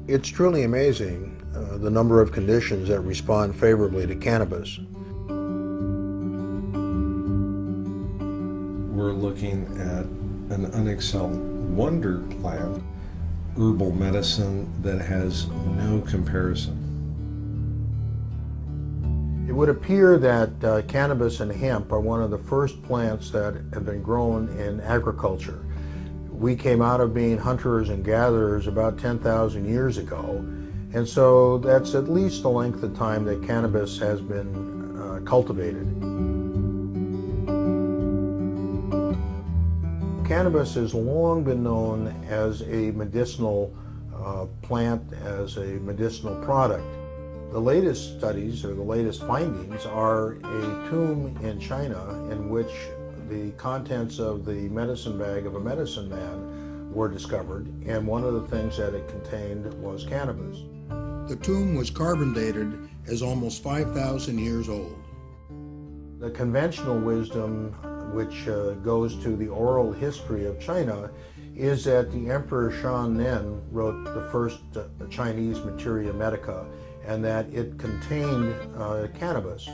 It's truly amazing the number of conditions that respond favorably to cannabis. We're looking at an unexcelled wonder plant, herbal medicine that has no comparison. It would appear that cannabis and hemp are one of the first plants that have been grown in agriculture. We came out of being hunters and gatherers about 10,000 years ago, and so that's at least the length of time that cannabis has been cultivated. Cannabis has long been known as a medicinal plant, as a medicinal product. The latest studies, or the latest findings, are a tomb in China in which the contents of the medicine bag of a medicine man were discovered, and one of the things that it contained was cannabis. The tomb was carbon dated as almost 5,000 years old. The conventional wisdom, which goes to the oral history of China, is that the Emperor Shan Nen wrote the first Chinese Materia Medica, and that it contained cannabis.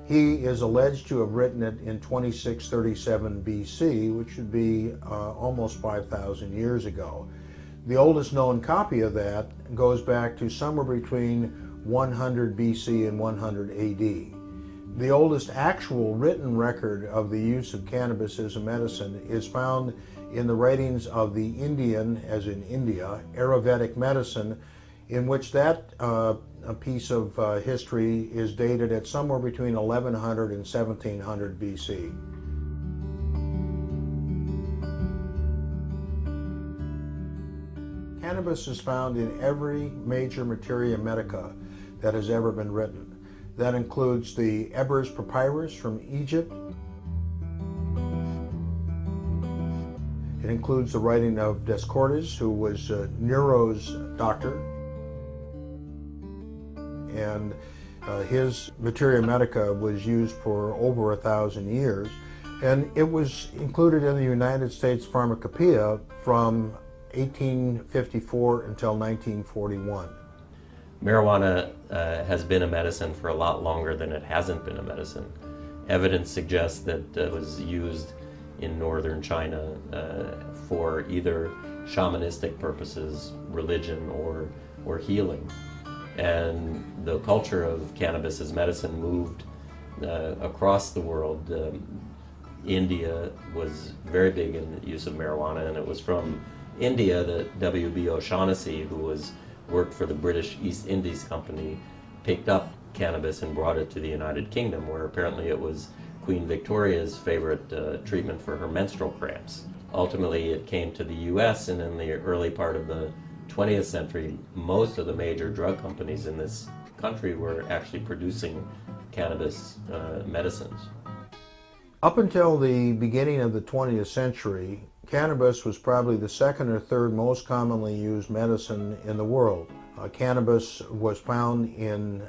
He is alleged to have written it in 2637 BC, which would be almost 5,000 years ago. The oldest known copy of that goes back to somewhere between 100 BC and 100 AD. The oldest actual written record of the use of cannabis as a medicine is found in the writings of the Indian, as in India, Ayurvedic medicine, in which that a piece of history is dated at somewhere between 1100 and 1700 BC. Cannabis is found in every major materia medica that has ever been written. That includes the Ebers Papyrus from Egypt. It includes the writing of Dioscorides, who was Nero's doctor. And his Materia Medica was used for over 1,000 years, and it was included in the United States Pharmacopoeia from 1854 until 1941. Marijuana has been a medicine for a lot longer than it hasn't been a medicine. Evidence suggests that it was used in northern China for either shamanistic purposes, religion, or healing. And the culture of cannabis as medicine moved across the world. India was very big in the use of marijuana, and it was from India that W.B. O'Shaughnessy, who worked for the British East Indies Company, picked up cannabis and brought it to the United Kingdom, where apparently it was Queen Victoria's favorite treatment for her menstrual cramps. Ultimately, it came to the U.S., and in the early part of the 20th century, most of the major drug companies in this country were actually producing cannabis medicines. Up until the beginning of the 20th century, cannabis was probably the second or third most commonly used medicine in the world. Cannabis was found in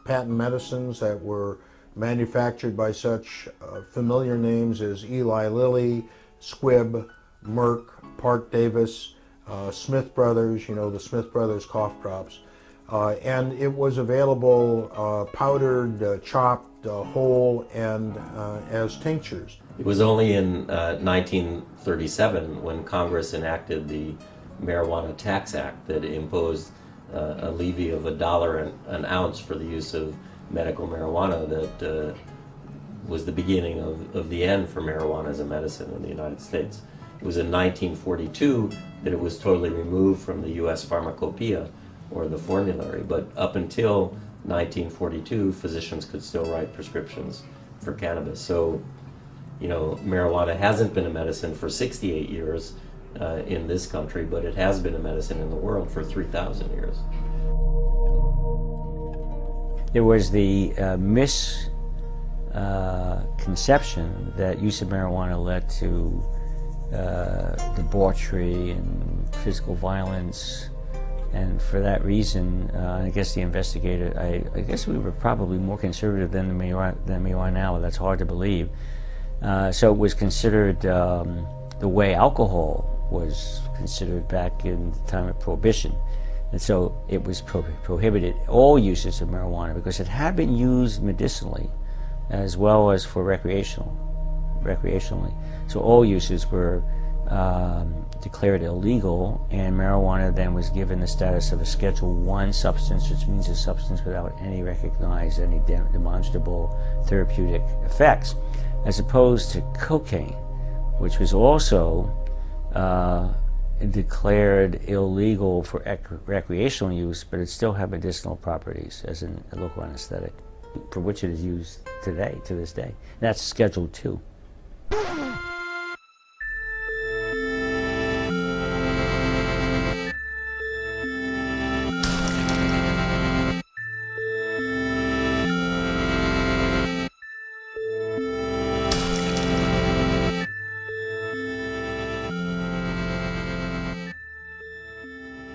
patent medicines that were manufactured by such familiar names as Eli Lilly, Squibb, Merck, Parke-Davis, Smith Brothers, the Smith Brothers cough drops. And it was available powdered, chopped, whole, and as tinctures. It was only in 1937 when Congress enacted the Marijuana Tax Act that imposed a levy of $1 an ounce for the use of medical marijuana that was the beginning of the end for marijuana as a medicine in the United States. It was in 1942 that it was totally removed from the U.S. Pharmacopoeia, or the formulary, but up until 1942, physicians could still write prescriptions for cannabis. So, marijuana hasn't been a medicine for 68 years in this country, but it has been a medicine in the world for 3,000 years. There was the misconception that use of marijuana led to debauchery and physical violence. And for that reason, I guess the investigator, I guess we were probably more conservative than we are now. That's hard to believe. So it was considered the way alcohol was considered back in the time of Prohibition. And so it was prohibited, all uses of marijuana, because it had been used medicinally as well as for recreationally. So all uses were declared illegal, and marijuana then was given the status of a Schedule I substance, which means a substance without any recognized, any demonstrable therapeutic effects, as opposed to cocaine, which was also declared illegal for recreational use, but it still had medicinal properties as a local anesthetic, for which it is used today, to this day. That's Schedule II.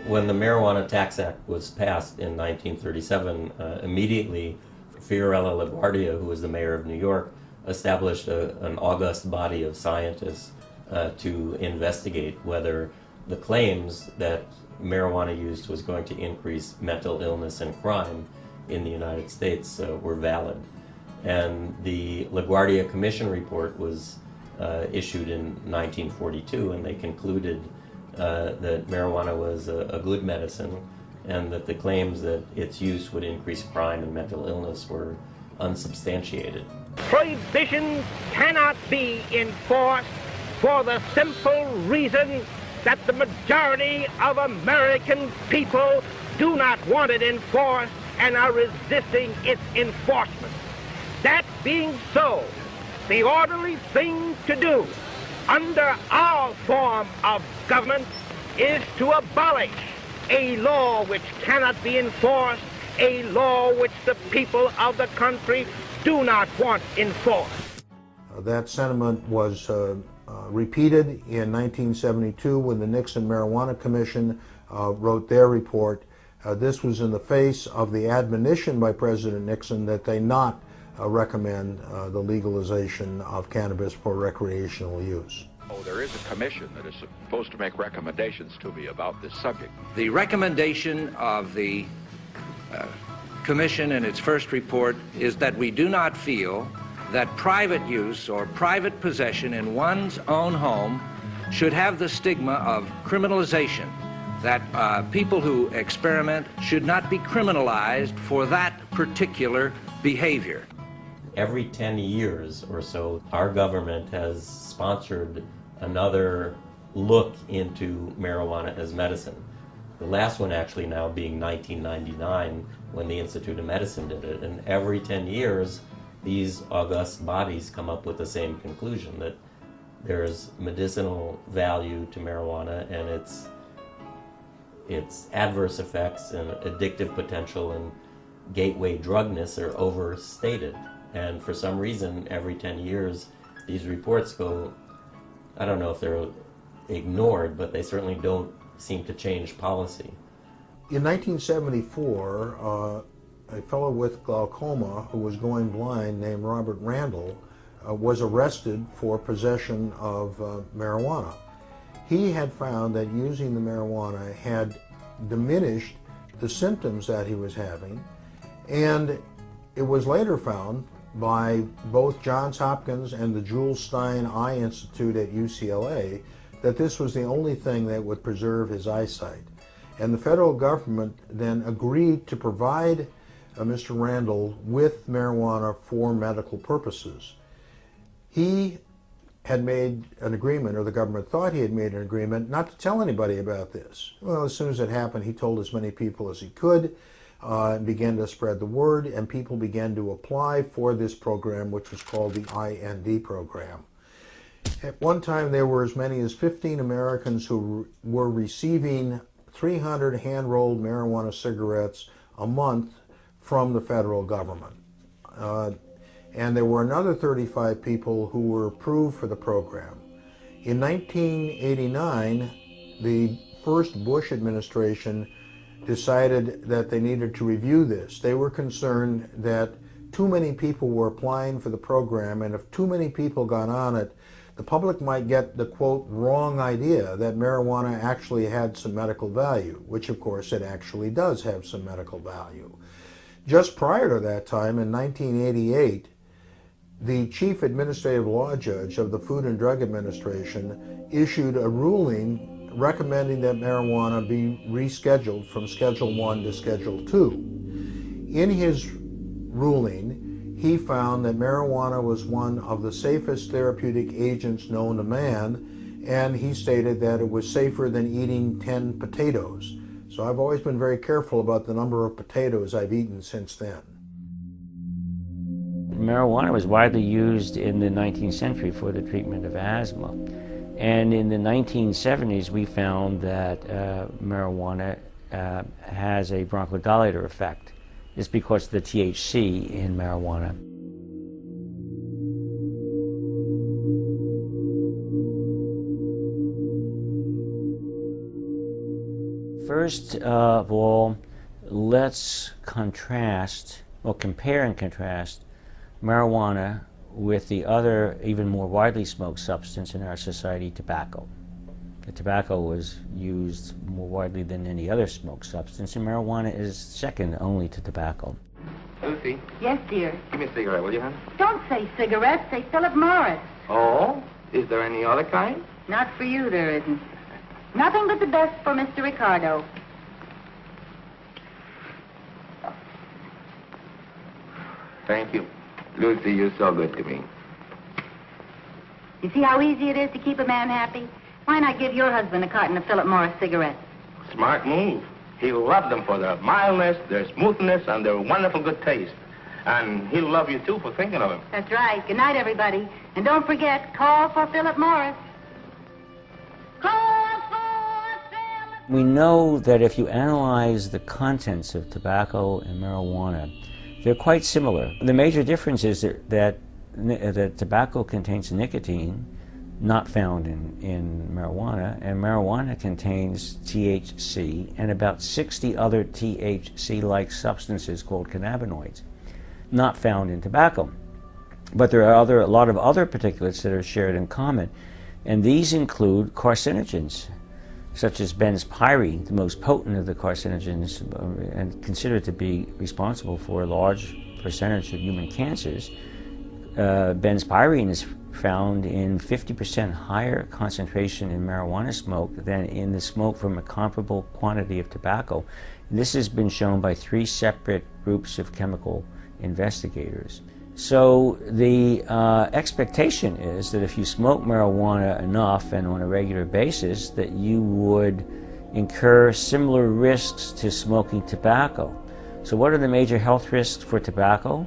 When the Marijuana Tax Act was passed in 1937, immediately Fiorello LaGuardia, who was the mayor of New York, established an august body of scientists to investigate whether the claims that marijuana use was going to increase mental illness and crime in the United States were valid. And the LaGuardia Commission report was issued in 1942, and they concluded that marijuana was a good medicine, and that the claims that its use would increase crime and mental illness were unsubstantiated. Prohibition cannot be enforced for the simple reason that the majority of American people do not want it enforced and are resisting its enforcement. That being so, the orderly thing to do under our form of government is to abolish a law which cannot be enforced, a law which the people of the country do not want enforced. That sentiment was repeated in 1972 when the Nixon Marijuana Commission wrote their report. This was in the face of the admonition by President Nixon that they not recommend the legalization of cannabis for recreational use. Oh, there is a commission that is supposed to make recommendations to me about this subject. The recommendation of the Commission in its first report is that we do not feel that private use or private possession in one's own home should have the stigma of criminalization, that people who experiment should not be criminalized for that particular behavior. Every 10 years or so, our government has sponsored another look into marijuana as medicine. The last one actually now being 1999, when the Institute of Medicine did it. And every 10 years, these august bodies come up with the same conclusion, that there's medicinal value to marijuana, and its adverse effects and addictive potential and gateway drugness are overstated. And for some reason, every 10 years, these reports go, I don't know if they're ignored, but they certainly don't seem to change policy. In 1974, a fellow with glaucoma who was going blind named Robert Randall was arrested for possession of marijuana. He had found that using the marijuana had diminished the symptoms that he was having, and it was later found by both Johns Hopkins and the Jules Stein Eye Institute at UCLA that this was the only thing that would preserve his eyesight. And the federal government then agreed to provide Mr. Randall with marijuana for medical purposes. He had made an agreement, or the government thought he had made an agreement, not to tell anybody about this. Well, as soon as it happened, he told as many people as he could, and began to spread the word, and people began to apply for this program, which was called the IND program. At one time, there were as many as 15 Americans who were receiving 300 hand-rolled marijuana cigarettes a month from the federal government. And there were another 35 people who were approved for the program. In 1989, the first Bush administration decided that they needed to review this. They were concerned that too many people were applying for the program, and if too many people got on it, the public might get the, quote, wrong idea that marijuana actually had some medical value, which of course it actually does have some medical value. Just prior to that time, in 1988, the chief administrative law judge of the Food and Drug Administration issued a ruling recommending that marijuana be rescheduled from Schedule I to Schedule II. In his ruling, he found that marijuana was one of the safest therapeutic agents known to man, and he stated that it was safer than eating 10 potatoes. So I've always been very careful about the number of potatoes I've eaten since then. Marijuana was widely used in the 19th century for the treatment of asthma. And in the 1970s, we found that marijuana has a bronchodilator effect. It's because of the THC in marijuana. First of all, let's compare and contrast marijuana with the other, even more widely smoked substance in our society, tobacco. The tobacco was used more widely than any other smoked substance, and marijuana is second only to tobacco. Lucy? Yes, dear. Give me a cigarette, will you, hon? Don't say cigarettes, say Philip Morris. Oh? Is there any other kind? Not for you, there isn't. Nothing but the best for Mr. Ricardo. Thank you. Lucy, you're so good to me. You see how easy it is to keep a man happy? Why not give your husband a carton of Philip Morris cigarettes? Smart move. He'll love them for their mildness, their smoothness, and their wonderful good taste. And he'll love you, too, for thinking of him. That's right. Good night, everybody. And don't forget, call for Philip Morris. Call for Philip. We know that if you analyze the contents of tobacco and marijuana, they're quite similar. The major difference is that tobacco contains nicotine, not found in marijuana, and marijuana contains THC and about 60 other THC-like substances called cannabinoids, not found in tobacco. But there are a lot of other particulates that are shared in common, and these include carcinogens, such as benzpyrene, the most potent of the carcinogens and considered to be responsible for a large percentage of human cancers. Benzpyrene is found in 50% higher concentration in marijuana smoke than in the smoke from a comparable quantity of tobacco. This has been shown by 3 separate groups of chemical investigators. So the expectation is that if you smoke marijuana enough and on a regular basis, that you would incur similar risks to smoking tobacco. So what are the major health risks for tobacco?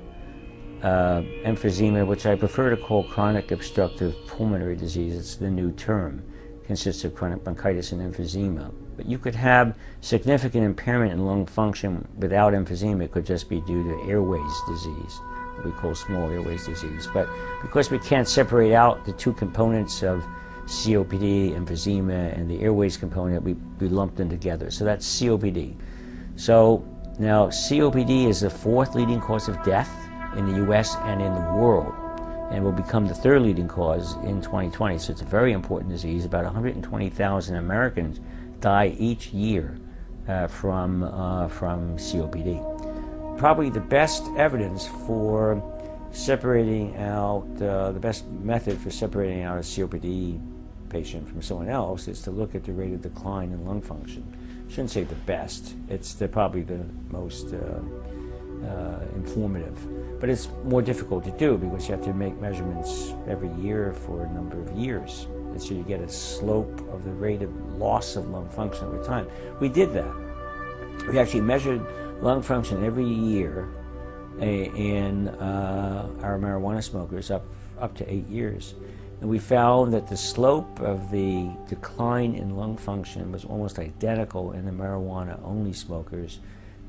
Emphysema, which I prefer to call chronic obstructive pulmonary disease, it's the new term, consists of chronic bronchitis and emphysema. But you could have significant impairment in lung function without emphysema. It could just be due to airways disease, what we call small airways disease. But because we can't separate out the 2 components of COPD, emphysema, and the airways component, we lump them together. So that's COPD. So now COPD is the 4th leading cause of death in the US and in the world, and will become the 3rd leading cause in 2020. So it's a very important disease. About 120,000 Americans die each year from COPD. Probably the best evidence for separating out, the best method for separating out a COPD patient from someone else is to look at the rate of decline in lung function. I shouldn't say the best, it's probably the most informative. But it's more difficult to do because you have to make measurements every year for a number of years. And so you get a slope of the rate of loss of lung function over time. We did that. We actually measured lung function every year in our marijuana smokers up to 8 years. And we found that the slope of the decline in lung function was almost identical in the marijuana-only smokers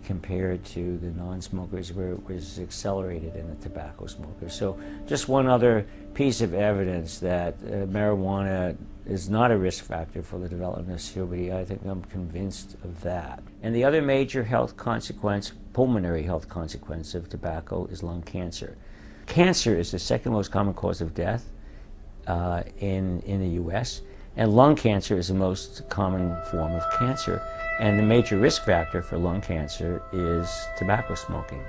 compared to the non-smokers, where it was accelerated in the tobacco smokers. So just one other piece of evidence that marijuana is not a risk factor for the development of COPD. I think I'm convinced of that. And the other major health consequence, pulmonary health consequence of tobacco, is lung cancer. Cancer is the 2nd most common cause of death in the U.S., and lung cancer is the most common form of cancer. And the major risk factor for lung cancer is tobacco smoking.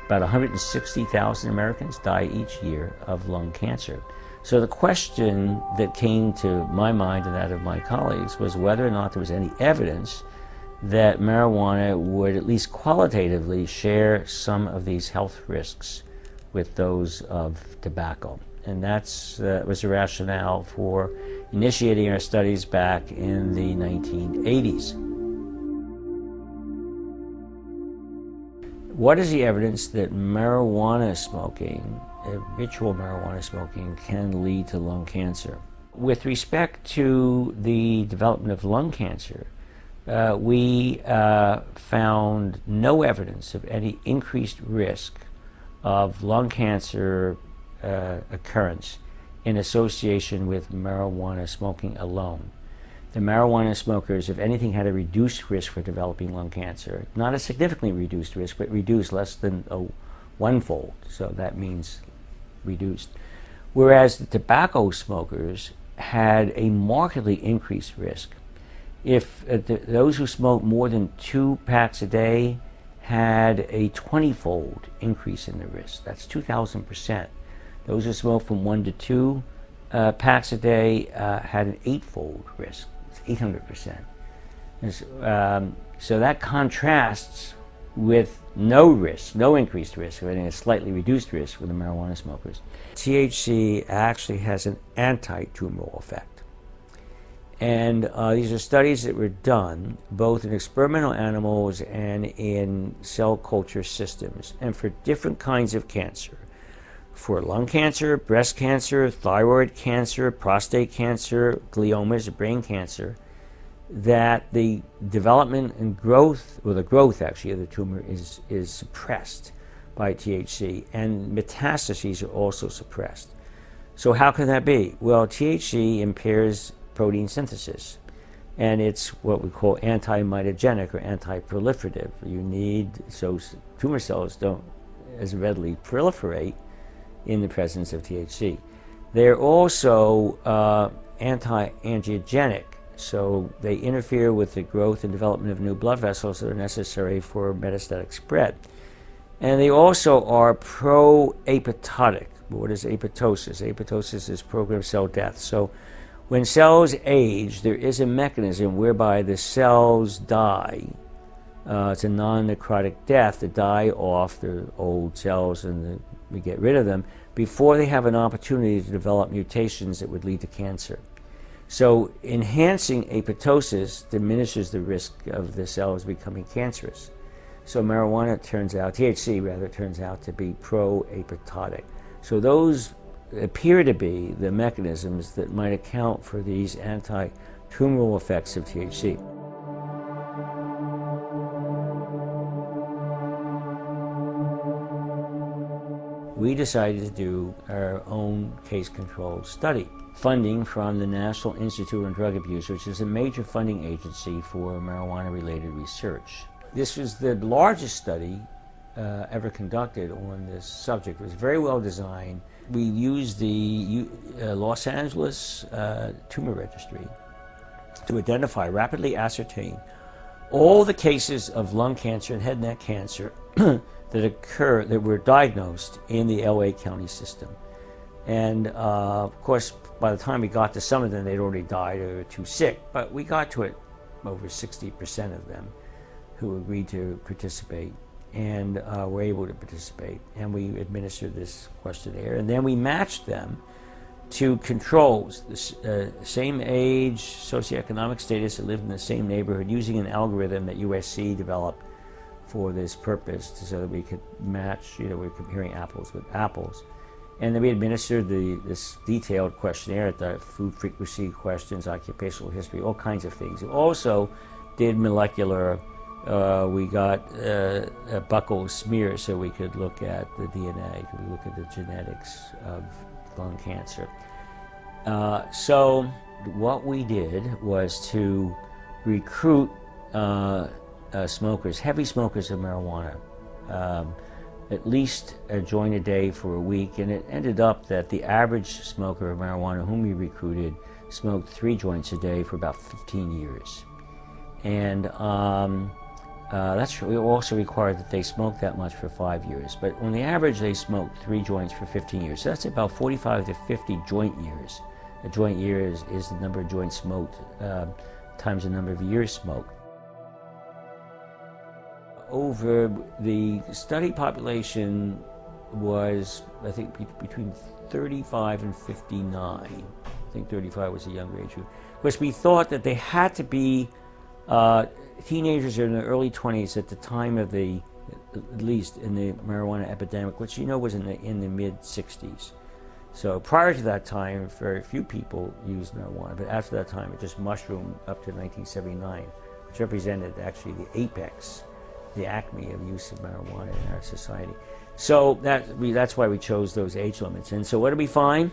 About 160,000 Americans die each year of lung cancer. So the question that came to my mind and that of my colleagues was whether or not there was any evidence that marijuana would at least qualitatively share some of these health risks with those of tobacco. And that was the rationale for initiating our studies back in the 1980s. What is the evidence that marijuana smoking, habitual marijuana smoking, can lead to lung cancer? With respect to the development of lung cancer, we found no evidence of any increased risk of lung cancer occurrence in association with marijuana smoking alone. The marijuana smokers, if anything, had a reduced risk for developing lung cancer. Not a significantly reduced risk, but reduced less than one-fold, so that means reduced. Whereas the tobacco smokers had a markedly increased risk. If those who smoke more than 2 packs a day had a 20-fold increase in the risk. That's 2,000%. Those who smoke from 1 to 2 packs a day had an 8-fold risk. It's 800%. So that contrasts with no risk, no increased risk, or a slightly reduced risk with the marijuana smokers. THC actually has an anti-tumoral effect. And these are studies that were done both in experimental animals and in cell culture systems, and for different kinds of cancer. For lung cancer, breast cancer, thyroid cancer, prostate cancer, gliomas, brain cancer, that the development and growth, or the growth actually of the tumor is suppressed by THC, and metastases are also suppressed. So how can that be? Well, THC impairs protein synthesis, and it's what we call anti-mitogenic or anti-proliferative. You need, so tumor cells don't as readily proliferate in the presence of THC. They're also anti-angiogenic, so they interfere with the growth and development of new blood vessels that are necessary for metastatic spread. And they also are pro-apoptotic. What is apoptosis? Apoptosis is programmed cell death. So when cells age, there is a mechanism whereby the cells die. It's a non-necrotic death. They die off the old cells and we get rid of them before they have an opportunity to develop mutations that would lead to cancer. So enhancing apoptosis diminishes the risk of the cells becoming cancerous. So marijuana turns out, THC rather, turns out to be pro-apoptotic. So those appear to be the mechanisms that might account for these anti-tumoral effects of THC. We decided to do our own case-controlled study. Funding from the National Institute on Drug Abuse, which is a major funding agency for marijuana-related research. This was the largest study ever conducted on this subject. It was very well designed. We used the Los Angeles Tumor Registry to identify, rapidly ascertain all the cases of lung cancer and head and neck cancer that were diagnosed in the LA County system. And of course, by the time we got to some of them, they'd already died or were too sick, but we got to it over 60% of them who agreed to participate and were able to participate. And we administered this questionnaire, and then we matched them to controls, the same age, socioeconomic status, that lived in the same neighborhood, using an algorithm that USC developed for this purpose, so that we could match, we're comparing apples with apples. And then we administered this detailed questionnaire, the food frequency questions, occupational history, all kinds of things. We also did molecular, we got a buccal smear so we could look at the DNA, we look at the genetics of lung cancer. So what we did was to recruit smokers, heavy smokers of marijuana, at least a joint a day for a week, and it ended up that the average smoker of marijuana whom we recruited smoked 3 joints a day for about 15 years. And we also required that they smoke that much for 5 years. But on the average, they smoked 3 joints for 15 years. So that's about 45 to 50 joint years. A joint year is the number of joints smoked times the number of years smoked. Over the study population was, I think, between 35 and 59. I think 35 was a younger age group. Of course, we thought that they had to be teenagers in their early 20s at the time of at least in the marijuana epidemic, which was in the mid-60s. So prior to that time, very few people used marijuana, but after that time, it just mushroomed up to 1979, which represented actually the apex, the acme of use of marijuana in our society. So that's why we chose those age limits. And so what do we find?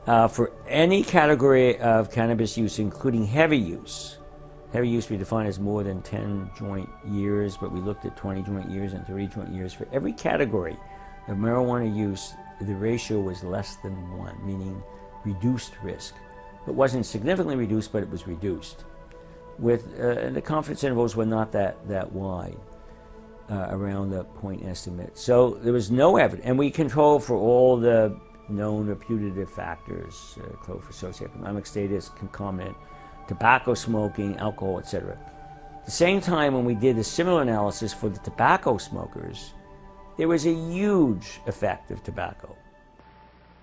For any category of cannabis use, including heavy use we define as more than 10 joint years, but we looked at 20 joint years and 30 joint years. For every category of marijuana use, the ratio was less than 1, meaning reduced risk. It wasn't significantly reduced, but it was reduced. And the confidence intervals were not that wide around the point estimate. So there was no evidence, and we controlled for all the known or putative factors, for socioeconomic status, concomitant, tobacco smoking, alcohol, etc. At the same time, when we did a similar analysis for the tobacco smokers, there was a huge effect of tobacco.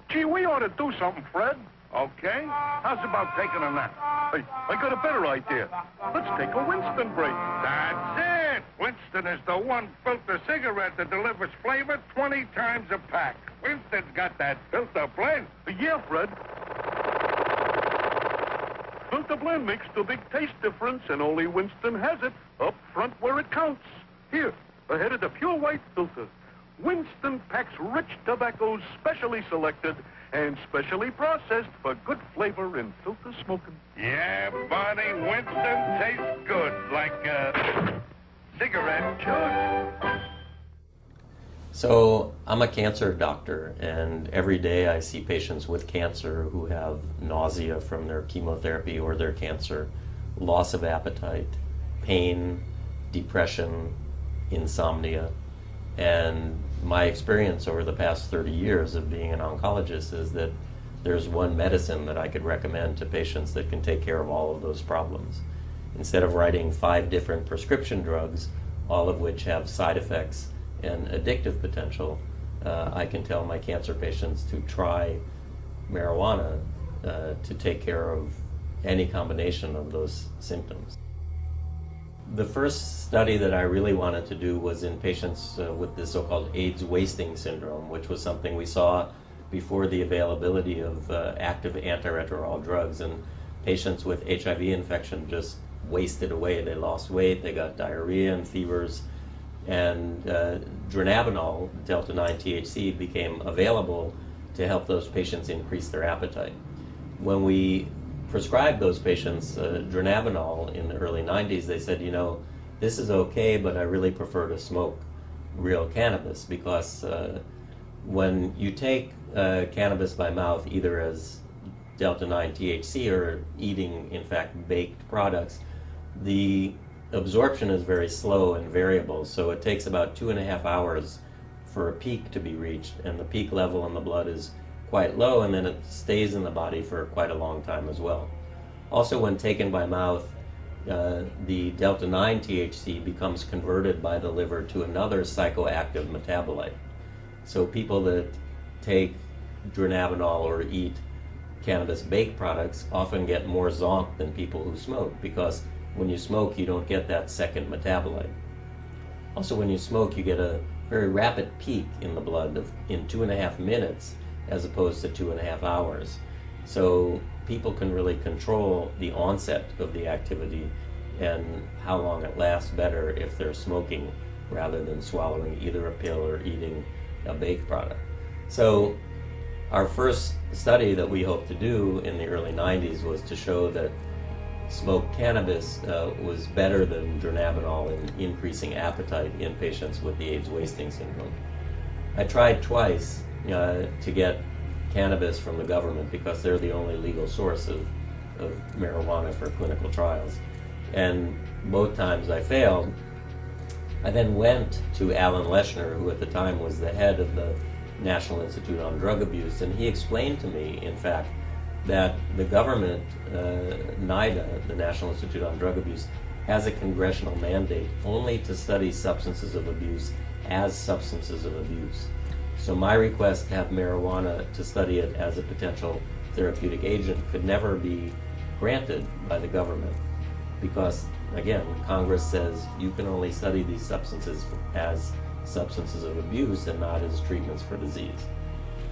Gee, we ought to do something, Fred. Okay? How's about taking a nap? Hey, I got a better idea. Let's take a Winston break. That's it! Winston is the one filter cigarette that delivers flavor 20 times a pack. Winston's got that filter blend. Yeah, Fred. Filter blend makes the big taste difference, and only Winston has it up front where it counts. Here, ahead of the pure white filter. Winston packs rich tobaccos specially selected and specially processed for good flavor in filter smoking. Yeah, buddy, Winston tastes good, like a cigarette should. So I'm a cancer doctor, and every day I see patients with cancer who have nausea from their chemotherapy or their cancer, loss of appetite, pain, depression, insomnia. And my experience over the past 30 years of being an oncologist is that there's one medicine that I could recommend to patients that can take care of all of those problems. Instead of writing 5 different prescription drugs, all of which have side effects and addictive potential, I can tell my cancer patients to try marijuana to take care of any combination of those symptoms. The first study that I really wanted to do was in patients with the so-called AIDS wasting syndrome, which was something we saw before the availability of active antiretroviral drugs, and patients with HIV infection just wasted away. They lost weight, they got diarrhea and fevers, and dronabinol, delta-9 THC, became available to help those patients increase their appetite. When we prescribed those patients dronabinol in the early 90s, they said, this is okay, but I really prefer to smoke real cannabis, because when you take cannabis by mouth, either as delta-9 THC or eating, in fact, baked products, the absorption is very slow and variable. So it takes about 2.5 hours for a peak to be reached, and the peak level in the blood is quite low, and then it stays in the body for quite a long time as well. Also, when taken by mouth, the delta-9 THC becomes converted by the liver to another psychoactive metabolite. So people that take dronabinol or eat cannabis baked products often get more zonk than people who smoke, because when you smoke, you don't get that second metabolite. Also, when you smoke, you get a very rapid peak in the blood in 2.5 minutes, as opposed to 2.5 hours. So people can really control the onset of the activity and how long it lasts better if they're smoking rather than swallowing either a pill or eating a baked product. So our first study that we hoped to do in the early 90s was to show that smoked cannabis was better than dronabinol in increasing appetite in patients with the AIDS wasting syndrome. I tried twice to get cannabis from the government because they're the only legal source of marijuana for clinical trials. And both times I failed. I then went to Alan Leshner, who at the time was the head of the National Institute on Drug Abuse, and he explained to me, in fact, that the government, NIDA, the National Institute on Drug Abuse, has a congressional mandate only to study substances of abuse as substances of abuse. So my request to have marijuana to study it as a potential therapeutic agent could never be granted by the government because, again, Congress says you can only study these substances as substances of abuse and not as treatments for disease.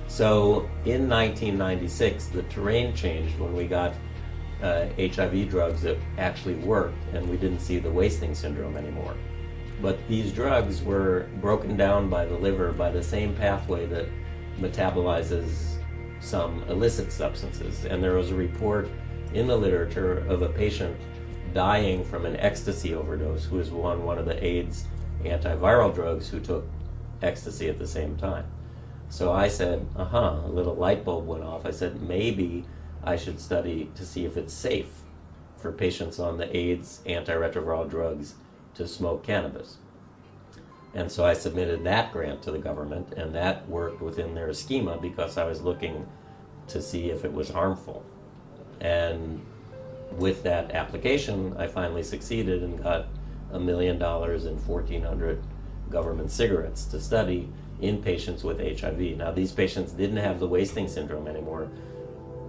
So in 1996, the terrain changed when we got HIV drugs that actually worked and we didn't see the wasting syndrome anymore. But these drugs were broken down by the liver by the same pathway that metabolizes some illicit substances. And there was a report in the literature of a patient dying from an ecstasy overdose who was on one of the AIDS antiviral drugs who took ecstasy at the same time. So I said, a little light bulb went off. I said, maybe I should study to see if it's safe for patients on the AIDS antiretroviral drugs to smoke cannabis. And so I submitted that grant to the government, and that worked within their schema because I was looking to see if it was harmful. And with that application, I finally succeeded and got $1 million and 1,400 government cigarettes to study in patients with HIV. Now, these patients didn't have the wasting syndrome anymore,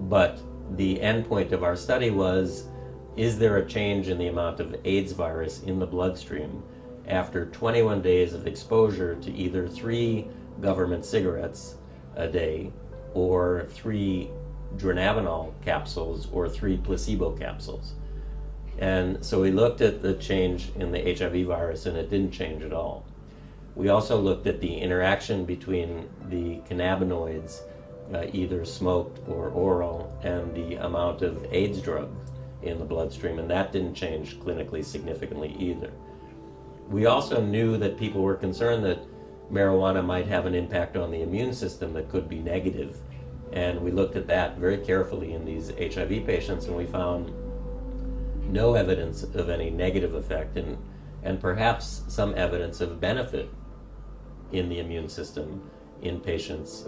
but the endpoint of our study was, is there a change in the amount of AIDS virus in the bloodstream after 21 days of exposure to either 3 government cigarettes a day or 3 dronabinol capsules or 3 placebo capsules? And so we looked at the change in the HIV virus, and it didn't change at all. We also looked at the interaction between the cannabinoids, either smoked or oral, and the amount of AIDS drug in the bloodstream, and that didn't change clinically significantly either. We also knew that people were concerned that marijuana might have an impact on the immune system that could be negative, and we looked at that very carefully in these HIV patients, and we found no evidence of any negative effect, and perhaps some evidence of benefit in the immune system in patients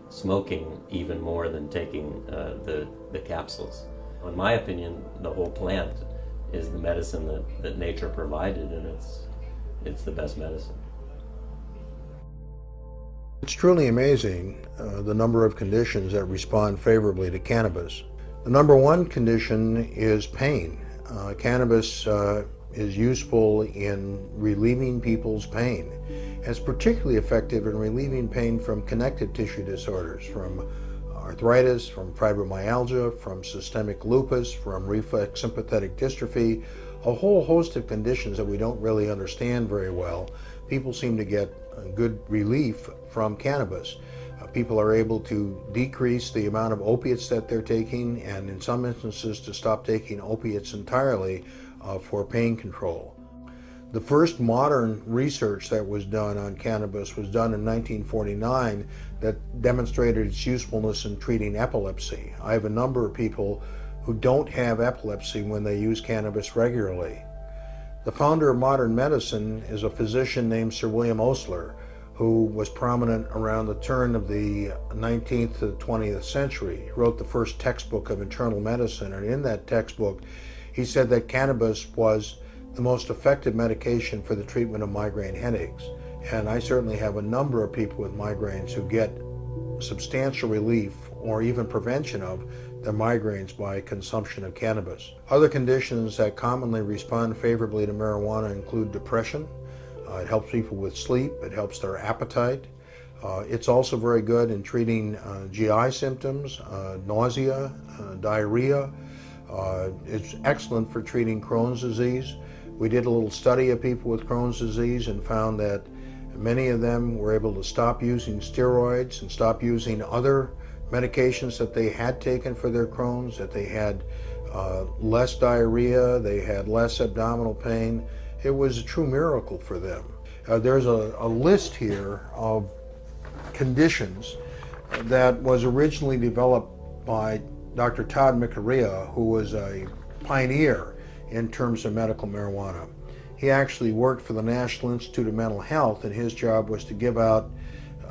smoking even more than taking the capsules. In my opinion, the whole plant is the medicine that nature provided, and it's the best medicine. It's truly amazing the number of conditions that respond favorably to cannabis. The number one condition is pain. Cannabis is useful in relieving people's pain. It's particularly effective in relieving pain from connective tissue disorders, from arthritis, from fibromyalgia, from systemic lupus, from reflex sympathetic dystrophy, a whole host of conditions that we don't really understand very well. People seem to get good relief from cannabis. People are able to decrease the amount of opiates that they're taking, and in some instances to stop taking opiates entirely for pain control. The first modern research that was done on cannabis was done in 1949 that demonstrated its usefulness in treating epilepsy. I have a number of people who don't have epilepsy when they use cannabis regularly. The founder of modern medicine is a physician named Sir William Osler, who was prominent around the turn of the 19th to the 20th century. He wrote the first textbook of internal medicine, and in that textbook he said that cannabis was the most effective medication for the treatment of migraine headaches. And I certainly have a number of people with migraines who get substantial relief or even prevention of their migraines by consumption of cannabis. Other conditions that commonly respond favorably to marijuana include depression. It helps people with sleep, it helps their appetite. It's also very good in treating GI symptoms, nausea, diarrhea. It's excellent for treating Crohn's disease. We did a little study of people with Crohn's disease and found that Many of them were able to stop using steroids and stop using other medications that they had taken for their Crohn's, that they had less diarrhea, they had less abdominal pain. It was a true miracle for them. There's a list here of conditions that was originally developed by Dr. Todd McArea, who was a pioneer in terms of medical marijuana. He actually worked for the National Institute of Mental Health, and his job was to give out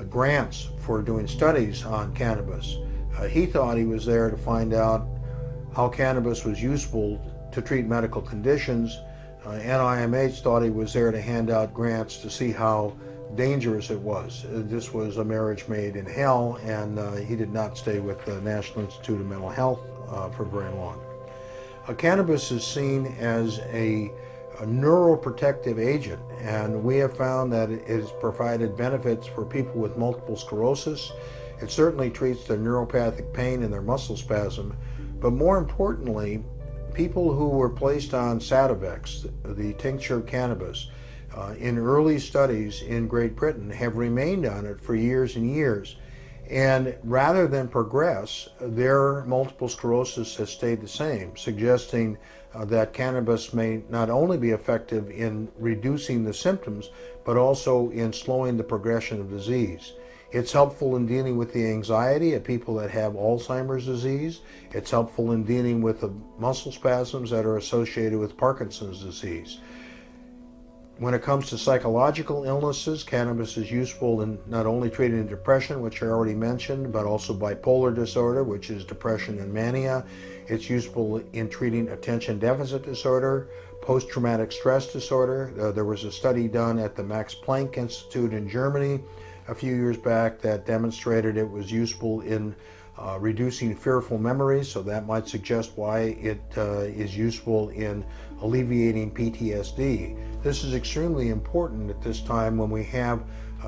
grants for doing studies on cannabis. He thought he was there to find out how cannabis was useful to treat medical conditions. NIMH thought he was there to hand out grants to see how dangerous it was. This was a marriage made in hell, and he did not stay with the National Institute of Mental Health for very long. Cannabis is seen as a neuroprotective agent, and we have found that it has provided benefits for people with multiple sclerosis. It certainly treats their neuropathic pain and their muscle spasm, but more importantly, people who were placed on Sativex, the tincture of cannabis, in early studies in Great Britain have remained on it for years and years. And rather than progress, their multiple sclerosis has stayed the same, suggesting that cannabis may not only be effective in reducing the symptoms, but also in slowing the progression of disease. It's helpful in dealing with the anxiety of people that have Alzheimer's disease. It's helpful in dealing with the muscle spasms that are associated with Parkinson's disease. When it comes to psychological illnesses, cannabis is useful in not only treating depression, which I already mentioned, but also bipolar disorder, which is depression and mania. It's useful in treating attention deficit disorder, post-traumatic stress disorder. There was a study done at the Max Planck Institute in Germany a few years back that demonstrated it was useful in reducing fearful memories, so that might suggest why it is useful in alleviating PTSD. This is extremely important at this time when we have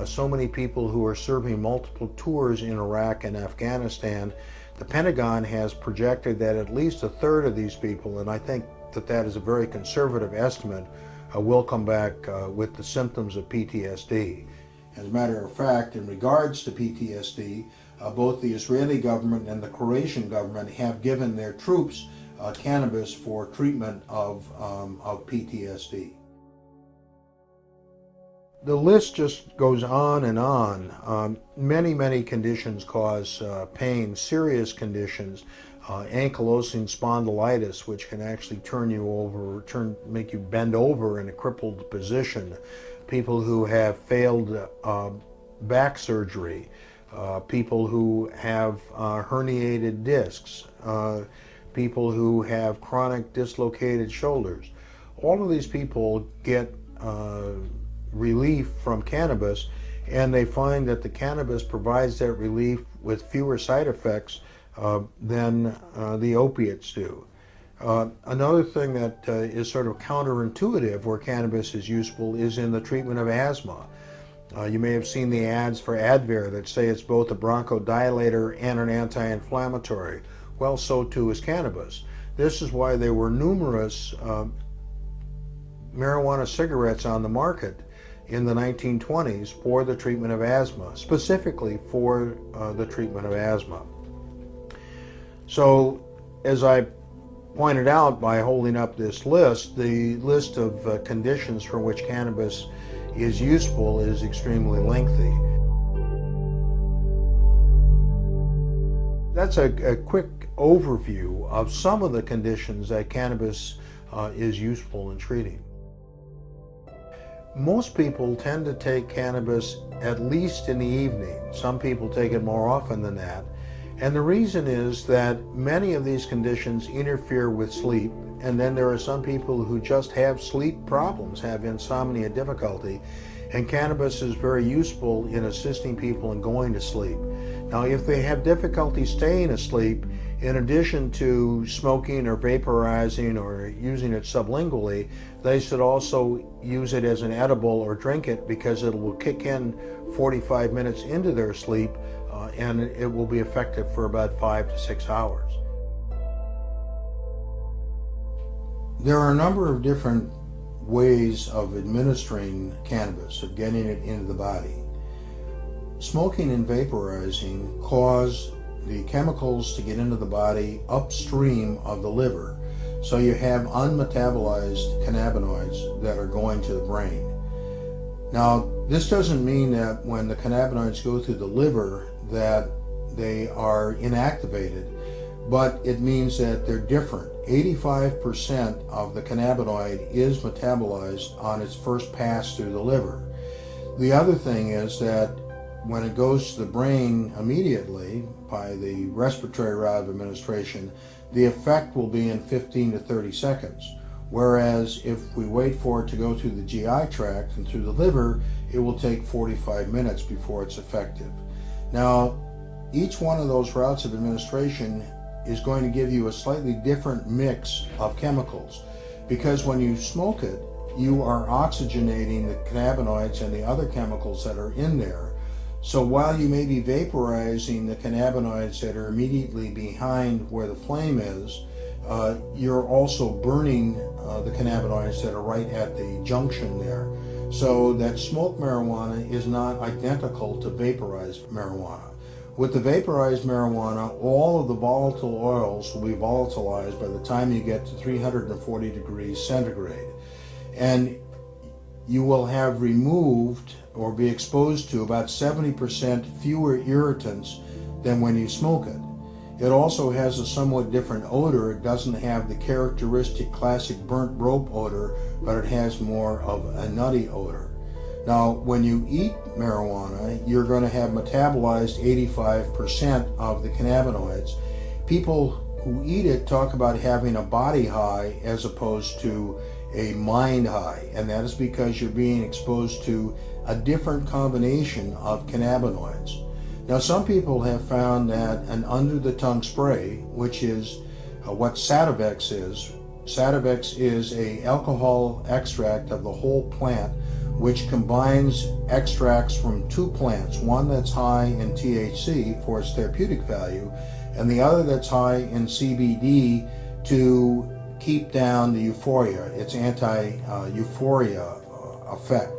so many people who are serving multiple tours in Iraq and Afghanistan. The Pentagon has projected that at least a third of these people, and I think that that is a very conservative estimate, will come back with the symptoms of PTSD. As a matter of fact, in regards to PTSD, both the Israeli government and the Croatian government have given their troops cannabis for treatment of PTSD. The list just goes on and on. Many conditions cause pain, serious conditions. Ankylosing spondylitis, which can actually turn you over, make you bend over in a crippled position. People who have failed back surgery. People who have herniated discs, people who have chronic dislocated shoulders. All of these people get relief from cannabis, and they find that the cannabis provides that relief with fewer side effects than the opiates do. Another thing that is sort of counterintuitive where cannabis is useful is in the treatment of asthma. You may have seen the ads for Advair that say it's both a bronchodilator and an anti-inflammatory. Well, so too is cannabis. This is why there were numerous marijuana cigarettes on the market in the 1920s for the treatment of asthma, specifically for the treatment of asthma. So, as I pointed out by holding up this list, the list of conditions for which cannabis is useful is extremely lengthy. That's a quick overview of some of the conditions that cannabis is useful in treating. Most people tend to take cannabis at least in the evening. Some people take it more often than that. And the reason is that many of these conditions interfere with sleep, and then there are some people who just have sleep problems, have insomnia difficulty, and cannabis is very useful in assisting people in going to sleep. Now, if they have difficulty staying asleep, in addition to smoking or vaporizing or using it sublingually, they should also use it as an edible or drink it, because it will kick in 45 minutes into their sleep and it will be effective for about 5 to 6 hours. There are a number of different ways of administering cannabis, of getting it into the body. Smoking and vaporizing cause the chemicals to get into the body upstream of the liver. So you have unmetabolized cannabinoids that are going to the brain. Now, this doesn't mean that when the cannabinoids go through the liver that they are inactivated, but it means that they're different. 85% of the cannabinoid is metabolized on its first pass through the liver. The other thing is that when it goes to the brain immediately by the respiratory route of administration, the effect will be in 15 to 30 seconds. Whereas if we wait for it to go through the GI tract and through the liver, it will take 45 minutes before it's effective. Now, each one of those routes of administration is going to give you a slightly different mix of chemicals, because when you smoke it, you are oxygenating the cannabinoids and the other chemicals that are in there. So while you may be vaporizing the cannabinoids that are immediately behind where the flame is, you're also burning the cannabinoids that are right at the junction there. So that smoked marijuana is not identical to vaporized marijuana. With the vaporized marijuana, all of the volatile oils will be volatilized by the time you get to 340 degrees centigrade. And you will have removed or be exposed to about 70% fewer irritants than when you smoke it. It also has a somewhat different odor. It doesn't have the characteristic classic burnt rope odor, but it has more of a nutty odor. Now, when you eat marijuana, you're going to have metabolized 85% of the cannabinoids. People who eat it talk about having a body high as opposed to a mind high, and that is because you're being exposed to a different combination of cannabinoids. Now, some people have found that an under-the-tongue spray, which is what Sativex is. Sativex is an alcohol extract of the whole plant, which combines extracts from two plants, one that's high in THC for its therapeutic value, and the other that's high in CBD to keep down the euphoria, its anti-euphoria effect.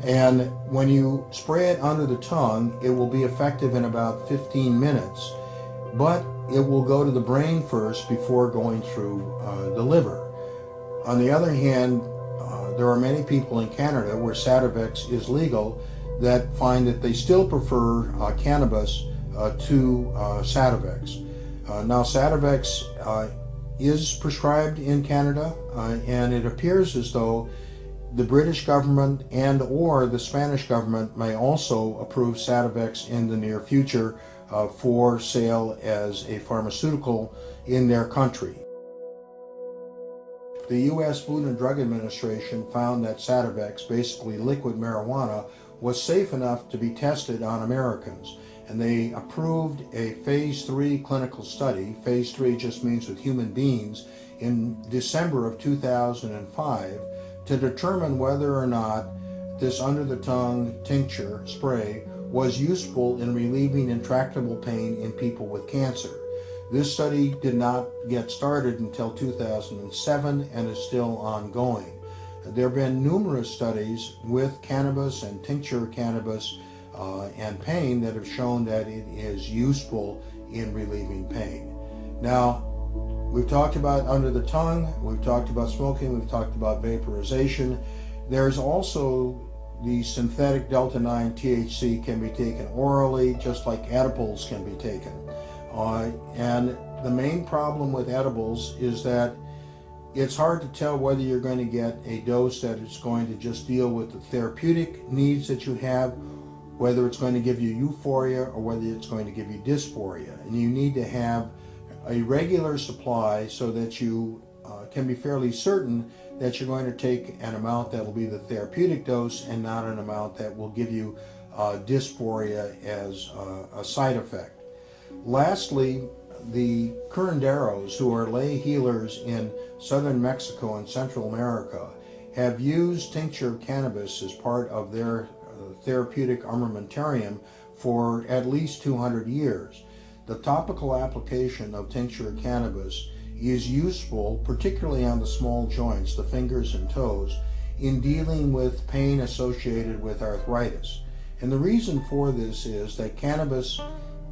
And when you spray it under the tongue, it will be effective in about 15 minutes, but it will go to the brain first before going through the liver. On the other hand, there are many people in Canada where Sativex is legal that find that they still prefer cannabis to Sativex. Now, Sativex is prescribed in Canada, and it appears as though the British government and or the Spanish government may also approve Sativex in the near future for sale as a pharmaceutical in their country. The U.S. Food and Drug Administration found that Sativex, basically liquid marijuana, was safe enough to be tested on Americans, and they approved a phase 3 clinical study. Phase 3 just means with human beings, in December of 2005 to determine whether or not this under-the-tongue tincture spray was useful in relieving intractable pain in people with cancer. This study did not get started until 2007 and is still ongoing. There have been numerous studies with cannabis and tincture cannabis and pain that have shown that it is useful in relieving pain. Now, we've talked about under the tongue, we've talked about smoking, we've talked about vaporization. There's also the synthetic delta-9 THC can be taken orally, just like edibles can be taken. And the main problem with edibles is that it's hard to tell whether you're going to get a dose that is going to just deal with the therapeutic needs that you have, whether it's going to give you euphoria or whether it's going to give you dysphoria. And you need to have a regular supply so that you can be fairly certain that you're going to take an amount that will be the therapeutic dose and not an amount that will give you dysphoria as a side effect. Lastly, the curanderos, who are lay healers in southern Mexico and Central America, have used tincture of cannabis as part of their therapeutic armamentarium for at least 200 years. The topical application of tincture of cannabis is useful, particularly on the small joints, the fingers and toes, in dealing with pain associated with arthritis. And the reason for this is that cannabis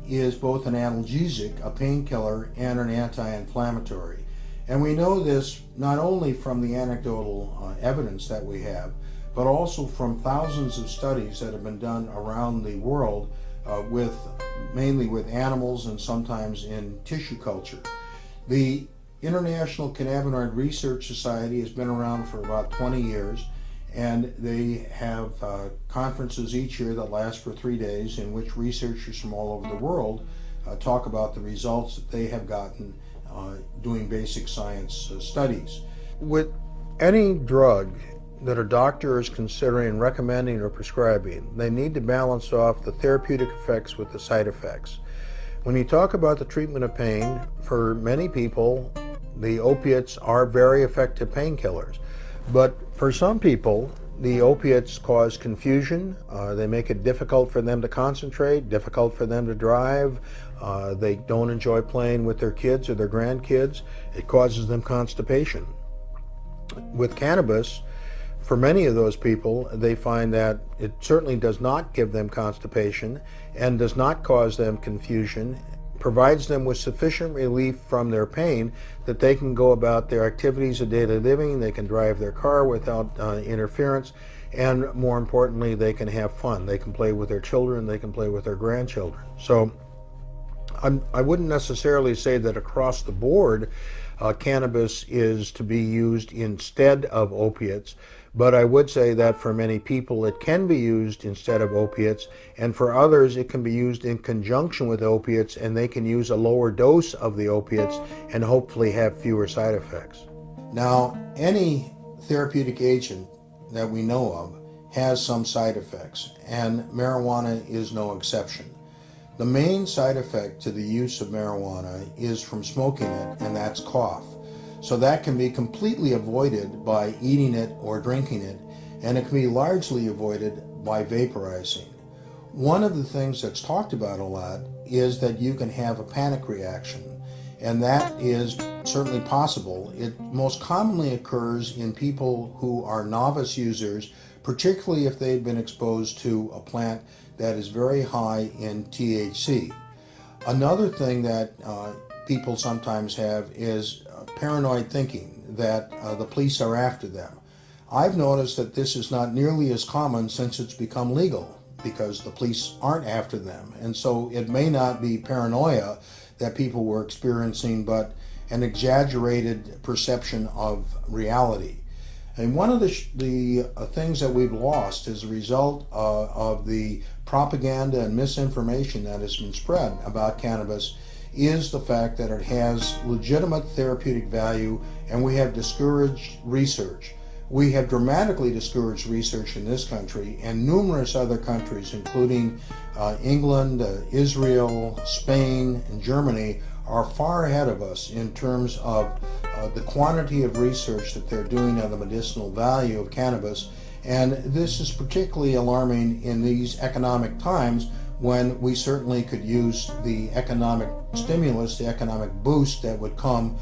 is both an analgesic, a painkiller, and an anti-inflammatory. And we know this not only from the anecdotal evidence that we have, but also from thousands of studies that have been done around the world mainly with animals and sometimes in tissue culture. The International Cannabinoid Research Society has been around for about 20 years, and they have conferences each year that last for 3 days in which researchers from all over the world talk about the results that they have gotten doing basic science studies. With any drug that a doctor is considering recommending or prescribing, they need to balance off the therapeutic effects with the side effects. When you talk about the treatment of pain, for many people, the opiates are very effective painkillers. But for some people, the opiates cause confusion. They make it difficult for them to concentrate, difficult for them to drive. They don't enjoy playing with their kids or their grandkids. It causes them constipation. With cannabis, for many of those people, they find that it certainly does not give them constipation and does not cause them confusion, provides them with sufficient relief from their pain that they can go about their activities of daily living, they can drive their car without interference, and more importantly, they can have fun. They can play with their children, they can play with their grandchildren. So I wouldn't necessarily say that across the board cannabis is to be used instead of opiates, but I would say that for many people it can be used instead of opiates, and for others it can be used in conjunction with opiates, and they can use a lower dose of the opiates and hopefully have fewer side effects. Now, any therapeutic agent that we know of has some side effects, and marijuana is no exception. The main side effect to the use of marijuana is from smoking it, and that's cough. So that can be completely avoided by eating it or drinking it, and it can be largely avoided by vaporizing. One of the things that's talked about a lot is that you can have a panic reaction, and that is certainly possible. It most commonly occurs in people who are novice users, particularly if they've been exposed to a plant that is very high in THC. Another thing that people sometimes have is paranoid thinking that the police are after them. I've noticed that this is not nearly as common since it's become legal, because the police aren't after them. And so it may not be paranoia that people were experiencing, but an exaggerated perception of reality. And one of the things that we've lost as a result of the propaganda and misinformation that has been spread about cannabis is the fact that it has legitimate therapeutic value, and we have discouraged research. We have dramatically discouraged research in this country, and numerous other countries, including England, Israel, Spain, and Germany, are far ahead of us in terms of the quantity of research that they're doing on the medicinal value of cannabis. And this is particularly alarming in these economic times, when we certainly could use the economic stimulus, the economic boost that would come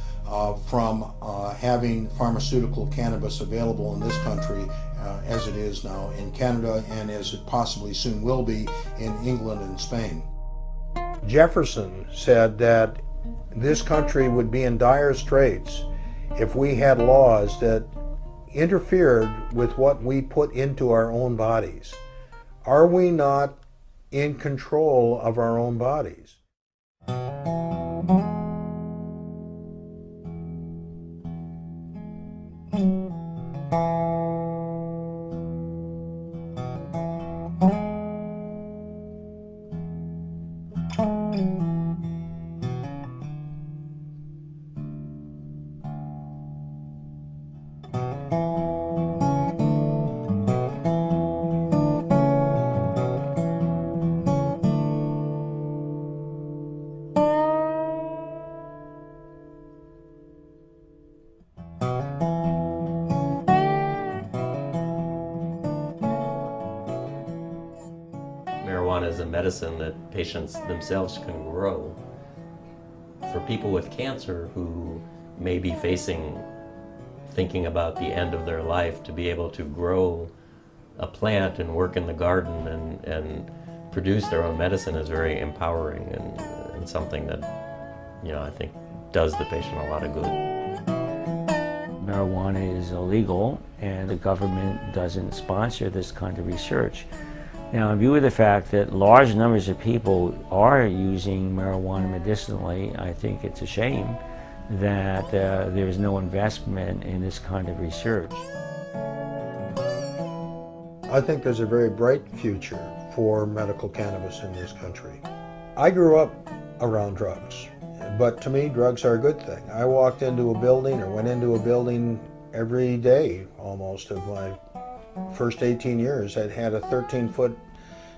from having pharmaceutical cannabis available in this country as it is now in Canada, and as it possibly soon will be in England and Spain. Jefferson said that this country would be in dire straits if we had laws that interfered with what we put into our own bodies. Are we not in control of our own bodies? Marijuana is a medicine that patients themselves can grow. For people with cancer who may be facing thinking about the end of their life, to be able to grow a plant and work in the garden and produce their own medicine is very empowering and something that, I think does the patient a lot of good. Marijuana is illegal and the government doesn't sponsor this kind of research. Now, in view of the fact that large numbers of people are using marijuana medicinally, I think it's a shame that there is no investment in this kind of research. I think there's a very bright future for medical cannabis in this country. I grew up around drugs, but to me, drugs are a good thing. I walked into a building or went into a building every day almost of my first 18 years that had a 13-foot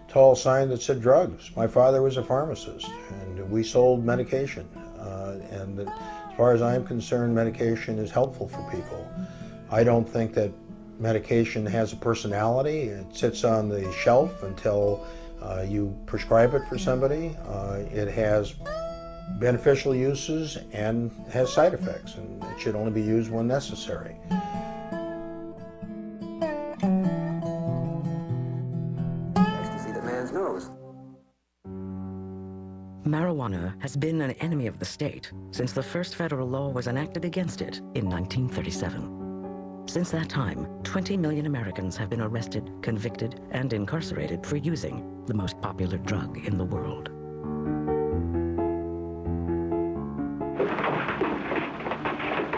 tall sign that said drugs. My father was a pharmacist and we sold medication. And as far as I'm concerned, medication is helpful for people. I don't think that medication has a personality. It sits on the shelf until you prescribe it for somebody. It has beneficial uses and has side effects, and it should only be used when necessary. Ecstasy that man's nose. Marijuana has been an enemy of the state since the first federal law was enacted against it in 1937. Since that time, 20 million Americans have been arrested, convicted, and incarcerated for using the most popular drug in the world.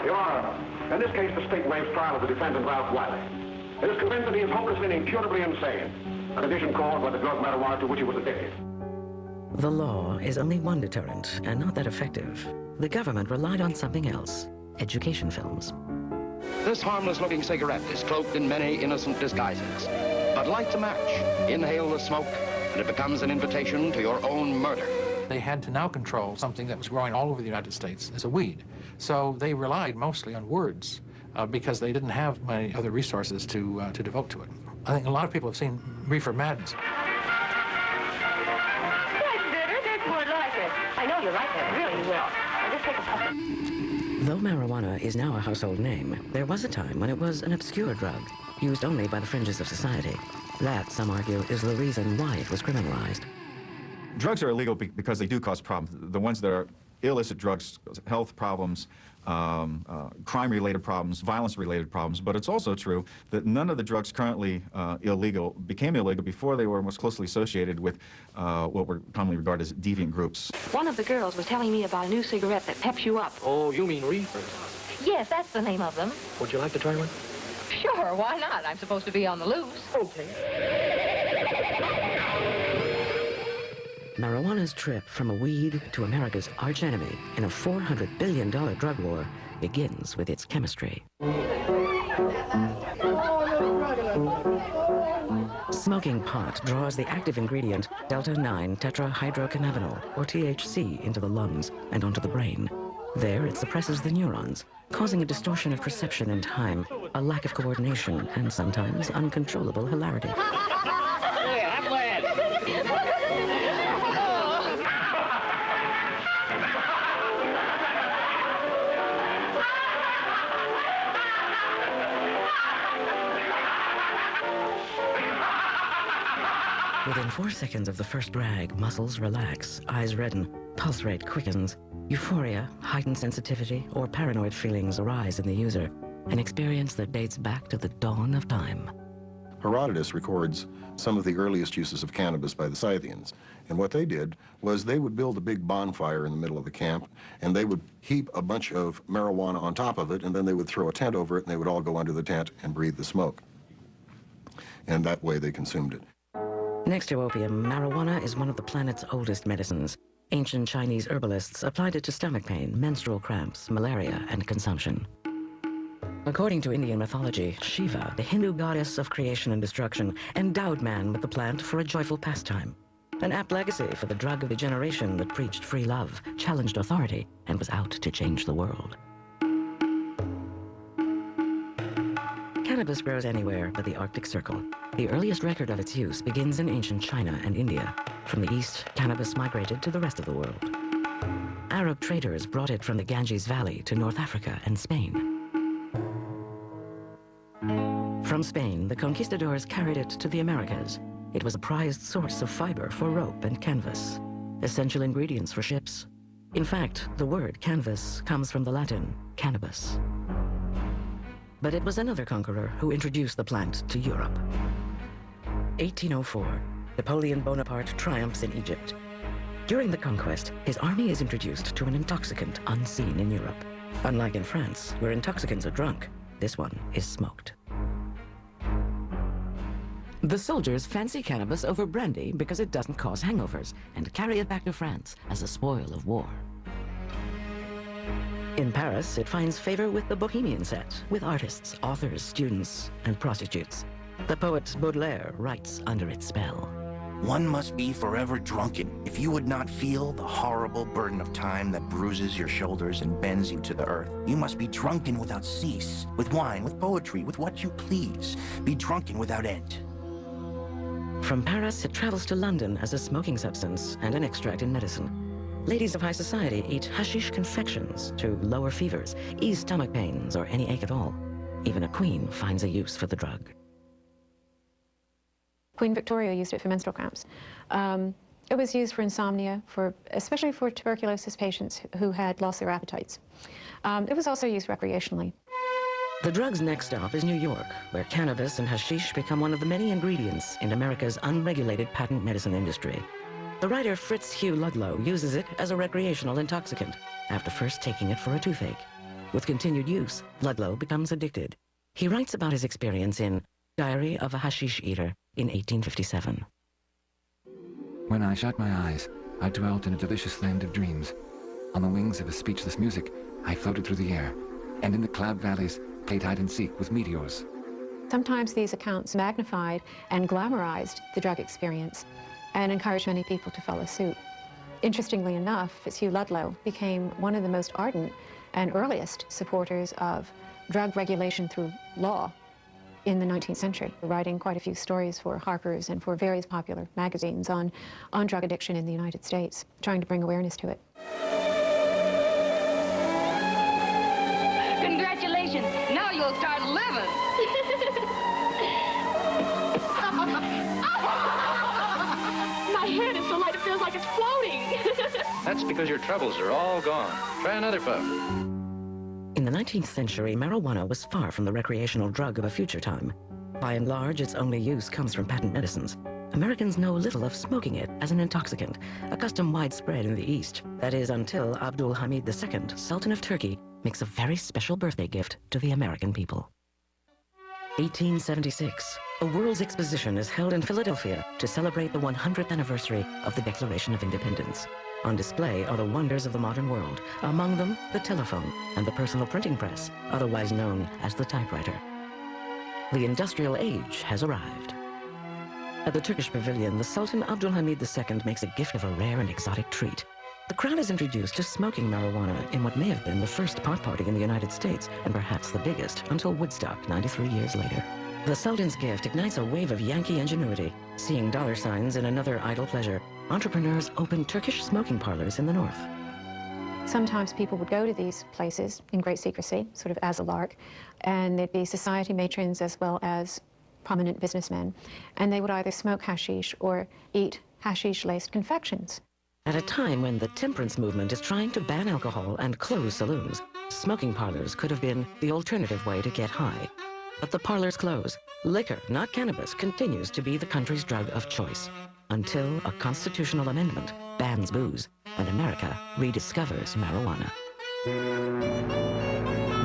Your Honor, in this case, the state waives trial of the defendant, Ralph Wiley. It is convinced that he is hopelessly and incurably insane, a condition caused by the drug marijuana to which he was addicted. The law is only one deterrent, and not that effective. The government relied on something else: education films. This harmless-looking cigarette is cloaked in many innocent disguises. But light the match, inhale the smoke, and it becomes an invitation to your own murder. They had to now control something that was growing all over the United States as a weed. So they relied mostly on words because they didn't have many other resources to devote to it. I think a lot of people have seen Reefer Madness. I know you like that, really will. I'll just take a puff. Though marijuana is now a household name, there was a time when it was an obscure drug, used only by the fringes of society. That, some argue, is the reason why it was criminalized. Drugs are illegal because they do cause problems. The ones that are illicit drugs, health problems, crime-related problems, violence-related problems, but it's also true that none of the drugs currently became illegal before they were most closely associated with what were commonly regarded as deviant groups. One of the girls was telling me about a new cigarette that peps you up. Oh, you mean reefers? Yes, that's the name of them. Would you like to try one? Sure, why not? I'm supposed to be on the loose. Okay. Marijuana's trip from a weed to America's archenemy in a $400 billion drug war begins with its chemistry. Smoking pot draws the active ingredient delta-9 tetrahydrocannabinol, or THC, into the lungs and onto the brain. There, it suppresses the neurons, causing a distortion of perception and time, a lack of coordination, and sometimes uncontrollable hilarity. Within 4 seconds of the first drag, muscles relax, eyes redden, pulse rate quickens, euphoria, heightened sensitivity, or paranoid feelings arise in the user, an experience that dates back to the dawn of time. Herodotus records some of the earliest uses of cannabis by the Scythians. And what they did was they would build a big bonfire in the middle of the camp, and they would heap a bunch of marijuana on top of it, and then they would throw a tent over it, and they would all go under the tent and breathe the smoke. And that way they consumed it. Next to opium, marijuana is one of the planet's oldest medicines. Ancient Chinese herbalists applied it to stomach pain, menstrual cramps, malaria, and consumption. According to Indian mythology, Shiva, the Hindu goddess of creation and destruction, endowed man with the plant for a joyful pastime. An apt legacy for the drug of the generation that preached free love, challenged authority, and was out to change the world. Cannabis grows anywhere but the Arctic Circle. The earliest record of its use begins in ancient China and India. From the east, cannabis migrated to the rest of the world. Arab traders brought it from the Ganges Valley to North Africa and Spain. From Spain, the conquistadors carried it to the Americas. It was a prized source of fiber for rope and canvas, essential ingredients for ships. In fact, the word canvas comes from the Latin cannabis. But it was another conqueror who introduced the plant to Europe. 1804, Napoleon Bonaparte triumphs in Egypt. During the conquest, his army is introduced to an intoxicant unseen in Europe. Unlike in France, where intoxicants are drunk, this one is smoked. The soldiers fancy cannabis over brandy because it doesn't cause hangovers and carry it back to France as a spoil of war. In Paris, it finds favor with the bohemian set, with artists, authors, students, and prostitutes. The poet Baudelaire writes under its spell. One must be forever drunken if you would not feel the horrible burden of time that bruises your shoulders and bends you to the earth. You must be drunken without cease, with wine, with poetry, with what you please. Be drunken without end. From Paris, it travels to London as a smoking substance and an extract in medicine. Ladies of high society eat hashish confections to lower fevers, ease stomach pains, or any ache at all. Even a queen finds a use for the drug. Queen Victoria used it for menstrual cramps. It was used for insomnia, especially for tuberculosis patients who had lost their appetites. It was also used recreationally. The drug's next stop is New York, where cannabis and hashish become one of the many ingredients in America's unregulated patent medicine industry. The writer Fritz Hugh Ludlow uses it as a recreational intoxicant after first taking it for a toothache. With continued use, Ludlow becomes addicted. He writes about his experience in Diary of a Hashish Eater in 1857. When I shut my eyes, I dwelt in a delicious land of dreams. On the wings of a speechless music, I floated through the air, and in the cloud valleys, played hide and seek with meteors. Sometimes these accounts magnified and glamorized the drug experience and encouraged many people to follow suit. Interestingly enough, Fitzhugh Ludlow became one of the most ardent and earliest supporters of drug regulation through law in the 19th century, writing quite a few stories for Harper's and for various popular magazines on drug addiction in the United States, trying to bring awareness to it. Congratulations, now you'll start living. My head is so light it feels like it's floating. That's because your troubles are all gone. Try another puff. In the 19th century, marijuana was far from the recreational drug of a future time. By and large, its only use comes from patent medicines. Americans know little of smoking it as an intoxicant, a custom widespread in the East. That is until Abdul Hamid II, Sultan of Turkey, makes a very special birthday gift to the American people. 1876, a World's Exposition is held in Philadelphia to celebrate the 100th anniversary of the Declaration of Independence. On display are the wonders of the modern world, among them the telephone and the personal printing press, otherwise known as the typewriter. The industrial age has arrived. At the Turkish pavilion, the Sultan Abdul Hamid II makes a gift of a rare and exotic treat. The crowd is introduced to smoking marijuana in what may have been the first pot party in the United States, and perhaps the biggest, until Woodstock 93 years later. The Sultan's gift ignites a wave of Yankee ingenuity. Seeing dollar signs in another idle pleasure, entrepreneurs open Turkish smoking parlors in the north. Sometimes people would go to these places in great secrecy, sort of as a lark, and there'd be society matrons as well as prominent businessmen, and they would either smoke hashish or eat hashish-laced confections. At a time when the temperance movement is trying to ban alcohol and close saloons, smoking parlors could have been the alternative way to get high. But the parlors close. Liquor, not cannabis, continues to be the country's drug of choice, until a constitutional amendment bans booze and America rediscovers marijuana.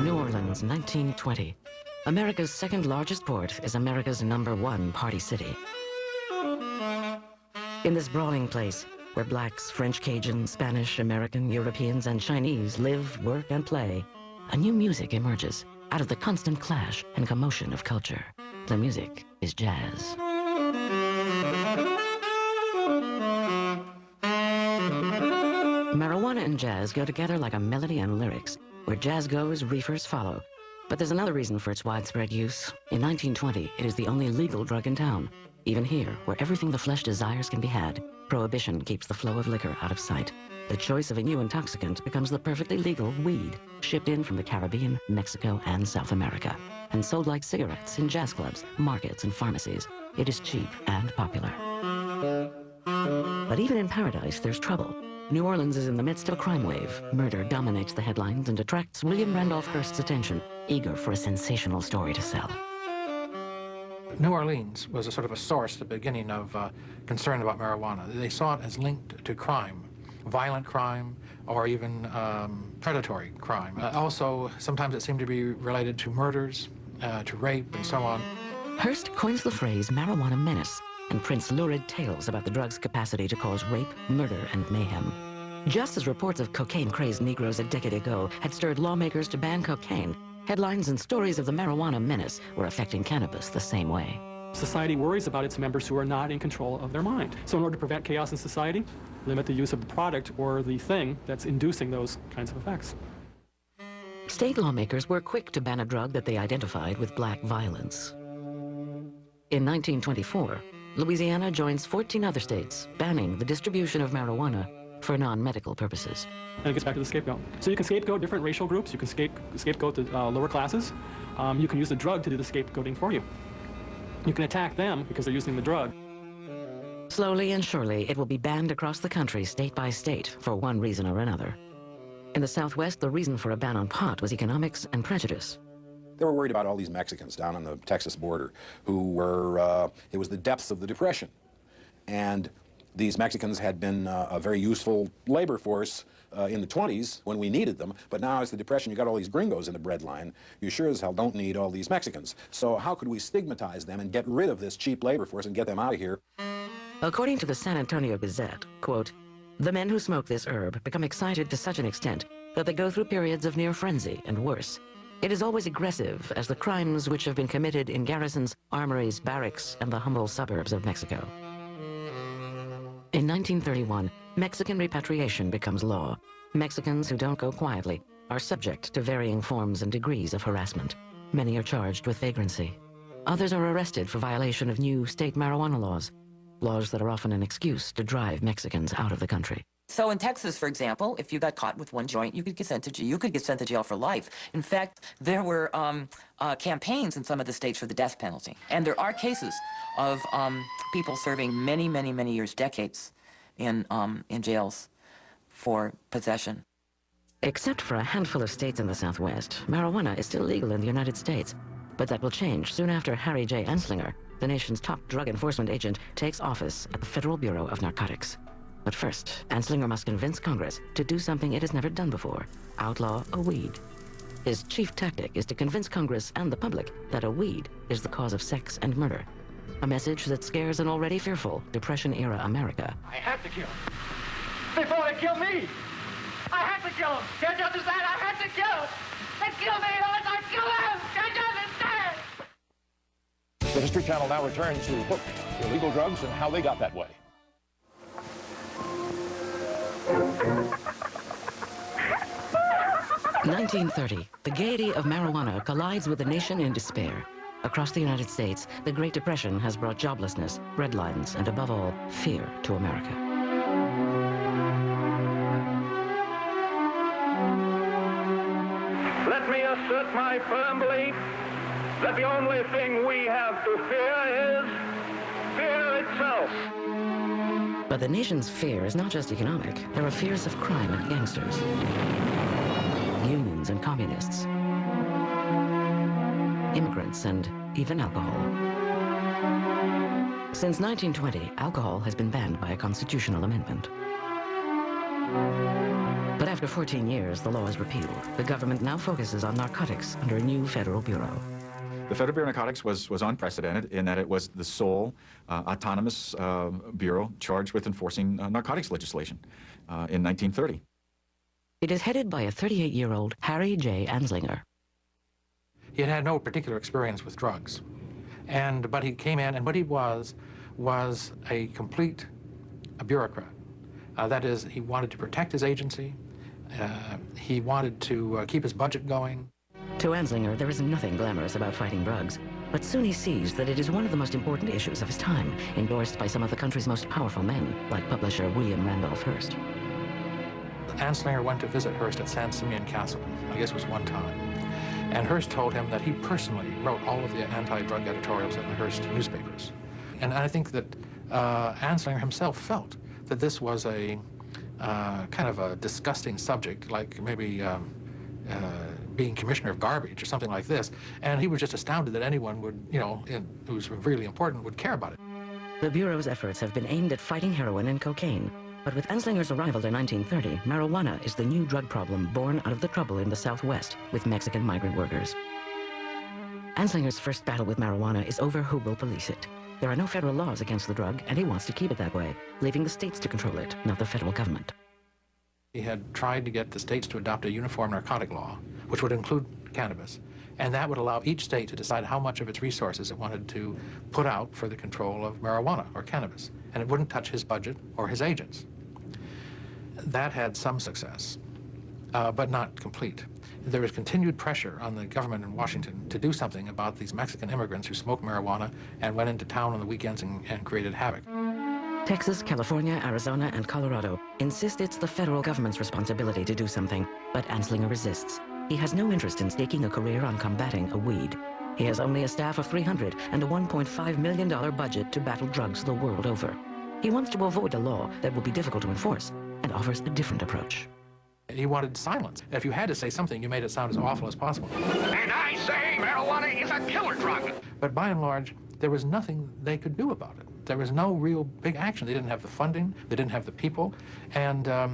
New Orleans, 1920. America's second largest port is America's #1 party city. In this brawling place, where blacks, French, Cajun, Spanish, American, Europeans, and Chinese live, work, and play, a new music emerges out of the constant clash and commotion of culture. The music is jazz. Marijuana and jazz go together like a melody and lyrics. Where jazz goes, reefers follow. But there's another reason for its widespread use. In 1920, it is the only legal drug in town. Even here, where everything the flesh desires can be had, prohibition keeps the flow of liquor out of sight. the choice of a new intoxicant becomes the perfectly legal weed, shipped in from the Caribbean, Mexico, and South America, and sold like cigarettes in jazz clubs, markets, and pharmacies. It is cheap and popular. But even in paradise, there's trouble. New Orleans is in the midst of a crime wave. Murder dominates the headlines and attracts William Randolph Hearst's attention, eager for a sensational story to sell. New Orleans was a sort of a source, the beginning of concern about marijuana. They saw it as linked to crime, violent crime, or even predatory crime. Also, sometimes it seemed to be related to murders, to rape, and so on. Hearst coins the phrase marijuana menace and prints lurid tales about the drug's capacity to cause rape, murder, and mayhem. Just as reports of cocaine-crazed Negroes a decade ago had stirred lawmakers to ban cocaine, headlines and stories of the marijuana menace were affecting cannabis the same way. Society worries about its members who are not in control of their mind. So in order to prevent chaos in society, limit the use of the product or the thing that's inducing those kinds of effects. State lawmakers were quick to ban a drug that they identified with black violence. In 1924, Louisiana joins 14 other states, banning the distribution of marijuana for non-medical purposes. And it gets back to the scapegoat. So you can scapegoat different racial groups, you can scapegoat the lower classes, you can use the drug to do the scapegoating for you. You can attack them because they're using the drug. Slowly and surely, it will be banned across the country, state by state, for one reason or another. In the Southwest, the reason for a ban on pot was economics and prejudice. They were worried about all these Mexicans down on the Texas border who were, it was the depths of the Depression. And these Mexicans had been a very useful labor force in the 20s when we needed them, but now as the Depression, you got all these gringos in the breadline. You sure as hell don't need all these Mexicans. So how could we stigmatize them and get rid of this cheap labor force and get them out of here? According to the San Antonio Gazette, quote, "The men who smoke this herb become excited to such an extent that they go through periods of near frenzy and worse. It is always aggressive as the crimes which have been committed in garrisons, armories, barracks, and the humble suburbs of Mexico." In 1931, Mexican repatriation becomes law. Mexicans who don't go quietly are subject to varying forms and degrees of harassment. Many are charged with vagrancy. Others are arrested for violation of new state marijuana laws, laws that are often an excuse to drive Mexicans out of the country. So in Texas, for example, if you got caught with one joint, you could get sent to jail for life. In fact, there were campaigns in some of the states for the death penalty. And there are cases of people serving many, many, many years, decades, in jails for possession. Except for a handful of states in the Southwest, marijuana is still legal in the United States. But that will change soon after Harry J. Anslinger, the nation's top drug enforcement agent, takes office at the Federal Bureau of Narcotics. But first, Anslinger must convince Congress to do something it has never done before: outlaw a weed. His chief tactic is to convince Congress and the public that a weed is the cause of sex and murder. A message that scares an already fearful Depression-era America. I had to kill him. Before they kill me! I had to kill him! Can't you understand? I had to kill him! They kill me unless I kill him! Can't you understand? The History Channel now returns to Hook, illegal drugs and how they got that way. In 1930, the gaiety of marijuana collides with a nation in despair. Across the United States, the Great Depression has brought joblessness, breadlines, and above all, fear to America. Let me assert my firm belief that the only thing we have to fear is fear itself. But the nation's fear is not just economic. There are fears of crime and gangsters, unions and communists, immigrants, and even alcohol. Since 1920, alcohol has been banned by a constitutional amendment. But after 14 years, the law is repealed. The government now focuses on narcotics under a new federal bureau. The Federal Bureau of Narcotics was unprecedented in that it was the sole autonomous bureau charged with enforcing narcotics legislation in 1930. It is headed by a 38-year-old Harry J. Anslinger. He had had no particular experience with drugs, but he came in, and what he was a complete bureaucrat. That is, he wanted to protect his agency. He wanted to keep his budget going. To Anslinger, there is nothing glamorous about fighting drugs, but soon he sees that it is one of the most important issues of his time, endorsed by some of the country's most powerful men, like publisher William Randolph Hearst. Anslinger went to visit Hearst at San Simeon Castle. I guess it was one time. And Hearst told him that he personally wrote all of the anti-drug editorials in the Hearst newspapers. And I think that Anslinger himself felt that this was a kind of a disgusting subject, like maybe being commissioner of garbage or something like this. And he was just astounded that anyone would, you know, who's really important would care about it. The Bureau's efforts have been aimed at fighting heroin and cocaine. But with Anslinger's arrival in 1930, marijuana is the new drug problem born out of the trouble in the Southwest with Mexican migrant workers. Anslinger's first battle with marijuana is over who will police it. There are no federal laws against the drug, and he wants to keep it that way, leaving the states to control it, not the federal government. He had tried to get the states to adopt a uniform narcotic law, which would include cannabis, and that would allow each state to decide how much of its resources it wanted to put out for the control of marijuana or cannabis, and it wouldn't touch his budget or his agents. That had some success, but not complete. There was continued pressure on the government in Washington to do something about these Mexican immigrants who smoked marijuana and went into town on the weekends and created havoc. Texas, California, Arizona, and Colorado insist it's the federal government's responsibility to do something, but Anslinger resists. He has no interest in staking a career on combating a weed. He has only a staff of 300 and a $1.5 million budget to battle drugs the world over. He wants to avoid a law that will be difficult to enforce and offers a different approach. He wanted silence. If you had to say something, you made it sound as awful as possible. And I say marijuana is a killer drug. But by and large, there was nothing they could do about it. There was no real big action. They didn't have the funding. They didn't have the people. And I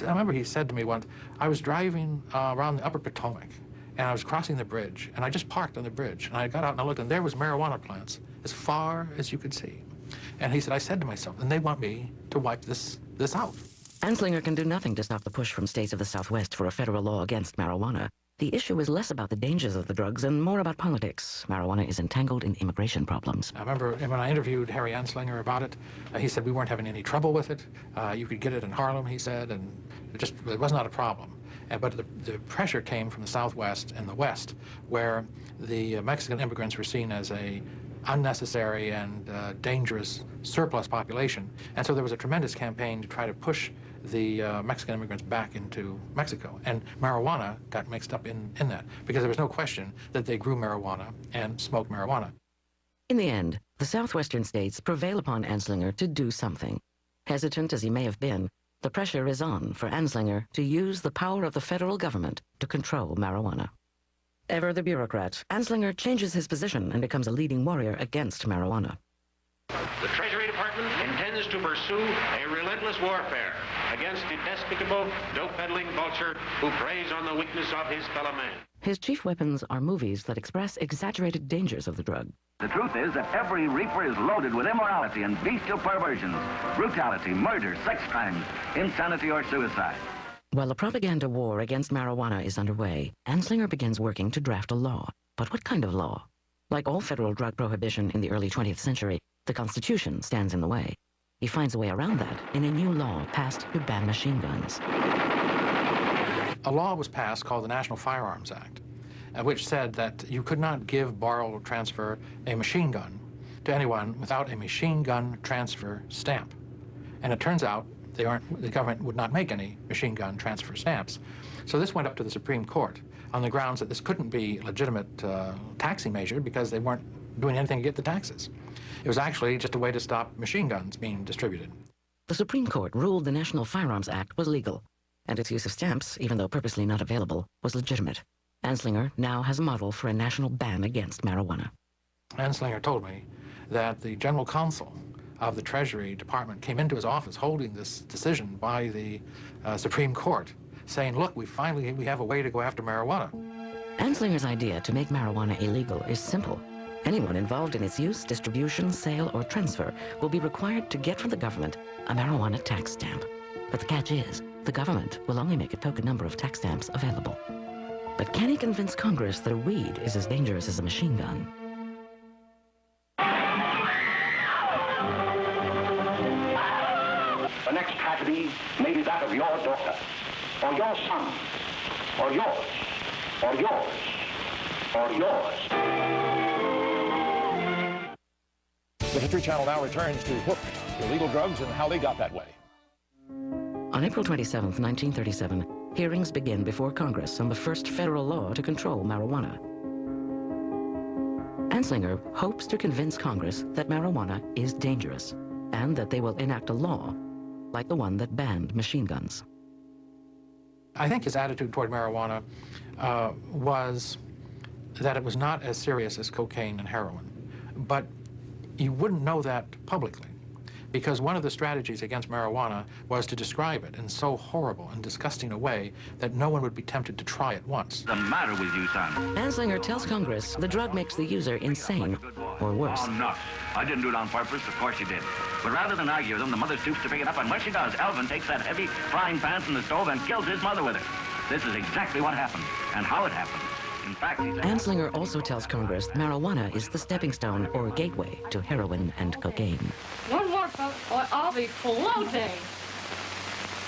remember he said to me once, I was driving around the Upper Potomac, and I was crossing the bridge, and I just parked on the bridge, and I got out and I looked, and there was marijuana plants as far as you could see. And he said, I said to myself, and they want me to wipe this out. Anslinger can do nothing to stop the push from states of the Southwest for a federal law against marijuana. The issue is less about the dangers of the drugs and more about politics. Marijuana is entangled in immigration problems. I remember when I interviewed Harry Anslinger about it, he said we weren't having any trouble with it. You could get it in Harlem, he said, and it was not a problem. But the pressure came from the Southwest and the West, where the Mexican immigrants were seen as a unnecessary and dangerous surplus population. And so there was a tremendous campaign to try to push the Mexican immigrants back into Mexico. And marijuana got mixed up in that, because there was no question that they grew marijuana and smoked marijuana. In the end, the southwestern states prevail upon Anslinger to do something. Hesitant as he may have been, the pressure is on for Anslinger to use the power of the federal government to control marijuana. Ever the bureaucrat, Anslinger changes his position and becomes a leading warrior against marijuana. The Treasury Department intends to pursue a relentless warfare against the despicable, dope-peddling vulture who preys on the weakness of his fellow man. His chief weapons are movies that express exaggerated dangers of the drug. The truth is that every reefer is loaded with immorality and bestial perversions, brutality, murder, sex crimes, insanity, or suicide. While the propaganda war against marijuana is underway, Anslinger begins working to draft a law. But what kind of law? Like all federal drug prohibition in the early 20th century, the Constitution stands in the way. He finds a way around that in a new law passed to ban machine guns. A law was passed called the National Firearms Act, which said that you could not give, borrow, or transfer a machine gun to anyone without a machine gun transfer stamp. And it turns out the government would not make any machine gun transfer stamps. So this went up to the Supreme Court on the grounds that this couldn't be a legitimate taxing measure because they weren't doing anything to get the taxes. It was actually just a way to stop machine guns being distributed. The Supreme Court ruled the National Firearms Act was legal, and its use of stamps, even though purposely not available, was legitimate. Anslinger now has a model for a national ban against marijuana. Anslinger told me that the general counsel of the Treasury Department came into his office holding this decision by the Supreme Court, saying, look, we have a way to go after marijuana. Anslinger's idea to make marijuana illegal is simple. Anyone involved in its use, distribution, sale, or transfer will be required to get from the government a marijuana tax stamp. But the catch is, the government will only make a token number of tax stamps available. But can he convince Congress that a weed is as dangerous as a machine gun? The next tragedy may be that of your daughter, or your son, or yours, or yours, or yours. The History Channel now returns to Hook, illegal drugs and how they got that way. On April 27, 1937, hearings begin before Congress on the first federal law to control marijuana. Anslinger hopes to convince Congress that marijuana is dangerous and that they will enact a law like the one that banned machine guns. I think his attitude toward marijuana was that it was not as serious as cocaine and heroin. But you wouldn't know that publicly, because one of the strategies against marijuana was to describe it in so horrible and disgusting a way that no one would be tempted to try it once. What's the matter with you, son? Anslinger tells Congress the drug makes the user insane, or worse. Oh, nuts. I didn't do it on purpose. Of course you did. But rather than argue with him, the mother stoops to pick it up, and what she does, Elvin takes that heavy frying pan from the stove and kills his mother with it. This is exactly what happened, and how it happened. In fact, Anslinger also tells Congress marijuana is the stepping stone or gateway to heroin and cocaine. One more, folks, or I'll be floating.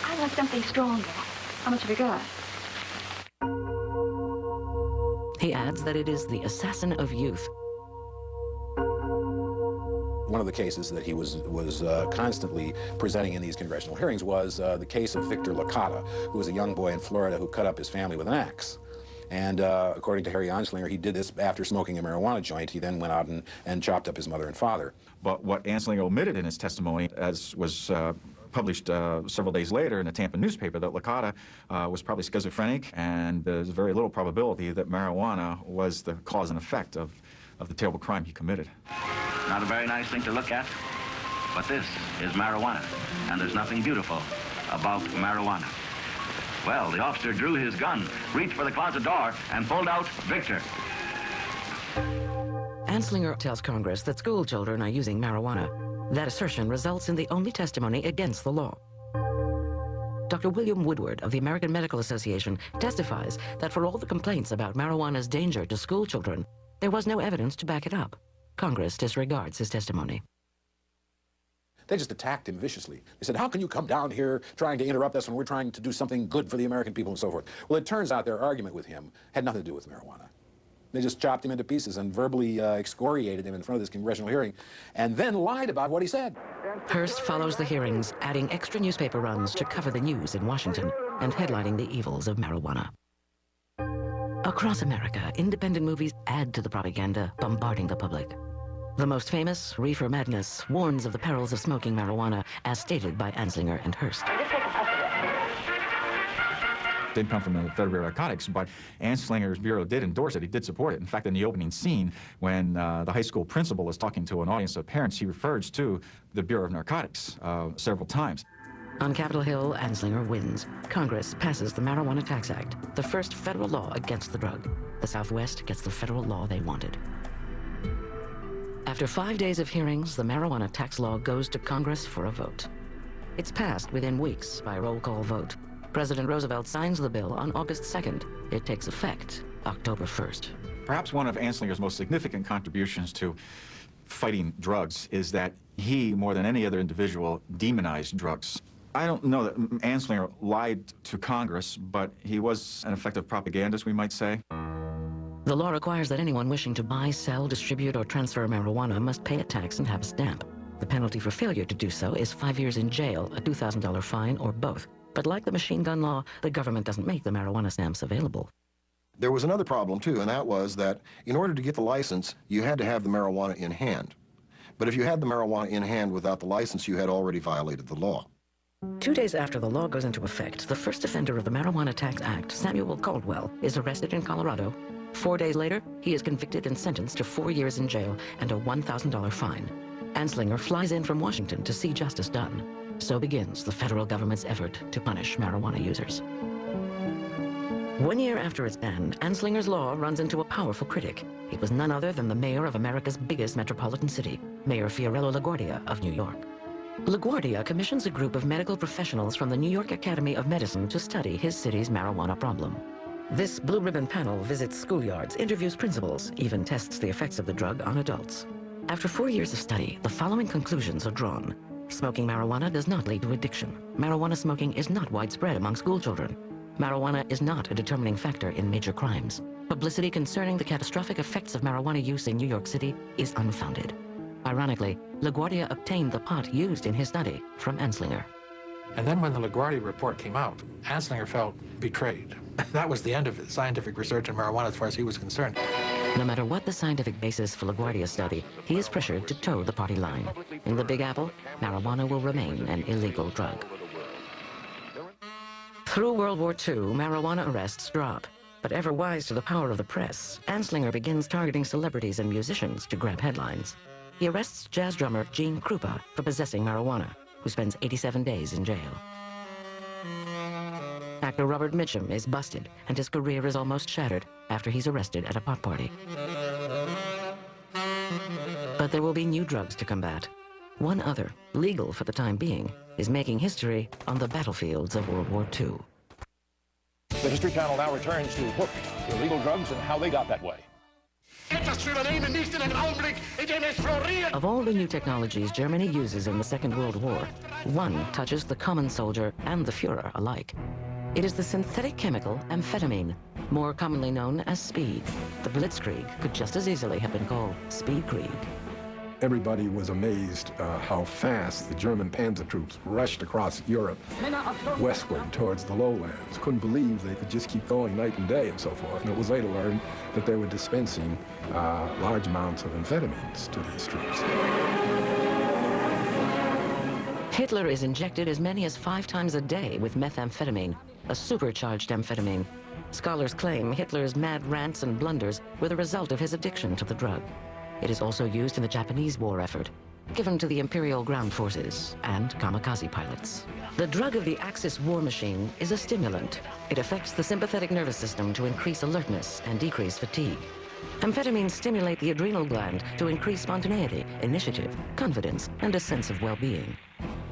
I want something stronger. How much have you got? He adds that it is the assassin of youth. One of the cases that he was constantly presenting in these congressional hearings was the case of Victor Licata, who was a young boy in Florida who cut up his family with an axe. And according to Harry Anslinger, he did this after smoking a marijuana joint. He then went out and chopped up his mother and father. But what Anslinger omitted in his testimony, as was published several days later in a Tampa newspaper, that Licata was probably schizophrenic, and there's very little probability that marijuana was the cause and effect of the terrible crime he committed. Not a very nice thing to look at, but this is marijuana, and there's nothing beautiful about marijuana. Well, the officer drew his gun, reached for the closet door, and pulled out Victor. Anslinger tells Congress that school children are using marijuana. That assertion results in the only testimony against the law. Dr. William Woodward of the American Medical Association testifies that for all the complaints about marijuana's danger to school children, there was no evidence to back it up. Congress disregards his testimony. They just attacked him viciously. They said, how can you come down here trying to interrupt us when we're trying to do something good for the American people and so forth? Well, it turns out their argument with him had nothing to do with marijuana. They just chopped him into pieces and verbally excoriated him in front of this congressional hearing and then lied about what he said. Hearst follows the hearings, adding extra newspaper runs to cover the news in Washington and headlining the evils of marijuana. Across America, independent movies add to the propaganda, bombarding the public. The most famous, Reefer Madness, warns of the perils of smoking marijuana, as stated by Anslinger and Hearst. Didn't come from the Federal Bureau of Narcotics, but Anslinger's bureau did endorse it. He did support it. In fact, in the opening scene, when the high school principal is talking to an audience of parents, he refers to the Bureau of Narcotics several times. On Capitol Hill, Anslinger wins. Congress passes the Marijuana Tax Act, the first federal law against the drug. The Southwest gets the federal law they wanted. After 5 days of hearings, the marijuana tax law goes to Congress for a vote. It's passed within weeks by roll call vote. President Roosevelt signs the bill on August 2nd. It takes effect October 1st. Perhaps one of Anslinger's most significant contributions to fighting drugs is that he, more than any other individual, demonized drugs. I don't know that Anslinger lied to Congress, but he was an effective propagandist, we might say. The law requires that anyone wishing to buy, sell, distribute, or transfer marijuana must pay a tax and have a stamp. The penalty for failure to do so is 5 years in jail, a $2,000 fine, or both. But like the machine gun law, the government doesn't make the marijuana stamps available. There was another problem, too, and that was that in order to get the license, you had to have the marijuana in hand. But if you had the marijuana in hand without the license, you had already violated the law. 2 days after the law goes into effect, the first offender of the Marijuana Tax Act, Samuel Caldwell, is arrested in Colorado. 4 days later, he is convicted and sentenced to 4 years in jail and a $1,000 fine. Anslinger flies in from Washington to see justice done. So begins the federal government's effort to punish marijuana users. 1 year after its ban, Anslinger's law runs into a powerful critic. It was none other than the mayor of America's biggest metropolitan city, Mayor Fiorello LaGuardia of New York. LaGuardia commissions a group of medical professionals from the New York Academy of Medicine to study his city's marijuana problem. This blue ribbon panel visits schoolyards, interviews principals, even tests the effects of the drug on adults. After 4 years of study, the following conclusions are drawn. Smoking marijuana does not lead to addiction. Marijuana smoking is not widespread among school children. Marijuana is not a determining factor in major crimes. Publicity concerning the catastrophic effects of marijuana use in New York City is unfounded. Ironically, LaGuardia obtained the pot used in his study from Anslinger. And then when the LaGuardia report came out, Anslinger felt betrayed. That was the end of scientific research in marijuana as far as he was concerned. No matter what the scientific basis for LaGuardia's study, he is pressured to toe the party line. In the Big Apple, marijuana will remain an illegal drug. Through World War II, marijuana arrests drop. But ever wise to the power of the press, Anslinger begins targeting celebrities and musicians to grab headlines. He arrests jazz drummer Gene Krupa for possessing marijuana, who spends 87 days in jail. Actor Robert Mitchum is busted, and his career is almost shattered after he's arrested at a pot party. But there will be new drugs to combat. One other, legal for the time being, is making history on the battlefields of World War II. The History Channel now returns to Hook, illegal drugs and how they got that way. Of all the new technologies Germany uses in the Second World War, one touches the common soldier and the Führer alike. It is the synthetic chemical amphetamine, more commonly known as speed. The Blitzkrieg could just as easily have been called Speedkrieg. Everybody was amazed how fast the German panzer troops rushed across Europe westward towards the lowlands. Couldn't believe they could just keep going night and day and so forth. And it was later learned that they were dispensing large amounts of amphetamines to these troops. Hitler is injected as many as 5 times a day with methamphetamine, a supercharged amphetamine. Scholars claim Hitler's mad rants and blunders were the result of his addiction to the drug. It is also used in the Japanese war effort, given to the Imperial Ground Forces and kamikaze pilots. The drug of the Axis war machine is a stimulant. It affects the sympathetic nervous system to increase alertness and decrease fatigue. Amphetamines stimulate the adrenal gland to increase spontaneity, initiative, confidence, and a sense of well-being.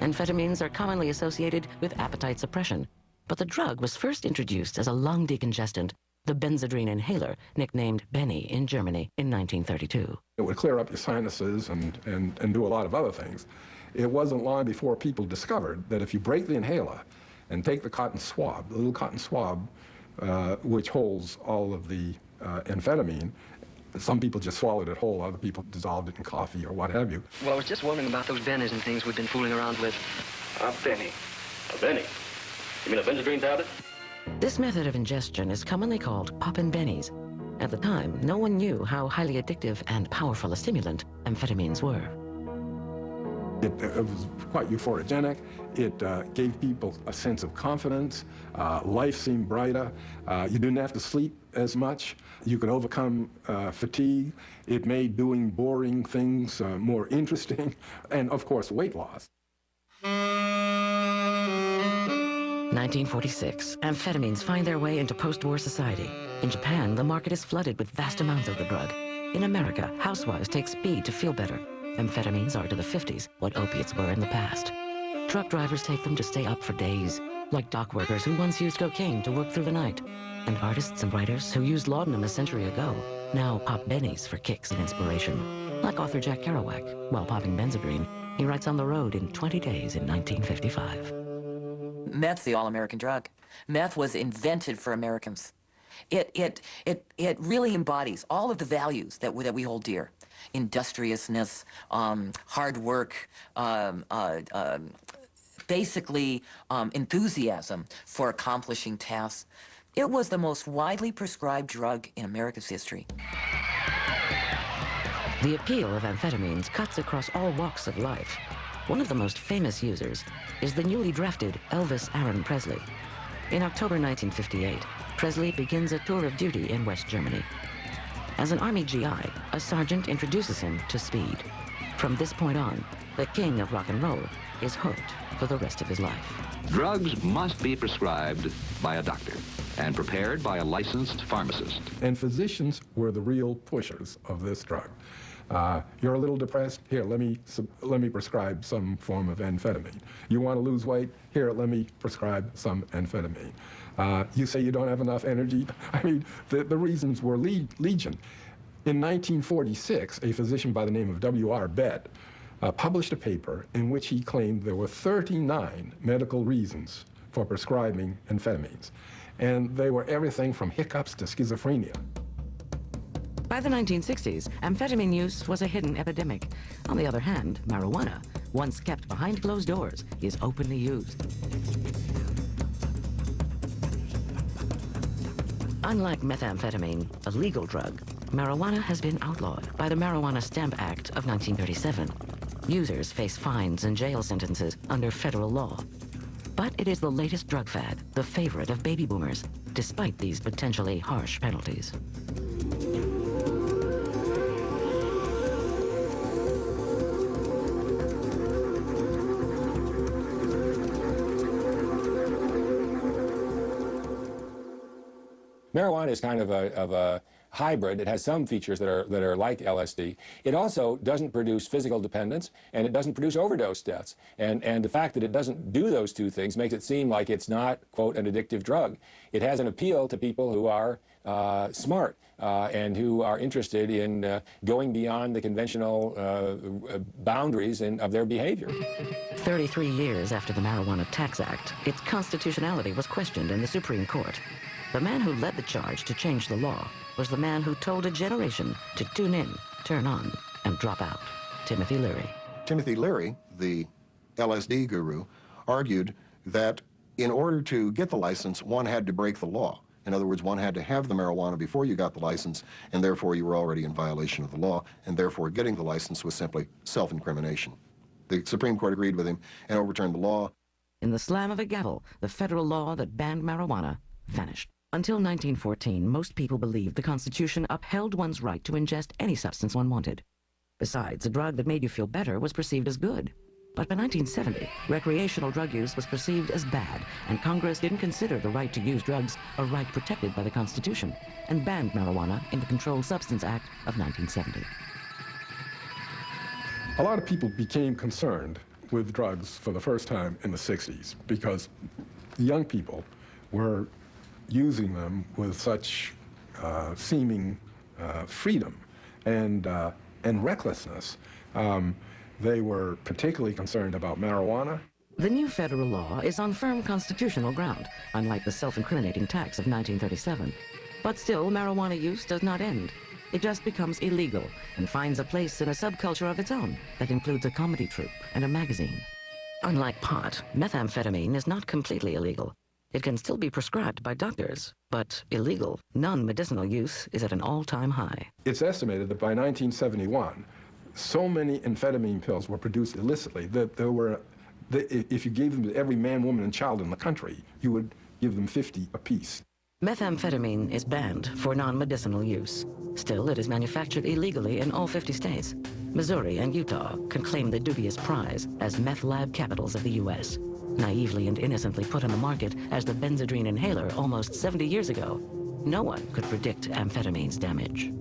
Amphetamines are commonly associated with appetite suppression, but the drug was first introduced as a lung decongestant, the Benzedrine inhaler, nicknamed Benny in Germany in 1932. It would clear up your sinuses and do a lot of other things. It wasn't long before people discovered that if you break the inhaler and take the cotton swab, the little cotton swab, which holds all of the amphetamine, some people just swallowed it whole, other people dissolved it in coffee or what have you. Well, I was just wondering about those Bennies and things we've been fooling around with. A Benny? A Benny? You mean a Benzedrine tablet? This method of ingestion is commonly called poppin' bennies. At the time, no one knew how highly addictive and powerful a stimulant amphetamines were. It was quite euphorogenic. It gave people a sense of confidence. Life seemed brighter. You didn't have to sleep as much. You could overcome fatigue. It made doing boring things more interesting. And, of course, weight loss. 1946, amphetamines find their way into post-war society. In Japan, the market is flooded with vast amounts of the drug. In America, housewives take speed to feel better. Amphetamines are to the 50s what opiates were in the past. Truck drivers take them to stay up for days, like dock workers who once used cocaine to work through the night. And artists and writers who used laudanum a century ago now pop bennies for kicks and inspiration. Like author Jack Kerouac, while popping Benzedrine, he writes On the Road in 20 days in 1955. Meth's the all-American drug. Meth was invented for Americans. It really embodies all of the values that we hold dear. Industriousness, hard work, basically enthusiasm for accomplishing tasks. It was the most widely prescribed drug in America's history. The appeal of amphetamines cuts across all walks of life. One of the most famous users is the newly drafted Elvis Aaron Presley. In October 1958, Presley begins a tour of duty in West Germany. As an Army GI, a sergeant introduces him to speed. From this point on, the king of rock and roll is hooked for the rest of his life. Drugs must be prescribed by a doctor and prepared by a licensed pharmacist. And physicians were the real pushers of this drug. You're a little depressed? Here, let me prescribe some form of amphetamine. You want to lose weight? Here, let me prescribe some amphetamine. You say you don't have enough energy? I mean, the reasons were legion. In 1946, a physician by the name of W.R. Bett published a paper in which he claimed there were 39 medical reasons for prescribing amphetamines. And they were everything from hiccups to schizophrenia. By the 1960s, amphetamine use was a hidden epidemic. On the other hand, marijuana once kept behind closed doors, is openly used. Unlike methamphetamine, a legal drug, marijuana has been outlawed by the Marijuana Stamp Act of 1937. Users face fines and jail sentences under federal law. But it is the latest drug fad, the favorite of baby boomers, despite these potentially harsh penalties. Marijuana is kind of a hybrid. It has some features that are like LSD. It also doesn't produce physical dependence, and it doesn't produce overdose deaths. And the fact that it doesn't do those two things makes it seem like it's not, quote, an addictive drug. It has an appeal to people who are smart and who are interested in going beyond the conventional boundaries of their behavior. 33 years after the Marijuana Tax Act, its constitutionality was questioned in the Supreme Court. The man who led the charge to change the law was the man who told a generation to tune in, turn on, and drop out, Timothy Leary. Timothy Leary, the LSD guru, argued that in order to get the license, one had to break the law. In other words, one had to have the marijuana before you got the license, and therefore you were already in violation of the law, and therefore getting the license was simply self-incrimination. The Supreme Court agreed with him and overturned the law. In the slam of a gavel, the federal law that banned marijuana vanished. Until 1914, most people believed the Constitution upheld one's right to ingest any substance one wanted. Besides, a drug that made you feel better was perceived as good. But by 1970, recreational drug use was perceived as bad, and Congress didn't consider the right to use drugs a right protected by the Constitution, and banned marijuana in the Controlled Substance Act of 1970. A lot of people became concerned with drugs for the first time in the 60s because the young people were using them with such seeming freedom and recklessness. They were particularly concerned about marijuana. The new federal law is on firm constitutional ground, unlike the self-incriminating tax of 1937. But still, marijuana use does not end. It just becomes illegal and finds a place in a subculture of its own that includes a comedy troupe and a magazine. Unlike pot, methamphetamine is not completely illegal. It can still be prescribed by doctors, but illegal, non-medicinal use is at an all-time high. It's estimated that by 1971, so many amphetamine pills were produced illicitly that if you gave them to every man, woman, and child in the country, you would give them 50 apiece. Methamphetamine is banned for non-medicinal use. Still, it is manufactured illegally in all 50 states. Missouri and Utah can claim the dubious prize as meth lab capitals of the U.S. Naively and innocently put on the market as the Benzedrine inhaler almost 70 years ago, no one could predict amphetamine's damage.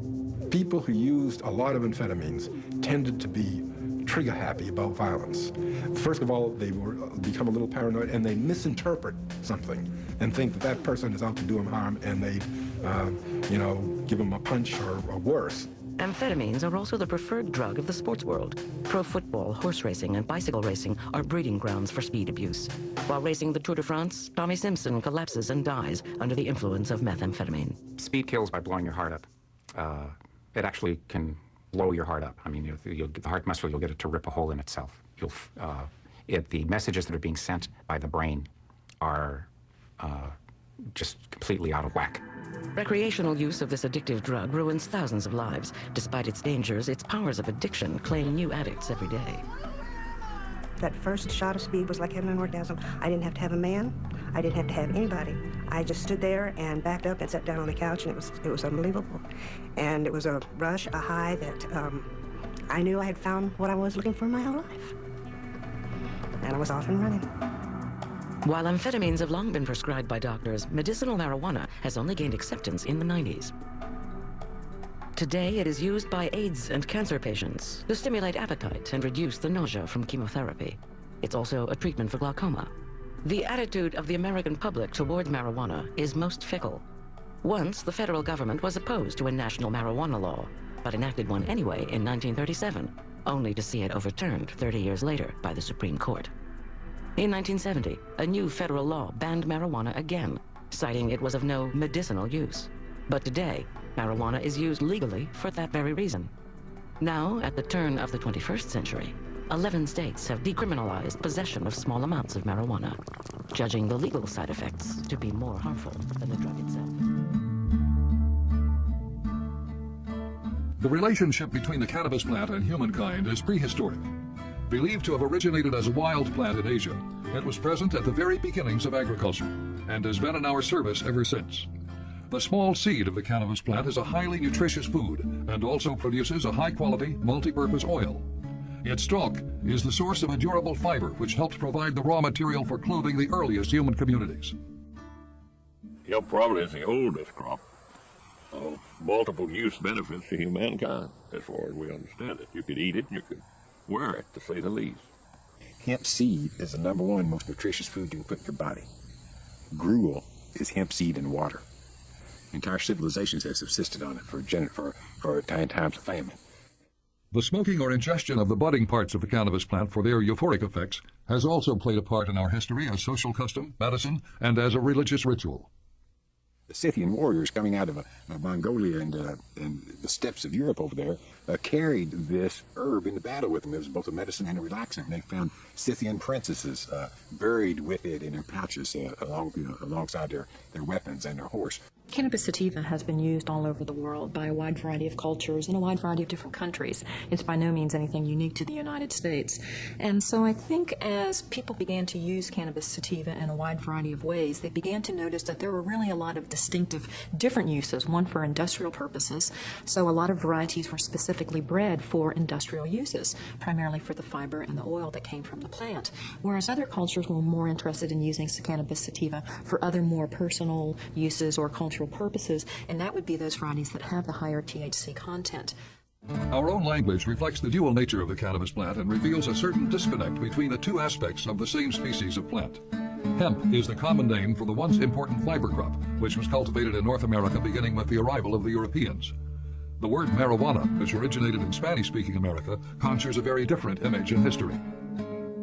People who used a lot of amphetamines tended to be trigger-happy about violence. First of all, they become a little paranoid, and they misinterpret something and think that that person is out to do them harm, and they, give them a punch or worse. Amphetamines are also the preferred drug of the sports world. Pro football, horse racing, and bicycle racing are breeding grounds for speed abuse. While racing the Tour de France, Tommy Simpson collapses and dies under the influence of methamphetamine. Speed kills by blowing your heart up. It actually can blow your heart up. I mean, the heart muscle, you'll get it to rip a hole in itself. The messages that are being sent by the brain are just completely out of whack. Recreational use of this addictive drug ruins thousands of lives. Despite its dangers, its powers of addiction claim new addicts every day. That first shot of speed was like having an orgasm. I didn't have to have a man. I didn't have to have anybody. I just stood there and backed up and sat down on the couch, and it was unbelievable. And it was a rush, a high that I knew I had found what I was looking for in my whole life. And I was off and running. While amphetamines have long been prescribed by doctors, medicinal marijuana has only gained acceptance in the 90s. Today, it is used by AIDS and cancer patients to stimulate appetite and reduce the nausea from chemotherapy. It's also a treatment for glaucoma. The attitude of the American public towards marijuana is most fickle. Once, the federal government was opposed to a national marijuana law, but enacted one anyway in 1937, only to see it overturned 30 years later by the Supreme Court. In 1970, a new federal law banned marijuana again, citing it was of no medicinal use. But today, marijuana is used legally for that very reason. Now, at the turn of the 21st century, 11 states have decriminalized possession of small amounts of marijuana, judging the legal side effects to be more harmful than the drug itself. The relationship between the cannabis plant and humankind is prehistoric. Believed to have originated as a wild plant in Asia, it was present at the very beginnings of agriculture and has been in our service ever since. The small seed of the cannabis plant is a highly nutritious food and also produces a high-quality, multi-purpose oil. Its stalk is the source of a durable fiber which helped provide the raw material for clothing the earliest human communities. Hemp probably is the oldest crop of multiple use benefits to humankind, as far as we understand it. You could eat it and you could wear it, to say the least. Hemp seed is the #1 most nutritious food you can put in your body. Gruel is hemp seed in water. Entire civilizations have subsisted on it for times of famine. The smoking or ingestion of the budding parts of the cannabis plant for their euphoric effects has also played a part in our history as social custom, medicine, and as a religious ritual. The Scythian warriors coming out of Mongolia and the steppes of Europe over there carried this herb into battle with them. It was both a medicine and a relaxant. They found Scythian princesses buried with it in their pouches alongside their weapons and their horse. Cannabis sativa has been used all over the world by a wide variety of cultures in a wide variety of different countries. It's by no means anything unique to the United States. And so I think as people began to use cannabis sativa in a wide variety of ways, they began to notice that there were really a lot of distinctive different uses, one for industrial purposes. So a lot of varieties were specifically bred for industrial uses, primarily for the fiber and the oil that came from the plant. Whereas other cultures were more interested in using cannabis sativa for other more personal uses or cultural purposes, and that would be those varieties that have the higher THC content. Our own language reflects the dual nature of the cannabis plant and reveals a certain disconnect between the two aspects of the same species of plant. Hemp is the common name for the once important fiber crop, which was cultivated in North America beginning with the arrival of the Europeans. The word marijuana, which originated in Spanish-speaking America, conjures a very different image in history.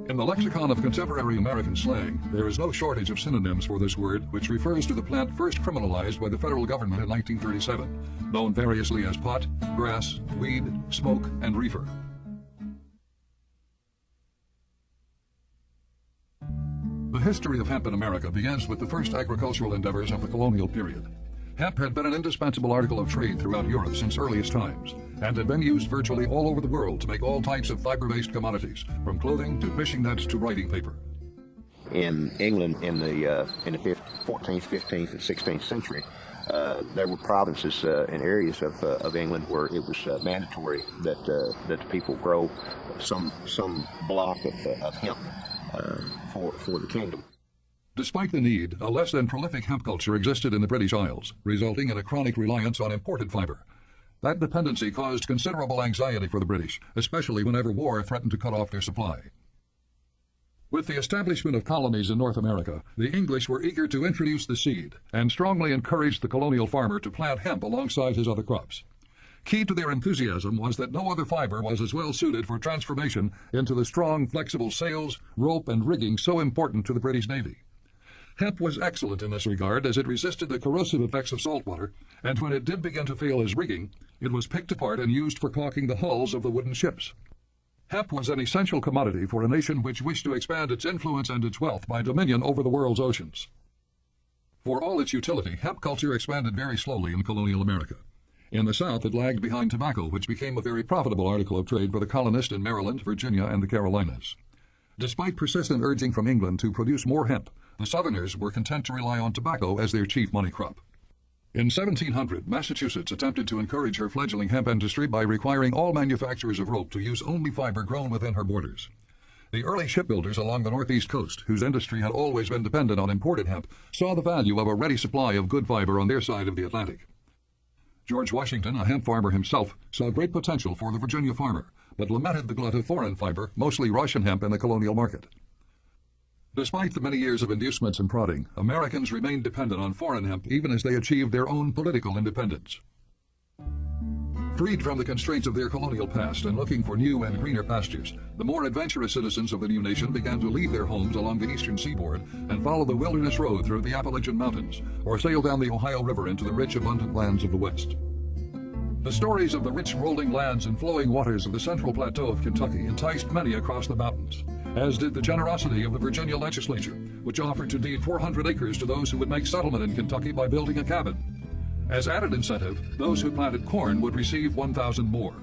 In the lexicon of contemporary American slang, there is no shortage of synonyms for this word, which refers to the plant first criminalized by the federal government in 1937, known variously as pot, grass, weed, smoke, and reefer. The history of hemp in America begins with the first agricultural endeavors of the colonial period. Hemp had been an indispensable article of trade throughout Europe since earliest times, and had been used virtually all over the world to make all types of fiber-based commodities, from clothing to fishing nets to writing paper. In England in the 14th, 15th, and 16th century, there were provinces and areas of England where it was mandatory that the people grow some block of hemp for the kingdom. Despite the need, a less than prolific hemp culture existed in the British Isles, resulting in a chronic reliance on imported fiber. That dependency caused considerable anxiety for the British, especially whenever war threatened to cut off their supply. With the establishment of colonies in North America, the English were eager to introduce the seed and strongly encouraged the colonial farmer to plant hemp alongside his other crops. Key to their enthusiasm was that no other fiber was as well suited for transformation into the strong, flexible sails, rope, and rigging so important to the British Navy. Hemp was excellent in this regard as it resisted the corrosive effects of salt water, and when it did begin to fail as rigging, it was picked apart and used for caulking the hulls of the wooden ships. Hemp was an essential commodity for a nation which wished to expand its influence and its wealth by dominion over the world's oceans. For all its utility, hemp culture expanded very slowly in colonial America. In the South, it lagged behind tobacco, which became a very profitable article of trade for the colonists in Maryland, Virginia, and the Carolinas. Despite persistent urging from England to produce more hemp, the Southerners were content to rely on tobacco as their chief money crop. In 1700, Massachusetts attempted to encourage her fledgling hemp industry by requiring all manufacturers of rope to use only fiber grown within her borders. The early shipbuilders along the northeast coast, whose industry had always been dependent on imported hemp, saw the value of a ready supply of good fiber on their side of the Atlantic. George Washington, a hemp farmer himself, saw great potential for the Virginia farmer, but lamented the glut of foreign fiber, mostly Russian hemp, in the colonial market. Despite the many years of inducements and prodding, Americans remained dependent on foreign hemp even as they achieved their own political independence. Freed from the constraints of their colonial past and looking for new and greener pastures, the more adventurous citizens of the new nation began to leave their homes along the eastern seaboard and follow the wilderness road through the Appalachian Mountains, or sail down the Ohio River into the rich, abundant lands of the West. The stories of the rich rolling lands and flowing waters of the central plateau of Kentucky enticed many across the mountains, as did the generosity of the Virginia legislature, which offered to deed 400 acres to those who would make settlement in Kentucky by building a cabin. As added incentive, those who planted corn would receive 1,000 more.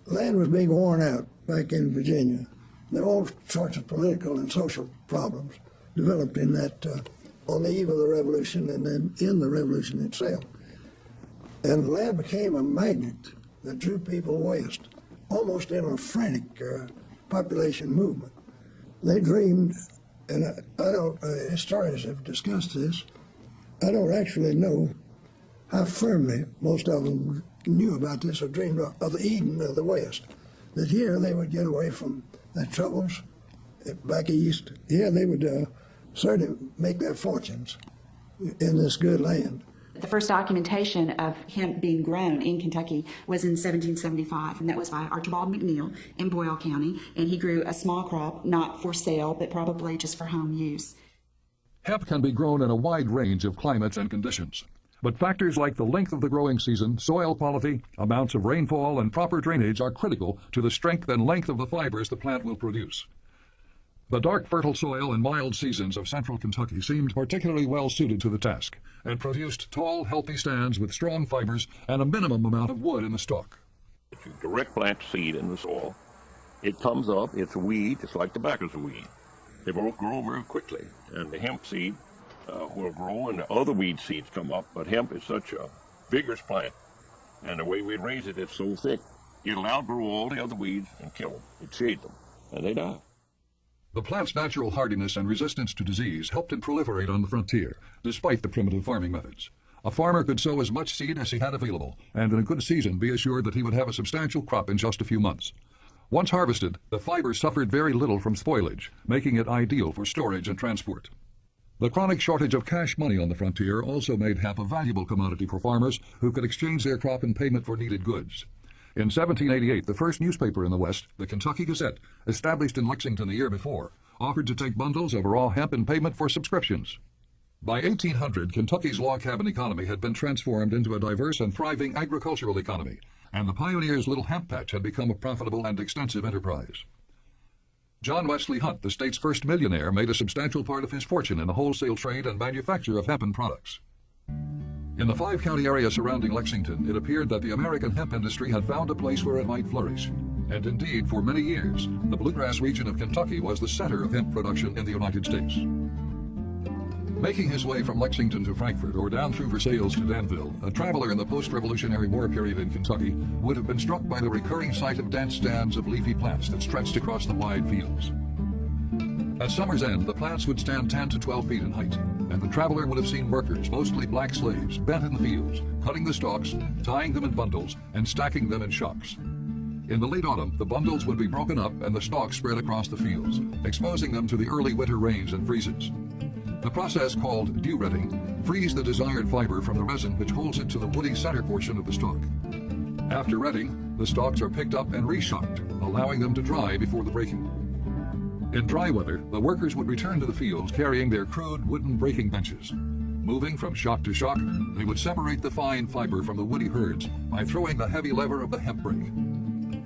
Land was being worn out back in Virginia. There were all sorts of political and social problems developed in that on the eve of the Revolution and then in the Revolution itself. And the land became a magnet that drew people west, almost in a frantic population movement. They dreamed, and I don't, historians have discussed this, I don't actually know how firmly most of them knew about this or dreamed of the Eden of the West, that here they would get away from their troubles back east. Here they would certainly make their fortunes in this good land. The first documentation of hemp being grown in Kentucky was in 1775, and that was by Archibald McNeil in Boyle County, and he grew a small crop, not for sale, but probably just for home use. Hemp can be grown in a wide range of climates and conditions, but factors like the length of the growing season, soil quality, amounts of rainfall, and proper drainage are critical to the strength and length of the fibers the plant will produce. The dark, fertile soil and mild seasons of central Kentucky seemed particularly well suited to the task and produced tall, healthy stands with strong fibers and a minimum amount of wood in the stalk. If you direct plant seed in the soil, it comes up, it's a weed, just like tobacco's a weed. They both grow very quickly, and the hemp seed will grow and the other weed seeds come up, but hemp is such a vigorous plant, and the way we raise it, it's so thick, it'll outgrow all the other weeds and kill them. It shades them, and they die. The plant's natural hardiness and resistance to disease helped it proliferate on the frontier, despite the primitive farming methods. A farmer could sow as much seed as he had available, and in a good season be assured that he would have a substantial crop in just a few months. Once harvested, the fiber suffered very little from spoilage, making it ideal for storage and transport. The chronic shortage of cash money on the frontier also made hemp a valuable commodity for farmers who could exchange their crop in payment for needed goods. In 1788, the first newspaper in the West, the Kentucky Gazette, established in Lexington the year before, offered to take bundles of raw hemp in payment for subscriptions. By 1800, Kentucky's log cabin economy had been transformed into a diverse and thriving agricultural economy, and the pioneer's little hemp patch had become a profitable and extensive enterprise. John Wesley Hunt, the state's first millionaire, made a substantial part of his fortune in the wholesale trade and manufacture of hempen products. In the five-county area surrounding Lexington, it appeared that the American hemp industry had found a place where it might flourish. And indeed, for many years, the bluegrass region of Kentucky was the center of hemp production in the United States. Making his way from Lexington to Frankfort or down through Versailles to Danville, a traveler in the post-Revolutionary War period in Kentucky would have been struck by the recurring sight of dense stands of leafy plants that stretched across the wide fields. At summer's end, the plants would stand 10 to 12 feet in height, and the traveler would have seen workers, mostly black slaves, bent in the fields, cutting the stalks, tying them in bundles, and stacking them in shocks. In the late autumn, the bundles would be broken up and the stalks spread across the fields, exposing them to the early winter rains and freezes. The process, called dew retting, frees the desired fiber from the resin which holds it to the woody center portion of the stalk. After retting, the stalks are picked up and re-shocked, allowing them to dry before the breaking. In dry weather, the workers would return to the fields carrying their crude wooden breaking benches. Moving from shock to shock, they would separate the fine fiber from the woody herds by throwing the heavy lever of the hemp brake.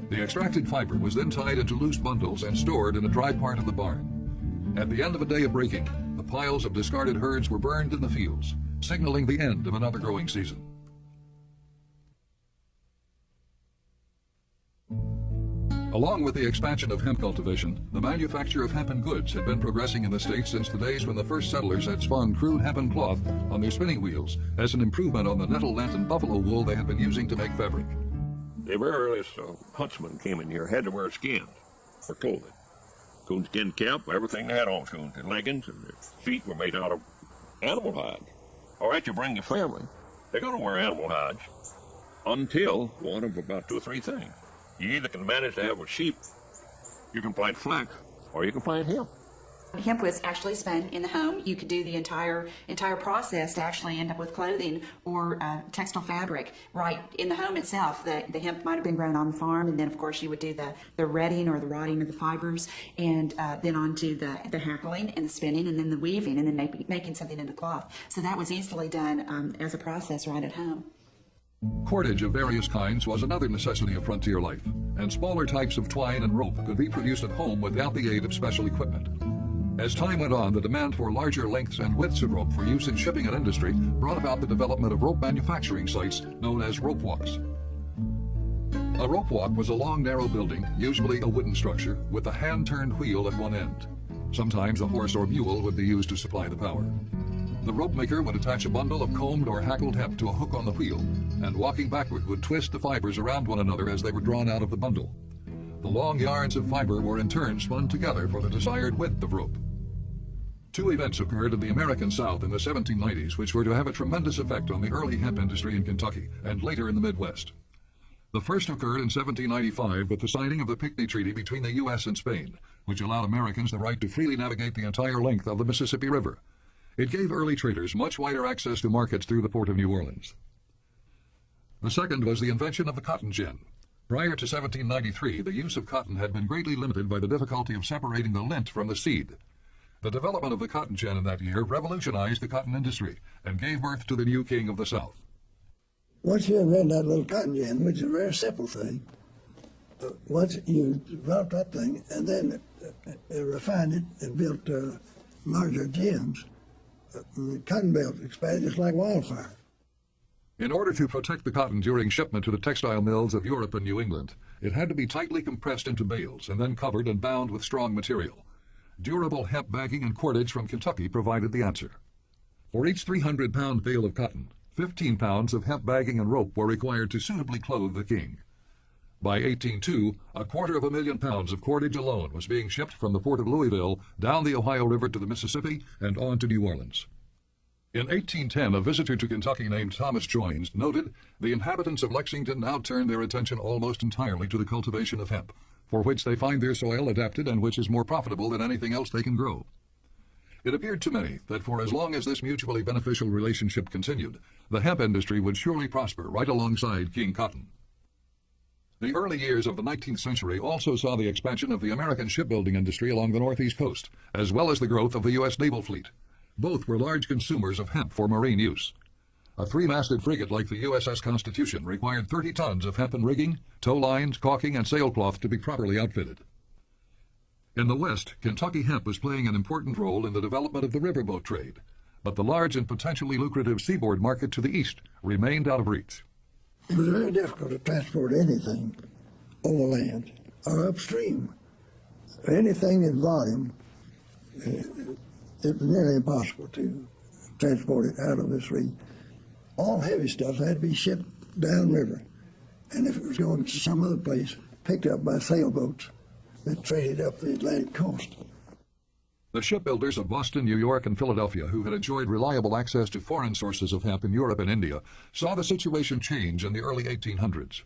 The extracted fiber was then tied into loose bundles and stored in a dry part of the barn. At the end of a day of breaking, the piles of discarded herds were burned in the fields, signaling the end of another growing season. Along with the expansion of hemp cultivation, the manufacture of hempen goods had been progressing in the state since the days when the first settlers had spun crude hempen cloth on their spinning wheels as an improvement on the nettle lint and buffalo wool they had been using to make fabric. The very earliest huntsmen came in here had to wear skins for clothing. Coonskin cap, everything they had on coonskin leggings, and their feet were made out of animal hides. All right, you bring your family, they're going to wear animal hides until one of about 2 or 3 things. You either can manage to have a sheep, you can plant flax, or you can plant hemp. Hemp was actually spun in the home. You could do the entire process to actually end up with clothing or textile fabric right in the home itself. The hemp might have been grown on the farm, and then of course you would do the retting or the rotting of the fibers, and then on to the hackling and the spinning, and then the weaving, and then making something into cloth. So that was easily done as a process right at home. Cordage of various kinds was another necessity of frontier life, and smaller types of twine and rope could be produced at home without the aid of special equipment. As time went on, the demand for larger lengths and widths of rope for use in shipping and industry brought about the development of rope manufacturing sites known as rope walks. A rope walk was a long, narrow building, usually a wooden structure, with a hand-turned wheel at one end. Sometimes a horse or mule would be used to supply the power. The rope maker would attach a bundle of combed or hackled hemp to a hook on the wheel, and walking backward would twist the fibers around one another as they were drawn out of the bundle. The long yards of fiber were in turn spun together for the desired width of rope. Two events occurred in the American South in the 1790s which were to have a tremendous effect on the early hemp industry in Kentucky and later in the Midwest. The first occurred in 1795 with the signing of the Pinckney Treaty between the U.S. and Spain, which allowed Americans the right to freely navigate the entire length of the Mississippi River. It gave early traders much wider access to markets through the port of New Orleans. The second was the invention of the cotton gin. Prior to 1793, the use of cotton had been greatly limited by the difficulty of separating the lint from the seed. The development of the cotton gin in that year revolutionized the cotton industry and gave birth to the new king of the South. Once you invent that little cotton gin, which is a very simple thing, once you develop that thing and then refined it and built larger gins, the cotton belt expanded just like wildfire. In order to protect the cotton during shipment to the textile mills of Europe and New England, it had to be tightly compressed into bales and then covered and bound with strong material. Durable hemp bagging and cordage from Kentucky provided the answer. For each 300-pound bale of cotton, 15 pounds of hemp bagging and rope were required to suitably clothe the king. By 1802, 250,000 pounds of cordage alone was being shipped from the port of Louisville down the Ohio River to the Mississippi and on to New Orleans. In 1810, a visitor to Kentucky named Thomas Joines noted, "The inhabitants of Lexington now turn their attention almost entirely to the cultivation of hemp, for which they find their soil adapted and which is more profitable than anything else they can grow." It appeared to many that for as long as this mutually beneficial relationship continued, the hemp industry would surely prosper right alongside King Cotton. The early years of the 19th century also saw the expansion of the American shipbuilding industry along the Northeast coast, as well as the growth of the U.S. naval fleet. Both were large consumers of hemp for marine use. A three-masted frigate like the USS Constitution required 30 tons of hempen rigging, tow lines, caulking, and sailcloth to be properly outfitted. In the West, Kentucky hemp was playing an important role in the development of the riverboat trade, but the large and potentially lucrative seaboard market to the east remained out of reach. It was very difficult to transport anything overland or upstream. Anything in volume, it was nearly impossible to transport it out of this region. All heavy stuff had to be shipped downriver, and if it was going to some other place, picked up by sailboats that traded up the Atlantic coast. The shipbuilders of Boston, New York, and Philadelphia, who had enjoyed reliable access to foreign sources of hemp in Europe and India, saw the situation change in the early 1800s.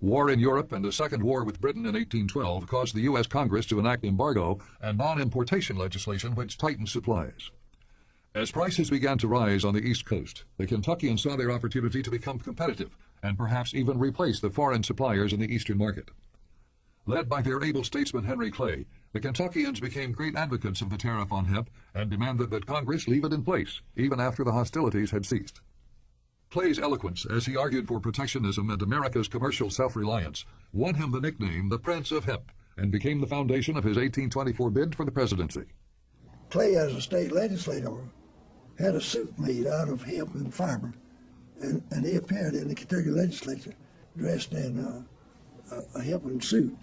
War in Europe and a second war with Britain in 1812 caused the U.S. Congress to enact embargo and non-importation legislation which tightened supplies. As prices began to rise on the East Coast, the Kentuckians saw their opportunity to become competitive and perhaps even replace the foreign suppliers in the eastern market. Led by their able statesman Henry Clay, the Kentuckians became great advocates of the tariff on hemp and demanded that Congress leave it in place, even after the hostilities had ceased. Clay's eloquence, as he argued for protectionism and America's commercial self-reliance, won him the nickname the Prince of Hemp and became the foundation of his 1824 bid for the presidency. Clay, as a state legislator, had a suit made out of hemp and fiber, and he appeared in the Kentucky legislature dressed in a hempen suit,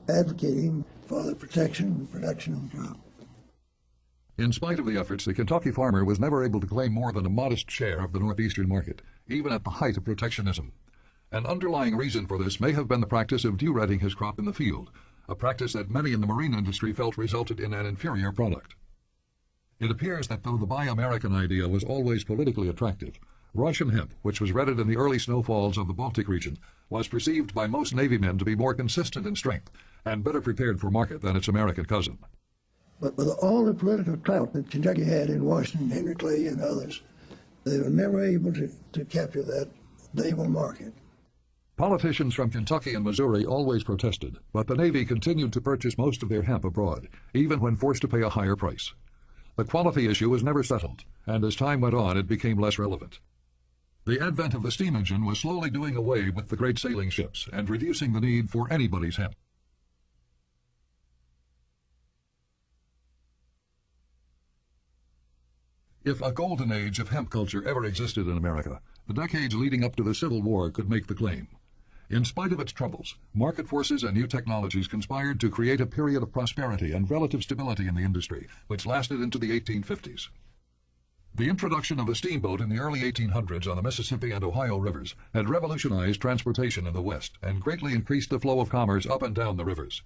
advocating for the protection and production of the crop. In spite of the efforts, the Kentucky farmer was never able to claim more than a modest share of the northeastern market, even at the height of protectionism. An underlying reason for this may have been the practice of dew-retting his crop in the field, a practice that many in the marine industry felt resulted in an inferior product. It appears that though the Buy American idea was always politically attractive, Russian hemp, which was rented in the early snowfalls of the Baltic region, was perceived by most Navy men to be more consistent in strength and better prepared for market than its American cousin. But with all the political clout that Kentucky had in Washington, Henry Clay and others, they were never able to capture that naval market. Politicians from Kentucky and Missouri always protested, but the Navy continued to purchase most of their hemp abroad, even when forced to pay a higher price. The quality issue was never settled, and as time went on, it became less relevant. The advent of the steam engine was slowly doing away with the great sailing ships and reducing the need for anybody's hemp. If a golden age of hemp culture ever existed in America, the decades leading up to the Civil War could make the claim. In spite of its troubles, market forces and new technologies conspired to create a period of prosperity and relative stability in the industry, which lasted into the 1850s. The introduction of the steamboat in the early 1800s on the Mississippi and Ohio rivers had revolutionized transportation in the West and greatly increased the flow of commerce up and down the rivers.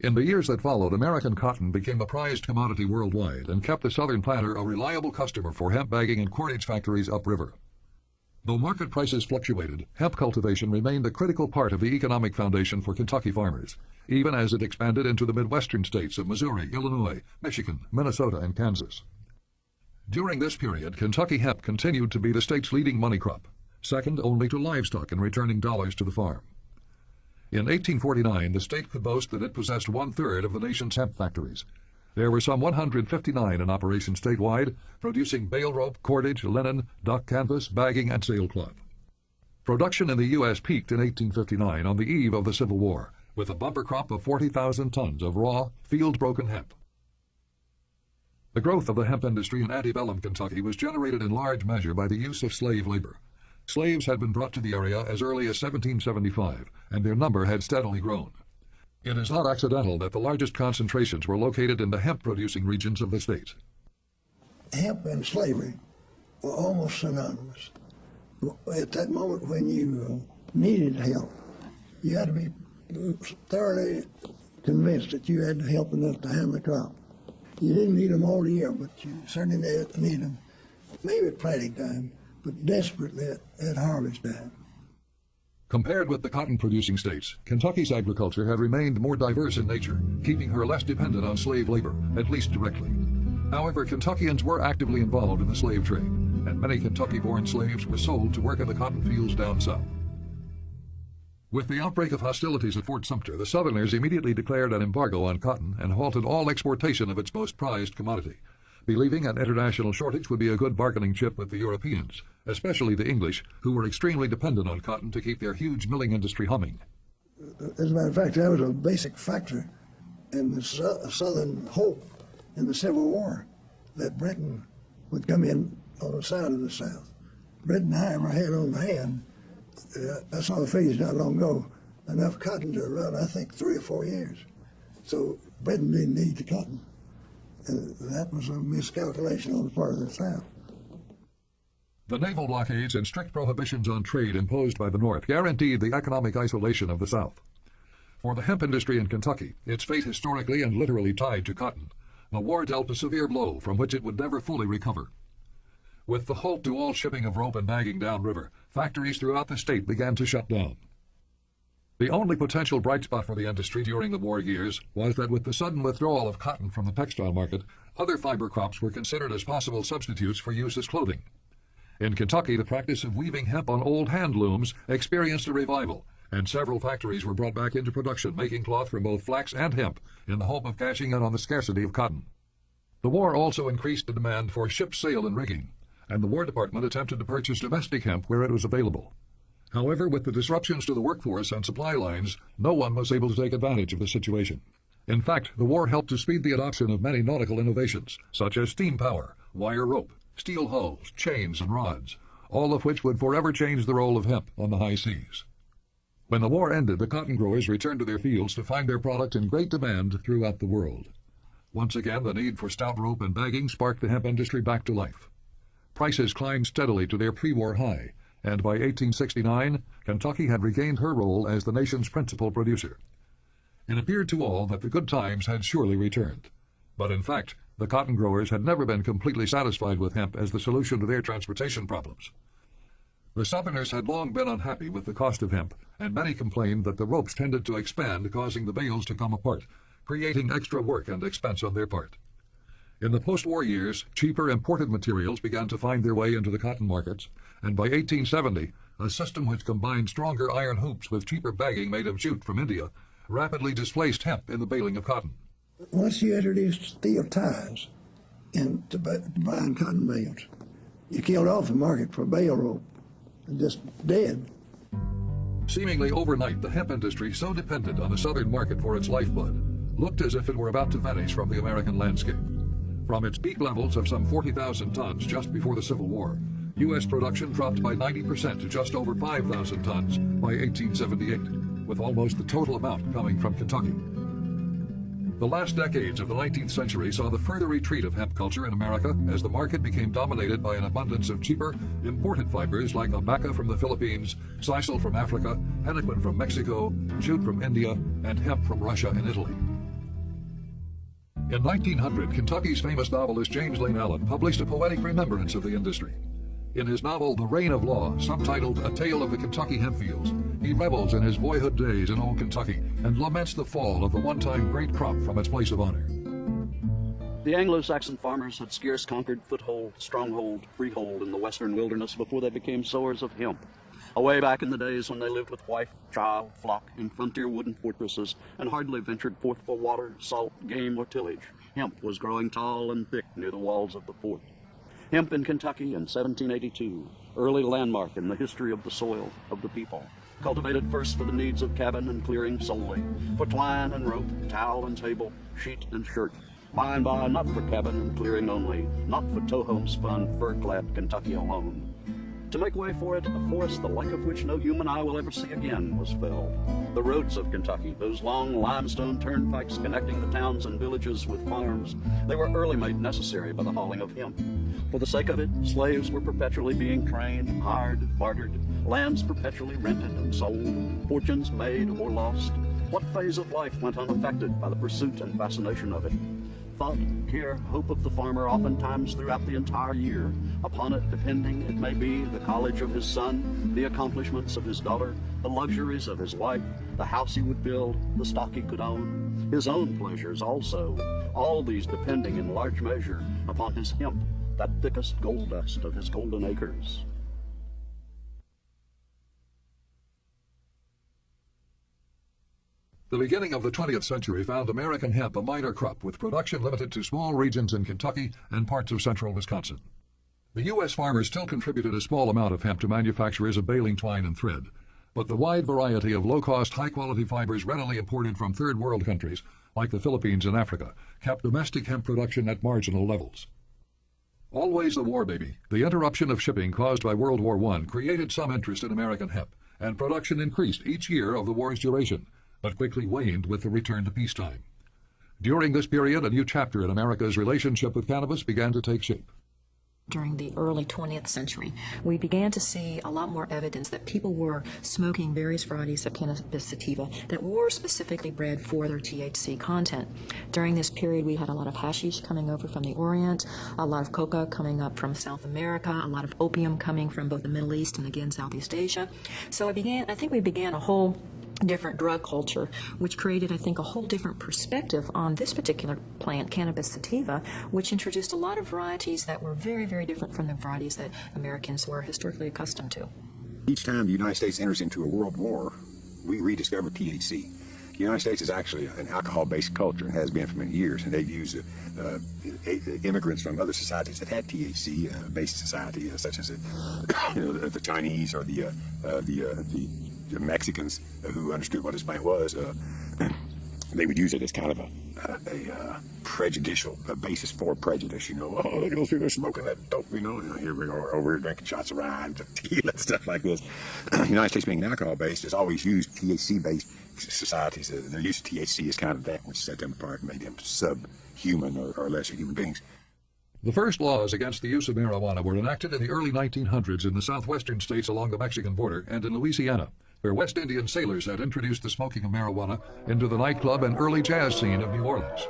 In the years that followed, American cotton became a prized commodity worldwide and kept the southern planter a reliable customer for hemp bagging and cordage factories upriver. Though market prices fluctuated, hemp cultivation remained a critical part of the economic foundation for Kentucky farmers, even as it expanded into the Midwestern states of Missouri, Illinois, Michigan, Minnesota, and Kansas. During this period, Kentucky hemp continued to be the state's leading money crop, second only to livestock in returning dollars to the farm. In 1849, the state could boast that it possessed one-third of the nation's hemp factories. There were some 159 in operation statewide, producing bale rope, cordage, linen, duck canvas, bagging, and sailcloth. Production in the U.S. peaked in 1859 on the eve of the Civil War, with a bumper crop of 40,000 tons of raw, field-broken hemp. The growth of the hemp industry in antebellum Kentucky was generated in large measure by the use of slave labor. Slaves had been brought to the area as early as 1775, and their number had steadily grown. It is not accidental that the largest concentrations were located in the hemp-producing regions of the state. Hemp and slavery were almost synonymous. At that moment when you needed help, you had to be thoroughly convinced that you had help enough to handle the crop. You didn't need them all year, but you certainly need them maybe at planting time, but desperately at harvest time. Compared with the cotton-producing states, Kentucky's agriculture had remained more diverse in nature, keeping her less dependent on slave labor, at least directly. However, Kentuckians were actively involved in the slave trade, and many Kentucky-born slaves were sold to work in the cotton fields down south. With the outbreak of hostilities at Fort Sumter, the Southerners immediately declared an embargo on cotton and halted all exportation of its most prized commodity, believing an international shortage would be a good bargaining chip with the Europeans, especially the English, who were extremely dependent on cotton to keep their huge milling industry humming. As a matter of fact, that was a basic factor in the Southern hope in the Civil War, that Britain would come in on the side of the South. Britain, however, had on hand, I saw the figures not long ago, enough cotton to run, I think, 3 or 4 years. So Britain didn't need the cotton. And that was a miscalculation on the part of the South. The naval blockades and strict prohibitions on trade imposed by the North guaranteed the economic isolation of the South. For the hemp industry in Kentucky, its fate historically and literally tied to cotton, the war dealt a severe blow from which it would never fully recover. With the halt to all shipping of rope and bagging downriver, factories throughout the state began to shut down. The only potential bright spot for the industry during the war years was that with the sudden withdrawal of cotton from the textile market, other fiber crops were considered as possible substitutes for use as clothing. In Kentucky, the practice of weaving hemp on old hand looms experienced a revival, and several factories were brought back into production, making cloth from both flax and hemp in the hope of cashing in on the scarcity of cotton. The war also increased the demand for ship sail and rigging, and the War Department attempted to purchase domestic hemp where it was available. However, with the disruptions to the workforce and supply lines, no one was able to take advantage of the situation. In fact, the war helped to speed the adoption of many nautical innovations, such as steam power, wire rope, steel hulls, chains, and rods, all of which would forever change the role of hemp on the high seas. When the war ended, the cotton growers returned to their fields to find their product in great demand throughout the world. Once again, the need for stout rope and bagging sparked the hemp industry back to life. Prices climbed steadily to their pre-war high, and by 1869, Kentucky had regained her role as the nation's principal producer. It appeared to all that the good times had surely returned. But in fact, the cotton growers had never been completely satisfied with hemp as the solution to their transportation problems. The Southerners had long been unhappy with the cost of hemp, and many complained that the ropes tended to expand, causing the bales to come apart, creating extra work and expense on their part. In the post-war years, cheaper imported materials began to find their way into the cotton markets, and by 1870, a system which combined stronger iron hoops with cheaper bagging made of jute from India rapidly displaced hemp in the baling of cotton. Once you introduced steel ties into buying cotton bales, you killed off the market for bale rope and just dead. Seemingly overnight, the hemp industry, so dependent on the southern market for its lifeblood, looked as if it were about to vanish from the American landscape. From its peak levels of some 40,000 tons just before the Civil War, U.S. production dropped by 90% to just over 5,000 tons by 1878, with almost the total amount coming from Kentucky. The last decades of the 19th century saw the further retreat of hemp culture in America as the market became dominated by an abundance of cheaper, imported fibers like alpaca from the Philippines, sisal from Africa, henequen from Mexico, jute from India, and hemp from Russia and Italy. In 1900, Kentucky's famous novelist James Lane Allen published a poetic remembrance of the industry. In his novel The Reign of Law, subtitled A Tale of the Kentucky Hemp Fields, he revels in his boyhood days in old Kentucky and laments the fall of the one-time great crop from its place of honor. The Anglo-Saxon farmers had scarce conquered foothold, stronghold, freehold in the western wilderness before they became sowers of hemp. Away back in the days when they lived with wife, child, flock in frontier wooden fortresses and hardly ventured forth for water, salt, game, or tillage, hemp was growing tall and thick near the walls of the fort. Hemp in Kentucky in 1782, early landmark in the history of the soil, of the people. Cultivated first for the needs of cabin and clearing solely, for twine and rope, towel and table, sheet and shirt. By and by, not for cabin and clearing only, not for tow-homespun, fur-clad Kentucky alone. To make way for it, a forest the like of which no human eye will ever see again was felled. The roads of Kentucky, those long limestone turnpikes connecting the towns and villages with farms, they were early made necessary by the hauling of hemp. For the sake of it, slaves were perpetually being trained, hired, bartered, lands perpetually rented and sold, fortunes made or lost. What phase of life went unaffected by the pursuit and fascination of it? Thought, care, hope of the farmer oftentimes throughout the entire year. Upon it depending, it may be, the college of his son, the accomplishments of his daughter, the luxuries of his wife, the house he would build, the stock he could own, his own pleasures also, all these depending in large measure upon his hemp, that thickest gold dust of his golden acres. The beginning of the 20th century found American hemp a minor crop with production limited to small regions in Kentucky and parts of central Wisconsin. The U.S. farmers still contributed a small amount of hemp to manufacturers of baling twine and thread, but the wide variety of low-cost, high-quality fibers readily imported from third world countries, like the Philippines and Africa, kept domestic hemp production at marginal levels. Always the war baby, the interruption of shipping caused by World War I created some interest in American hemp, and production increased each year of the war's duration, but quickly waned with the return to peacetime. During this period, a new chapter in America's relationship with cannabis began to take shape. During the early 20th century, we began to see a lot more evidence that people were smoking various varieties of cannabis sativa that were specifically bred for their THC content. During this period, we had a lot of hashish coming over from the Orient, a lot of coca coming up from South America, a lot of opium coming from both the Middle East and again Southeast Asia. So I think we began a whole different drug culture, which created, I think, a whole different perspective on this particular plant, cannabis sativa, which introduced a lot of varieties that were very, very different from the varieties that Americans were historically accustomed to. Each time the United States enters into a world war, we rediscover THC. The United States is actually an alcohol-based culture and has been for many years, and they've used immigrants from other societies that had THC-based society, such as the Chinese or the Mexicans who understood what this plant was. They would use it as kind of a prejudicial basis for prejudice. Oh, look at those people smoking that dope. Here we are over here drinking shots of rye, tequila, stuff like this. The United States, being alcohol-based, has always used THC-based societies. Their use of THC is kind of that which set them apart and made them subhuman or lesser human beings. The first laws against the use of marijuana were enacted in the early 1900s in the southwestern states along the Mexican border and in Louisiana, where West Indian sailors had introduced the smoking of marijuana into the nightclub and early jazz scene of New Orleans.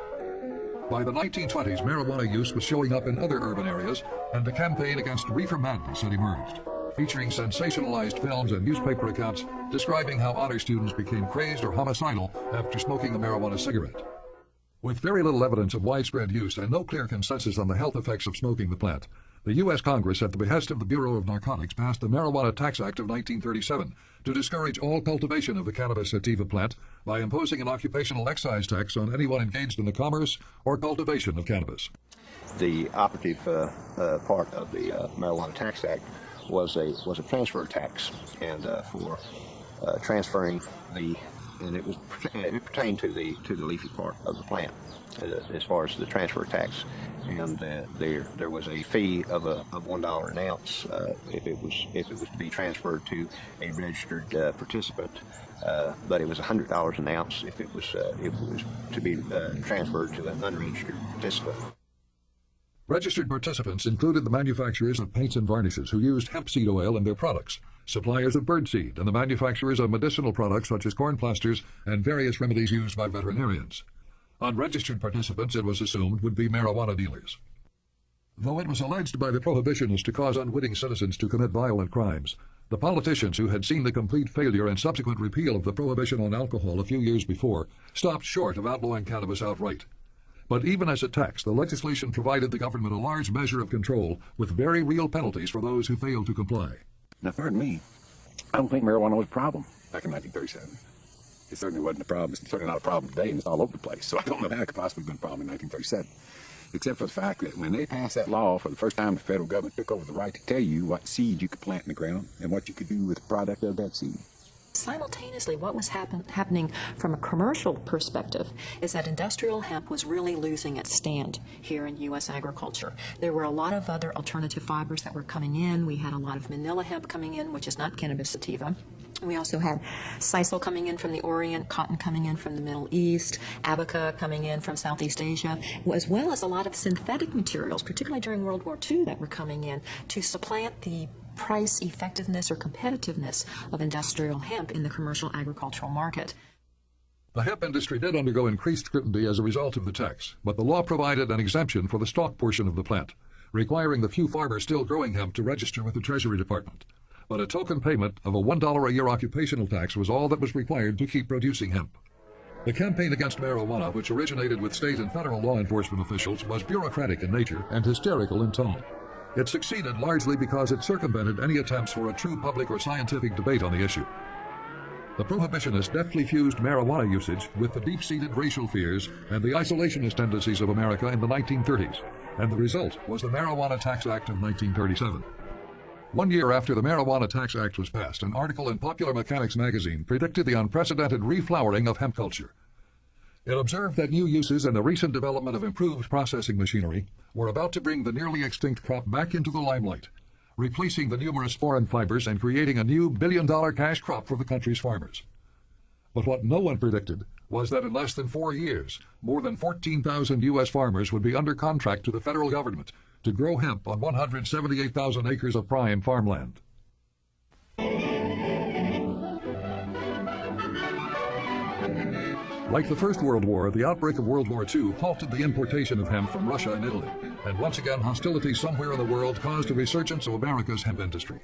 By the 1920s, marijuana use was showing up in other urban areas, and a campaign against reefer madness had emerged, featuring sensationalized films and newspaper accounts describing how honor students became crazed or homicidal after smoking a marijuana cigarette. With very little evidence of widespread use and no clear consensus on the health effects of smoking the plant, the U.S. Congress, at the behest of the Bureau of Narcotics, passed the Marijuana Tax Act of 1937 to discourage all cultivation of the cannabis sativa plant by imposing an occupational excise tax on anyone engaged in the commerce or cultivation of cannabis. The operative part of the Marijuana Tax Act was a transfer tax, and for transferring and it pertained to the leafy part of the plant, as far as the transfer tax, and there was a fee of $1 an ounce if it was to be transferred to a registered participant, but it was $100 an ounce if it was to be transferred to an unregistered participant. Registered participants included the manufacturers of paints and varnishes who used hemp seed oil in their products, suppliers of birdseed, and the manufacturers of medicinal products such as corn plasters and various remedies used by veterinarians. Unregistered participants, it was assumed, would be marijuana dealers. Though it was alleged by the prohibitionists to cause unwitting citizens to commit violent crimes, the politicians who had seen the complete failure and subsequent repeal of the prohibition on alcohol a few years before stopped short of outlawing cannabis outright. But even as a tax, the legislation provided the government a large measure of control with very real penalties for those who failed to comply. Now, pardon me, I don't think marijuana was a problem back in 1937. It certainly wasn't a problem. It's certainly not a problem today, and it's all over the place. So I don't know how it could possibly have been a problem in 1937, except for the fact that when they passed that law, for the first time, the federal government took over the right to tell you what seed you could plant in the ground and what you could do with the product of that seed. Simultaneously, what was happening from a commercial perspective is that industrial hemp was really losing its stand here in U.S. agriculture. There were a lot of other alternative fibers that were coming in. We had a lot of manila hemp coming in, which is not cannabis sativa. We also had sisal coming in from the Orient, cotton coming in from the Middle East, abaca coming in from Southeast Asia, as well as a lot of synthetic materials, particularly during World War II, that were coming in to supplant the price effectiveness or competitiveness of industrial hemp in the commercial agricultural market. The hemp industry did undergo increased scrutiny as a result of the tax, but the law provided an exemption for the stalk portion of the plant, requiring the few farmers still growing hemp to register with the Treasury Department. But a token payment of a $1 a year occupational tax was all that was required to keep producing hemp. The campaign against marijuana, which originated with state and federal law enforcement officials, was bureaucratic in nature and hysterical in tone. It succeeded largely because it circumvented any attempts for a true public or scientific debate on the issue. The prohibitionists deftly fused marijuana usage with the deep-seated racial fears and the isolationist tendencies of America in the 1930s, and the result was the Marijuana Tax Act of 1937. 1 year after the Marijuana Tax Act was passed, an article in Popular Mechanics magazine predicted the unprecedented reflowering of hemp culture. It observed that new uses and the recent development of improved processing machinery were about to bring the nearly extinct crop back into the limelight, replacing the numerous foreign fibers and creating a new billion-dollar cash crop for the country's farmers. But what no one predicted was that in less than 4 years, more than 14,000 U.S. farmers would be under contract to the federal government to grow hemp on 178,000 acres of prime farmland. Like the First World War, the outbreak of World War II halted the importation of hemp from Russia and Italy, and once again hostilities somewhere in the world caused a resurgence of America's hemp industry.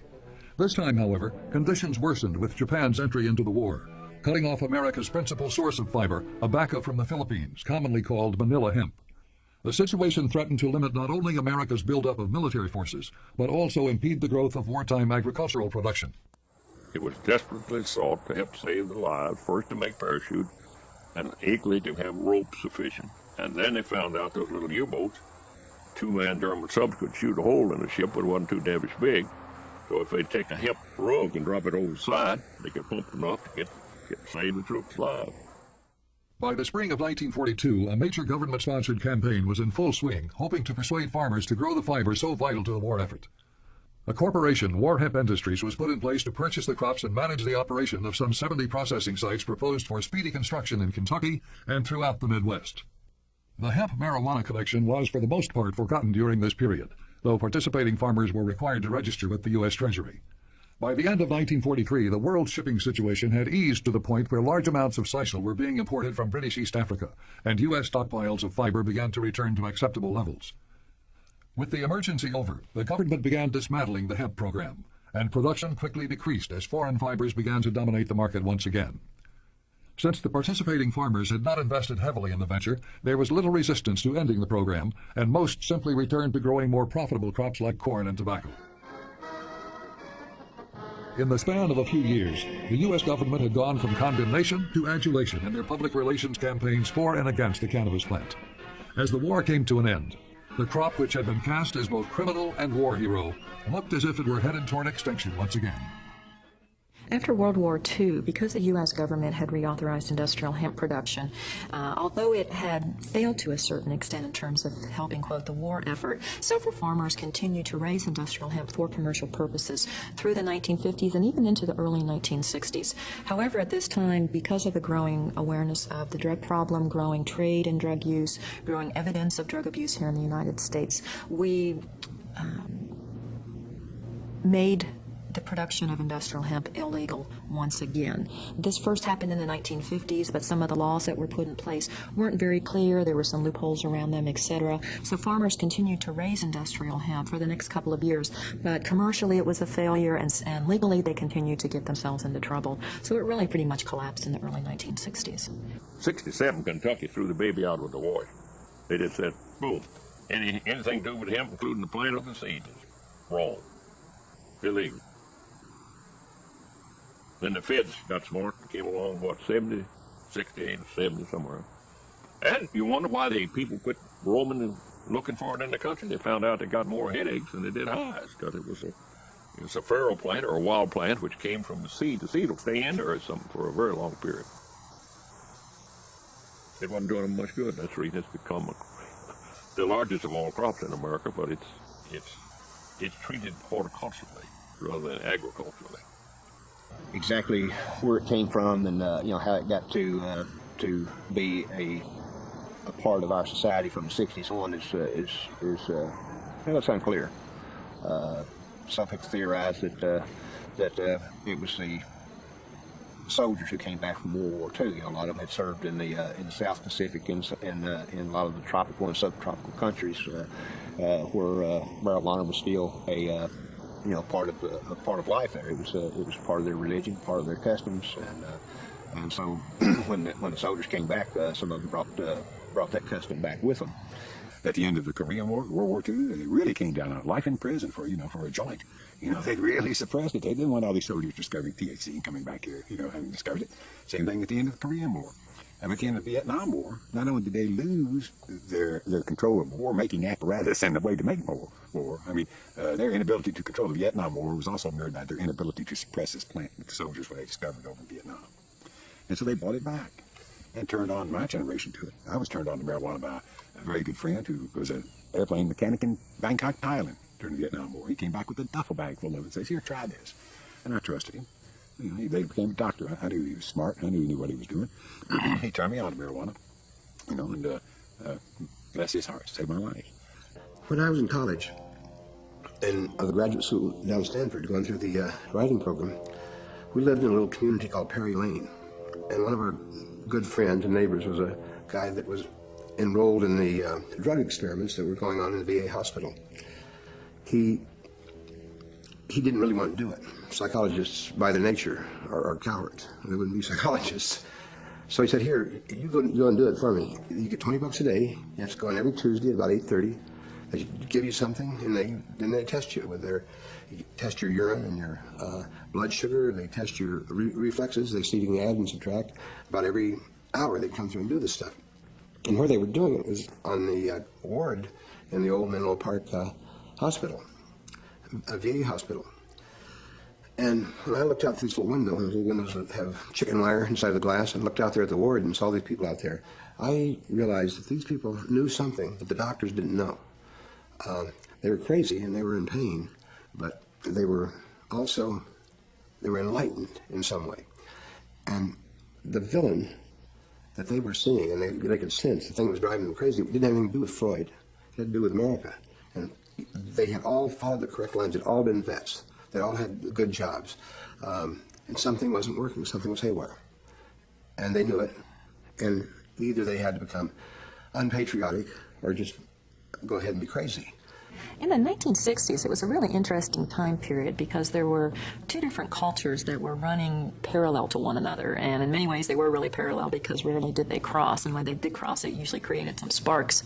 This time, however, conditions worsened with Japan's entry into the war, cutting off America's principal source of fiber, abaca from the Philippines, commonly called manila hemp. The situation threatened to limit not only America's buildup of military forces, but also impede the growth of wartime agricultural production. It was desperately sought to help save the lives, first to make parachutes, and equally to have rope sufficient. And then they found out those little U-boats, two-man German subs could shoot a hole in the ship, but it wasn't too devilish big. So if they take a hemp rug and drop it over the side, they could pump enough to save the troops alive. By the spring of 1942, a major government-sponsored campaign was in full swing, hoping to persuade farmers to grow the fiber so vital to the war effort. A corporation, War Hemp Industries, was put in place to purchase the crops and manage the operation of some 70 processing sites proposed for speedy construction in Kentucky and throughout the Midwest. The hemp marijuana collection was for the most part forgotten during this period, though participating farmers were required to register with the U.S. Treasury. By the end of 1943, the world shipping situation had eased to the point where large amounts of sisal were being imported from British East Africa, and U.S. stockpiles of fiber began to return to acceptable levels. With the emergency over, the government began dismantling the hemp program, and production quickly decreased as foreign fibers began to dominate the market once again. Since the participating farmers had not invested heavily in the venture, there was little resistance to ending the program, and most simply returned to growing more profitable crops like corn and tobacco. In the span of a few years, the U.S. government had gone from condemnation to adulation in their public relations campaigns for and against the cannabis plant. As the war came to an end, The crop, which had been cast as both criminal and war hero, looked as if it were headed toward extinction once again. After World War II, because the U.S. government had reauthorized industrial hemp production, although it had failed to a certain extent in terms of helping, quote, the war effort, several farmers continued to raise industrial hemp for commercial purposes through the 1950s and even into the early 1960s. However, at this time, because of the growing awareness of the drug problem, growing trade in drug use, growing evidence of drug abuse here in the United States, we made the production of industrial hemp illegal once again. This first happened in the 1950s, but some of the laws that were put in place weren't very clear. There were some loopholes around them, etc. So farmers continued to raise industrial hemp for the next couple of years, but commercially it was a failure, and legally they continued to get themselves into trouble. So it really pretty much collapsed in the early 1960s. 67, Kentucky threw the baby out with the wash. They just said, boom, anything to do with hemp, including the plant of the seed, is wrong, illegal. Then the feds got smart and came along, what, 70, 68, 70, somewhere. And you wonder why the people quit roaming and looking for it in the country. They found out they got more headaches than they did highs, because it was a feral plant or a wild plant which came from the seed. The seed will stay in there or something for a very long period. It wasn't doing them much good. That's the reason it's become the largest of all crops in America, but it's treated horticulturally rather than agriculturally. Exactly where it came from, and how it got to be a part of our society from the 60s on is it's unclear. Some people theorize that it was the soldiers who came back from World War II. A lot of them had served in the South Pacific and in a lot of the tropical and subtropical countries where marijuana was still a part of life there. It was part of their religion, part of their customs, and so when the soldiers came back, some of them brought that custom back with them. At the end of the Korean War, World War II, it really came down on life in prison for a joint. They really suppressed it. They didn't want all these soldiers discovering THC and coming back here, having discovered it. Same thing at the end of the Korean War. And at the end of the Vietnam War, not only did they lose their control of war-making apparatus and the way to make more war, their inability to control the Vietnam War was also mirrored by their inability to suppress this plant that the soldiers they discovered over in Vietnam. And so they brought it back and turned on my generation to it. I was turned on to marijuana by a very good friend who was an airplane mechanic in Bangkok, Thailand during the Vietnam War. He came back with a duffel bag full of it and says, "Here, try this." And I trusted him. He later became a doctor. I knew he was smart. I knew he knew what he was doing. He turned me on to marijuana, and bless his heart, saved my life. When I was in college, in the graduate school down Stanford, going through the writing program, we lived in a little community called Perry Lane. And one of our good friends and neighbors was a guy that was enrolled in the drug experiments that were going on in the VA hospital. He didn't really want to do it. Psychologists, by their nature, are cowards. They wouldn't be psychologists. So he said, "Here, you go and do it for me. You get $20 a day. You have to go in every Tuesday at about 8:30. They give you something, and then they test you with you test your urine and your blood sugar. They test your reflexes. They see you can add and subtract. About every hour, they come through and do this stuff. And where they were doing it was on the ward in the old Menlo Park hospital, a VA hospital. And when I looked out through this little window, those little windows that have chicken wire inside the glass, and looked out there at the ward and saw these people out there, I realized that these people knew something that the doctors didn't know. They were crazy and they were in pain, but they were enlightened in some way. And the villain that they were seeing, and they could sense the thing that was driving them crazy, it didn't have anything to do with Freud. It had to do with America. And they had all followed the correct lines. They'd all been vets. They all had good jobs. And something wasn't working. Something was haywire. And they knew it. And either they had to become unpatriotic or just go ahead and be crazy. In the 1960s, it was a really interesting time period because there were two different cultures that were running parallel to one another. And in many ways, they were really parallel because rarely did they cross. And when they did cross, it usually created some sparks.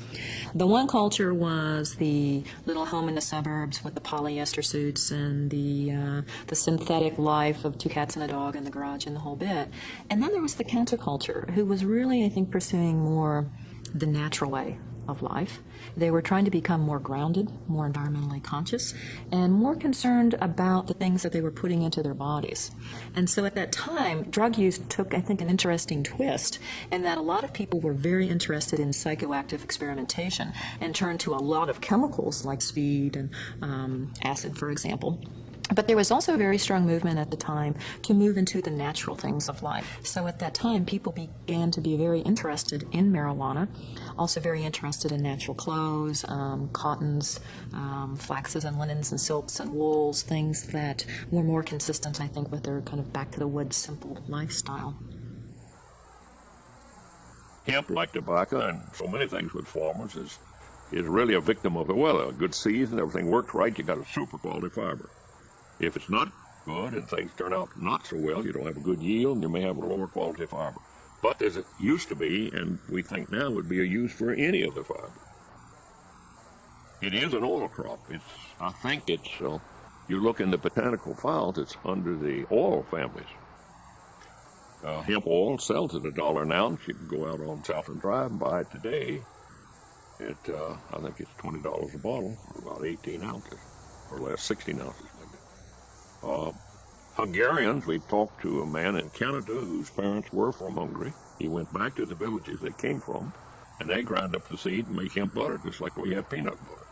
The one culture was the little home in the suburbs with the polyester suits and the synthetic life of two cats and a dog in the garage and the whole bit. And then there was the counterculture, who was really, I think, pursuing more the natural way of life. They were trying to become more grounded, more environmentally conscious, and more concerned about the things that they were putting into their bodies. And so at that time, drug use took, I think, an interesting twist in that a lot of people were very interested in psychoactive experimentation and turned to a lot of chemicals like speed and acid, for example. But there was also a very strong movement at the time to move into the natural things of life. So at that time, people began to be very interested in marijuana, also very interested in natural clothes, cottons, flaxes and linens and silks and wools, things that were more consistent, I think, with their kind of back to the woods, simple lifestyle. Hemp, like tobacco and so many things with farmers, is really a victim of the weather. A good season, everything works right, you got a super quality fiber. If it's not good and things turn out not so well, you don't have a good yield and you may have a lower quality fiber. But as it used to be, and we think now would be a use for any of the fiber. It is an oil crop. I think it's, you look in the botanical files, it's under the oil families. Hemp oil sells at $1 an ounce. You can go out on Southern Drive and buy it today. I think it's $20 a bottle, or about 18 ounces, or less, 16 ounces. Hungarians, we talked to a man in Canada whose parents were from Hungary. He went back to the villages they came from, and they grind up the seed and make hemp butter, just like we have peanut butter.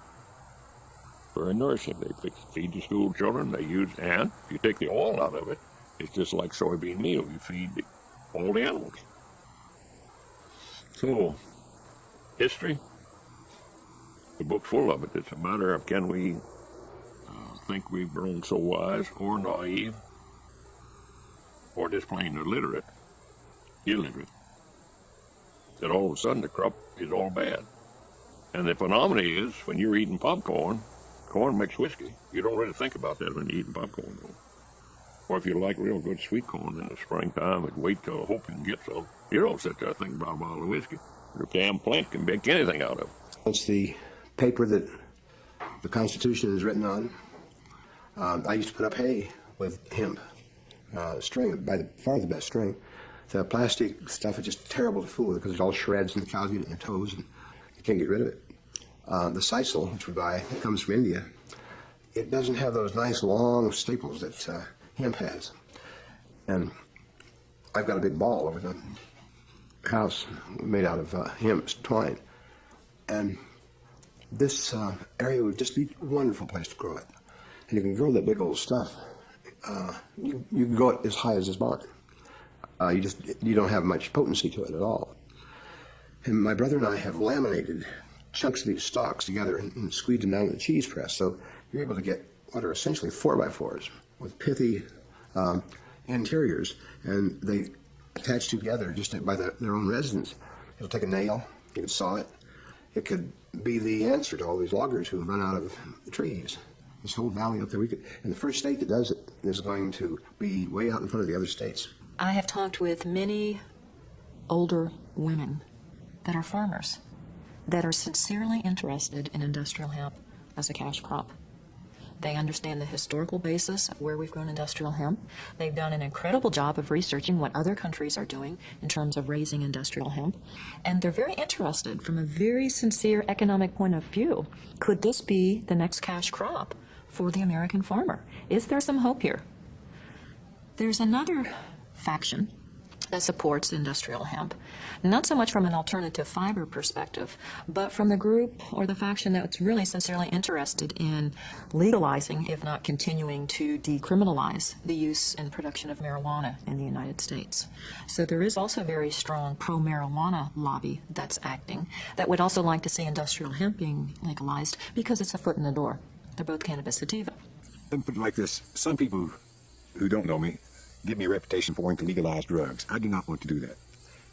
Very nourishing. They feed the school children. And if you take the oil out of it, it's just like soybean meal. You feed all the animals. So, history, the book's full of it. It's a matter of can we think we've grown so wise or naive or just plain illiterate, that all of a sudden the crop is all bad. And the phenomenon is when you're eating popcorn, corn makes whiskey. You don't really think about that when you're eating popcorn, though. Or if you like real good sweet corn in the springtime and wait till hope you can get some, you don't sit there thinking about a bottle of whiskey. Your damn plant can make anything out of it. It's the paper that the Constitution is written on. I used to put up hay with hemp string, by far the best string. The plastic stuff is just terrible to fool with because it all shreds and the cows get it in their toes and you can't get rid of it. The sisal, which we buy, it comes from India. It doesn't have those nice long staples that hemp has. And I've got a big ball over the house made out of hemp twine. And this area would just be a wonderful place to grow it. And you can grow that big old stuff. You can grow it as high as this barn. You don't have much potency to it at all. And my brother and I have laminated chunks of these stalks together and squeezed them down with a cheese press. So you're able to get what are essentially 4x4s with pithy interiors, and they attach together just by their own resonance. You'll take a nail, you can saw it. It could be the answer to all these loggers who have run out of trees. This whole valley up there, and the first state that does it is going to be way out in front of the other states. I have talked with many older women that are farmers that are sincerely interested in industrial hemp as a cash crop. They understand the historical basis of where we've grown industrial hemp. They've done an incredible job of researching what other countries are doing in terms of raising industrial hemp. And they're very interested from a very sincere economic point of view. Could this be the next cash crop for the American farmer? Is there some hope here? There's another faction that supports industrial hemp, not so much from an alternative fiber perspective, but from the group or the faction that's really sincerely interested in legalizing, if not continuing to decriminalize, the use and production of marijuana in the United States. So there is also a very strong pro-marijuana lobby that's acting that would also like to see industrial hemp being legalized because it's a foot in the door. They're both cannabis sativa. Let me put it like this. Some people who don't know me give me a reputation for wanting to legalize drugs. I do not want to do that.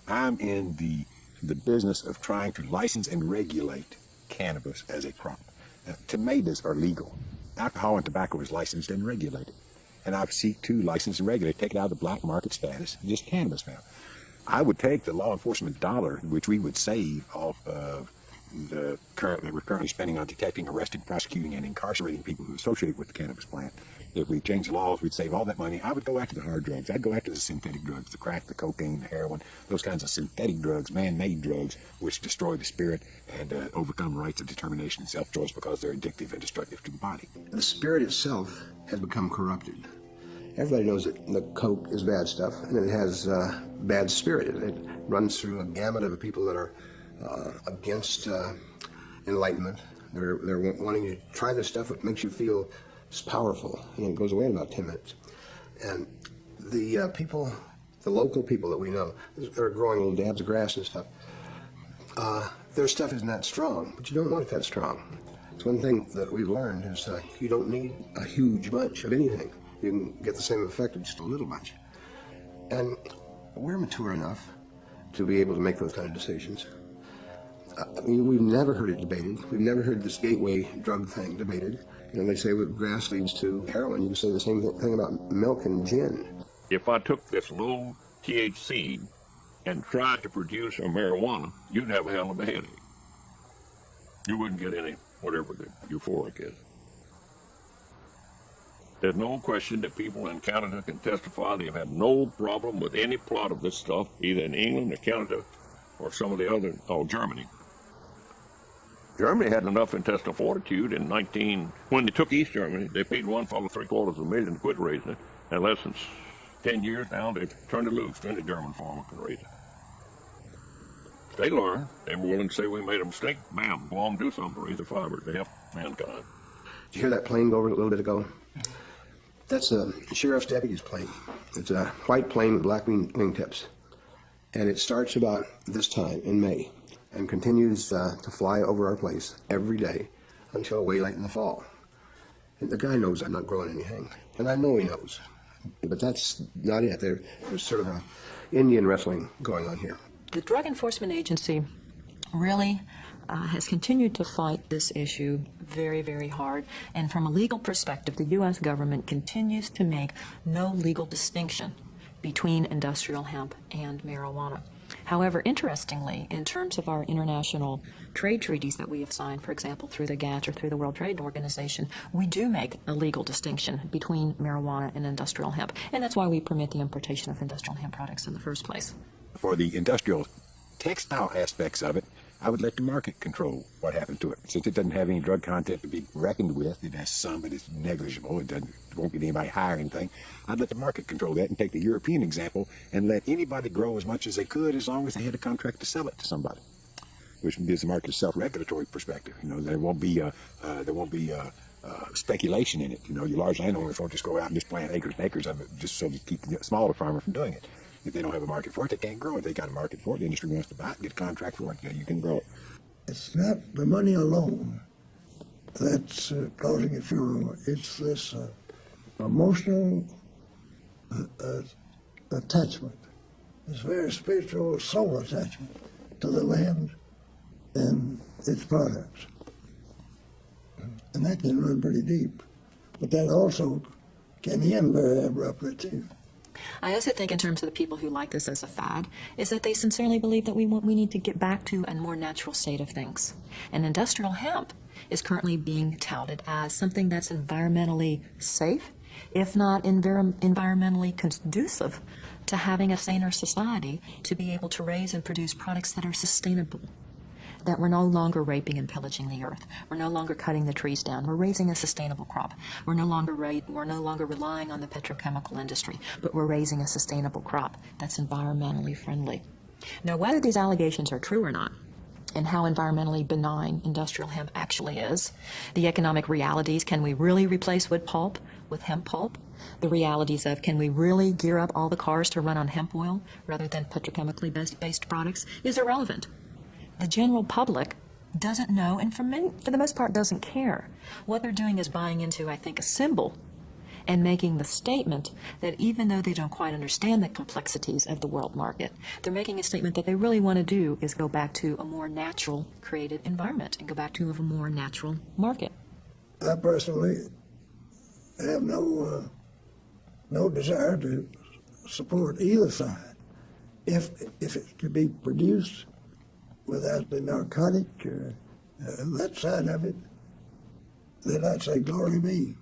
I'm in the business of trying to license and regulate cannabis as a crop. Tomatoes are legal. Alcohol and tobacco is licensed and regulated. And I seek to license and regulate, take it out of the black market status, just cannabis now. I would take the law enforcement dollar, which we would save off of that we're currently spending on detecting, arresting, prosecuting, and incarcerating people who associate with the cannabis plant, if we changed the laws, we'd save all that money. I would go after the hard drugs. I'd go after the synthetic drugs, the crack, the cocaine, the heroin, those kinds of synthetic drugs, man-made drugs, which destroy the spirit and overcome rights of determination and self-choice because they're addictive and destructive to the body. The spirit itself has become corrupted. Everybody knows that the coke is bad stuff, and it has bad spirit. It runs through a gamut of people that are against enlightenment. They're wanting to try this stuff that makes you feel powerful, and it goes away in about 10 minutes. And the people, the local people that we know, they're growing little dabs of grass and stuff. Their stuff isn't that strong, but you don't want it that strong. It's one thing that we've learned is you don't need a huge bunch of anything. You can get the same effect of just a little bunch. And we're mature enough to be able to make those kind of decisions. I mean, we've never heard it debated. We've never heard this gateway drug thing debated. You know, they say what grass leads to heroin. You can say the same thing about milk and gin. If I took this low THC and tried to produce a marijuana, you'd have a hell of a headache. You wouldn't get any, whatever the euphoric is. There's no question that people in Canada can testify they've had no problem with any plot of this stuff, either in England or Canada or some of the other, Germany. Germany had enough intestinal fortitude in when they took East Germany, they paid one fellow $750,000 to quit raising it. And less than 10 years now, they've turned it loose. Any German farmer can raise it. They learned. They were willing to say we made a mistake. Bam, go on and do something to raise the fiber to help mankind. Did you hear that plane go over a little bit ago? That's a sheriff's deputy's plane. It's a white plane with black wingtips. And it starts about this time in May and continues to fly over our place every day until way late in the fall. And the guy knows I'm not growing anything. And I know he knows. But that's not it. There's sort of a Indian wrestling going on here. The Drug Enforcement Agency really has continued to fight this issue very, very hard. And from a legal perspective, the U.S. government continues to make no legal distinction between industrial hemp and marijuana. However, interestingly, in terms of our international trade treaties that we have signed, for example, through the GATT or through the World Trade Organization, we do make a legal distinction between marijuana and industrial hemp. And that's why we permit the importation of industrial hemp products in the first place. For the industrial textile aspects of it, I would let the market control what happens to it. Since it doesn't have any drug content to be reckoned with, it has some, but it's negligible. It won't get anybody hire anything. I'd let the market control that and take the European example and let anybody grow as much as they could as long as they had a contract to sell it to somebody, which gives the market a self-regulatory perspective. You know, there won't be speculation in it. You know, your large landowners won't just go out and just plant acres and acres of it just so to keep the smaller farmer from doing it. If they don't have a market for it, they can't grow it. They got a market for it. The industry wants to buy it, get a contract for it. Yeah, you can grow it. It's not the money alone that's causing it furor. It's this emotional attachment, this very spiritual soul attachment to the land and its products. And that can run pretty deep. But that also can end very abruptly, too. I also think in terms of the people who like this as a fad, is that they sincerely believe that we need to get back to a more natural state of things. And industrial hemp is currently being touted as something that's environmentally safe, if not environmentally conducive to having a saner society, to be able to raise and produce products that are sustainable. That we're no longer raping and pillaging the earth. We're no longer cutting the trees down. We're raising a sustainable crop. We're no longer relying on the petrochemical industry, but we're raising a sustainable crop that's environmentally friendly. Now, whether these allegations are true or not, and how environmentally benign industrial hemp actually is, the economic realities, can we really replace wood pulp with hemp pulp? The realities of, can we really gear up all the cars to run on hemp oil rather than petrochemically based products, is irrelevant. The general public doesn't know, and for the most part doesn't care. What they're doing is buying into, I think, a symbol and making the statement that even though they don't quite understand the complexities of the world market, they're making a statement that they really want to do is go back to a more natural created environment and go back to a more natural market. I personally have no desire to support either side. If it could be produced without the narcotic, that side of it, then I'd say glory be.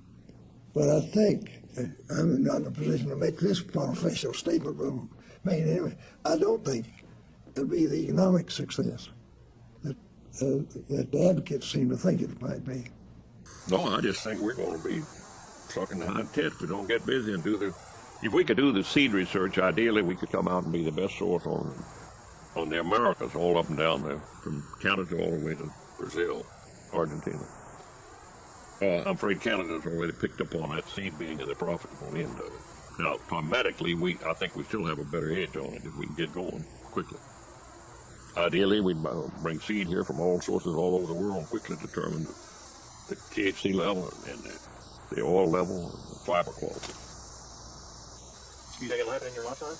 But I think, I'm not in a position to make this official statement, but anyway, I don't think it'll be the economic success that the advocates seem to think it might be. No, I just think we're going to be sucking the hind tits if we don't get busy and do the. If we could do the seed research, ideally we could come out and be the best source on the Americas, all up and down there, from Canada all the way to Brazil, Argentina. I'm afraid Canada's already picked up on that seed being in the profitable end of it. Now, climatically, I think we still have a better edge on it if we can get going quickly. Ideally, we'd bring seed here from all sources all over the world and quickly determine the THC level and the oil level and the fiber quality. You taking lead in your lifetime?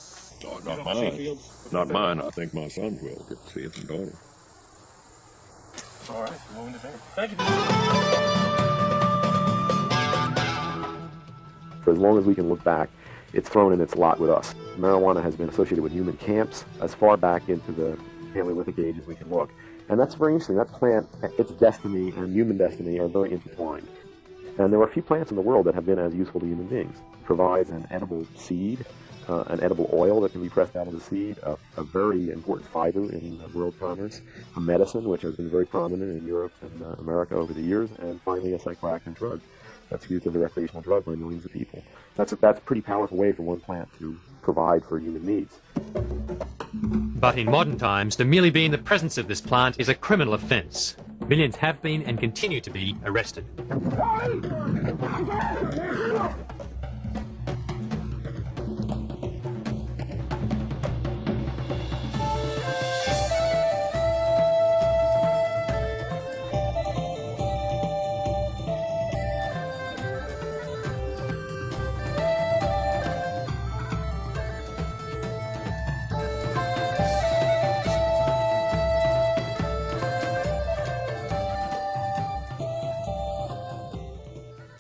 Oh, not mine. Not mine. I think my sons will get to see it and daughter. All right, moving to there. Thank you. For as long as we can look back, it's thrown in its lot with us. Marijuana has been associated with human camps as far back into the Paleolithic age as we can look. And that's very interesting. That plant, its destiny and human destiny are very intertwined. And there are a few plants in the world that have been as useful to human beings. It provides an edible seed, an edible oil that can be pressed out of the seed, a very important fiber in world commerce, a medicine which has been very prominent in Europe and America over the years, and finally a psychoactive drug that's used as a recreational drug by millions of people. That's a pretty powerful way for one plant to provide for human needs. But in modern times, to merely be in the presence of this plant is a criminal offence. Millions have been and continue to be arrested.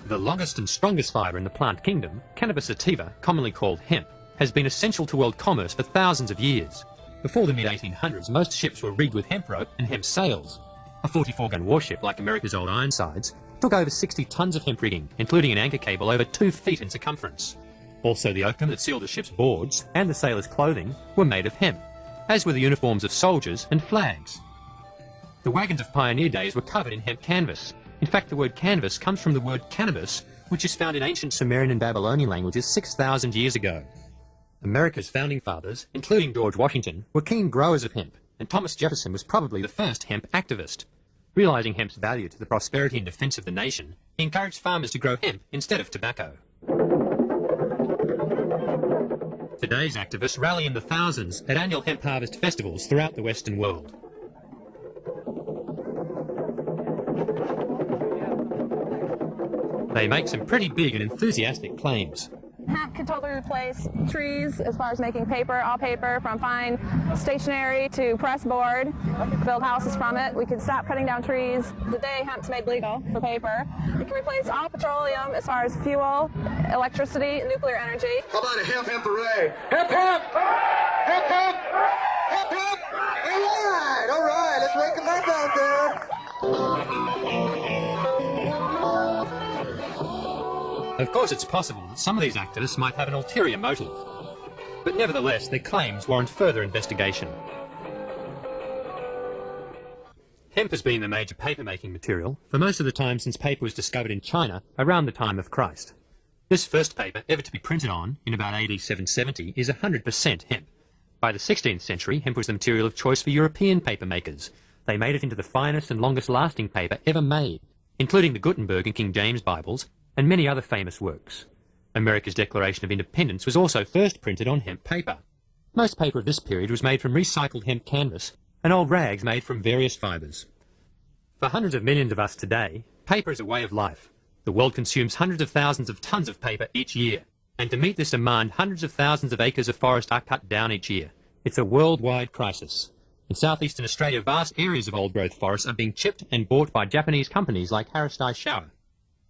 The longest and strongest fibre in the plant kingdom, cannabis sativa, commonly called hemp, has been essential to world commerce for thousands of years. Before the mid-1800s, most ships were rigged with hemp rope and hemp sails. A 44-gun warship, like America's old Ironsides, took over 60 tons of hemp rigging, including an anchor cable over 2 feet in circumference. Also, the oakum that sealed the ship's boards and the sailors' clothing were made of hemp, as were the uniforms of soldiers and flags. The wagons of pioneer days were covered in hemp canvas. In fact, the word canvas comes from the word cannabis, which is found in ancient Sumerian and Babylonian languages 6,000 years ago. America's founding fathers, including George Washington, were keen growers of hemp, and Thomas Jefferson was probably the first hemp activist. Realizing hemp's value to the prosperity and defense of the nation, he encouraged farmers to grow hemp instead of tobacco. Today's activists rally in the thousands at annual hemp harvest festivals throughout the Western world. They make some pretty big and enthusiastic claims. Hemp can totally replace trees as far as making paper, all paper, from fine stationery to press board, build houses from it. We can stop cutting down trees. The day hemp's made legal for paper. It can replace all petroleum as far as fuel, electricity, nuclear energy. How about a hemp hooray? Hemp hemp! Hemp hemp! Hemp hemp! All right, let's wake them up out there. Of course, it's possible that some of these activists might have an ulterior motive, but nevertheless, their claims warrant further investigation. Hemp has been the major paper-making material for most of the time since paper was discovered in China around the time of Christ. This first paper ever to be printed on, in about AD 770, is 100% hemp. By the 16th century, hemp was the material of choice for European paper makers. They made it into the finest and longest-lasting paper ever made, including the Gutenberg and King James Bibles, and many other famous works. America's Declaration of Independence was also first printed on hemp paper. Most paper of this period was made from recycled hemp canvas and old rags made from various fibres. For hundreds of millions of us today, paper is a way of life. The world consumes hundreds of thousands of tons of paper each year, and to meet this demand, hundreds of thousands of acres of forest are cut down each year. It's a worldwide crisis. In southeastern Australia, vast areas of old-growth forests are being chipped and bought by Japanese companies like Harris Dye Shower.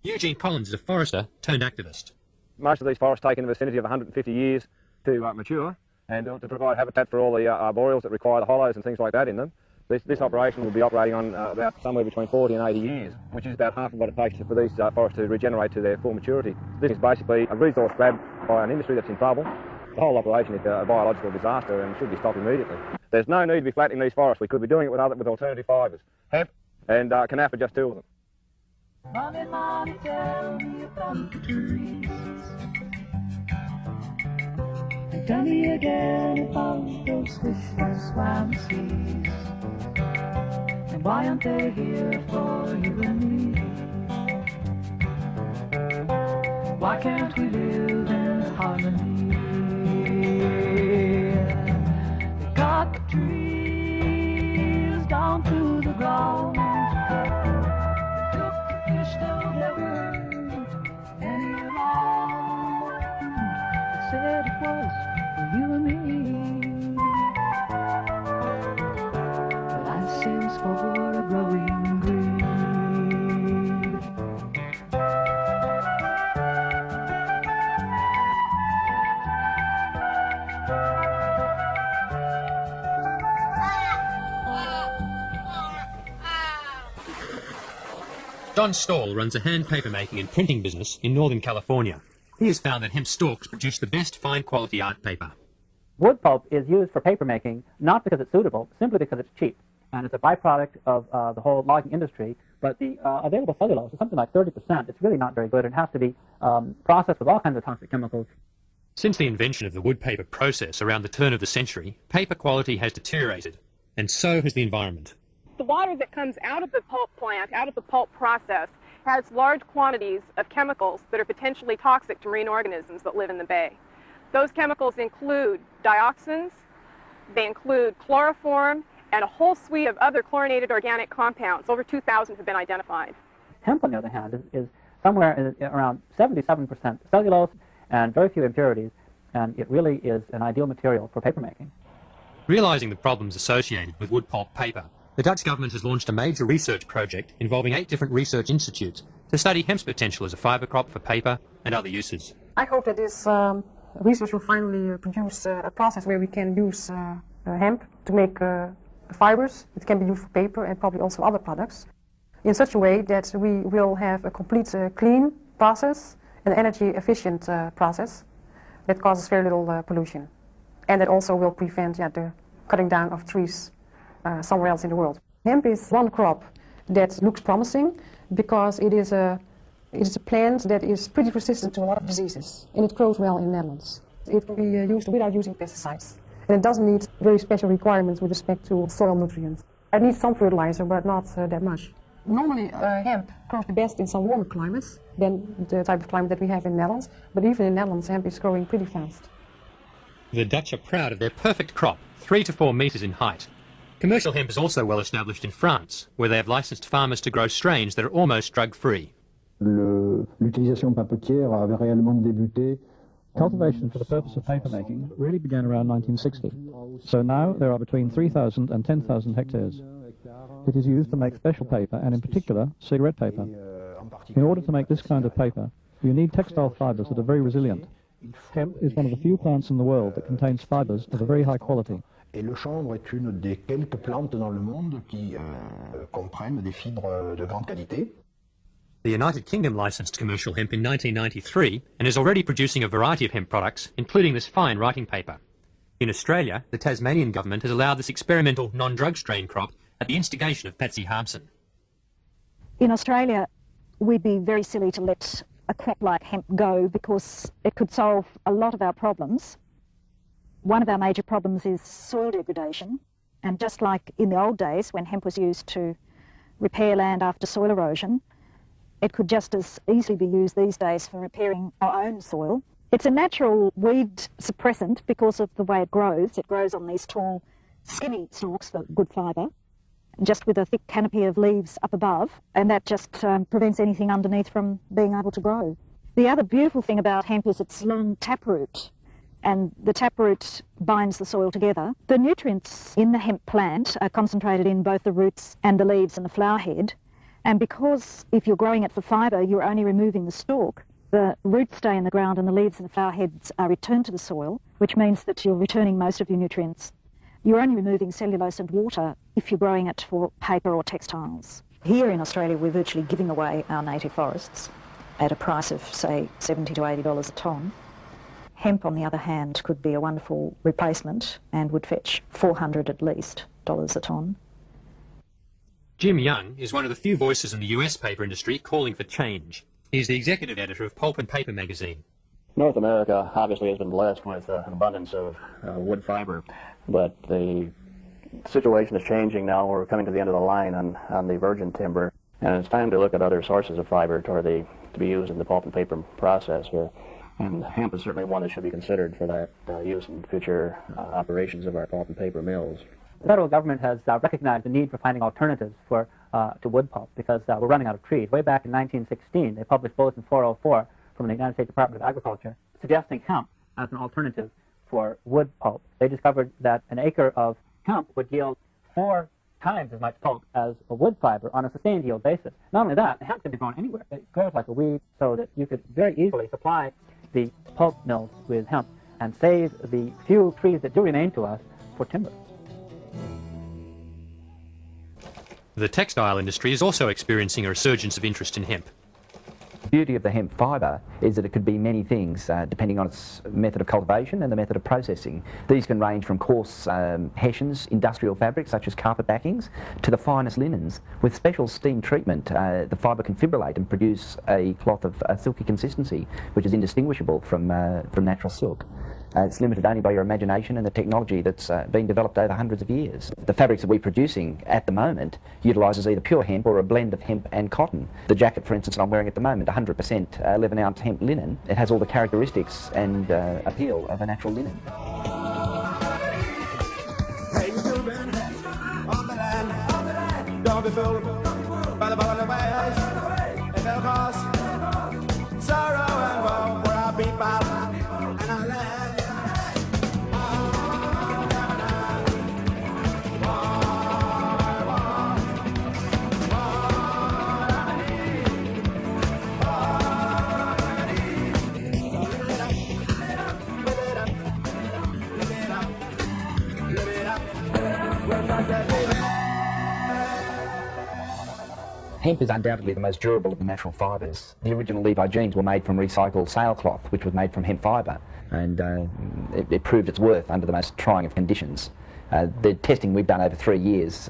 Eugene Collins is a forester turned activist. Most of these forests take in the vicinity of 150 years to mature and to provide habitat for all the arboreals that require the hollows and things like that in them. This operation will be operating on about somewhere between 40 and 80 years, which is about half of what it takes for these forests to regenerate to their full maturity. This is basically a resource grab by an industry that's in trouble. The whole operation is a biological disaster and should be stopped immediately. There's no need to be flattening these forests. We could be doing it with alternative fibres. Hemp and canaf are just two of them. Mommy, Mommy, tell me about the trees. And tell me again about those fish that swam the seas. And why aren't they here for you and me? Why can't we live in harmony? They cut the trees down to the ground. They took the fish together any around. They said it was for you and me. But I say it was for a growing greed. Don Stall runs a hand papermaking and printing business in Northern California. He has found that hemp stalks produce the best fine quality art paper. Wood pulp is used for papermaking not because it's suitable, simply because it's cheap. And it's a byproduct of the whole logging industry. But the available cellulose is something like 30%. It's really not very good. It has to be processed with all kinds of toxic chemicals. Since the invention of the wood paper process around the turn of the century, paper quality has deteriorated, and so has the environment. The water that comes out of the pulp plant, out of the pulp process, has large quantities of chemicals that are potentially toxic to marine organisms that live in the bay. Those chemicals include dioxins, they include chloroform, and a whole suite of other chlorinated organic compounds. Over 2,000 have been identified. Hemp, on the other hand, is somewhere around 77% cellulose and very few impurities, and it really is an ideal material for papermaking. Realising the problems associated with wood pulp paper, the Dutch government has launched a major research project involving 8 different research institutes to study hemp's potential as a fibre crop for paper and other uses. I hope that this research will finally produce a process where we can use hemp to make fibres. It can be used for paper and probably also other products in such a way that we will have a complete clean process, an energy efficient process that causes very little pollution, and that also will prevent the cutting down of trees somewhere else in the world. Hemp is one crop that looks promising because it is a plant that is pretty resistant to a lot of diseases, and it grows well in the Netherlands. It can be used without using pesticides, and it doesn't need very special requirements with respect to soil nutrients. It needs some fertilizer, but not that much. Normally, hemp grows the best in some warmer climates than the type of climate that we have in the Netherlands, but even in the Netherlands, hemp is growing pretty fast. The Dutch are proud of their perfect crop, 3 to 4 metres in height. Commercial hemp is also well established in France, where they have licensed farmers to grow strains that are almost drug-free. L'utilisation papetière avait réellement débuté. Cultivation for the purpose of papermaking really began around 1960. So now there are between 3,000 and 10,000 hectares. It is used to make special paper, and in particular, cigarette paper. In order to make this kind of paper, you need textile fibres that are very resilient. Hemp is one of the few plants in the world that contains fibres of a very high quality. Et le chanvre est une des quelques plantes dans le monde qui comprennent des fibres de grande qualité. The United Kingdom licensed commercial hemp in 1993 and is already producing a variety of hemp products, including this fine writing paper. In Australia, the Tasmanian government has allowed this experimental non-drug strain crop at the instigation of Patsy Harmson. In Australia, we'd be very silly to let a crop like hemp go because it could solve a lot of our problems. One of our major problems is soil degradation, and just like in the old days when hemp was used to repair land after soil erosion, it could just as easily be used these days for repairing our own soil. It's a natural weed suppressant because of the way it grows. It grows on these tall, skinny stalks for good fibre, just with a thick canopy of leaves up above, and that just prevents anything underneath from being able to grow. The other beautiful thing about hemp is its long taproot, and the taproot binds the soil together. The nutrients in the hemp plant are concentrated in both the roots and the leaves and the flower head, and because if you're growing it for fibre, you're only removing the stalk, the roots stay in the ground and the leaves and the flower heads are returned to the soil, which means that you're returning most of your nutrients. You're only removing cellulose and water if you're growing it for paper or textiles. Here in Australia, we're virtually giving away our native forests at a price of, say, $70 to $80 a tonne. Hemp, on the other hand, could be a wonderful replacement and would fetch $400 at least a tonne. Jim Young is one of the few voices in the US paper industry calling for change. He's the executive editor of Pulp and Paper magazine. North America obviously has been blessed with an abundance of wood fiber, but the situation is changing now. We're coming to the end of the line on the virgin timber, and it's time to look at other sources of fiber to be used in the pulp and paper process here. And hemp is certainly one that should be considered for that use in future operations of our pulp and paper mills. The federal government has recognized the need for finding alternatives to wood pulp because we're running out of trees. Way back in 1916, they published Bulletin 404 from the United States Department of Agriculture suggesting hemp as an alternative for wood pulp. They discovered that an acre of hemp would yield 4 times as much pulp as a wood fiber on a sustained yield basis. Not only that, hemp can be grown anywhere. It grows like a weed, so that you could very easily supply the pulp mills with hemp and save the few trees that do remain to us for timber. The textile industry is also experiencing a resurgence of interest in hemp. The beauty of the hemp fibre is that it could be many things depending on its method of cultivation and the method of processing. These can range from coarse hessians, industrial fabrics such as carpet backings, to the finest linens. With special steam treatment, the fibre can fibrillate and produce a cloth of silky consistency, which is indistinguishable from natural silk. It's limited only by your imagination and the technology that's been developed over hundreds of years. The fabrics that we're producing at the moment utilises either pure hemp or a blend of hemp and cotton. The jacket, for instance, that I'm wearing at the moment, 100% 11-ounce hemp linen. It has all the characteristics and appeal of a natural linen. Hey, children, on the land, don't be fooled by the bottom of ways. It will cause sorrow and woe for our people and our land. Hemp is undoubtedly the most durable of the natural fibres. The original Levi jeans were made from recycled sailcloth, which was made from hemp fibre, and it proved its worth under the most trying of conditions. The testing we've done over 3 years,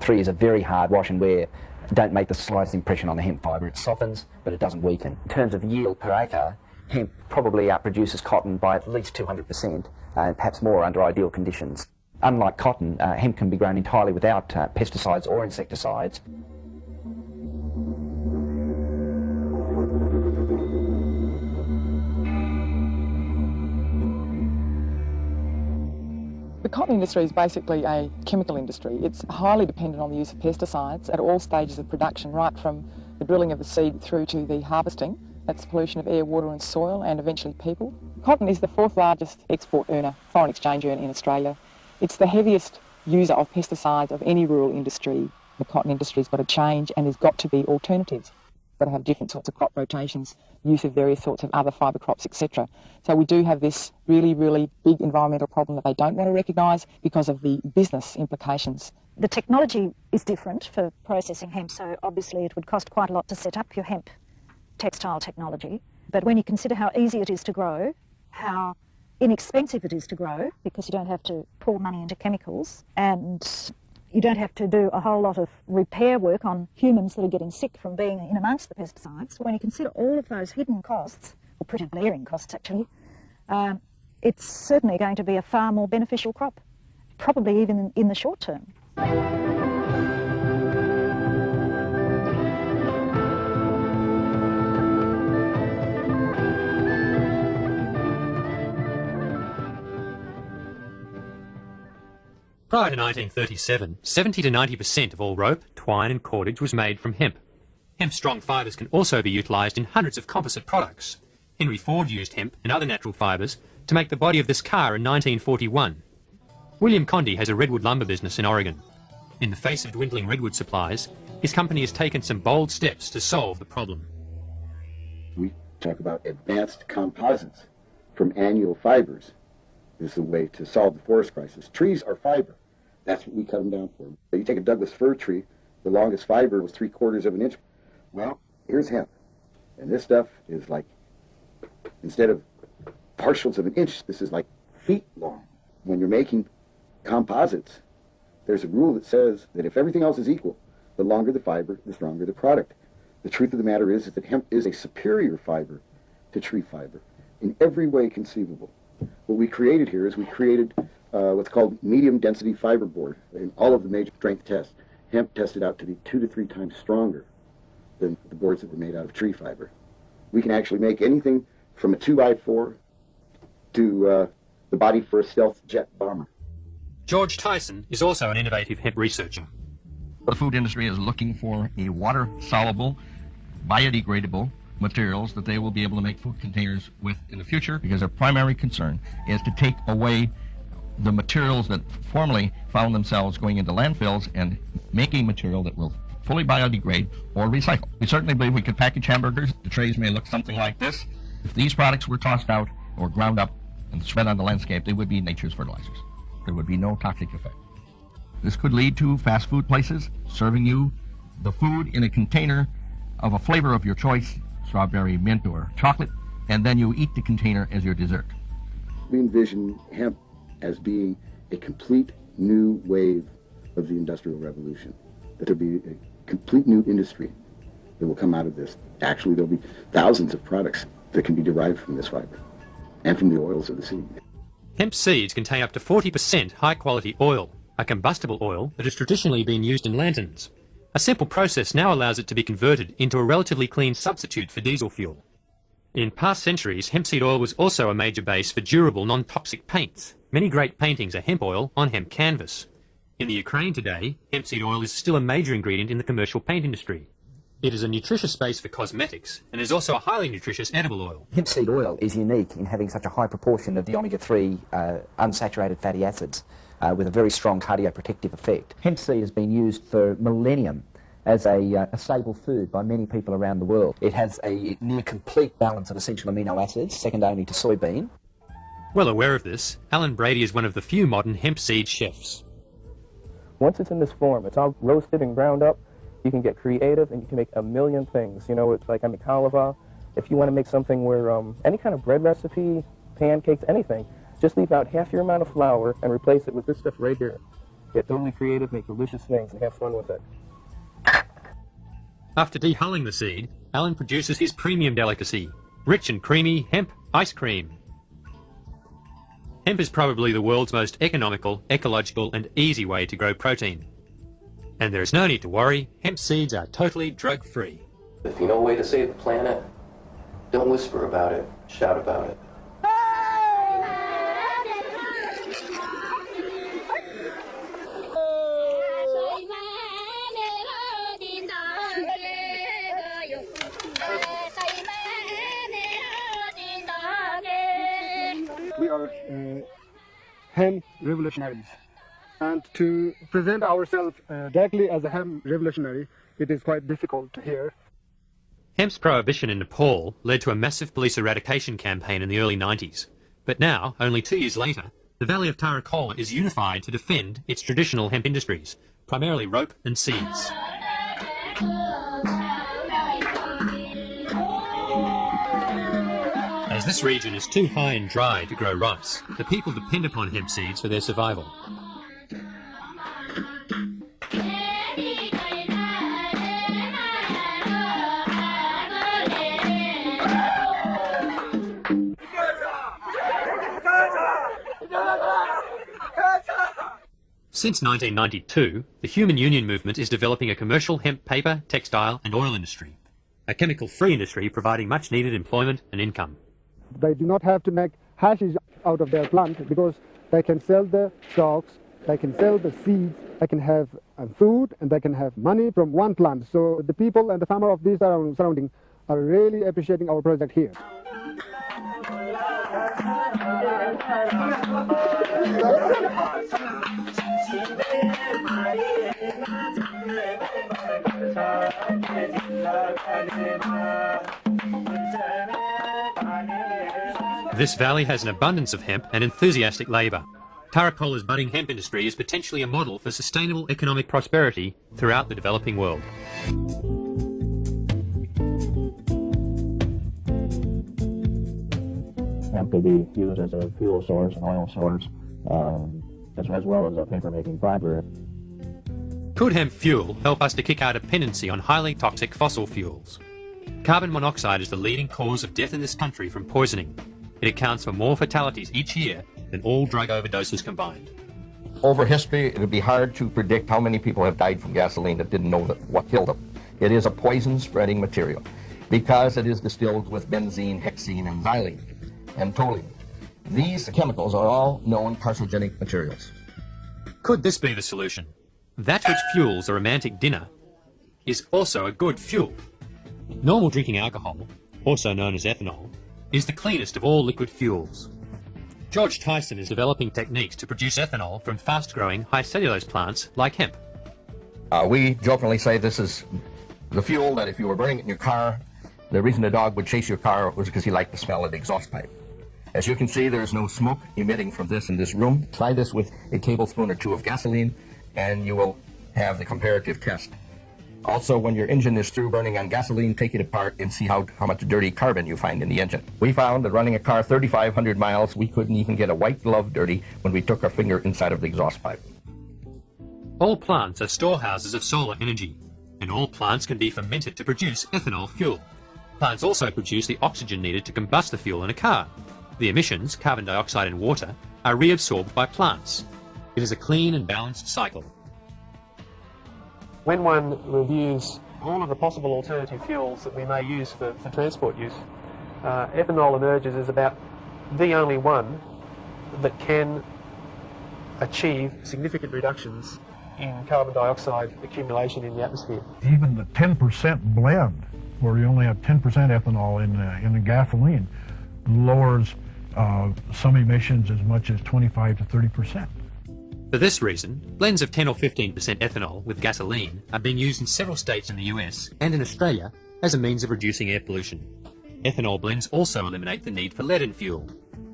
3 years of very hard wash and wear, don't make the slightest impression on the hemp fibre. It softens, but it doesn't weaken. In terms of yield per acre, hemp probably outproduces cotton by at least 200%, perhaps more under ideal conditions. Unlike cotton, hemp can be grown entirely without pesticides or insecticides. The cotton industry is basically a chemical industry. It's highly dependent on the use of pesticides at all stages of production, right from the drilling of the seed through to the harvesting. That's pollution of air, water and soil, and eventually people. Cotton is the 4th largest export earner, foreign exchange earner in Australia. It's the heaviest user of pesticides of any rural industry. The cotton industry's got to change, and there's got to be alternatives. Got to have different sorts of crop rotations, use of various sorts of other fibre crops, etc. So we do have this really, really big environmental problem that they don't want to recognise because of the business implications. The technology is different for processing hemp, so obviously it would cost quite a lot to set up your hemp textile technology. But when you consider how easy it is to grow, how inexpensive it is to grow, because you don't have to pour money into chemicals, and you don't have to do a whole lot of repair work on humans that are getting sick from being in amongst the pesticides. When you consider all of those hidden costs, or pretty glaring costs actually, it's certainly going to be a far more beneficial crop, probably even in the short term. Prior to 1937, 70 to 90% of all rope, twine and cordage was made from hemp. Hemp-strong fibres can also be utilised in hundreds of composite products. Henry Ford used hemp and other natural fibres to make the body of this car in 1941. William Condy has a redwood lumber business in Oregon. In the face of dwindling redwood supplies, his company has taken some bold steps to solve the problem. We talk about advanced composites from annual fibers is the way to solve the forest crisis. Trees are fiber. That's what we cut them down for. You take a Douglas fir tree, the longest fiber was 3/4 of an inch. Well, here's hemp. And this stuff is like, instead of partials of an inch, this is like feet long. When you're making composites, there's a rule that says that if everything else is equal, the longer the fiber, the stronger the product. The truth of the matter is that hemp is a superior fiber to tree fiber in every way conceivable. What we created here is we created what's called medium density fiberboard in all of the major strength tests. Hemp tested out to be 2 to 3 times stronger than the boards that were made out of tree fiber. We can actually make anything from a 2x4 to the body for a stealth jet bomber. George Tyson is also an innovative hemp researcher. The food industry is looking for a water-soluble, biodegradable materials that they will be able to make food containers with in the future, because their primary concern is to take away the materials that formerly found themselves going into landfills and making material that will fully biodegrade or recycle. We certainly believe we could package hamburgers. The trays may look something like this. If these products were tossed out or ground up and spread on the landscape, they would be nature's fertilizers. There would be no toxic effect. This could lead to fast food places serving you the food in a container of a flavor of your choice, strawberry, mint, or chocolate, and then you eat the container as your dessert. We envision hemp as being a complete new wave of the Industrial Revolution, that there'll be a complete new industry that will come out of this. Actually, there'll be thousands of products that can be derived from this fiber and from the oils of the seed. Hemp seeds contain up to 40% high-quality oil, a combustible oil that has traditionally been used in lanterns. A simple process now allows it to be converted into a relatively clean substitute for diesel fuel. In past centuries, hemp seed oil was also a major base for durable, non-toxic paints. Many great paintings are hemp oil on hemp canvas. In the Ukraine today, hemp seed oil is still a major ingredient in the commercial paint industry. It is a nutritious base for cosmetics and is also a highly nutritious edible oil. Hemp seed oil is unique in having such a high proportion of the omega-3 unsaturated fatty acids with a very strong cardioprotective effect. Hemp seed has been used for millennium as a staple food by many people around the world. It has a near complete balance of essential amino acids, second only to soybean. Well aware of this, Alan Brady is one of the few modern hemp seed chefs. Once it's in this form, it's all roasted and ground up, you can get creative and you can make a million things. You know, it's like I make halva. If you want to make something where any kind of bread recipe, pancakes, anything, just leave out half your amount of flour and replace it with this stuff right here. Get totally creative, make delicious things, and have fun with it. After dehulling the seed, Alan produces his premium delicacy, rich and creamy hemp ice cream. Hemp is probably the world's most economical, ecological and easy way to grow protein. And there is no need to worry, hemp seeds are totally drug-free. If you know a way to save the planet, don't whisper about it, shout about it. We are hemp revolutionaries. And to present ourselves directly as a hemp revolutionary, it is quite difficult here. Hemp's prohibition in Nepal led to a massive police eradication campaign in the early 90s. But now, only 2 years later, the Valley of Tarakola is unified to defend its traditional hemp industries, primarily rope and seeds. As this region is too high and dry to grow rice, the people depend upon hemp seeds for their survival. Since 1992, the Human Union movement is developing a commercial hemp paper, textile and oil industry, a chemical-free industry providing much-needed employment and income. They do not have to make hashish out of their plant because they can sell the stalks, they can sell the seeds, they can have food and they can have money from one plant. So the people and the farmers of these surroundings are really appreciating our project here. This valley has an abundance of hemp and enthusiastic labour. Taracola's budding hemp industry is potentially a model for sustainable economic prosperity throughout the developing world. Hemp could be used as a fuel source, an oil source, as well as a paper-making fiber. Could hemp fuel help us to kick our dependency on highly toxic fossil fuels? Carbon monoxide is the leading cause of death in this country from poisoning. It accounts for more fatalities each year than all drug overdoses combined. Over history, it would be hard to predict how many people have died from gasoline that didn't know what killed them. It is a poison-spreading material because it is distilled with benzene, hexene, and xylene, and toluene. These chemicals are all known carcinogenic materials. Could this be the solution? That which fuels a romantic dinner is also a good fuel. Normal drinking alcohol, also known as ethanol, is the cleanest of all liquid fuels. George Tyson is developing techniques to produce ethanol from fast-growing, high-cellulose plants like hemp. We jokingly say this is the fuel that if you were burning it in your car, the reason the dog would chase your car was because he liked the smell of the exhaust pipe. As you can see, there's no smoke emitting from this in this room. Try this with a tablespoon or two of gasoline, and you will have the comparative test. Also, when your engine is through burning on gasoline, take it apart and see how much dirty carbon you find in the engine. We found that running a car 3,500 miles, we couldn't even get a white glove dirty when we took our finger inside of the exhaust pipe. All plants are storehouses of solar energy, and all plants can be fermented to produce ethanol fuel. Plants also produce the oxygen needed to combust the fuel in a car. The emissions, carbon dioxide and water, are reabsorbed by plants. It is a clean and balanced cycle. When one reviews all of the possible alternative fuels that we may use for transport use, ethanol emerges as about the only one that can achieve significant reductions in carbon dioxide accumulation in the atmosphere. Even the 10% blend, where you only have 10% ethanol in the gasoline, lowers some emissions as much as 25 to 30%. For this reason, blends of 10 or 15% ethanol with gasoline are being used in several states in the US and in Australia as a means of reducing air pollution. Ethanol blends also eliminate the need for lead in fuel.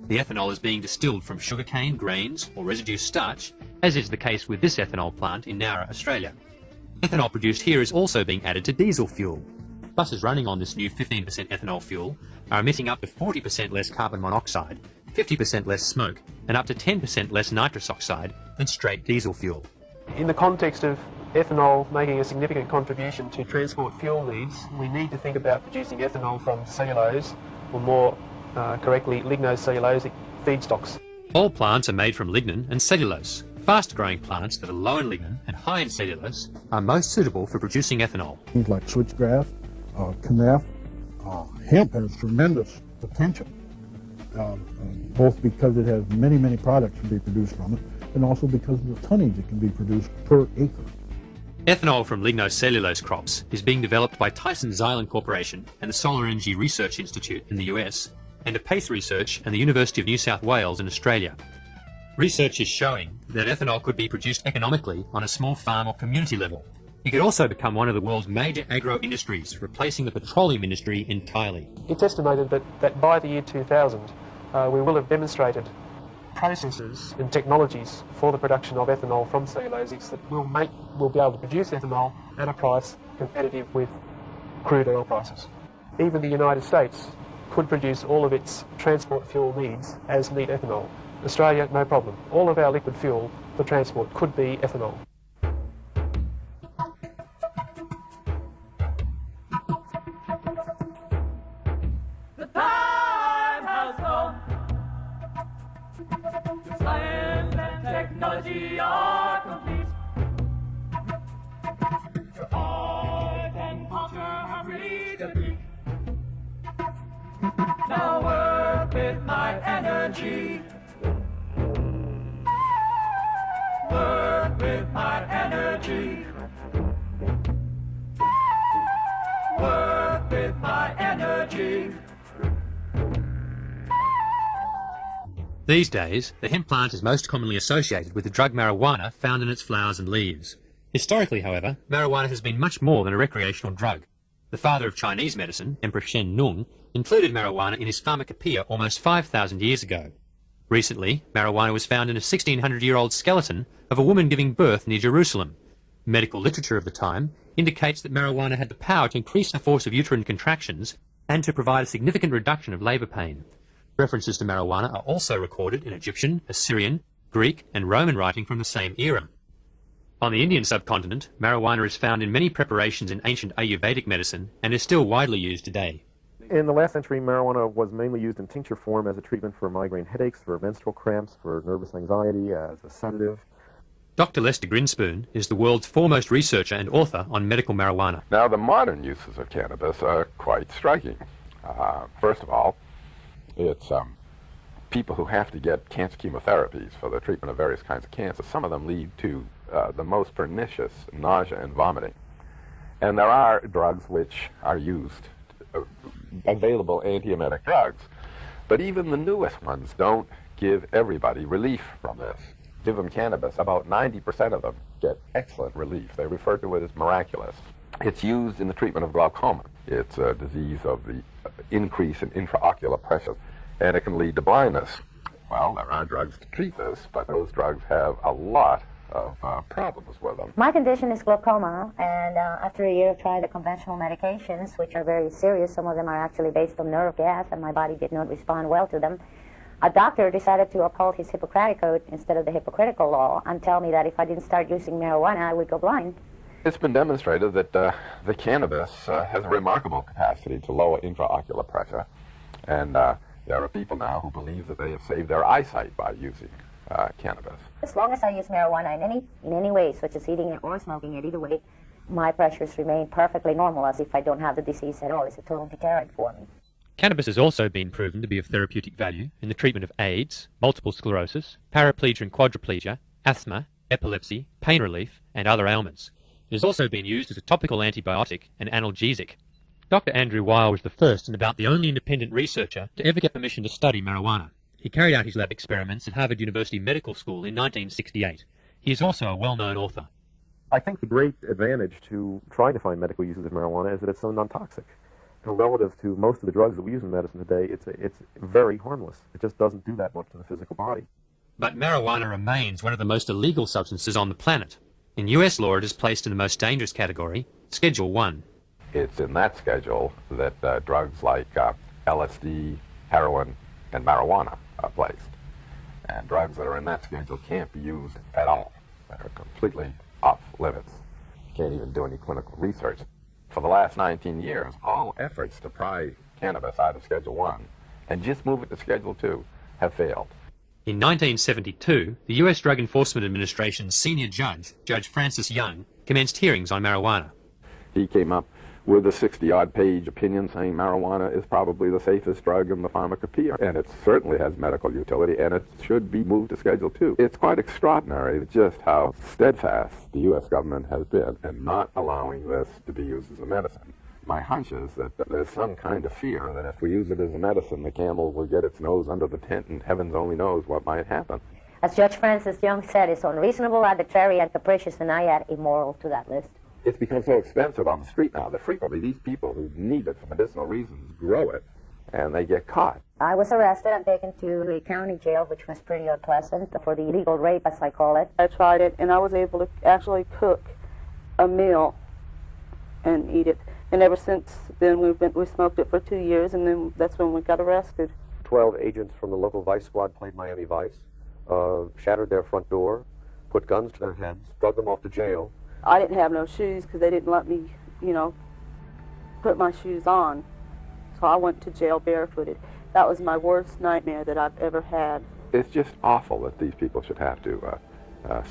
The ethanol is being distilled from sugarcane, grains, or residue starch, as is the case with this ethanol plant in Nowra, Australia. Ethanol produced here is also being added to diesel fuel. Buses running on this new 15% ethanol fuel are emitting up to 40% less carbon monoxide, 50% less smoke, and up to 10% less nitrous oxide than straight diesel fuel. In the context of ethanol making a significant contribution to transport fuel needs, we need to think about producing ethanol from cellulose, or more correctly, lignocellulosic feedstocks. All plants are made from lignin and cellulose. Fast-growing plants that are low in lignin and high in cellulose are most suitable for producing ethanol. Things like switchgrass, canaf, hemp has tremendous potential, both because it has many, many products to be produced from it, and also because of the tonnage that can be produced per acre. Ethanol from lignocellulose crops is being developed by Tyson Xylem Corporation and the Solar Energy Research Institute in the US, and APACE Research and the University of New South Wales in Australia. Research is showing that ethanol could be produced economically on a small farm or community level. It could also become one of the world's major agro-industries, replacing the petroleum industry entirely. It's estimated that by the year 2000, we will have demonstrated processes and technologies for the production of ethanol from cellulosics that will be able to produce ethanol at a price competitive with crude oil prices. Even the United States could produce all of its transport fuel needs as neat ethanol. Australia, no problem. All of our liquid fuel for transport could be ethanol. The time has come. The science and technology are complete. Your art and culture have reached a peak. Now work with my energy. Work with my energy. Work with my energy. These days, the hemp plant is most commonly associated with the drug marijuana found in its flowers and leaves. Historically, however, marijuana has been much more than a recreational drug. The father of Chinese medicine, Emperor Shen Nung, included marijuana in his pharmacopoeia almost 5,000 years ago. Recently, marijuana was found in a 1600-year-old skeleton of a woman giving birth near Jerusalem. Medical literature of the time indicates that marijuana had the power to increase the force of uterine contractions and to provide a significant reduction of labour pain. References to marijuana are also recorded in Egyptian, Assyrian, Greek and Roman writing from the same era. On the Indian subcontinent, marijuana is found in many preparations in ancient Ayurvedic medicine and is still widely used today. In the last century, marijuana was mainly used in tincture form as a treatment for migraine headaches, for menstrual cramps, for nervous anxiety, as a sedative. Dr. Lester Grinspoon is the world's foremost researcher and author on medical marijuana. Now, the modern uses of cannabis are quite striking. First of all, it's people who have to get cancer chemotherapies for the treatment of various kinds of cancer. Some of them lead to the most pernicious nausea and vomiting. And there are drugs which are used, available antiemetic drugs, but even the newest ones don't give everybody relief from this. Give them cannabis, about 90% of them get excellent relief. They refer to it as miraculous. It's used in the treatment of glaucoma. It's a disease of the increase in intraocular pressure, and it can lead to blindness. Well, there are drugs to treat this, but those drugs have a lot of problems with them. My condition is glaucoma, and after a year of trying the conventional medications, which are very serious, some of them are actually based on nerve gas, and my body did not respond well to them, a doctor decided to uphold his Hippocratic Oath instead of the hypocritical law and tell me that if I didn't start using marijuana, I would go blind. It's been demonstrated that the cannabis has a remarkable capacity to lower intraocular pressure, and there are people now who believe that they have saved their eyesight by using cannabis. As long as I use marijuana in any way, such as eating it or smoking it, either way, my pressures remain perfectly normal, as if I don't have the disease at all. It's a total deterrent for me. Cannabis has also been proven to be of therapeutic value in the treatment of AIDS, multiple sclerosis, paraplegia and quadriplegia, asthma, epilepsy, pain relief, and other ailments. It has also been used as a topical antibiotic and analgesic. Dr. Andrew Weil was the first and about the only independent researcher to ever get permission to study marijuana. He carried out his lab experiments at Harvard University Medical School in 1968. He is also a well-known author. I think the great advantage to trying to find medical uses of marijuana is that it's so non-toxic. And relative to most of the drugs that we use in medicine today, it's very harmless. It just doesn't do that much to the physical body. But marijuana remains one of the most illegal substances on the planet. In US law, it is placed in the most dangerous category, Schedule 1. It's in that schedule that drugs like LSD, heroin, and marijuana are placed. And drugs that are in that schedule can't be used at all. They're completely off limits. Can't even do any clinical research. For the last 19 years, all efforts to pry cannabis out of Schedule 1 and just move it to Schedule 2 have failed. In 1972, the US Drug Enforcement Administration's senior judge, Judge Francis Young, commenced hearings on marijuana. He came up with a 60-odd page opinion saying marijuana is probably the safest drug in the pharmacopoeia, and it certainly has medical utility, and it should be moved to Schedule 2. It's quite extraordinary just how steadfast the U.S. government has been in not allowing this to be used as a medicine. My hunch is that there's some kind of fear that if we use it as a medicine, the camel will get its nose under the tent, and heavens only knows what might happen. As Judge Francis Young said, it's unreasonable, arbitrary, and capricious, and I add immoral to that list. It's become so expensive on the street now that frequently these people who need it for medicinal reasons grow it, and they get caught. I was arrested and taken to a county jail, which was pretty unpleasant, for the illegal rape, as I call it. I tried it, and I was able to actually cook a meal and eat it. And ever since then, we smoked it for 2 years, and then that's when we got arrested. 12 agents from the local vice squad played Miami Vice, shattered their front door, put guns to their heads, drug them off to jail. I didn't have no shoes because they didn't let me, put my shoes on. So I went to jail barefooted. That was my worst nightmare that I've ever had. It's just awful that these people should have to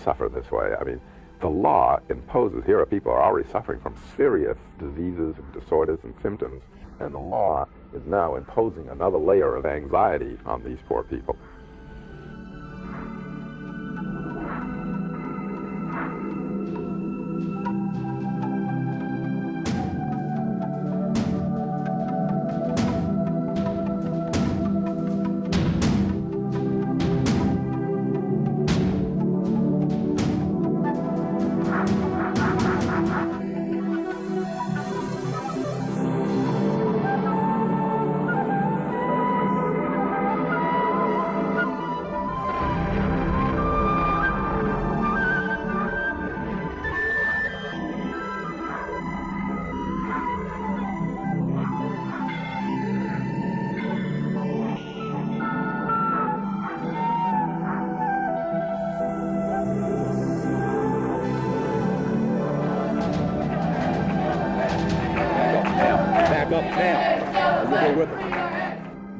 suffer this way. I mean, the law imposes, here are people who are already suffering from serious diseases and disorders and symptoms, and the law is now imposing another layer of anxiety on these poor people.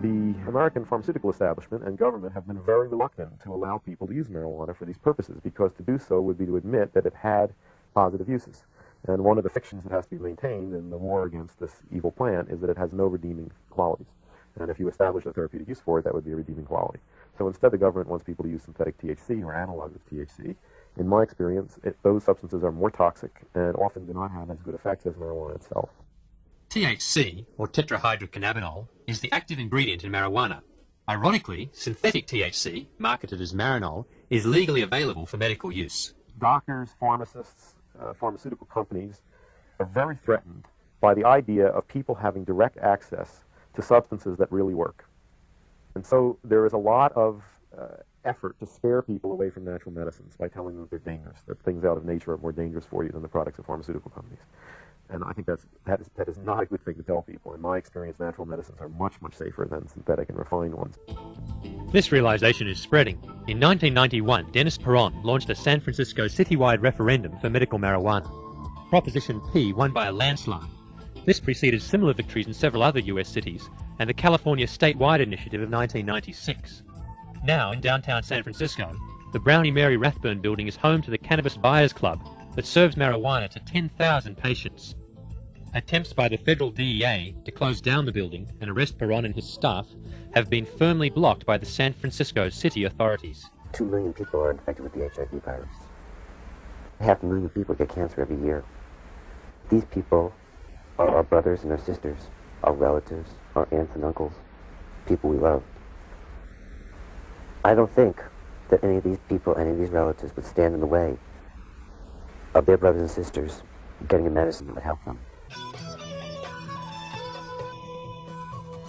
The American pharmaceutical establishment and government have been very reluctant to allow people to use marijuana for these purposes, because to do so would be to admit that it had positive uses. And one of the fictions that has to be maintained in the war against this evil plant is that it has no redeeming qualities. And if you establish a therapeutic use for it, that would be a redeeming quality. So instead, the government wants people to use synthetic THC or analogs of THC. In my experience, those substances are more toxic and often do not have as good effects as marijuana itself. THC, or tetrahydrocannabinol, is the active ingredient in marijuana. Ironically, synthetic THC, marketed as Marinol, is legally available for medical use. Doctors, pharmacists, pharmaceutical companies are very threatened by the idea of people having direct access to substances that really work. And so there is a lot of effort to scare people away from natural medicines by telling them they're dangerous, that things out of nature are more dangerous for you than the products of pharmaceutical companies. And I think that is not a good thing to tell people. In my experience, natural medicines are much, much safer than synthetic and refined ones. This realization is spreading. In 1991, Dennis Peron launched a San Francisco citywide referendum for medical marijuana. Proposition P won by a landslide. This preceded similar victories in several other US cities and the California statewide initiative of 1996. Now, in downtown San Francisco, the Brownie Mary Rathburn building is home to the Cannabis Buyers Club that serves marijuana to 10,000 patients. Attempts by the federal DEA to close down the building and arrest Peron and his staff have been firmly blocked by the San Francisco city authorities. 2 million people are infected with the HIV virus. 500,000 people get cancer every year. These people are our brothers and our sisters, our relatives, our aunts and uncles, people we love. I don't think that any of these people, any of these relatives would stand in the way of their brothers and sisters getting a medicine that would help them.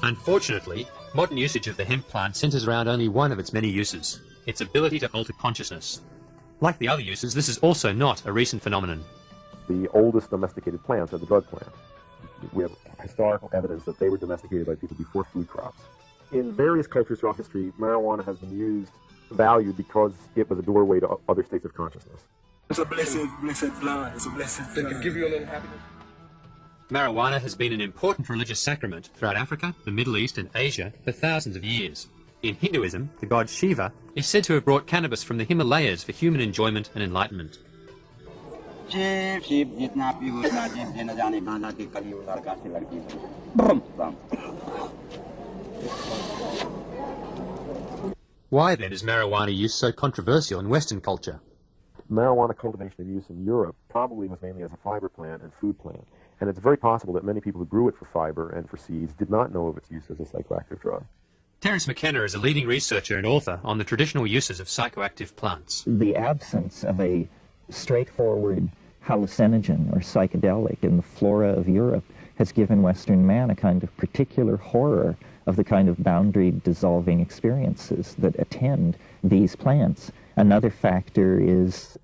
Unfortunately, modern usage of the hemp plant centers around only one of its many uses, its ability to alter consciousness. Like the other uses, this is also not a recent phenomenon. The oldest domesticated plants are the drug plants. We have historical evidence that they were domesticated by people before food crops. In various cultures throughout history, marijuana has been valued because it was a doorway to other states of consciousness. It's a blessed plant. It's a blessed plant. It can give you a little happiness. Marijuana has been an important religious sacrament throughout Africa, the Middle East and Asia for thousands of years. In Hinduism, the god Shiva is said to have brought cannabis from the Himalayas for human enjoyment and enlightenment. Why then is marijuana use so controversial in Western culture? Marijuana cultivation and use in Europe probably was mainly as a fiber plant and food plant. And it's very possible that many people who grew it for fiber and for seeds did not know of its use as a psychoactive drug. Terence McKenna is a leading researcher and author on the traditional uses of psychoactive plants. The absence of a straightforward hallucinogen or psychedelic in the flora of Europe has given Western man a kind of particular horror of the kind of boundary-dissolving experiences that attend these plants. Another factor is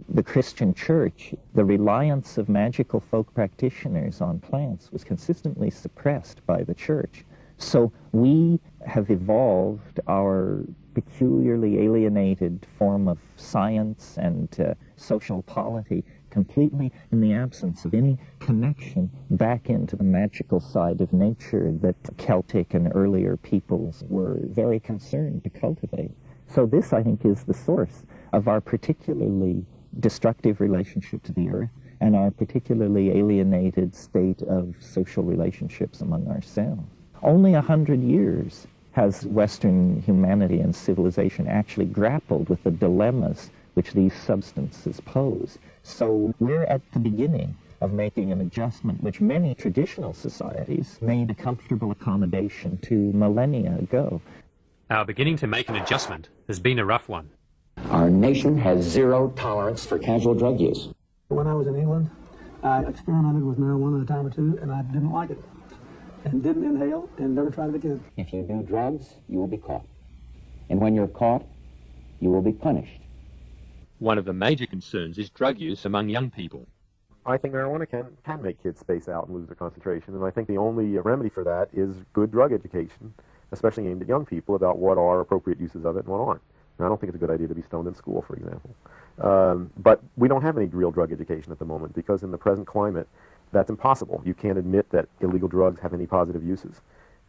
the Christian church. The reliance of magical folk practitioners on plants was consistently suppressed by the church. So we have evolved our peculiarly alienated form of science and social polity completely in the absence of any connection back into the magical side of nature that Celtic and earlier peoples were very concerned to cultivate. So this, I think, is the source of our particularly destructive relationship to the earth and our particularly alienated state of social relationships among ourselves. Only 100 years has Western humanity and civilization actually grappled with the dilemmas which these substances pose. So we're at the beginning of making an adjustment which many traditional societies made a comfortable accommodation to millennia ago. Our beginning to make an adjustment has been a rough one. Our nation has zero tolerance for casual drug use. When I was in England, I experimented with marijuana a time or two, and I didn't like it. And didn't inhale, and never tried it again. If you do drugs, you will be caught. And when you're caught, you will be punished. One of the major concerns is drug use among young people. I think marijuana can make kids space out and lose their concentration, and I think the only remedy for that is good drug education, especially aimed at young people, about what are appropriate uses of it and what aren't. And I don't think it's a good idea to be stoned in school, for example. But we don't have any real drug education at the moment because in the present climate, That's impossible. You can't admit that illegal drugs have any positive uses.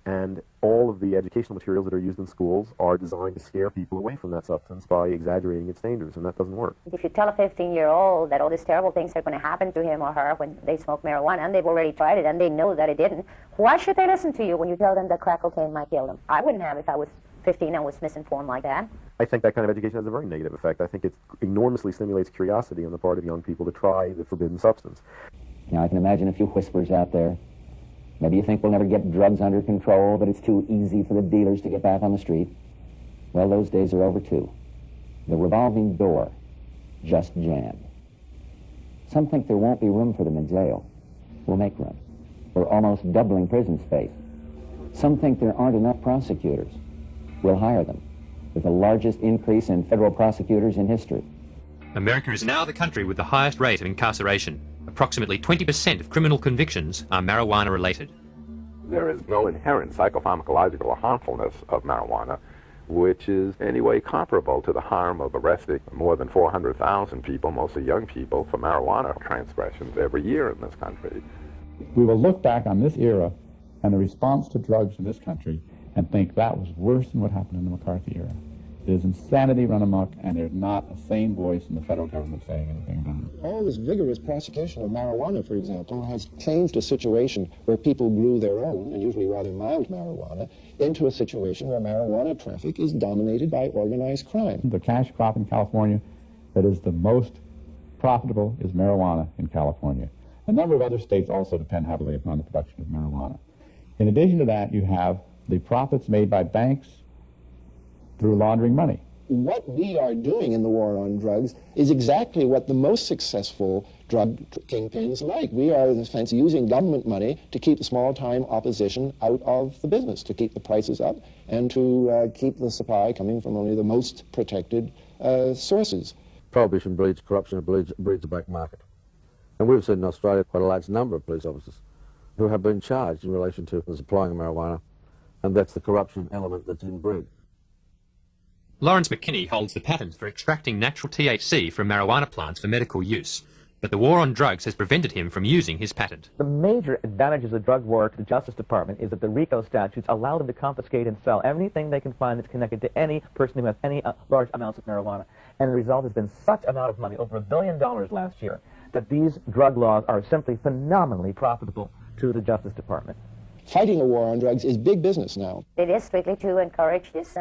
And all of the educational materials that are used in schools are designed to scare people away from that substance by exaggerating its dangers, and that doesn't work. If you tell a 15-year-old that all these terrible things are going to happen to him or her when they smoke marijuana, and they've already tried it and they know that it didn't, why should they listen to you when you tell them that crack cocaine might kill them? I wouldn't have if I was 15 and was misinformed like that. I think that kind of education has a very negative effect. I think it enormously stimulates curiosity on the part of young people to try the forbidden substance. Now, I can imagine a few whispers out there. Maybe you think we'll never get drugs under control, that it's too easy for the dealers to get back on the street. Well, those days are over, too. The revolving door just jammed. Some think there won't be room for them in jail. We'll make room. We're almost doubling prison space. Some think there aren't enough prosecutors. We'll hire them, with the largest increase in federal prosecutors in history. America is now the country with the highest rate of incarceration. Approximately 20% of criminal convictions are marijuana-related. There is no inherent psychopharmacological harmfulness of marijuana, which is anyway comparable to the harm of arresting more than 400,000 people, mostly young people, for marijuana transgressions every year in this country. We will look back on this era and the response to drugs in this country and think that was worse than what happened in the McCarthy era. There's insanity run amok, and there's not a sane voice in the federal government saying anything about it. All this vigorous prosecution of marijuana, for example, has changed a situation where people grew their own, and usually rather mild marijuana, into a situation where marijuana traffic is dominated by organized crime. The cash crop in California that is the most profitable is marijuana in California. A number of other states also depend heavily upon the production of marijuana. In addition to that, you have the profits made by banks through laundering money. What we are doing in the war on drugs is exactly what the most successful drug kingpins like. We are, in a sense, using government money to keep the small-time opposition out of the business, to keep the prices up, and to keep the supply coming from only the most protected sources. Prohibition breeds corruption, it breeds a black market. And we've seen in Australia quite a large number of police officers who have been charged in relation to the supplying of marijuana, and that's the corruption element that's inbred. Lawrence McKinney holds the patent for extracting natural THC from marijuana plants for medical use, but the war on drugs has prevented him from using his patent. The major advantages of the drug war to the Justice Department is that the RICO statutes allow them to confiscate and sell anything they can find that's connected to any person who has any large amounts of marijuana. And the result has been such amount of money, over $1 billion last year, that these drug laws are simply phenomenally profitable to the Justice Department. Fighting a war on drugs is big business now. It is strictly to encourage this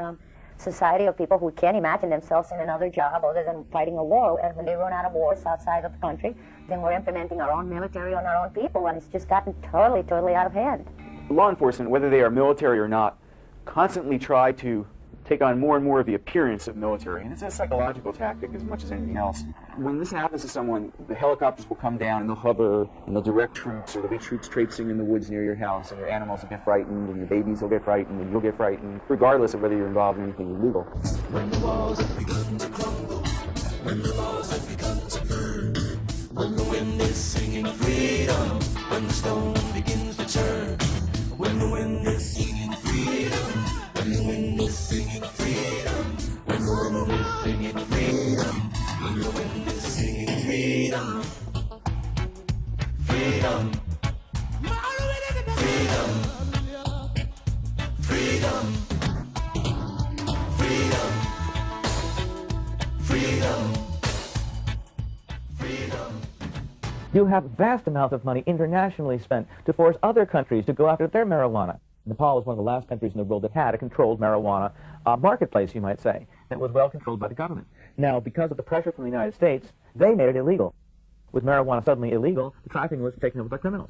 society of people who can't imagine themselves in another job other than fighting a war. And when they run out of wars outside of the country, then we're implementing our own military on our own people, and it's just gotten totally out of hand. Law enforcement, whether they are military or not, constantly try to take on more and more of the appearance of military, and it's a psychological tactic as much as anything else. When this happens to someone, the helicopters will come down and they'll hover and they'll direct troops, or there'll be troops traipsing in the woods near your house, and your animals will get frightened, and your babies will get frightened, and you'll get frightened, regardless of whether you're involved in anything illegal. When the walls have begun to crumble, when the laws have begun to burn, when the wind is singing freedom, when the stone begins to turn, when the wind is singing freedom, when the wind is singing freedom, when the wind is singing freedom, when the wind is singing freedom, freedom, freedom, freedom, freedom, freedom, freedom. You have vast amounts of money internationally spent to force other countries to go after their marijuana. Nepal was one of the last countries in the world that had a controlled marijuana marketplace, you might say, that was well controlled by the government. Now, because of the pressure from the United States, they made it illegal. With marijuana suddenly illegal, the trafficking was taken over by criminals.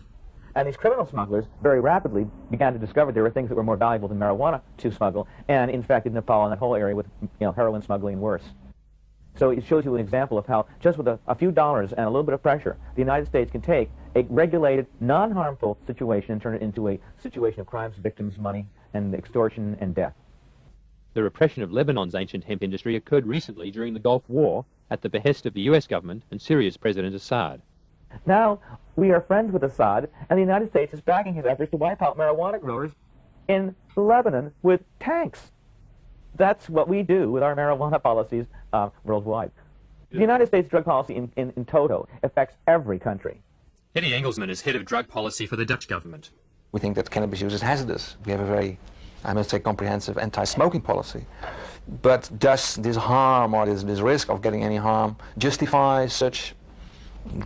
And these criminal smugglers very rapidly began to discover there were things that were more valuable than marijuana to smuggle, and infected Nepal and that whole area with heroin smuggling worse. So it shows you an example of how, just with a few dollars and a little bit of pressure, the United States can take a regulated, non-harmful situation and turn it into a situation of crimes, victims, money, and extortion and death. The repression of Lebanon's ancient hemp industry occurred recently during the Gulf War at the behest of the US government and Syria's President Assad. Now, we are friends with Assad, and the United States is backing his efforts to wipe out marijuana growers in Lebanon with tanks. That's what we do with our marijuana policies worldwide. The United States drug policy in toto affects every country. Eddie Engelsman is head of drug policy for the Dutch government. We think that cannabis use is hazardous. We have a very, I must say, comprehensive anti-smoking policy. But does this harm or this risk of getting any harm justify such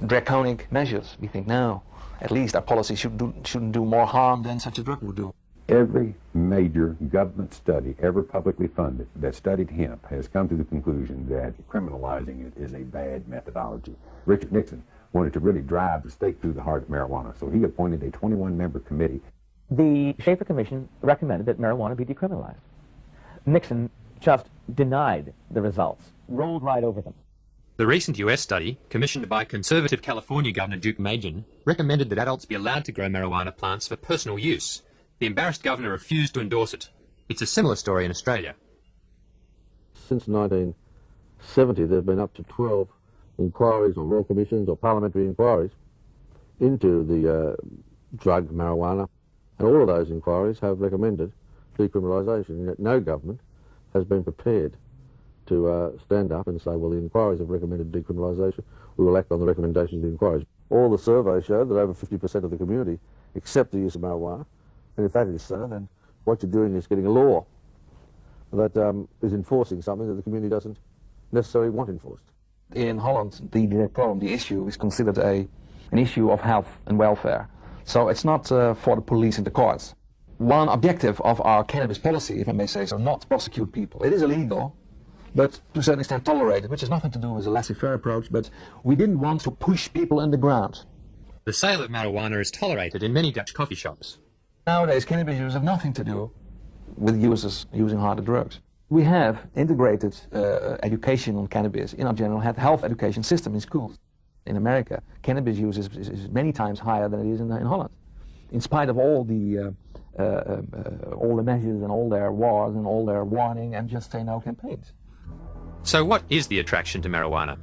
draconic measures? We think no. At least our policy shouldn't do more harm than such a drug would do. Every major government study ever publicly funded that studied hemp has come to the conclusion that criminalizing it is a bad methodology. Richard Nixon wanted to really drive the stake through the heart of marijuana, so he appointed a 21-member committee. The Schaefer Commission recommended that marijuana be decriminalized. Nixon just denied the results, rolled right over them. The recent US study, commissioned by conservative California Governor Duke Majan, recommended that adults be allowed to grow marijuana plants for personal use. The embarrassed governor refused to endorse it. It's a similar story in Australia. Since 1970, there have been up to 12 inquiries or royal commissions or parliamentary inquiries into the drug marijuana, and all of those inquiries have recommended decriminalisation, yet no government has been prepared to stand up and say, well, the inquiries have recommended decriminalisation, we will act on the recommendations of the inquiries. All the surveys show that over 50% of the community accept the use of marijuana, and if that is so, then what you're doing is getting a law that is enforcing something that the community doesn't necessarily want enforced. In Holland, the problem, the issue, is considered an issue of health and welfare. So it's not for the police and the courts. One objective of our cannabis policy, if I may say so, not to prosecute people. It is illegal, but to a certain extent tolerated, which has nothing to do with a laissez-faire approach, but we didn't want to push people underground. The sale of marijuana is tolerated in many Dutch coffee shops. Nowadays, cannabis users have nothing to do with users using harder drugs. We have integrated education on cannabis in our general health education system in schools. In America, cannabis use is many times higher than it is in Holland. In spite of all the measures and all their wars and all their warning and just say no campaigns. So what is the attraction to marijuana?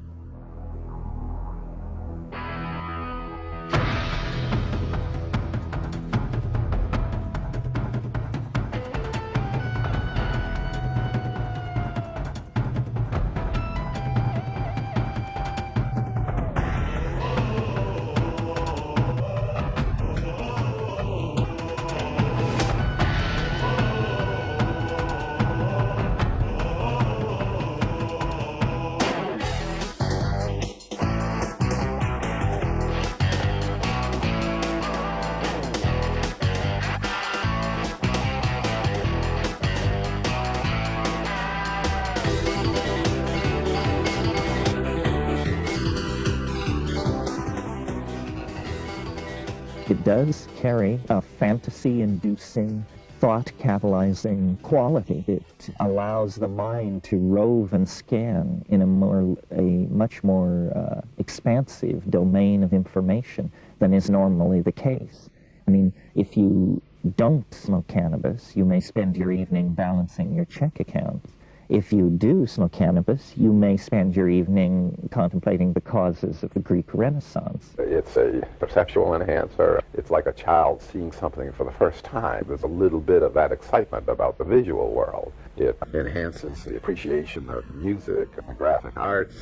It does carry a fantasy-inducing, thought-catalyzing quality. It allows the mind to rove and scan in a much more expansive domain of information than is normally the case. I mean, if you don't smoke cannabis, you may spend your evening balancing your check accounts. If you do smoke cannabis, you may spend your evening contemplating the causes of the Greek Renaissance. It's a perceptual enhancer. It's like a child seeing something for the first time. There's a little bit of that excitement about the visual world. It enhances the appreciation of music and the graphic arts.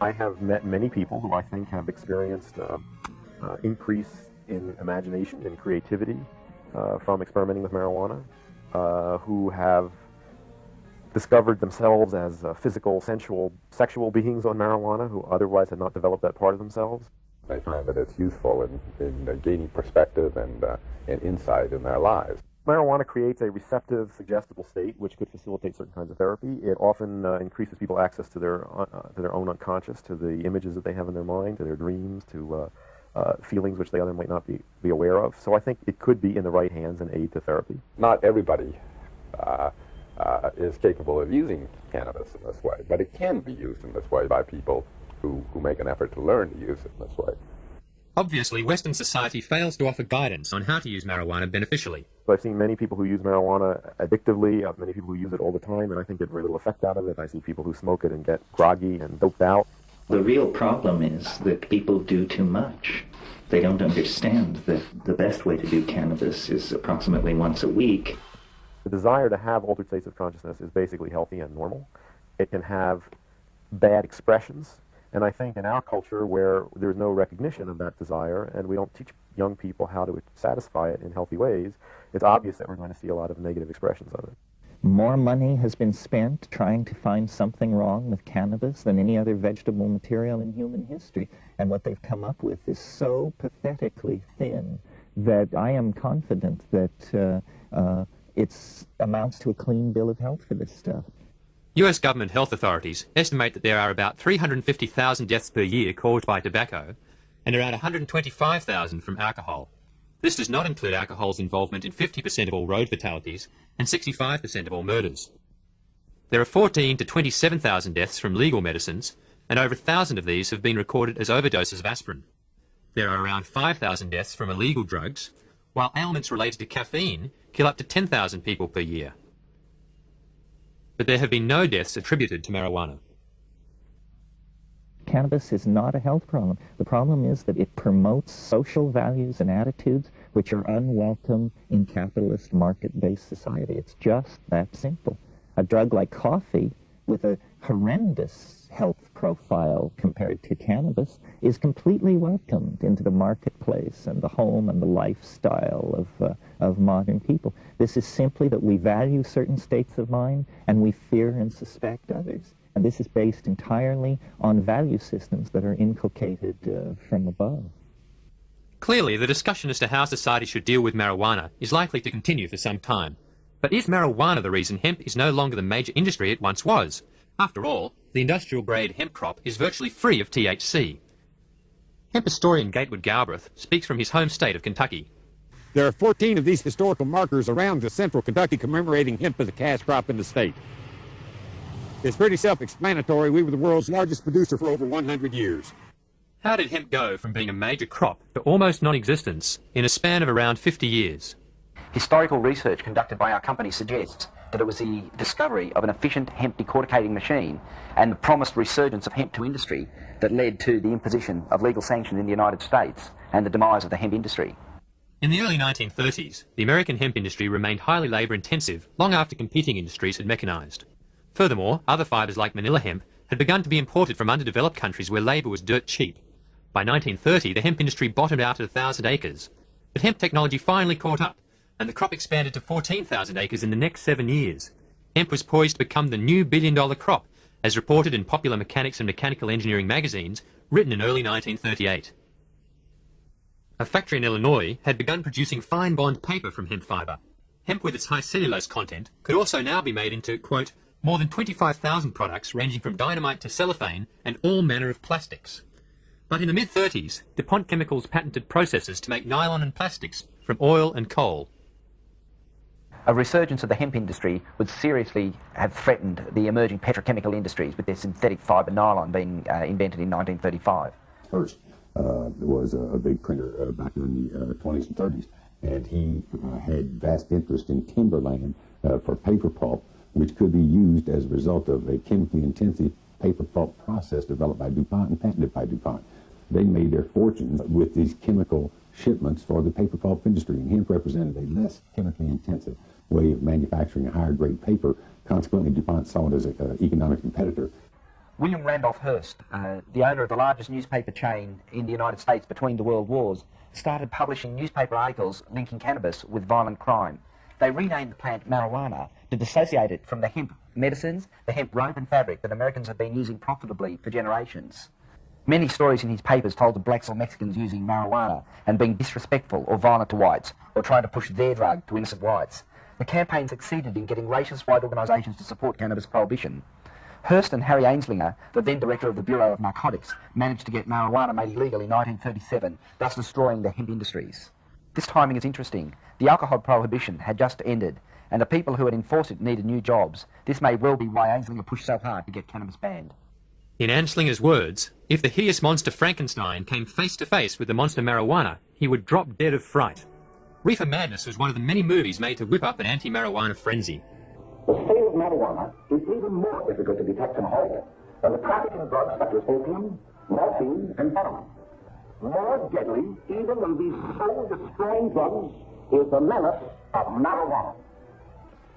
I have met many people who I think have experienced increase in imagination and creativity from experimenting with marijuana, who have discovered themselves as physical, sensual, sexual beings on marijuana who otherwise had not developed that part of themselves. They find that it's useful in gaining perspective and insight in their lives. Marijuana creates a receptive, suggestible state which could facilitate certain kinds of therapy. It often increases people's access to their own unconscious, to the images that they have in their mind, to their dreams, to feelings which they otherwise might not be aware of. So I think it could be in the right hands an aid to therapy. Not everybody is capable of using cannabis in this way, but it can be used in this way by people who make an effort to learn to use it in this way. Obviously, Western society fails to offer guidance on how to use marijuana beneficially. I've seen many people who use marijuana addictively, many people who use it all the time, and I think get very little effect out of it. I see people who smoke it and get groggy and doped out. The real problem is that people do too much. They don't understand that the best way to do cannabis is approximately once a week. The desire to have altered states of consciousness is basically healthy and normal. It can have bad expressions, And I think in our culture where there's no recognition of that desire and we don't teach young people how to satisfy it in healthy ways, it's obvious that we're going to see a lot of negative expressions of it. More money has been spent trying to find something wrong with cannabis than any other vegetable material in human history. And what they've come up with is so pathetically thin that I am confident that it amounts to a clean bill of health for this stuff. US government health authorities estimate that there are about 350,000 deaths per year caused by tobacco and around 125,000 from alcohol. This does not include alcohol's involvement in 50% of all road fatalities and 65% of all murders. There are 14 to 27,000 deaths from legal medicines, and over 1,000 of these have been recorded as overdoses of aspirin. There are around 5,000 deaths from illegal drugs, while ailments related to caffeine kill up to 10,000 people per year. But there have been no deaths attributed to marijuana. Cannabis is not a health problem. The problem is that it promotes social values and attitudes which are unwelcome in capitalist market-based society. It's just that simple. A drug like coffee, with a horrendous health profile compared to cannabis, is completely welcomed into the marketplace and the home and the lifestyle of modern people. This is simply that we value certain states of mind and we fear and suspect others. And this is based entirely on value systems that are inculcated from above. Clearly, the discussion as to how society should deal with marijuana is likely to continue for some time. But is marijuana the reason hemp is no longer the major industry it once was? After all, the industrial-grade hemp crop is virtually free of THC. Hemp historian Gatewood Galbraith speaks from his home state of Kentucky. There are 14 of these historical markers around the central Kentucky commemorating hemp as a cash crop in the state. It's pretty self-explanatory. We were the world's largest producer for over 100 years. How did hemp go from being a major crop to almost non-existence in a span of around 50 years? Historical research conducted by our company suggests that it was the discovery of an efficient hemp decorticating machine and the promised resurgence of hemp to industry that led to the imposition of legal sanctions in the United States and the demise of the hemp industry. In the early 1930s, the American hemp industry remained highly labour-intensive long after competing industries had mechanised. Furthermore, other fibres like manila hemp had begun to be imported from underdeveloped countries where labour was dirt cheap. By 1930, the hemp industry bottomed out at 1,000 acres. But hemp technology finally caught up, and the crop expanded to 14,000 acres in the next 7 years. Hemp was poised to become the new billion-dollar crop, as reported in popular mechanics and mechanical engineering magazines written in early 1938. A factory in Illinois had begun producing fine bond paper from hemp fibre. Hemp with its high cellulose content could also now be made into, quote, more than 25,000 products ranging from dynamite to cellophane and all manner of plastics. But in the mid-30s, DuPont Chemicals patented processes to make nylon and plastics from oil and coal. A resurgence of the hemp industry would seriously have threatened the emerging petrochemical industries, with their synthetic fibre nylon being invented in 1935. First was a big printer back in the 20s and 30s, and he had vast interest in timberland for paper pulp, which could be used as a result of a chemically intensive paper pulp process developed by DuPont and patented by DuPont. They made their fortunes with these chemical shipments for the paper pulp industry, and hemp represented a less chemically intensive way of manufacturing a higher grade paper. Consequently, DuPont saw it as an economic competitor. William Randolph Hearst, the owner of the largest newspaper chain in the United States between the world wars, started publishing newspaper articles linking cannabis with violent crime. They renamed the plant marijuana to dissociate it from the hemp medicines, the hemp rope and fabric that Americans have been using profitably for generations. Many stories in his papers told of blacks or Mexicans using marijuana and being disrespectful or violent to whites, or trying to push their drug to innocent whites. The campaign succeeded in getting racist white organisations to support cannabis prohibition. Hearst and Harry Ainslinger, the then director of the Bureau of Narcotics, managed to get marijuana made illegal in 1937, thus destroying the hemp industries. This timing is interesting. The alcohol prohibition had just ended, and the people who had enforced it needed new jobs. This may well be why Ainslinger pushed so hard to get cannabis banned. In Anslinger's words, if the hideous monster Frankenstein came face to face with the monster marijuana, he would drop dead of fright. Reefer Madness was one of the many movies made to whip up an anti-marijuana frenzy. The sale of marijuana is even more difficult to detect and hold than the traffic in drugs such as opium, morphine, and heroin. More deadly, even than these soul-destroying drugs, is the menace of marijuana.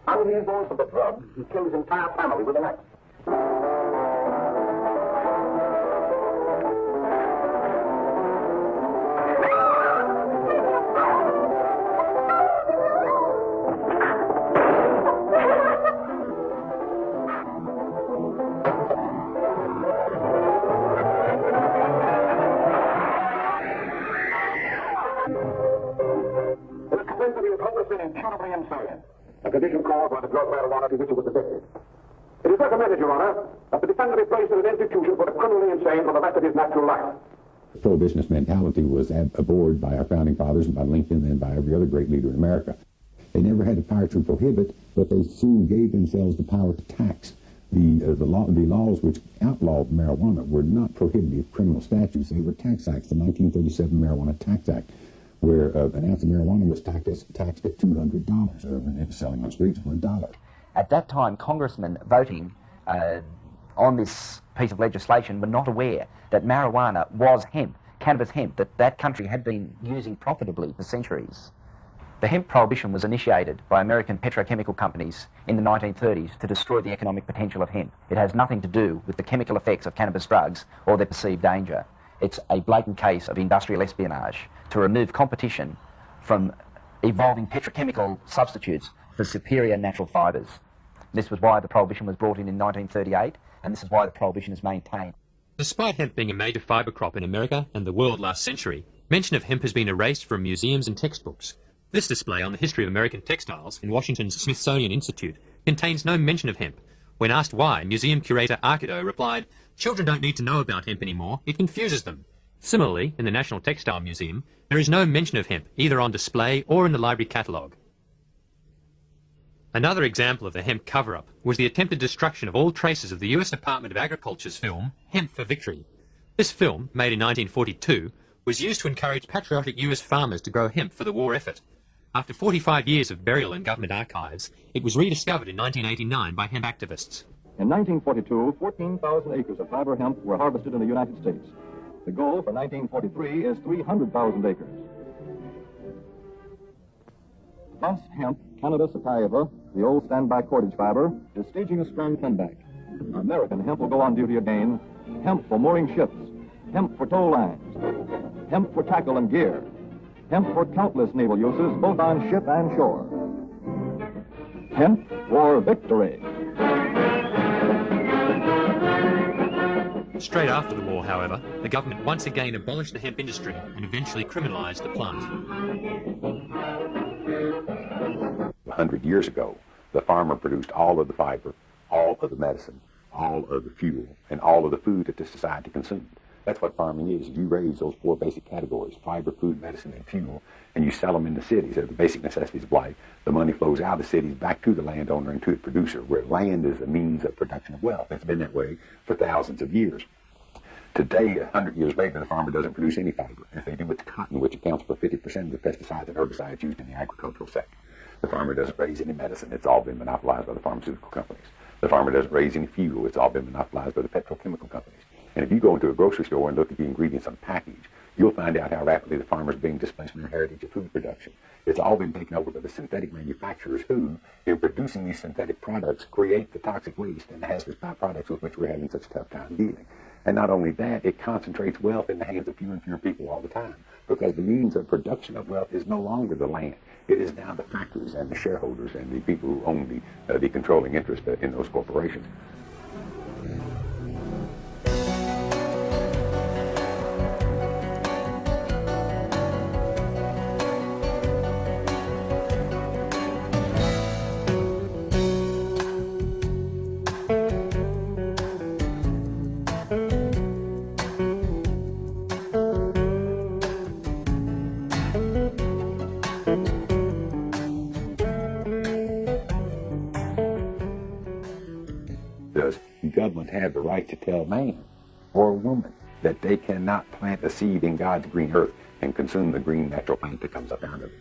Under the influence of the drug, he killed his entire family with an axe. laws where the drug marijuana to which it was addicted. It is recommended, Your Honor, that the defendant be placed in an institution for the criminally insane for the rest of his natural life. The prohibitionist mentality was abhorred by our founding fathers and by Lincoln and by every other great leader in America. They never had the power to prohibit, but they soon gave themselves the power to tax. The laws which outlawed marijuana were not prohibitive criminal statutes. They were tax acts. The 1937 Marijuana Tax Act, where an ounce of marijuana was taxed at $200, and it was selling on the streets for $1. At that time, congressmen voting on this piece of legislation were not aware that marijuana was hemp, cannabis hemp, that country had been using profitably for centuries. The hemp prohibition was initiated by American petrochemical companies in the 1930s to destroy the economic potential of hemp. It has nothing to do with the chemical effects of cannabis drugs or their perceived danger. It's a blatant case of industrial espionage to remove competition from evolving petrochemical substitutes for superior natural fibres. This was why the prohibition was brought in 1938, and this is why the prohibition is maintained. Despite hemp being a major fibre crop in America and the world last century, mention of hemp has been erased from museums and textbooks. This display on the history of American textiles in Washington's Smithsonian Institute contains no mention of hemp. When asked why, museum curator Arkido replied, "Children don't need to know about hemp anymore, it confuses them." Similarly, in the National Textile Museum, there is no mention of hemp, either on display or in the library catalogue. Another example of the hemp cover-up was the attempted destruction of all traces of the US Department of Agriculture's film, Hemp for Victory. This film, made in 1942, was used to encourage patriotic US farmers to grow hemp for the war effort. After 45 years of burial in government archives, it was rediscovered in 1989 by hemp activists. In 1942, 14,000 acres of fiber hemp were harvested in the United States. The goal for 1943 is 300,000 acres. Thus, hemp, Cannabis sativa, the old standby cordage fiber, is staging a strong comeback. American hemp will go on duty again. Hemp for mooring ships. Hemp for tow lines. Hemp for tackle and gear. Hemp for countless naval uses, both on ship and shore. Hemp for victory. Straight after the war, however, the government once again abolished the hemp industry and eventually criminalised the plant. 100 years ago, the farmer produced all of the fiber, all of the medicine, all of the fuel, and all of the food that the society consumed. That's what farming is. You raise those four basic categories, fiber, food, medicine, and fuel, and you sell them in the cities. They're the basic necessities of life. The money flows out of the cities back to the landowner and to the producer, where land is a means of production of wealth. It's been that way for thousands of years. Today, 100 years later, the farmer doesn't produce any fiber. If they do with cotton, which accounts for 50% of the pesticides and herbicides used in the agricultural sector. The farmer doesn't raise any medicine. It's all been monopolized by the pharmaceutical companies. The farmer doesn't raise any fuel. It's all been monopolized by the petrochemical companies. And if you go into a grocery store and look at the ingredients on the package, you'll find out how rapidly the farmer's being displaced from their heritage of food production. It's all been taken over by the synthetic manufacturers who, in producing these synthetic products, create the toxic waste and the hazardous byproducts with which we're having such a tough time dealing. And not only that, it concentrates wealth in the hands of fewer and fewer people all the time, because the means of production of wealth is no longer the land. It is now the factories and the shareholders and the people who own the controlling interest in those corporations. Does government have the right to tell man or woman that they cannot plant a seed in God's green earth and consume the green natural plant that comes up out of it?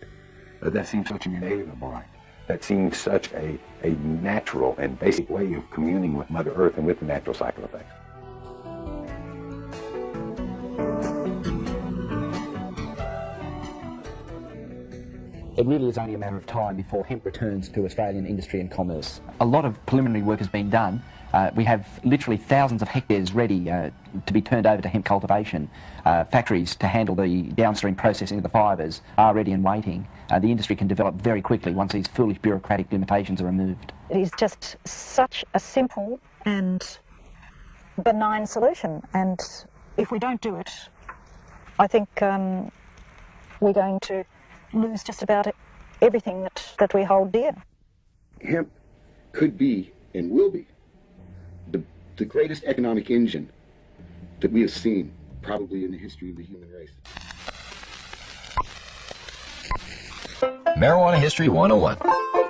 That seems such an inalienable right. That seems such a natural and basic way of communing with Mother Earth and with the natural cycle effects. It really is only a matter of time before hemp returns to Australian industry and commerce. A lot of preliminary work has been done. We have literally thousands of hectares ready to be turned over to hemp cultivation. Factories to handle the downstream processing of the fibres are ready and waiting. The industry can develop very quickly once these foolish bureaucratic limitations are removed. It is just such a simple and benign solution, and if we don't do it, I think we're going to lose just about everything that we hold dear. hemp could be and will be the greatest economic engine that we have seen probably in the history of the human race. Marijuana History 101,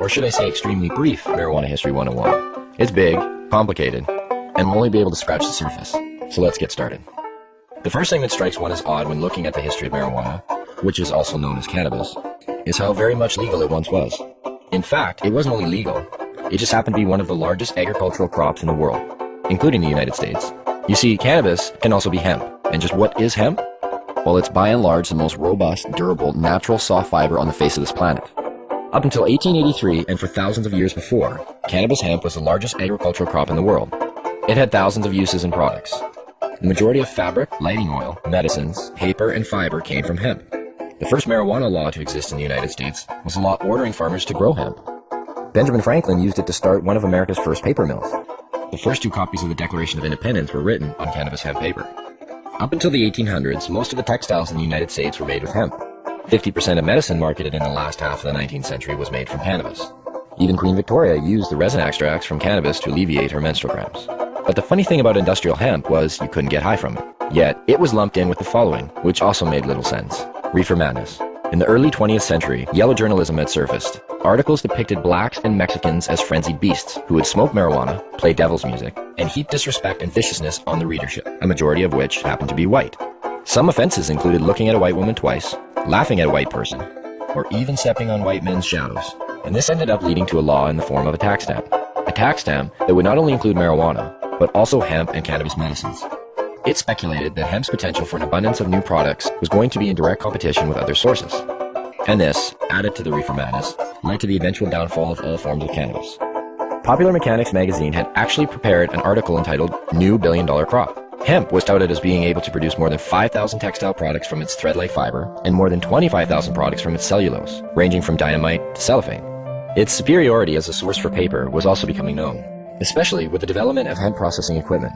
or should I say extremely brief Marijuana History 101. It's big, complicated, and we'll only be able to scratch the surface. So let's get started. The first thing that strikes one as odd when looking at the history of marijuana, which is also known as cannabis, is how very much legal it once was. In fact, it wasn't only legal, it just happened to be one of the largest agricultural crops in the world, including the United States. You see, cannabis can also be hemp. And just what is hemp? Well, it's by and large the most robust, durable, natural soft fiber on the face of this planet. Up until 1883, and for thousands of years before, cannabis hemp was the largest agricultural crop in the world. It had thousands of uses and products. The majority of fabric, lighting oil, medicines, paper, and fiber came from hemp. The first marijuana law to exist in the United States was a law ordering farmers to grow hemp. Benjamin Franklin used it to start one of America's first paper mills. The first 2 copies of the Declaration of Independence were written on cannabis hemp paper. Up until the 1800s, most of the textiles in the United States were made with hemp. 50% of medicine marketed in the last half of the 19th century was made from cannabis. Even Queen Victoria used the resin extracts from cannabis to alleviate her menstrual cramps. But the funny thing about industrial hemp was you couldn't get high from it. Yet, it was lumped in with the following, which also made little sense. Reefer madness. In the early 20th century, yellow journalism had surfaced. Articles depicted blacks and Mexicans as frenzied beasts who would smoke marijuana, play devil's music, and heap disrespect and viciousness on the readership, a majority of which happened to be white. Some offenses included looking at a white woman twice, laughing at a white person, or even stepping on white men's shadows. And this ended up leading to a law in the form of a tax stamp. A tax stamp that would not only include marijuana, but also hemp and cannabis medicines. It speculated that hemp's potential for an abundance of new products was going to be in direct competition with other sources. And this, added to the reefer madness, led to the eventual downfall of all forms of cannabis. Popular Mechanics magazine had actually prepared an article entitled New Billion-Dollar Crop. Hemp was touted as being able to produce more than 5,000 textile products from its thread-like fiber and more than 25,000 products from its cellulose, ranging from dynamite to cellophane. Its superiority as a source for paper was also becoming known, especially with the development of hemp processing equipment.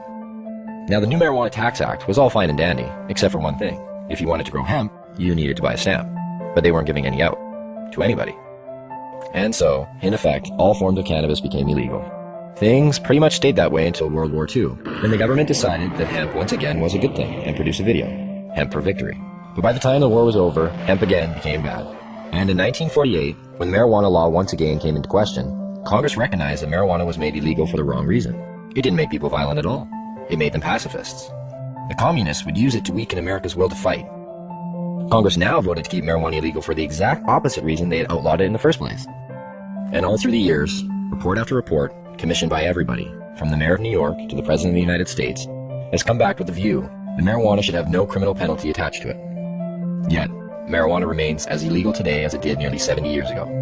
Now, the new Marijuana Tax Act was all fine and dandy, except for one thing. If you wanted to grow hemp, you needed to buy a stamp. But they weren't giving any out to anybody. And so, in effect, all forms of cannabis became illegal. Things pretty much stayed that way until World War II, when the government decided that hemp once again was a good thing and produced a video, Hemp for Victory. But by the time the war was over, hemp again became bad. And in 1948, when marijuana law once again came into question, Congress recognized that marijuana was made illegal for the wrong reason. It didn't make people violent at all. It made them pacifists. The communists would use it to weaken America's will to fight. Congress now voted to keep marijuana illegal for the exact opposite reason they had outlawed it in the first place. And all through the years, report after report, commissioned by everybody, from the mayor of New York to the president of the United States, has come back with the view that marijuana should have no criminal penalty attached to it. Yet, marijuana remains as illegal today as it did nearly 70 years ago.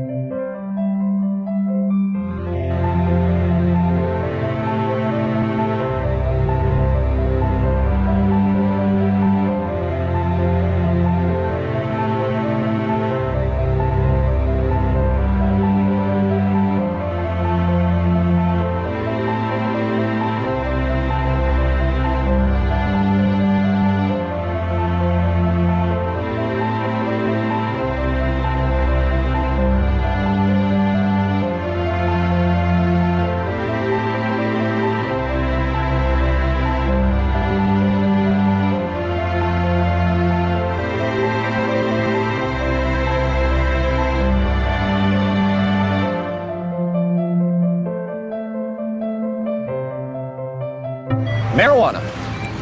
Marijuana.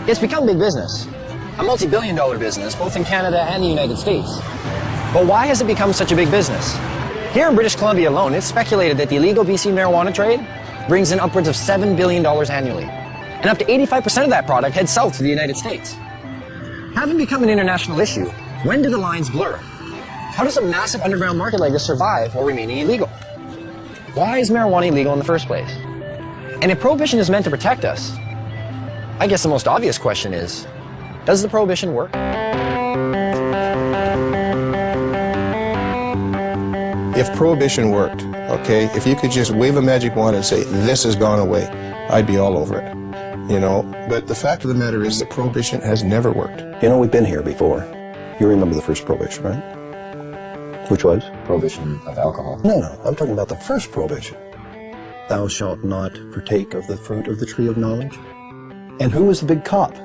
It's become big business. A multi-billion-dollar business, both in Canada and the United States. But why has it become such a big business? Here in British Columbia alone, it's speculated that the illegal BC marijuana trade brings in upwards of $7 billion annually. And up to 85% of that product heads south to the United States. Having become an international issue, when do the lines blur? How does a massive underground market like this survive while remaining illegal? Why is marijuana illegal in the first place? And if prohibition is meant to protect us, I guess the most obvious question is, does the prohibition work? If prohibition worked, okay, if you could just wave a magic wand and say, this has gone away, I'd be all over it, you know? But the fact of the matter is that prohibition has never worked. You know, we've been here before. You remember the first prohibition, right? Which was? Prohibition of alcohol. No, I'm talking about the first prohibition. thou shalt not partake of the fruit of the tree of knowledge. And who was the big cop?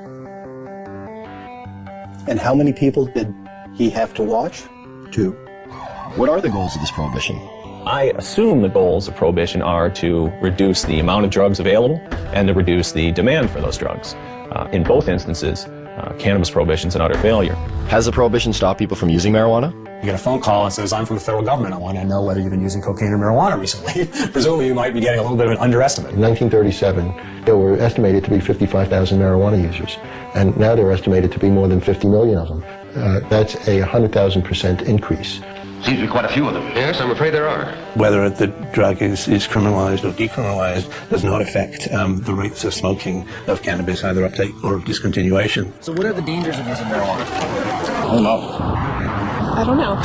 And how many people did he have to watch? 2. What are the goals of this prohibition? I assume the goals of prohibition are to reduce the amount of drugs available and to reduce the demand for those drugs. In both instances, cannabis prohibition is an utter failure. Has the prohibition stopped people from using marijuana? You get a phone call that says, I'm from the federal government. I want to know whether you've been using cocaine or marijuana recently. Presumably you might be getting a little bit of an underestimate. In 1937, there were estimated to be 55,000 marijuana users, and now they're estimated to be more than 50 million of them. That's a 100,000% increase. Seems to be quite a few of them. Yes, I'm afraid there are. Whether the drug is criminalized or decriminalized does not affect the rates of smoking of cannabis, either uptake or discontinuation. So what are the dangers of using marijuana? I don't know. I don't know.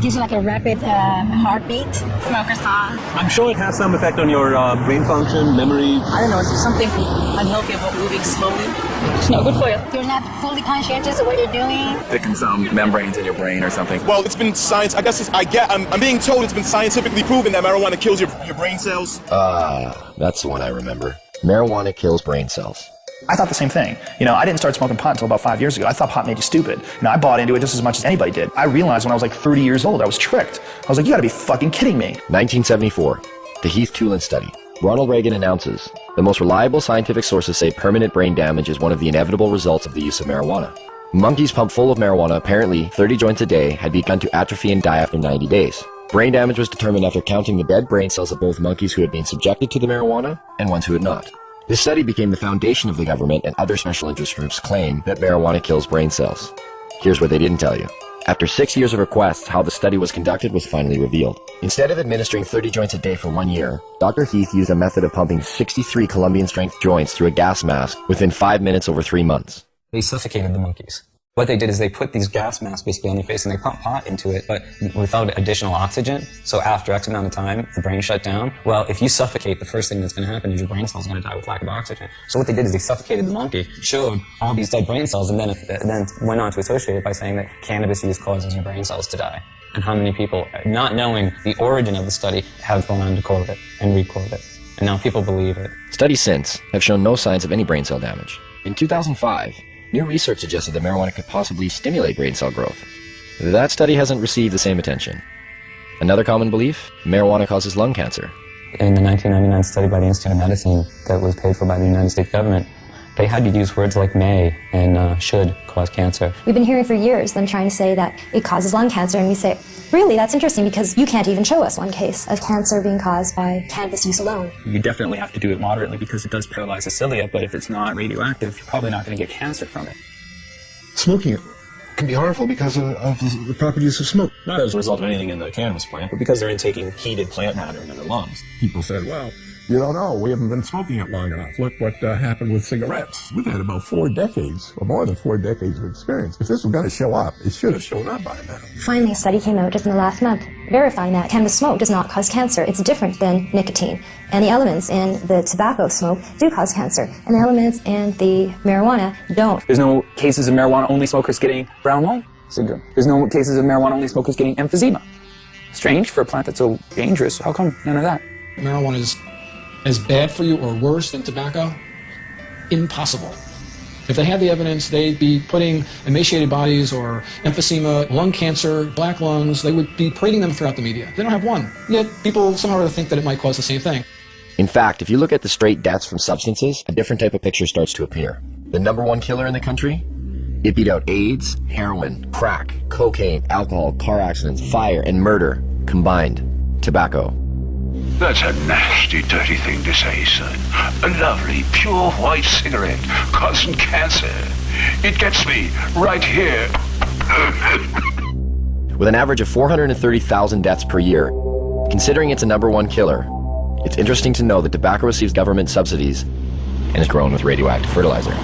Gives you like a rapid heartbeat. Smoker's high. I'm sure it has some effect on your brain function, memory. I don't know, it's something unhealthy about moving slowly. It's not good for you. You're not fully conscientious of what you're doing. Thicking some membranes in your brain or something. Well, it's been science. I guess I'm being told it's been scientifically proven that marijuana kills your brain cells. That's the one I remember. Marijuana kills brain cells. I thought the same thing. I didn't start smoking pot until about 5 years ago. I thought pot made you stupid. I bought into it just as much as anybody did. I realized when I was like 30 years old, I was tricked. I was like, you gotta be fucking kidding me. 1974, the Heath Tulin study. Ronald Reagan announces, the most reliable scientific sources say permanent brain damage is one of the inevitable results of the use of marijuana. Monkeys pumped full of marijuana, apparently 30 joints a day, had begun to atrophy and die after 90 days. Brain damage was determined after counting the dead brain cells of both monkeys who had been subjected to the marijuana and ones who had not. This study became the foundation of the government, and other special interest groups claim that marijuana kills brain cells. Here's what they didn't tell you. After 6 years of requests, how the study was conducted was finally revealed. Instead of administering 30 joints a day for 1 year, Dr. Heath used a method of pumping 63 Colombian-strength joints through a gas mask within 5 minutes over 3 months. They suffocated the monkeys. What they did is they put these gas masks basically on their face and they pump pot into it, but without additional oxygen. So after X amount of time, the brain shut down. Well, if you suffocate, the first thing that's going to happen is your brain cells are going to die with lack of oxygen. So what they did is they suffocated the monkey, showed all these dead brain cells, and then went on to associate it by saying that cannabis use causes your brain cells to die. And how many people, not knowing the origin of the study, have gone on to quote it and re-quote it. And now people believe it. Studies since have shown no signs of any brain cell damage. In 2005, new research suggested that marijuana could possibly stimulate brain cell growth. That study hasn't received the same attention. Another common belief, marijuana causes lung cancer. In the 1999 study by the Institute of Medicine that was paid for by the United States government, they had to use words like may and should cause cancer. We've been hearing for years them trying to say that it causes lung cancer, and we say, really, that's interesting because you can't even show us one case of cancer being caused by cannabis use alone. You definitely have to do it moderately because it does paralyze the cilia, but if it's not radioactive, you're probably not going to get cancer from it. Smoking it can be harmful because of the properties of smoke. Not as a result of anything in the cannabis plant, but because they're intaking heated plant matter into their lungs. People said, well, you don't know, we haven't been smoking it long enough. Look what happened with cigarettes. We've had about 4 decades, or more than 4 decades of experience. If this was going to show up, it should have shown up by now. Finally, a study came out just in the last month verifying that cannabis smoke does not cause cancer. It's different than nicotine. And the elements in the tobacco smoke do cause cancer, and the elements in the marijuana don't. There's no cases of marijuana-only smokers getting brown lung syndrome. There's no cases of marijuana-only smokers getting emphysema. Strange for a plant that's so dangerous. How come none of that? Marijuana is as bad for you or worse than tobacco? Impossible. If they had the evidence, they'd be putting emaciated bodies or emphysema, lung cancer, black lungs, they would be parading them throughout the media. They don't have one. Yet people somehow think that it might cause the same thing. In fact, if you look at the straight deaths from substances, a different type of picture starts to appear. The #1 killer in the country? It beat out AIDS, heroin, crack, cocaine, alcohol, car accidents, fire, and murder combined. Tobacco. That's a nasty, dirty thing to say, son. A lovely, pure white cigarette causing cancer. It gets me right here. With an average of 430,000 deaths per year, considering it's a #1 killer, it's interesting to know that tobacco receives government subsidies and is grown with radioactive fertilizer.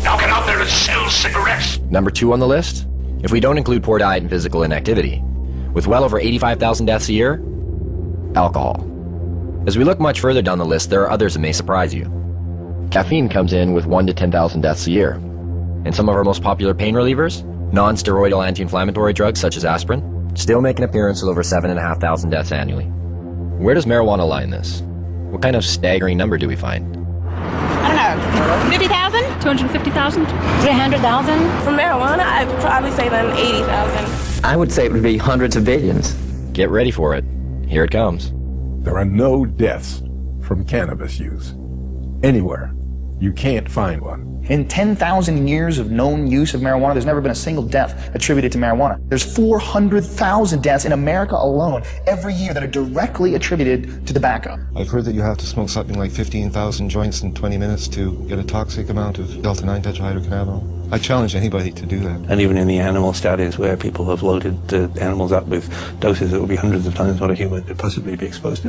Now get out there and sell cigarettes. #2 on the list, if we don't include poor diet and physical inactivity, with well over 85,000 deaths a year, alcohol. As we look much further down the list, there are others that may surprise you. Caffeine comes in with 1 to 10,000 deaths a year. And some of our most popular pain relievers, non-steroidal anti-inflammatory drugs such as aspirin, still make an appearance with over 7,500 deaths annually. Where does marijuana lie in this? What kind of staggering number do we find? I don't know, 50,000? 250,000? 300,000? For marijuana, I'd probably say then 80,000. I would say it would be hundreds of billions. Get ready for it. Here it comes. There are no deaths from cannabis use. Anywhere. You can't find one. In 10,000 years of known use of marijuana, there's never been a single death attributed to marijuana. There's 400,000 deaths in America alone every year that are directly attributed to tobacco. I've heard that you have to smoke something like 15,000 joints in 20 minutes to get a toxic amount of delta-9 tetrahydrocannabinol. I challenge anybody to do that. And even in the animal studies where people have loaded the animals up with doses that would be hundreds of times what a human could possibly be exposed to,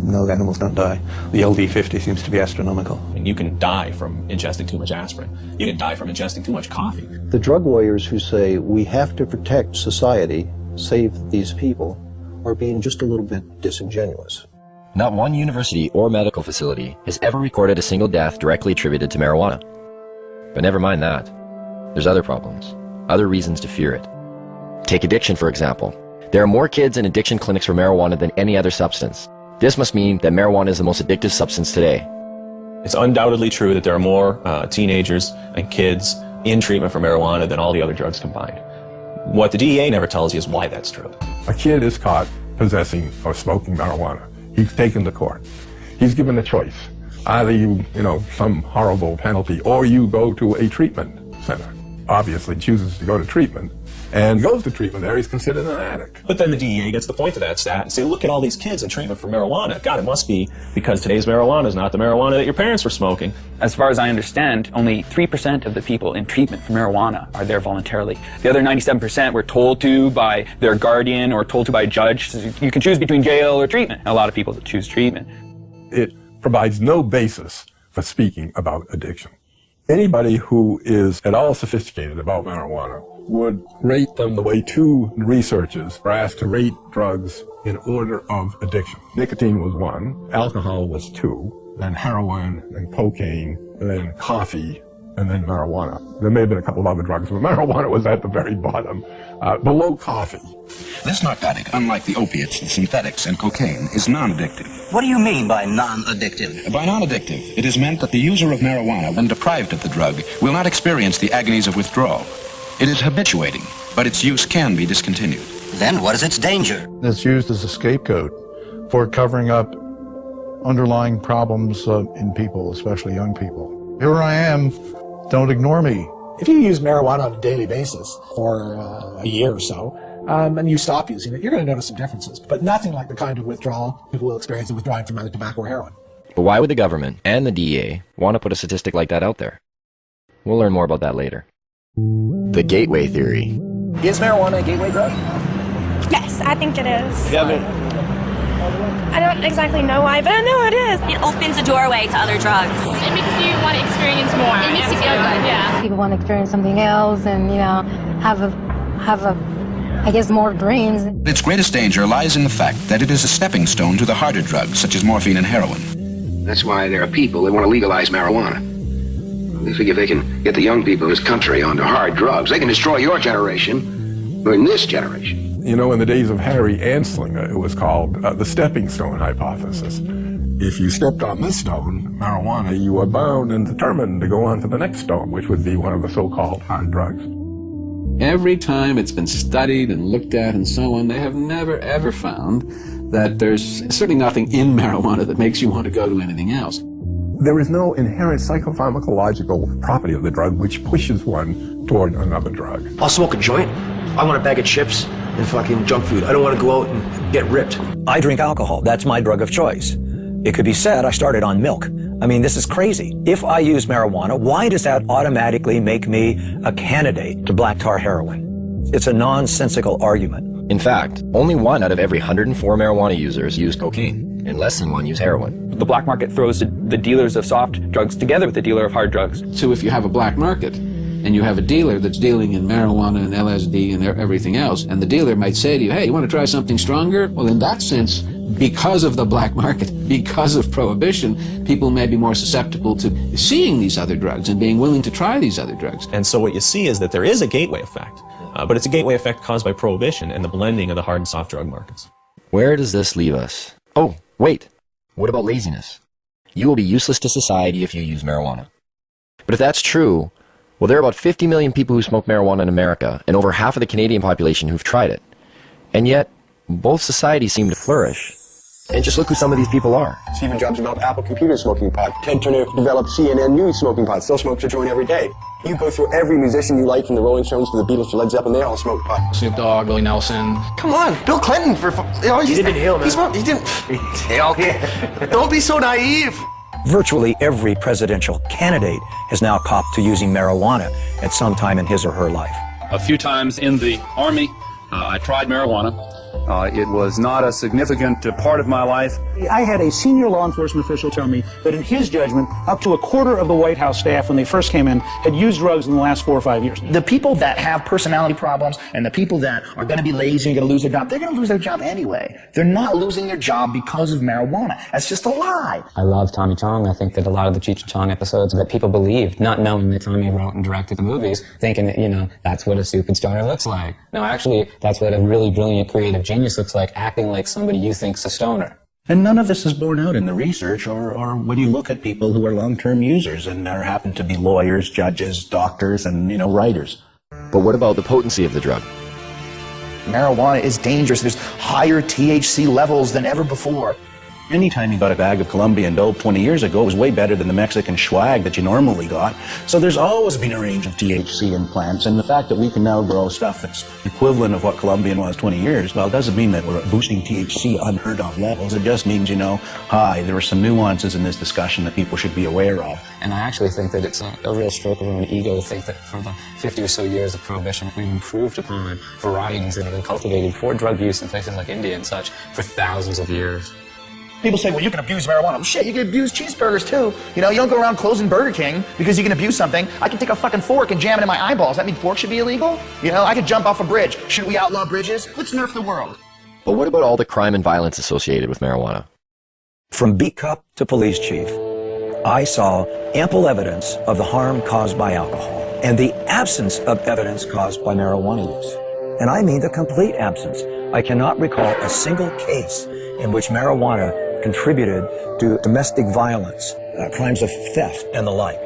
no, animals don't die. The LD50 seems to be astronomical. And you can die from ingesting too much aspirin. You can die from ingesting too much coffee. The drug warriors who say we have to protect society, save these people, are being just a little bit disingenuous. Not one university or medical facility has ever recorded a single death directly attributed to marijuana. But never mind that. There's other problems, other reasons to fear it. Take addiction, for example. There are more kids in addiction clinics for marijuana than any other substance. This must mean that marijuana is the most addictive substance today. It's undoubtedly true that there are more teenagers and kids in treatment for marijuana than all the other drugs combined. What the DEA never tells you is why that's true. A kid is caught possessing or smoking marijuana. He's taken to court. He's given a choice. Either you some horrible penalty, or you go to a treatment center. Obviously chooses to go to treatment and goes to treatment there, he's considered an addict. But then the DEA gets the point of that stat and say, look at all these kids in treatment for marijuana. God, it must be because today's marijuana is not the marijuana that your parents were smoking. As far as I understand, only 3% of the people in treatment for marijuana are there voluntarily. The other 97% were told to by their guardian or told to by a judge. So you can choose between jail or treatment. A lot of people choose treatment. It provides no basis for speaking about addiction. Anybody who is at all sophisticated about marijuana would rate them the way two researchers were asked to rate drugs in order of addiction. Nicotine was 1, alcohol was 2, then heroin, then cocaine, then coffee, and then marijuana. There may have been a couple of other drugs, but marijuana was at the very bottom, below coffee. This narcotic, unlike the opiates, the synthetics, and cocaine, is non-addictive. What do you mean by non-addictive? By non-addictive, it is meant that the user of marijuana, when deprived of the drug, will not experience the agonies of withdrawal. It is habituating, but its use can be discontinued. Then what is its danger? It's used as a scapegoat for covering up underlying problems in people, especially young people. Here I am, don't ignore me. If you use marijuana on a daily basis for a year or so, and you stop using it, you're going to notice some differences, but nothing like the kind of withdrawal people will experience in withdrawing from either tobacco or heroin. But why would the government and the DEA want to put a statistic like that out there? We'll learn more about that later. The gateway theory. Is marijuana a gateway drug? Yes, I think it is. Kevin. I don't exactly know why, but I know it is. It opens a doorway to other drugs. It makes you want to experience more. It makes you feel good. Yeah. People want to experience something else and, have I guess, more dreams. Its greatest danger lies in the fact that it is a stepping stone to the harder drugs, such as morphine and heroin. That's why there are people that want to legalize marijuana. They figure if they can get the young people in this country onto hard drugs, they can destroy your generation, or in this generation. In the days of Harry Anslinger, it was called the stepping stone hypothesis. If you stepped on this stone, marijuana, you are bound and determined to go on to the next stone, which would be one of the so-called hard drugs. Every time it's been studied and looked at and so on, they have never ever found that there's certainly nothing in marijuana that makes you want to go to anything else. There is no inherent psychopharmacological property of the drug which pushes one toward another drug. I'll smoke a joint. I want a bag of chips and fucking junk food. I don't want to go out and get ripped. I drink alcohol. That's my drug of choice. It could be said I started on milk. I mean, this is crazy. If I use marijuana, why does that automatically make me a candidate to black tar heroin? It's a nonsensical argument. In fact, only 1 out of every 104 marijuana users use cocaine, and less than 1 use heroin. The black market throws the dealers of soft drugs together with the dealer of hard drugs. So if you have a black market, and you have a dealer that's dealing in marijuana and LSD and everything else, and the dealer might say to you, hey, you want to try something stronger? Well, in that sense, because of the black market, because of prohibition, people may be more susceptible to seeing these other drugs and being willing to try these other drugs. And so what you see is that there is a gateway effect. But it's a gateway effect caused by prohibition and the blending of the hard and soft drug markets. Where does this leave us? Oh, wait. What about laziness? You will be useless to society if you use marijuana. But if that's true, well, there are about 50 million people who smoke marijuana in America, and over half of the Canadian population who've tried it. And yet, both societies seem to flourish. And just look who some of these people are. Stephen Jobs developed Apple Computer smoking pot. Ted Turner developed CNN News smoking pot. Still smokes a joint every day. You go through every musician you like, from the Rolling Stones to the Beatles to Led Zeppelin, they all smoke pot. Snoop Dogg, Willie Nelson. Come on, Bill Clinton He didn't inhale, man. He didn't inhale. Don't be so naive. Virtually every presidential candidate has now copped to using marijuana at some time in his or her life. A few times in the Army, I tried marijuana. It was not a significant part of my life. I had a senior law enforcement official tell me that in his judgment, up to a quarter of the White House staff when they first came in had used drugs in the last 4 or 5 years. The people that have personality problems and the people that are going to be lazy and going to lose their job, they're going to lose their job anyway. They're not losing their job because of marijuana. That's just a lie. I love Tommy Chong. I think that a lot of the Cheech and Chong episodes that people believed, not knowing that Tommy wrote and directed the movies, thinking that, you know, that's what a stupid stoner looks like. No, actually, that's what a really brilliant creative genius looks like, acting like somebody you think's a stoner. And none of this is borne out in the research or when you look at people who are long-term users and are happen to be lawyers, judges, doctors, and, you know, writers. But what about the potency of the drug? Marijuana is dangerous. There's higher THC levels than ever before. Anytime you got a bag of Colombian dope 20 years ago, it was way better than the Mexican swag that you normally got. So there's always been a range of THC in plants, and the fact that we can now grow stuff that's equivalent of what Colombian was 20 years, well, it doesn't mean that we're boosting THC unheard of levels. It just means, you know, there are some nuances in this discussion that people should be aware of. And I actually think that it's a real stroke of our own ego to think that for the 50 or so years of prohibition, we've improved upon varieties that have been cultivated for drug use in places like India and such for thousands of years. People say, well, you can abuse marijuana. Well, shit, you can abuse cheeseburgers too. You know, you don't go around closing Burger King because you can abuse something. I can take a fucking fork and jam it in my eyeballs. That mean forks should be illegal? You know, I could jump off a bridge. Should we outlaw bridges? Let's nerf the world. But what about all the crime and violence associated with marijuana? From beat cop to police chief, I saw ample evidence of the harm caused by alcohol and the absence of evidence caused by marijuana use. And I mean the complete absence. I cannot recall a single case in which marijuana contributed to domestic violence, crimes of theft, and the like.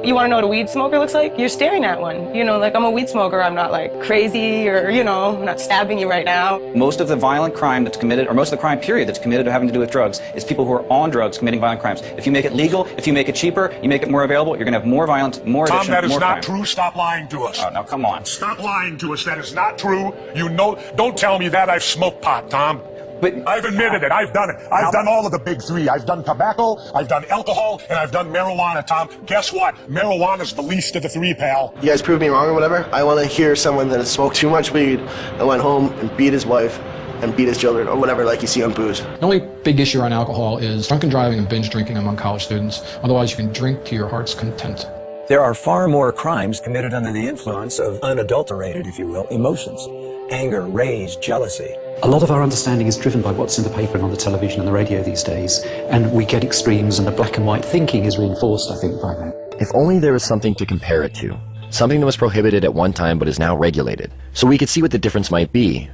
You want to know what a weed smoker looks like? You're staring at one. You know, like, I'm a weed smoker. I'm not, like, crazy or, you know, I'm not stabbing you right now. Most of the violent crime that's committed, or most of the crime period that's committed having to do with drugs, is people who are on drugs committing violent crimes. If you make it legal, if you make it cheaper, you make it more available, you're going to have more violence, more addiction, Tom, that is more not crime. true. Stop lying to us. Oh, now come on. Stop lying to us. That is not true. You know, don't tell me that. I've smoked pot, Tom. But I've admitted it. I've done it. I've done all of the big three. I've done tobacco, I've done alcohol, and I've done marijuana, Tom. Guess what? Marijuana's the least of the three, pal. You guys prove me wrong or whatever. I want to hear someone that has smoked too much weed and went home and beat his wife and beat his children or whatever, like you see on booze. The only big issue on alcohol is drunken driving and binge drinking among college students. Otherwise, you can drink to your heart's content. There are far more crimes committed under the influence of unadulterated, if you will, emotions. Anger, rage, jealousy. A lot of our understanding is driven by what's in the paper and on the television and the radio these days, and we get extremes, and the black and white thinking is reinforced, I think, by that. If only there was something to compare it to. Something that was prohibited at one time but is now regulated. So we could see what the difference might be.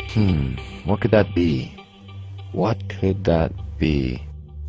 What could that be? What could that be?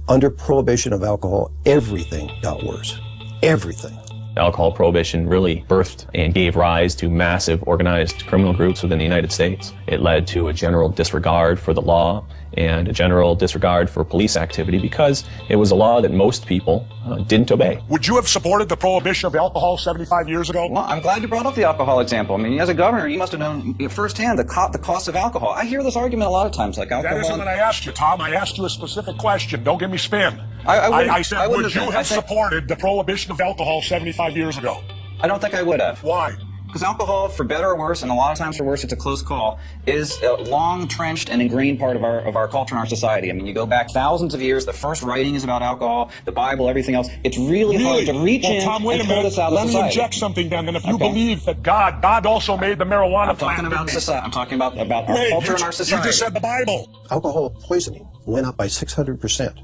Under prohibition of alcohol, everything got worse. Everything. Alcohol prohibition really birthed and gave rise to massive organized criminal groups within the United States. It led to a general disregard for the law and a general disregard for police activity because it was a law that most people didn't obey. Would you have supported the prohibition of alcohol 75 years ago? Well, I'm glad you brought up the alcohol example. I mean, as a governor, you must have known firsthand the cost of alcohol. I hear this argument a lot of times, like alcohol. That isn't what I asked you, Tom. I asked you a specific question. Don't give me spin. I said, would you have supported the prohibition of alcohol 75 years ago? I don't think I would have. Why? Because alcohol, for better or worse, and a lot of times for worse, it's a close call, is a long-trenched and ingrained part of our culture and our society. I mean, you go back thousands of years, the first writing is about alcohol, the Bible, everything else. It's really hard to reach in Tom, wait and a pull minute. this out of Let society. me inject something then. And if you believe that God also made the marijuana I'm talking about society. I'm talking about our culture and our society. You just said the Bible. Alcohol poisoning went up by 600%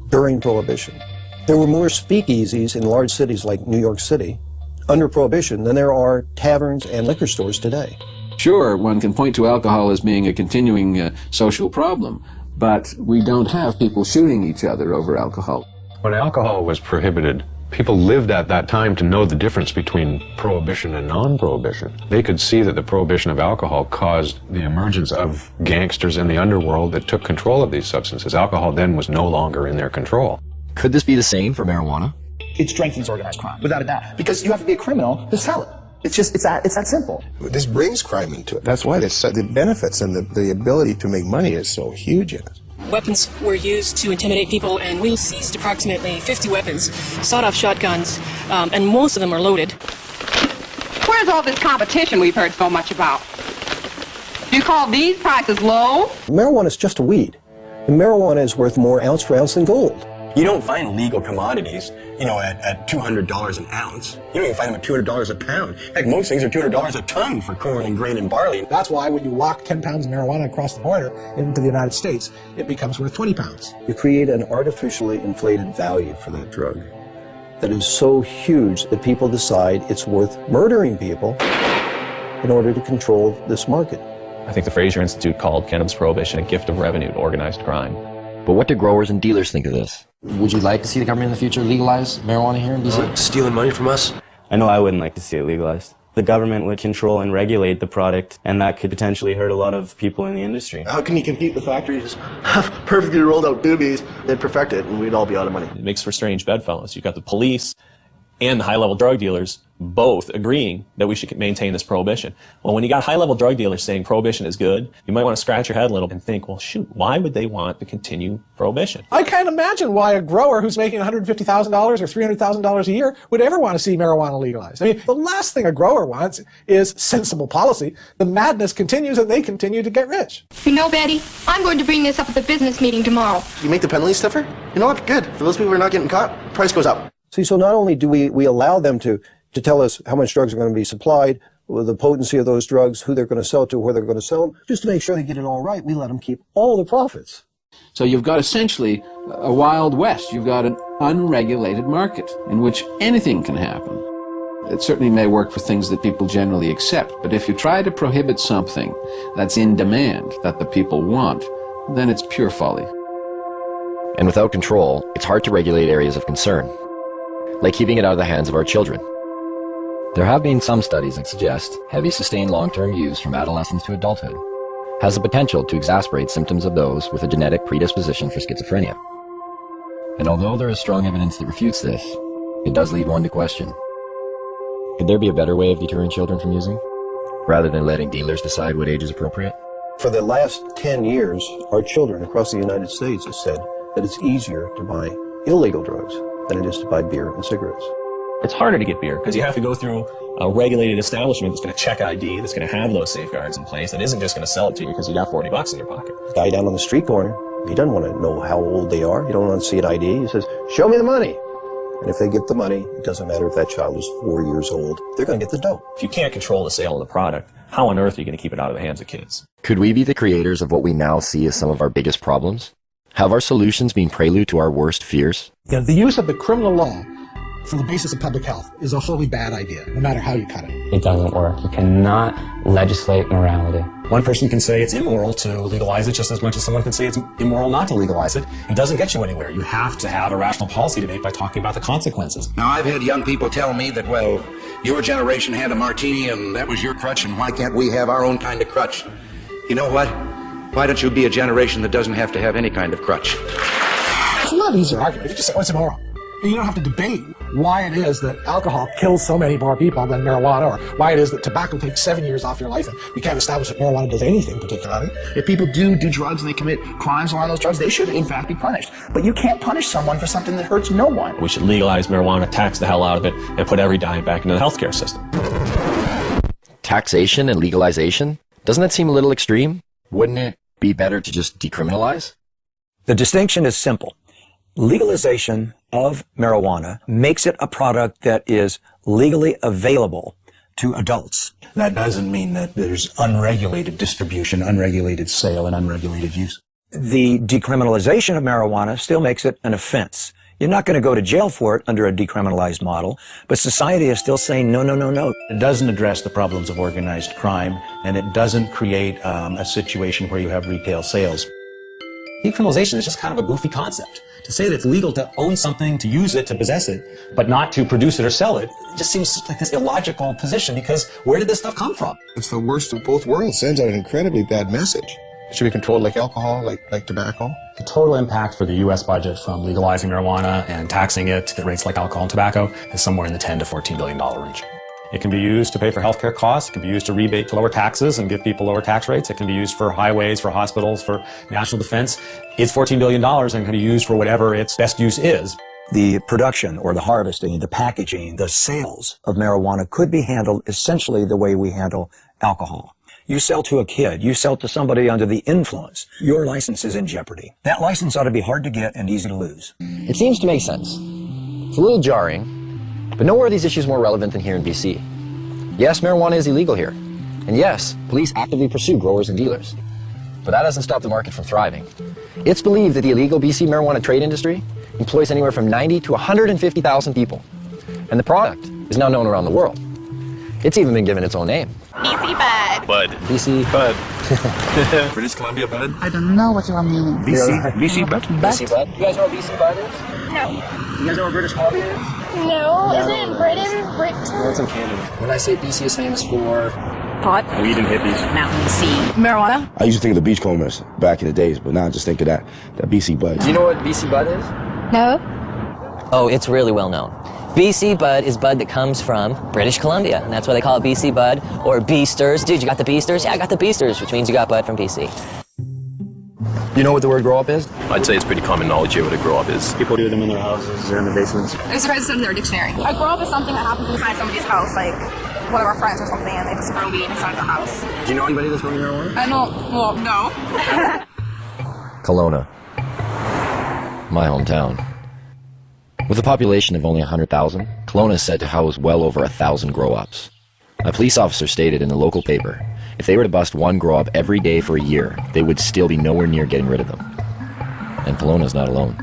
during Prohibition. There were more speakeasies in large cities like New York City under Prohibition than there are taverns and liquor stores today. Sure, one can point to alcohol as being a continuing social problem, but we don't have people shooting each other over alcohol. When alcohol was prohibited, people lived at that time to know the difference between prohibition and non-prohibition. They could see that the prohibition of alcohol caused the emergence of gangsters in the underworld that took control of these substances. Alcohol then was no longer in their control. Could this be the same for marijuana? It strengthens organized crime, without a doubt. Because you have to be a criminal to sell it. It's that simple. This brings crime into it. That's why the benefits and the ability to make money is so huge in it. Weapons were used to intimidate people, and we seized approximately 50 weapons, sawed-off shotguns, and most of them are loaded. Where's all this competition we've heard so much about? Do you call these prices low? Marijuana is just a weed. And marijuana is worth more ounce for ounce than gold. You don't find legal commodities, at $200 an ounce. You don't even find them at $200 a pound. Heck, most things are $200 a ton for corn and grain and barley. That's why when you walk 10 pounds of marijuana across the border into the United States, it becomes worth 20 pounds. You create an artificially inflated value for that drug that is so huge that people decide it's worth murdering people in order to control this market. I think the Fraser Institute called cannabis prohibition a gift of revenue to organized crime. But what do growers and dealers think of this? Would you like to see the government in the future legalize marijuana here in BC? Stealing money from us? I know I wouldn't like to see it legalized. The government would control and regulate the product, and that could potentially hurt a lot of people in the industry. How can you compete with factories have perfectly rolled out doobies, they'd perfect it, and we'd all be out of money? It makes for strange bedfellows. You've got the police and the high-level drug dealers both agreeing that we should maintain this prohibition. Well, when you got high-level drug dealers saying prohibition is good, you might want to scratch your head a little and think, well, shoot, why would they want to continue prohibition? I can't imagine why a grower who's making $150,000 or $300,000 a year would ever want to see marijuana legalized. I mean, the last thing a grower wants is sensible policy. The madness continues and they continue to get rich. You know, Betty, I'm going to bring this up at the business meeting tomorrow. You make the penalty stiffer? You know what? Good. For those people who are not getting caught, price goes up. See, so not only do we allow them to tell us how much drugs are going to be supplied, the potency of those drugs, who they're going to sell to, where they're going to sell them, just to make sure they get it all right, we let them keep all the profits. So you've got essentially a Wild West. You've got an unregulated market in which anything can happen. It certainly may work for things that people generally accept, but if you try to prohibit something that's in demand, that the people want, then it's pure folly. And without control, it's hard to regulate areas of concern, like keeping it out of the hands of our children. There have been some studies that suggest heavy sustained long-term use from adolescence to adulthood has the potential to exacerbate symptoms of those with a genetic predisposition for schizophrenia. And although there is strong evidence that refutes this, it does lead one to question, could there be a better way of deterring children from using, rather than letting dealers decide what age is appropriate? For the last 10 years, our children across the United States have said that it's easier to buy illegal drugs than it is to buy beer and cigarettes. It's harder to get beer because you have to go through a regulated establishment that's going to check ID, that's going to have those safeguards in place, that isn't just going to sell it to you because you got $40 in your pocket. The guy down on the street corner, he doesn't want to know how old they are. He don't want to see an ID. He says, show me the money. And if they get the money, it doesn't matter if that child is 4 years old, they're going to get the dough. If you can't control the sale of the product, how on earth are you going to keep it out of the hands of kids? Could we be the creators of what we now see as some of our biggest problems? Have our solutions been prelude to our worst fears? Yeah, the use of the criminal law for the basis of public health is a wholly bad idea, no matter how you cut it. It doesn't work. You cannot legislate morality. One person can say it's immoral to legalize it just as much as someone can say it's immoral not to legalize it. It doesn't get you anywhere. You have to have a rational policy debate by talking about the consequences. Now, I've had young people tell me that, well, your generation had a martini and that was your crutch, and why can't we have our own kind of crutch? You know what? Why don't you be a generation that doesn't have to have any kind of crutch? It's not an easy argument. You just say, oh, it's immoral. And you don't have to debate why it is that alcohol kills so many more people than marijuana, or why it is that tobacco takes 7 years off your life, and we can't establish that marijuana does anything particularly. If people do drugs and they commit crimes along those drugs, they should in fact be punished. But you can't punish someone for something that hurts no one. We should legalize marijuana, tax the hell out of it, and put every dime back into the healthcare system. Taxation and legalization? Doesn't that seem a little extreme? Wouldn't it be better to just decriminalize? The distinction is simple. Legalization of marijuana makes it a product that is legally available to adults. That doesn't mean that there's unregulated distribution, unregulated sale, and unregulated use. The decriminalization of marijuana still makes it an offense. You're not going to go to jail for it under a decriminalized model, but society is still saying no, no, no, no. It doesn't address the problems of organized crime, and it doesn't create a situation where you have retail sales. Decriminalization is just kind of a goofy concept. To say that it's legal to own something, to use it, to possess it, but not to produce it or sell it, it just seems like this illogical position, because where did this stuff come from? It's the worst of both worlds. Sends out an incredibly bad message. It should be controlled like alcohol, like tobacco. The total impact for the U.S. budget from legalizing marijuana and taxing it at rates like alcohol and tobacco is somewhere in the $10 to $14 billion range. It can be used to pay for healthcare costs. It can be used to rebate to lower taxes and give people lower tax rates. It can be used for highways, for hospitals, for national defense. It's $14 billion and can be used for whatever its best use is. The production or the harvesting, the packaging, the sales of marijuana could be handled essentially the way we handle alcohol. You sell to a kid, you sell to somebody under the influence, your license is in jeopardy. That license ought to be hard to get and easy to lose. It seems to make sense. It's a little jarring, but nowhere are these issues more relevant than here in BC. Yes, marijuana is illegal here. And yes, police actively pursue growers and dealers. But that doesn't stop the market from thriving. It's believed that the illegal BC marijuana trade industry employs anywhere from 90 to 150,000 people. And the product is now known around the world. It's even been given its own name. BC Bud. Bud. BC Bud. British Columbia Bud. I don't know what you are meaning. BC Bud. BC Bud. You guys know what BC Bud is? No. You guys know what British Columbia is? No. Is it in Britain? No, it's in Canada. When I say BC is famous for Pot. weed and hippies. Mountain Sea. Marijuana. I used to think of the beachcombers back in the days, but now I just think of that BC Bud. Do you know what BC Bud is? No. Oh, it's really well known. BC Bud is bud that comes from British Columbia, and that's why they call it BC Bud, or Beasters. Dude, you got the Beasters? Yeah, I got the Beasters, which means you got bud from BC. You know what the word grow up is? I'd say it's pretty common knowledge here what a grow up is. People do them in their houses or in the basements. There's a presence in their dictionary. A grow up is something that happens inside somebody's house, like one of our friends or something, and they just grow weed inside the house. Do you know anybody that's growing marijuana? I know. Well, no. Kelowna. My hometown. With a population of only 100,000, Kelowna is said to house well over 1,000 grow-ups. A police officer stated in the local paper, if they were to bust one grow-up every day for a year, they would still be nowhere near getting rid of them. And Kelowna's not alone.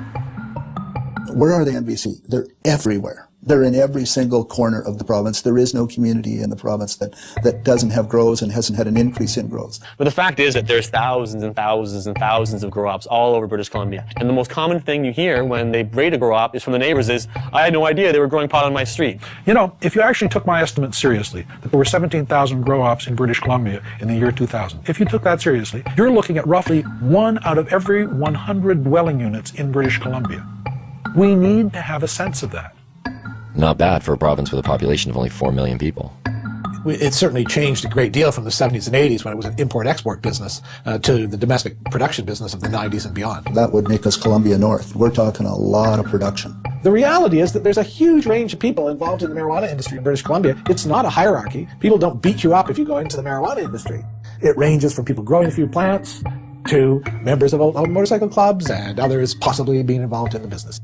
Where are they in BC? They're everywhere. They're in every single corner of the province. There is no community in the province that doesn't have grows and hasn't had an increase in grows. But the fact is that there's thousands and thousands and thousands of grow-ops all over British Columbia. And the most common thing you hear when they raid a grow-op is from the neighbors is, I had no idea they were growing pot on my street. You know, if you actually took my estimate seriously, that there were 17,000 grow-ops in British Columbia in the year 2000, if you took that seriously, you're looking at roughly 1 out of every 100 dwelling units in British Columbia. We need to have a sense of that. Not bad for a province with a population of only 4 million people. It certainly changed a great deal from the 70s and 80s when it was an import-export business to the domestic production business of the 90s and beyond. That would make us Columbia North. We're talking a lot of production. The reality is that there's a huge range of people involved in the marijuana industry in British Columbia. It's not a hierarchy. People don't beat you up if you go into the marijuana industry. It ranges from people growing a few plants to members of motorcycle clubs and others possibly being involved in the business.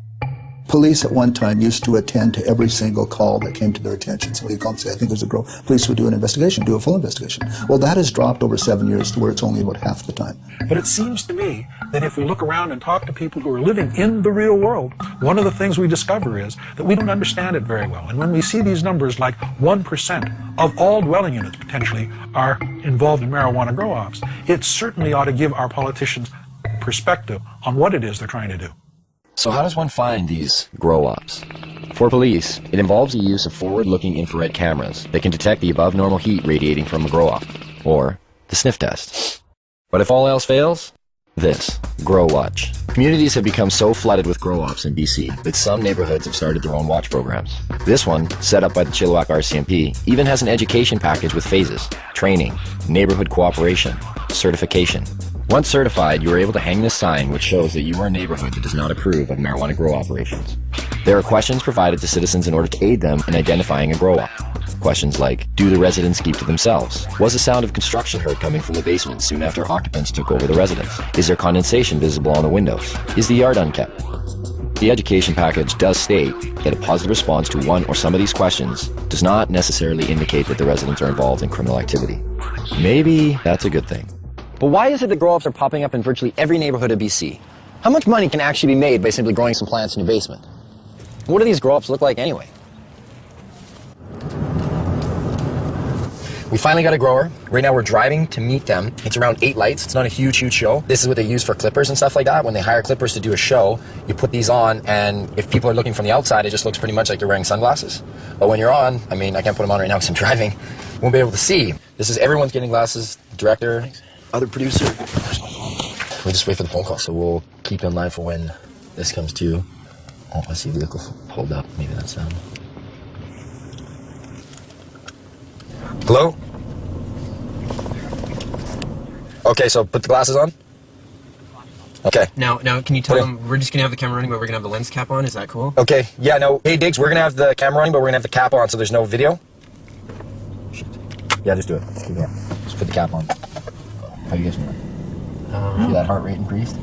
Police at one time used to attend to every single call that came to their attention. Somebody would call and say, I think there's a grow. Police would do an investigation, do a full investigation. Well, that has dropped over 7 years to where it's only about half the time. But it seems to me that if we look around and talk to people who are living in the real world, one of the things we discover is that we don't understand it very well. And when we see these numbers like 1% of all dwelling units potentially are involved in marijuana grow-ops, it certainly ought to give our politicians perspective on what it is they're trying to do. So how does one find these grow-ops? For police, it involves the use of forward-looking infrared cameras that can detect the above-normal heat radiating from a grow-op, or the sniff test. But if all else fails, this, Grow Watch. Communities have become so flooded with grow-ops in BC that some neighborhoods have started their own watch programs. This one, set up by the Chilliwack RCMP, even has an education package with phases: training, neighborhood cooperation, certification. Once certified, you are able to hang this sign which shows that you are a neighborhood that does not approve of marijuana grow operations. There are questions provided to citizens in order to aid them in identifying a grow-op. Questions like, do the residents keep to themselves? Was the sound of construction heard coming from the basement soon after occupants took over the residence? Is there condensation visible on the windows? Is the yard unkept? The education package does state that a positive response to one or some of these questions does not necessarily indicate that the residents are involved in criminal activity. Maybe that's a good thing. But why is it that grow-ups are popping up in virtually every neighborhood of BC? How much money can actually be made by simply growing some plants in your basement? What do these grow-ups look like anyway? We finally got a grower. Right now we're driving to meet them. It's around 8 lights. It's not a huge show. This is what they use for clippers and stuff like that. When they hire clippers to do a show, you put these on, and if people are looking from the outside, it just looks pretty much like you're wearing sunglasses. But when you're on, I mean, I can't put them on right now because I'm driving. Won't be able to see. This is everyone's getting glasses. Director, other producer. We just wait for the phone call, so we'll keep in line for when this comes to. Oh, I see a vehicle pulled up. Maybe that's them. Hello? Okay, so put the glasses on. Okay. Now, can you tell them we're just gonna have the camera running, but we're gonna have the lens cap on? Is that cool? Okay. Yeah. No. Hey, Diggs, we're gonna have the camera running, but we're gonna have the cap on, so there's no video. Shit. Yeah, just do it. Just keep it on. Just put the cap on. How you guys doing? See that heart rate increased? So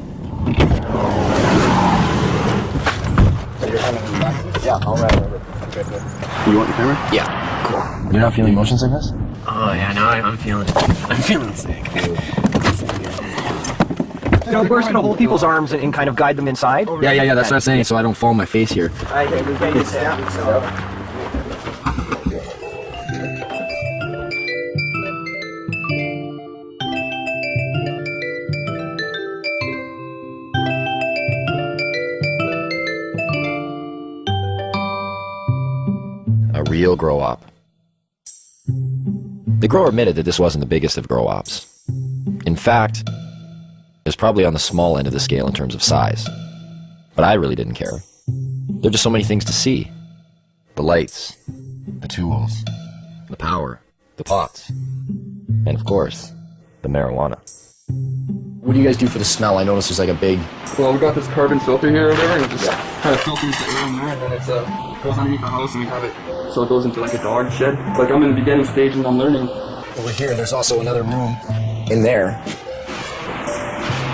you're coming back? Yeah. All right. Okay. Good. You want the camera? Yeah. Cool. You're not feeling motion sickness? Oh yeah, no, I'm feeling sick. You know, we're just gonna hold people's arms and kind of guide them inside. Yeah. That's what I'm saying, so I don't fall on my face here. A real grow-op. The grower admitted that this wasn't the biggest of grow-ops. In fact, it was probably on the small end of the scale in terms of size. But I really didn't care. There are just so many things to see. The lights, the tools, the power, the pots, and of course, the marijuana. What do you guys do for the smell? I noticed there's like a big... Well, we got this carbon filter here or there, and it just kind of filters the air in there, and then it goes underneath the house, and we have it so it goes into like a dog shed. It's like I'm in the beginning stage and I'm learning. Over here, there's also another room in there.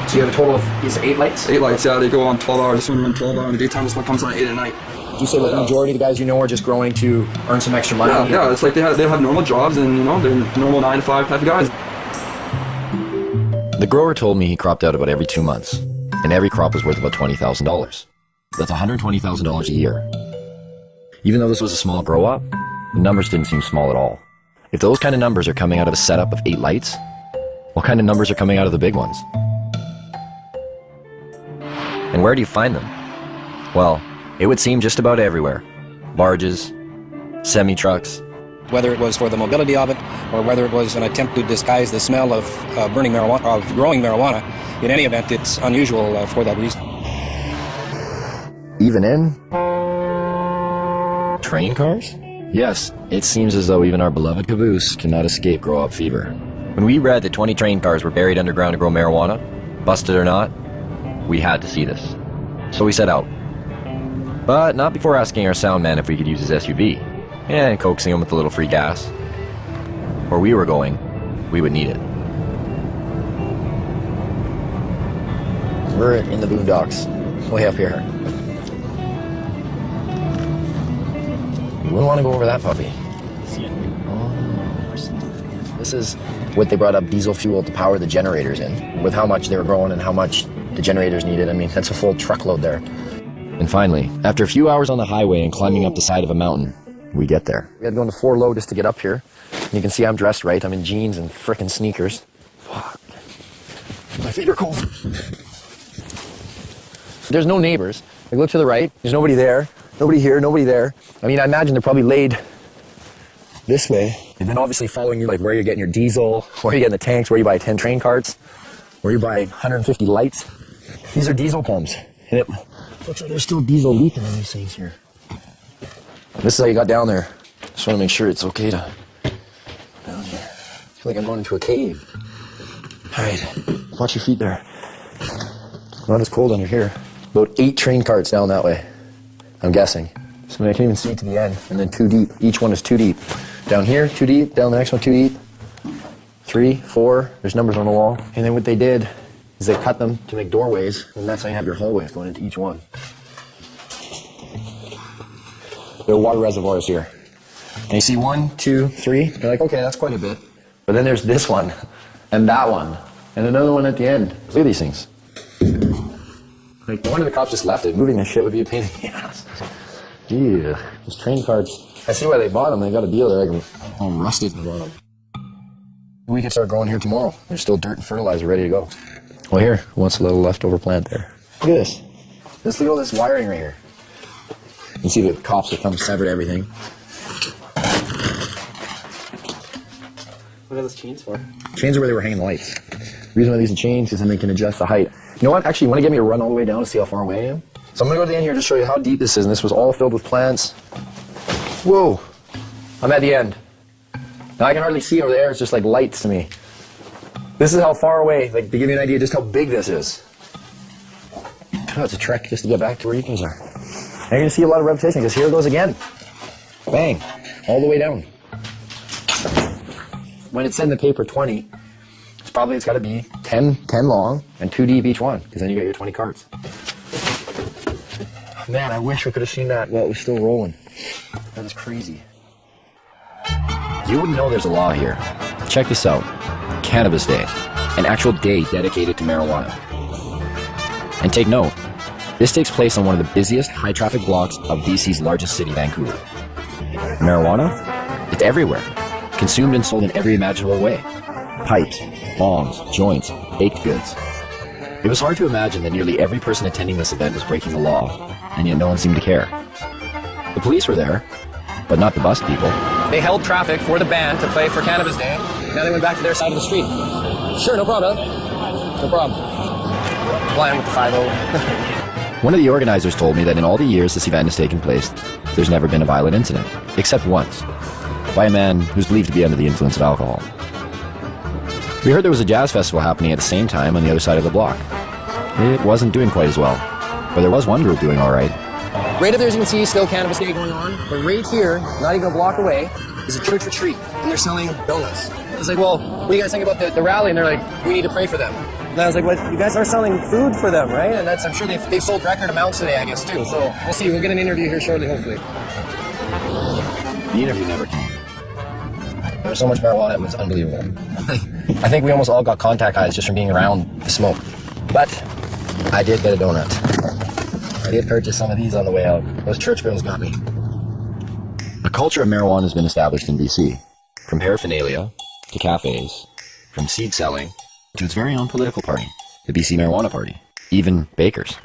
So you have a total of, is it 8 lights? 8 lights, yeah, they go on 12 hours. This one runs 12 hours in the daytime, this one comes on 8 at night. Did you say that the majority of the guys you know are just growing to earn some extra money? Yeah, it's like they have normal jobs, and you know, they're normal 9 to 5 type of guys. The grower told me he cropped out about every 2 months, and every crop was worth about $20,000. That's $120,000 a year. Even though this was a small grow-up, the numbers didn't seem small at all. If those kind of numbers are coming out of a setup of 8 lights, what kind of numbers are coming out of the big ones? And where do you find them? Well, it would seem just about everywhere. Barges, semi-trucks. Whether it was for the mobility of it, or whether it was an attempt to disguise the smell of burning marijuana, of growing marijuana, in any event, it's unusual for that reason. Even in train cars? Yes, it seems as though even our beloved caboose cannot escape grow-up fever. When we read that 20 train cars were buried underground to grow marijuana, busted or not, we had to see this. So we set out. But not before asking our sound man if we could use his SUV, and coaxing him with a little free gas. Where we were going, we would need it. We're in the boondocks, way up here. You wouldn't want to go over that puppy. This is what they brought up diesel fuel to power the generators in, with how much they were growing and how much the generators needed. I mean, that's a full truckload there. And finally, after a few hours on the highway and climbing up the side of a mountain, we get there. We had to go into 4 low just to get up here. And you can see I'm dressed right. I'm in jeans and frickin' sneakers. Fuck. My feet are cold. There's no neighbors. Like, look to the right. There's nobody there. Nobody here, nobody there. I mean, I imagine they're probably laid this way. And then obviously following you, like where you're getting your diesel, where you're getting the tanks, where you buy 10 train carts, where you buy 150 lights. These are diesel pumps. And it looks like there's still diesel leaking in these things here. This is how you got down there. Just want to make sure it's okay to down here. I feel like I'm going into a cave. All right, watch your feet there. Not as cold under here. About 8 train carts down that way, I'm guessing. So I can't even see to the end. And then 2 deep. Each one is 2 deep. Down here, 2 deep. Down the next one, 2 deep. 3, 4. There's numbers on the wall. And then what they did is they cut them to make doorways, and that's how you have your hallways going into each one. There are water reservoirs here. And you see 1, 2, 3. You're like, okay, that's quite a bit. But then there's this one, and that one, and another one at the end. Look at these things. Like, one of the cops just left it. Moving this shit would be a pain in the ass. Yeah, those train cards. I see why they bought them. They got a deal. They're like all rusted in the bottom. We can start growing here tomorrow. There's still dirt and fertilizer ready to go. Well, here, wants a little leftover plant there. Look at this. Let's look at all this wiring right here. You can see the cops have come severed everything. What are those chains for? Chains are where they were hanging the lights. The reason why these are chains is then they can adjust the height. You know what? Actually, you want to get me a run all the way down to see how far away I am? So I'm going to go to the end here to show you how deep this is, and this was all filled with plants. Whoa! I'm at the end. Now I can hardly see over there, it's just like lights to me. This is how far away, like to give you an idea just how big this is. Oh, it's a trek just to get back to where you guys are. Now you're going to see a lot of repetition because here it goes again. Bang! All the way down. When it's in the paper 20, it's got to be 10 long and 2 deep each one, because then you get your 20 cards. Man, I wish we could have seen that while it was still rolling. That is crazy. You wouldn't know there's a law here. Check this out. Cannabis Day. An actual day dedicated to marijuana. And take note, this takes place on one of the busiest high-traffic blocks of BC's largest city, Vancouver. Marijuana? It's everywhere. Consumed and sold in every imaginable way. Pipes, bongs, joints, baked goods. It was hard to imagine that nearly every person attending this event was breaking the law, and yet no one seemed to care. The police were there, but not the bus people. They held traffic for the band to play for Cannabis Day. Now they went back to their side of the street. Sure, no problem. No problem. Flying with the 5-0. One of the organizers told me that in all the years this event has taken place, there's never been a violent incident, except once, by a man who's believed to be under the influence of alcohol. We heard there was a jazz festival happening at the same time on the other side of the block. It wasn't doing quite as well, but there was one group doing all right. Right up there, as you can see, still Cannabis Day going on. But right here, not even a block away, is a church retreat, and they're selling donuts. I was like, well, what do you guys think about the rally? And they're like, we need to pray for them. And I was like, well, you guys are selling food for them, right? And I'm sure they've sold record amounts today, I guess, too. So we'll see. We'll get an interview here shortly, hopefully. The interview never came. There was so much marijuana, it was unbelievable. I think we almost all got contact highs just from being around the smoke. But I did get a donut. I did purchase some of these on the way out. Those church girls got me. A culture of marijuana has been established in BC. From paraphernalia to cafes, from seed selling to its very own political party, the BC Marijuana Party. Even bakers.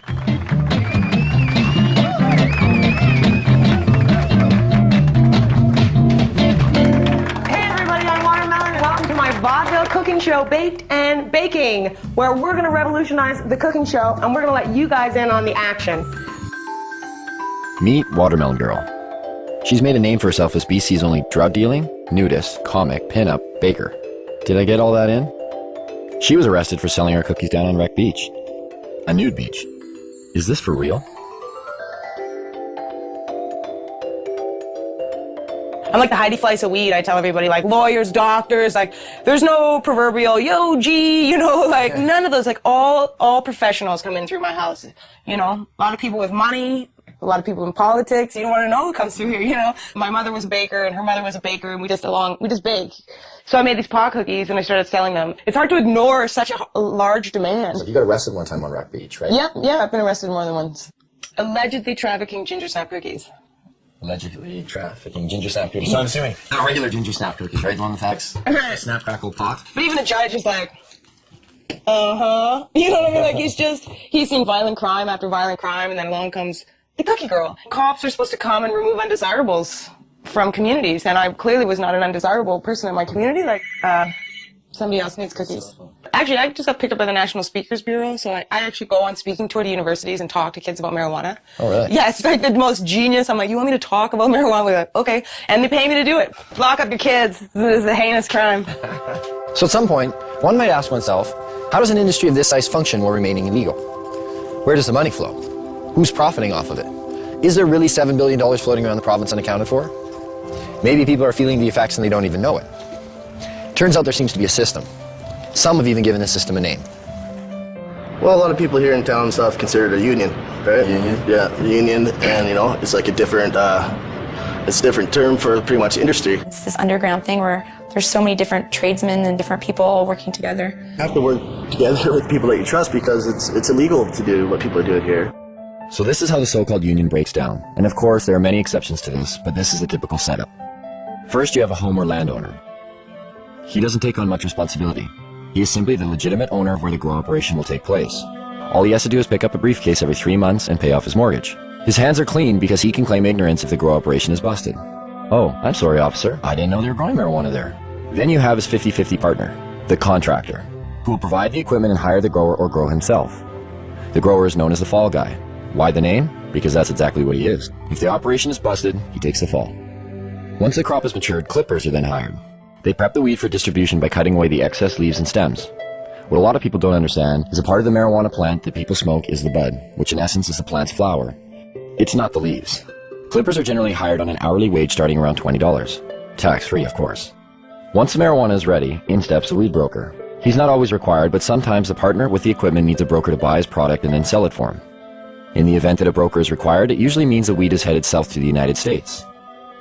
Vaudeville cooking show, Baked and Baking, where we're going to revolutionize the cooking show and we're going to let you guys in on the action. Meet Watermelon Girl. She's made a name for herself as BC's only drug dealing, nudist, comic, pin-up, baker. Did I get all that in? She was arrested for selling her cookies down on Wreck Beach. A nude beach. Is this for real? I'm like the Heidi Fleiss of weed. I tell everybody, like lawyers, doctors, like there's no proverbial yo G, you know, like none of those. Like all professionals come in through my house. You know, a lot of people with money, a lot of people in politics. You don't want to know who comes through here. You know, my mother was a baker and her mother was a baker, and we just bake. So I made these pot cookies and I started selling them. It's hard to ignore such a large demand. So you got arrested one time on Wreck Beach, right? Yeah, I've been arrested more than once. Allegedly trafficking ginger snap cookies. Allegedly trafficking ginger snap cookies. So I'm assuming not regular ginger snap cookies, right? The one with facts. Snap crackle pot. But even the judge is like, uh-huh. You know what I mean? Like he's seen violent crime after violent crime, and then along comes the cookie girl. Cops are supposed to come and remove undesirables from communities, and I clearly was not an undesirable person in my community. Like, somebody else needs cookies. Actually, I just got picked up by the National Speakers Bureau, so I actually go on speaking tour to universities and talk to kids about marijuana. Oh, really? Yeah, it's like the most genius. I'm like, you want me to talk about marijuana? We're like, okay. And they pay me to do it. Lock up your kids. This is a heinous crime. So at some point, one might ask oneself, how does an industry of this size function while remaining illegal? Where does the money flow? Who's profiting off of it? Is there really $7 billion floating around the province unaccounted for? Maybe people are feeling the effects and they don't even know it. Turns out there seems to be a system. Some have even given this system a name. Well, a lot of people here in town and stuff consider it a union, right? Union? Yeah, a union, and you know, it's like a different, it's a different term for pretty much industry. It's this underground thing where there's so many different tradesmen and different people all working together. You have to work together with people that you trust because it's illegal to do what people are doing here. So this is how the so-called union breaks down. And of course, there are many exceptions to this, but this is the typical setup. First, you have a home or landowner. He doesn't take on much responsibility. He is simply the legitimate owner of where the grow operation will take place. All he has to do is pick up a briefcase every 3 months and pay off his mortgage. His hands are clean because he can claim ignorance if the grow operation is busted. Oh, I'm sorry, officer. I didn't know they were growing marijuana there. Then you have his 50-50 partner, the contractor, who will provide the equipment and hire the grower or grow himself. The grower is known as the fall guy. Why the name? Because that's exactly what he is. If the operation is busted, he takes the fall. Once the crop is matured, clippers are then hired. They prep the weed for distribution by cutting away the excess leaves and stems. What a lot of people don't understand is a part of the marijuana plant that people smoke is the bud, which in essence is the plant's flower. It's not the leaves. Clippers are generally hired on an hourly wage starting around $20. Tax-free, of course. Once the marijuana is ready, in steps the weed broker. He's not always required, but sometimes the partner with the equipment needs a broker to buy his product and then sell it for him. In the event that a broker is required, it usually means the weed is headed south to the United States.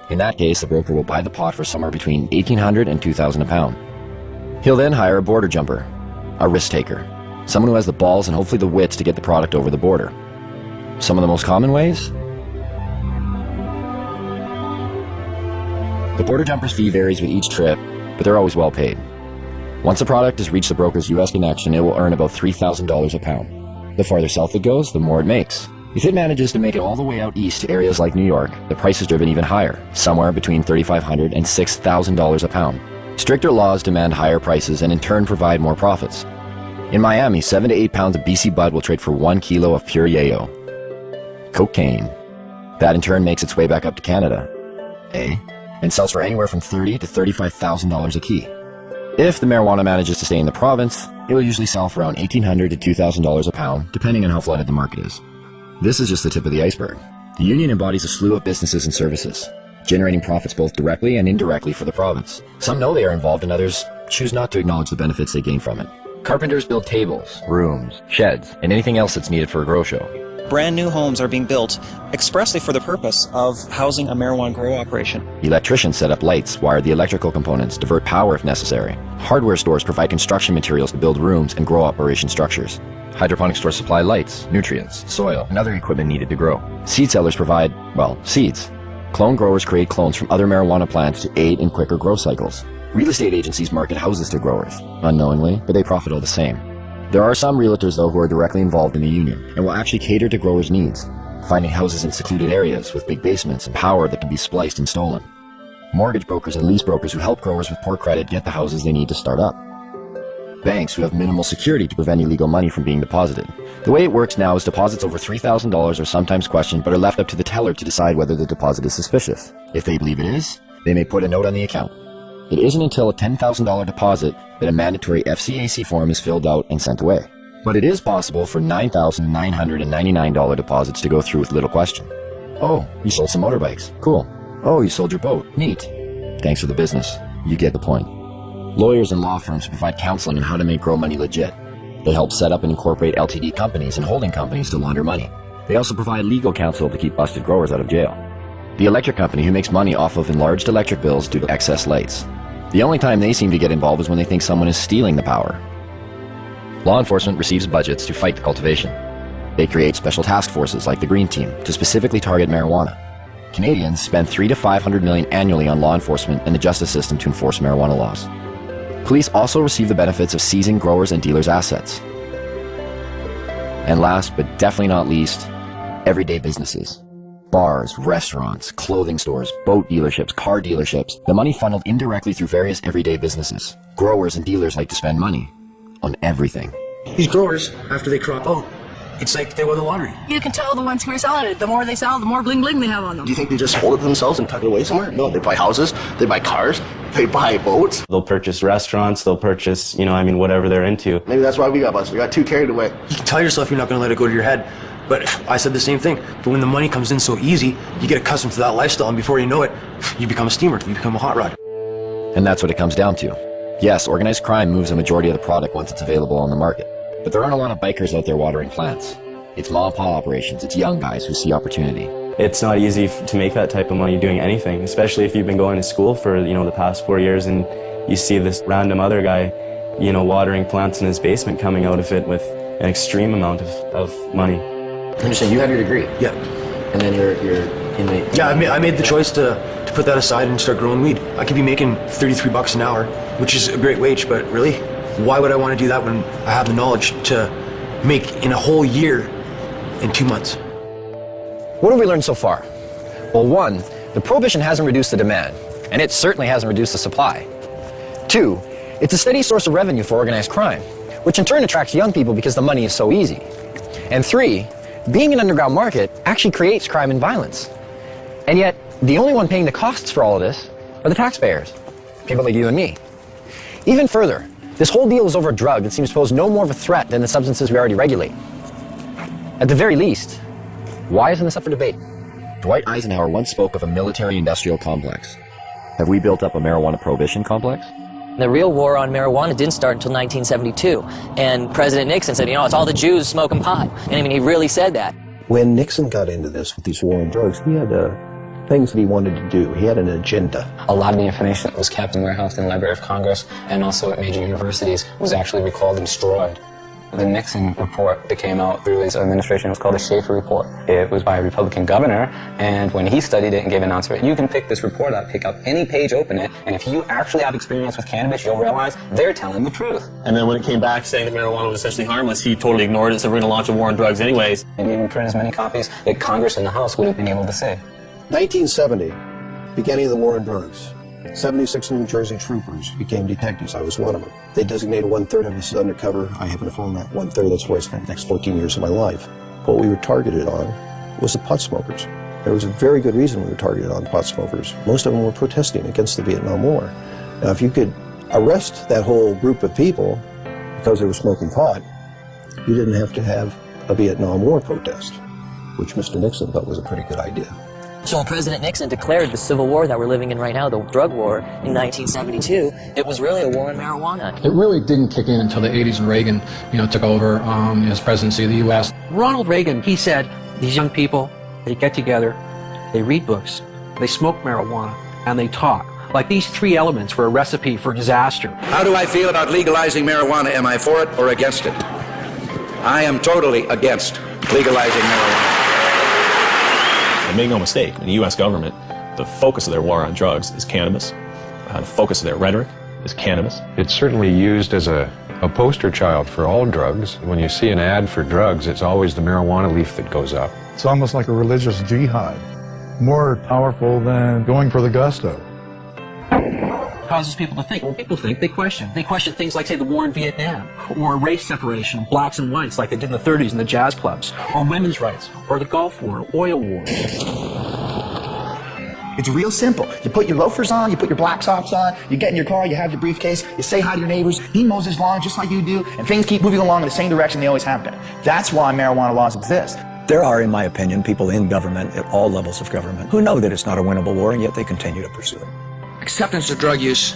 In that case, the broker will buy the pot for somewhere between $1,800 and $2,000 a pound. He'll then hire a border jumper, a risk taker, someone who has the balls and hopefully the wits to get the product over the border. Some of the most common ways? The border jumper's fee varies with each trip, but they're always well paid. Once the product has reached the broker's U.S. connection, it will earn about $3,000 a pound. The farther south it goes, the more it makes. If it manages to make it all the way out east to areas like New York, the price is driven even higher, somewhere between $3,500 and $6,000 a pound. Stricter laws demand higher prices and in turn provide more profits. In Miami, 7 to 8 pounds of BC bud will trade for 1 kilo of pure yayo. Cocaine. That in turn makes its way back up to Canada. And sells for anywhere from $30,000 to $35,000 a key. If the marijuana manages to stay in the province, it will usually sell for around $1,800 to $2,000 a pound, depending on how flooded the market is. This is just the tip of the iceberg. The union embodies a slew of businesses and services, generating profits both directly and indirectly for the province. Some know they are involved and others choose not to acknowledge the benefits they gain from it. Carpenters build tables, rooms, sheds, and anything else that's needed for a grow show. Brand new homes are being built expressly for the purpose of housing a marijuana grow operation. Electricians set up lights, wire the electrical components, divert power if necessary. Hardware stores provide construction materials to build rooms and grow operation structures. Hydroponic stores supply lights, nutrients, soil, and other equipment needed to grow. Seed sellers provide, well, seeds. Clone growers create clones from other marijuana plants to aid in quicker grow cycles. Real estate agencies market houses to growers, unknowingly, but they profit all the same. There are some realtors, though, who are directly involved in the union and will actually cater to growers' needs, finding houses in secluded areas with big basements and power that can be spliced and stolen. Mortgage brokers and lease brokers who help growers with poor credit get the houses they need to start up. Banks who have minimal security to prevent illegal money from being deposited. The way it works now is deposits over $3,000 are sometimes questioned but are left up to the teller to decide whether the deposit is suspicious. If they believe it is, they may put a note on the account. It isn't until a $10,000 deposit that a mandatory FCAC form is filled out and sent away. But it is possible for $9,999 deposits to go through with little question. Oh, you sold some motorbikes. Cool. Oh, you sold your boat. Neat. Thanks for the business. You get the point. Lawyers and law firms provide counseling on how to make grow money legit. They help set up and incorporate LTD companies and holding companies to launder money. They also provide legal counsel to keep busted growers out of jail. The electric company who makes money off of enlarged electric bills due to excess lights. The only time they seem to get involved is when they think someone is stealing the power. Law enforcement receives budgets to fight the cultivation. They create special task forces like the Green Team to specifically target marijuana. Canadians spend $300 to $500 million annually on law enforcement and the justice system to enforce marijuana laws. Police also receive the benefits of seizing growers' and dealers' assets. And last, but definitely not least, everyday businesses. Bars, restaurants, clothing stores, boat dealerships, car dealerships. The money funneled indirectly through various everyday businesses. Growers and dealers like to spend money on everything. These growers, after they crop out, it's like they won the lottery. You can tell the ones who are selling it. The more they sell, the more bling bling they have on them. Do you think they just hold it themselves and tuck it away somewhere? No, they buy houses, they buy cars, they buy boats. They'll purchase restaurants, they'll purchase, whatever they're into. Maybe that's why we got busted. We got too carried away. You can tell yourself you're not going to let it go to your head. But I said the same thing. But when the money comes in so easy, you get accustomed to that lifestyle, and before you know it, you become a steamer, you become a hot rod. And that's what it comes down to. Yes, organized crime moves a majority of the product once it's available on the market. But there aren't a lot of bikers out there watering plants. It's mom and pop operations. It's young guys who see opportunity. It's not easy to make that type of money doing anything, especially if you've been going to school for, the past 4 years and you see this random other guy, watering plants in his basement coming out of it with an extreme amount of money. I'm just saying, you have your degree. Yeah. And then you're in the... Yeah, I made the choice to put that aside and start growing weed. I could be making $33 an hour, which is a great wage, but really, why would I want to do that when I have the knowledge to make in a whole year in 2 months? What have we learned so far? Well, one, the prohibition hasn't reduced the demand, and it certainly hasn't reduced the supply. Two, it's a steady source of revenue for organized crime, which in turn attracts young people because the money is so easy. And three, being an underground market actually creates crime and violence. And yet, the only one paying the costs for all of this are the taxpayers, people like you and me. Even further, this whole deal is over a drug that seems to pose no more of a threat than the substances we already regulate. At the very least, why isn't this up for debate? Dwight Eisenhower once spoke of a military-industrial complex. Have we built up a marijuana prohibition complex? The real war on marijuana didn't start until 1972. And President Nixon said, you know, it's all the Jews smoking pot. And I mean, he really said that. When Nixon got into this with these war on drugs, he had things that he wanted to do. He had an agenda. A lot of the information that was kept and warehoused in the Library of Congress and also at major universities was actually recalled and destroyed. The Nixon report that came out through his administration was called the Schaefer Report. It was by a Republican governor, and when he studied it and gave an answer, you can pick this report up, pick up any page, open it, and if you actually have experience with cannabis, you'll realize they're telling the truth. And then when it came back saying that marijuana was essentially harmless, he totally ignored it, said we're going to launch a war on drugs anyways. And even print as many copies that Congress and the House would have been able to see. 1970, beginning of the war on drugs. 76 New Jersey troopers became detectives. I was one of them. They designated 1/3 of us as undercover. I happen to phone that 1/3. That's where I spent the next 14 years of my life. What we were targeted on was the pot smokers. There was a very good reason we were targeted on pot smokers. Most of them were protesting against the Vietnam War. Now, if you could arrest that whole group of people because they were smoking pot, you didn't have to have a Vietnam War protest, which Mr. Nixon thought was a pretty good idea. So when President Nixon declared the civil war that we're living in right now, the drug war, in 1972, it was really a war on marijuana. It really didn't kick in until the 80s when Reagan, took over his presidency of the U.S. Ronald Reagan, he said, these young people, they get together, they read books, they smoke marijuana, and they talk. Like these three elements were a recipe for disaster. How do I feel about legalizing marijuana? Am I for it or against it? I am totally against legalizing marijuana. And make no mistake, in the U.S. government, the focus of their war on drugs is cannabis. The focus of their rhetoric is cannabis. It's certainly used as a poster child for all drugs. When you see an ad for drugs, it's always the marijuana leaf that goes up. It's almost like a religious jihad, more powerful than going for the gusto. Causes people to think. When people think, they question. They question things like, say, the war in Vietnam, or race separation, blacks and whites, like they did in the 30s in the jazz clubs, or women's rights, or the Gulf War, oil wars. It's real simple. You put your loafers on, you put your black socks on, you get in your car, you have your briefcase, you say hi to your neighbors, he mows his lawn just like you do, and things keep moving along in the same direction they always have been. That's why marijuana laws exist. There are, in my opinion, people in government, at all levels of government, who know that it's not a winnable war, and yet they continue to pursue it. Acceptance of drug use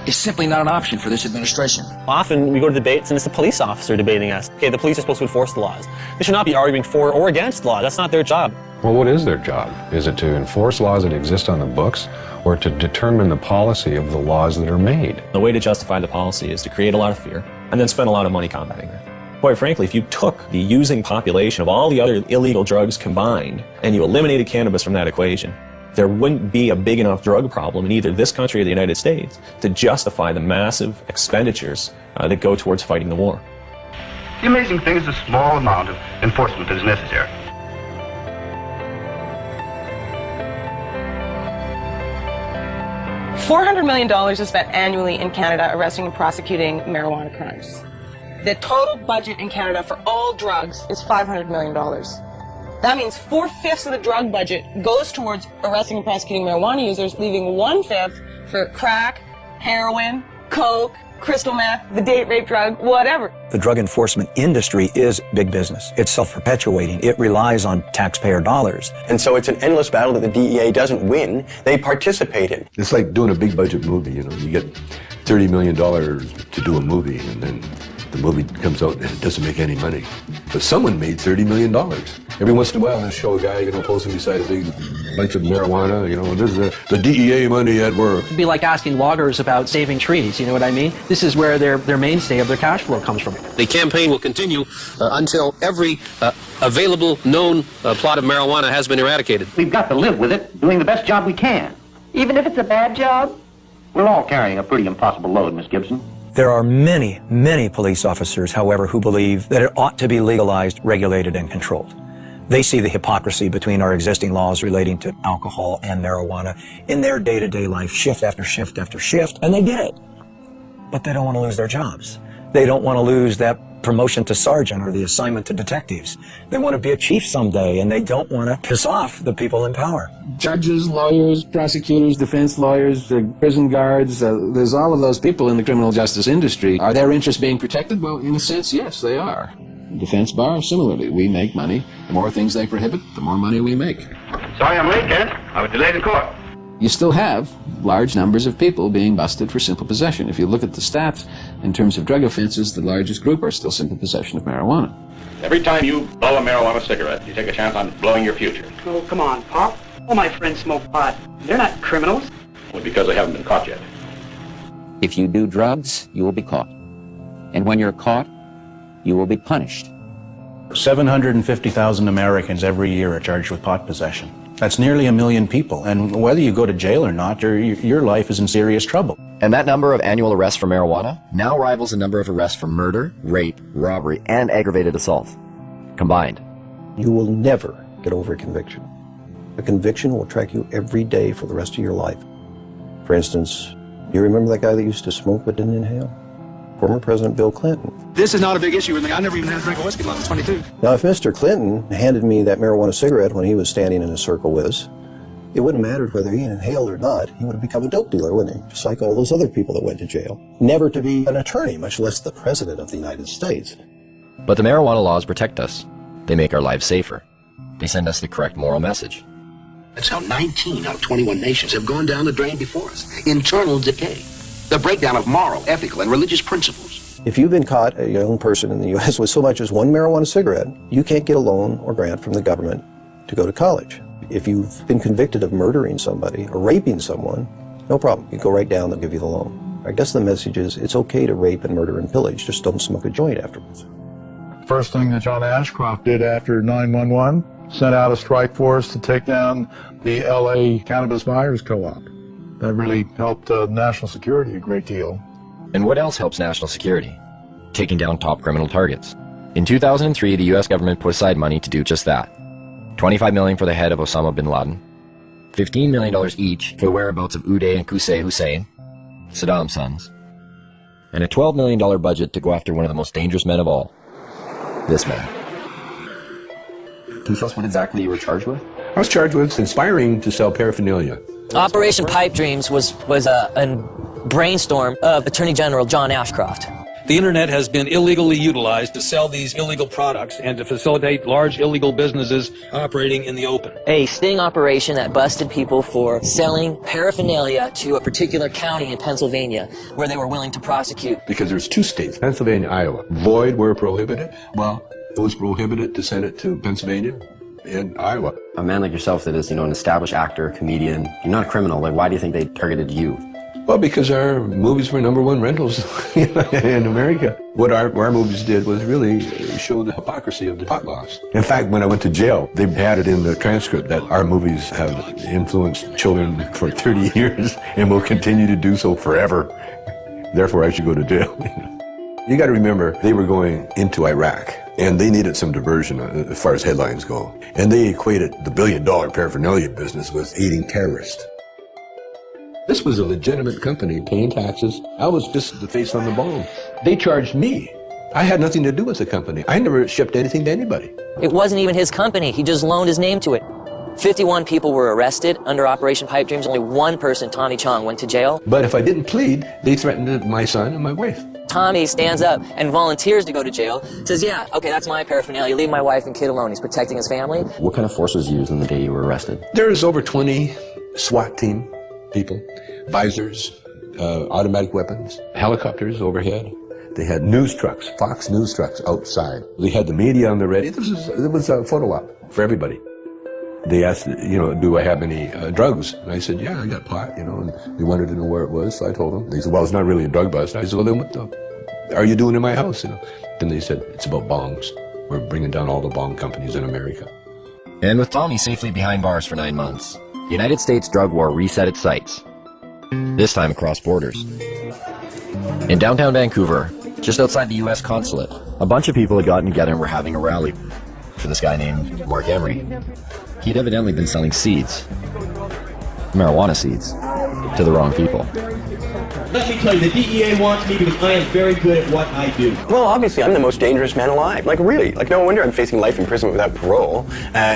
is simply not an option for this administration. Often we go to debates and it's a police officer debating us. Okay, the police are supposed to enforce the laws. They should not be arguing for or against the law. That's not their job. Well, what is their job? Is it to enforce laws that exist on the books or to determine the policy of the laws that are made? The way to justify the policy is to create a lot of fear and then spend a lot of money combating it. Quite frankly, if you took the using population of all the other illegal drugs combined and you eliminated cannabis from that equation, there wouldn't be a big enough drug problem in either this country or the United States to justify the massive expenditures that go towards fighting the war. The amazing thing is the small amount of enforcement that is necessary. $400 million is spent annually in Canada arresting and prosecuting marijuana crimes. The total budget in Canada for all drugs is $500 million. That means 4/5 of the drug budget goes towards arresting and prosecuting marijuana users, leaving 1/5 for crack, heroin, coke, crystal meth, the date rape drug, whatever. The drug enforcement industry is big business. It's self-perpetuating. It relies on taxpayer dollars. And so it's an endless battle that the DEA doesn't win. They participate in. It's like doing a big budget movie, you get $30 million to do a movie, and then The movie comes out and it doesn't make any money. But someone made $30 million. Every once in a while, they'll show a guy, posing beside a big bunch of marijuana, this is the DEA money at work. It'd be like asking loggers about saving trees, you know what I mean? This is where their mainstay of their cash flow comes from. The campaign will continue until every available known plot of marijuana has been eradicated. We've got to live with it, doing the best job we can. Even if it's a bad job? We're all carrying a pretty impossible load, Miss Gibson. There are many, many police officers, however, who believe that it ought to be legalized, regulated, and controlled. They see the hypocrisy between our existing laws relating to alcohol and marijuana in their day-to-day life, shift after shift after shift, and they get it. But they don't want to lose their jobs. They don't want to lose that promotion to sergeant or the assignment to detectives. They want to be a chief someday, and they don't want to piss off the people in power. Judges, lawyers, prosecutors, defense lawyers, prison guards, there's all of those people in the criminal justice industry. Are their interests being protected? Well, in a sense, yes, they are. Defense bar, similarly, we make money. The more things they prohibit, the more money we make. Sorry I'm late, Kent. I was delayed in court. You still have large numbers of people being busted for simple possession. If you look at the stats in terms of drug offenses, the largest group are still simple possession of marijuana. Every time you blow a marijuana cigarette, you take a chance on blowing your future. Oh, come on, Pop. All my friends smoke pot. They're not criminals. Well, because they haven't been caught yet. If you do drugs, you will be caught. And when you're caught, you will be punished. 750,000 Americans every year are charged with pot possession. That's nearly 1 million people, and whether you go to jail or not, your life is in serious trouble. And that number of annual arrests for marijuana now rivals the number of arrests for murder, rape, robbery, and aggravated assault combined. You will never get over a conviction. A conviction will track you every day for the rest of your life. For instance, you remember that guy that used to smoke but didn't inhale? Former President Bill Clinton. This is not a big issue with me. I never even had a drink of whiskey until I was 22. Now, if Mr. Clinton handed me that marijuana cigarette when he was standing in a circle with us, it wouldn't have mattered whether he inhaled or not. He would have become a dope dealer, wouldn't he? Just like all those other people that went to jail. Never to be an attorney, much less the President of the United States. But the marijuana laws protect us. They make our lives safer. They send us the correct moral message. That's how 19 out of 21 nations have gone down the drain before us. Internal decay. The breakdown of moral, ethical, and religious principles. If you've been caught, a young person in the U.S., with so much as one marijuana cigarette, you can't get a loan or grant from the government to go to college. If you've been convicted of murdering somebody or raping someone, no problem. You go right down, they'll give you the loan. I guess the message is it's okay to rape and murder and pillage, just don't smoke a joint afterwards. First thing that John Ashcroft did after 9/11, sent out a strike force to take down the LA Cannabis Buyers Co-op. That really helped national security a great deal. And what else helps national security? Taking down top criminal targets. In 2003, the U.S. government put aside money to do just that. $25 million for the head of Osama bin Laden, $15 million each for the whereabouts of Uday and Qusay Hussein, Saddam's sons, and a $12 million budget to go after one of the most dangerous men of all, this man. Can you tell us what exactly you were charged with? I was charged with conspiring to sell paraphernalia. Operation Pipe Dreams was a brainstorm of Attorney General John Ashcroft. The internet has been illegally utilized to sell these illegal products and to facilitate large illegal businesses operating in the open. A sting operation that busted people for selling paraphernalia to a particular county in Pennsylvania where they were willing to prosecute. Because there's 2 states, Pennsylvania and Iowa. Void where prohibited. Well, it was prohibited to send it to Pennsylvania and Iowa. A man like yourself that is, an established actor, comedian, you're not a criminal. Like, why do you think they targeted you? Well, because our movies were #1 rentals in America. What our movies did was really show the hypocrisy of the pot laws. In fact, when I went to jail, they had it in the transcript that our movies have influenced children for 30 years and will continue to do so forever. Therefore, I should go to jail. You got to remember, they were going into Iraq, and they needed some diversion as far as headlines go. And they equated the $1 billion paraphernalia business with aiding terrorists. This was a legitimate company paying taxes. I was just the face on the bone. They charged me. I had nothing to do with the company. I never shipped anything to anybody. It wasn't even his company. He just loaned his name to it. 51 people were arrested under Operation Pipe Dreams. Only one person, Tommy Chong, went to jail. But if I didn't plead, they threatened my son and my wife. Tommy stands up and volunteers to go to jail, says, yeah, okay, that's my paraphernalia. Leave my wife and kid alone. He's protecting his family. What kind of force was used on the day you were arrested? There's over 20 SWAT team people, visors, automatic weapons, helicopters overhead. They had news trucks, Fox news trucks outside. They had the media on the radio. It was a photo op for everybody. They asked, do I have any drugs? And I said, yeah, I got pot, and they wanted to know where it was, so I told them. They said, well, it's not really a drug bust. I said, well, then what are you doing in my house? Then they said, it's about bongs. We're bringing down all the bong companies in America. And with Tommy safely behind bars for 9 months, the United States drug war reset its sights, this time across borders. In downtown Vancouver, just outside the U.S. consulate, a bunch of people had gotten together and were having a rally for this guy named Mark Emery. He'd evidently been selling seeds, marijuana seeds, to the wrong people. Let me tell you, the DEA wants me because I am very good at what I do. Well, obviously, I'm the most dangerous man alive. Like, really. Like, no wonder I'm facing life imprisonment without parole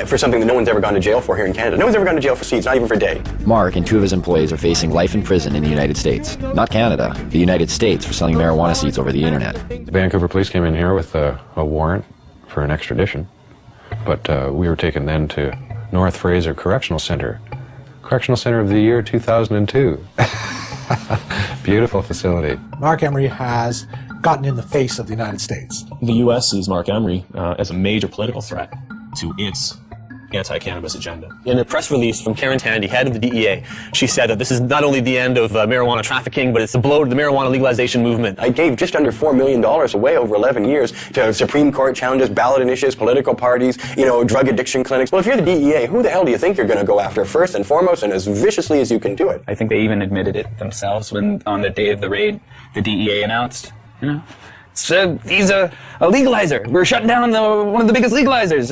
for something that no one's ever gone to jail for here in Canada. No one's ever gone to jail for seeds, not even for a day. Mark and 2 of his employees are facing life in prison in the United States. Not Canada, the United States, for selling marijuana seeds over the internet. The Vancouver police came in here with a warrant for an extradition, but we were taken then to North Fraser Correctional Center. Correctional Center of the year 2002. Beautiful facility. Mark Emery has gotten in the face of the United States. The U.S. sees Mark Emery as a major political threat to its anti-cannabis agenda. In a press release from Karen Tandy, head of the DEA, she said that this is not only the end of marijuana trafficking, but it's a blow to the marijuana legalization movement. I gave just under $4 million away over 11 years to Supreme Court challenges, ballot initiatives, political parties, drug addiction clinics. Well, if you're the DEA, who the hell do you think you're going to go after first and foremost and as viciously as you can do it? I think they even admitted it themselves when on the day of the raid, the DEA announced, So he's a legalizer. We're shutting down one of the biggest legalizers.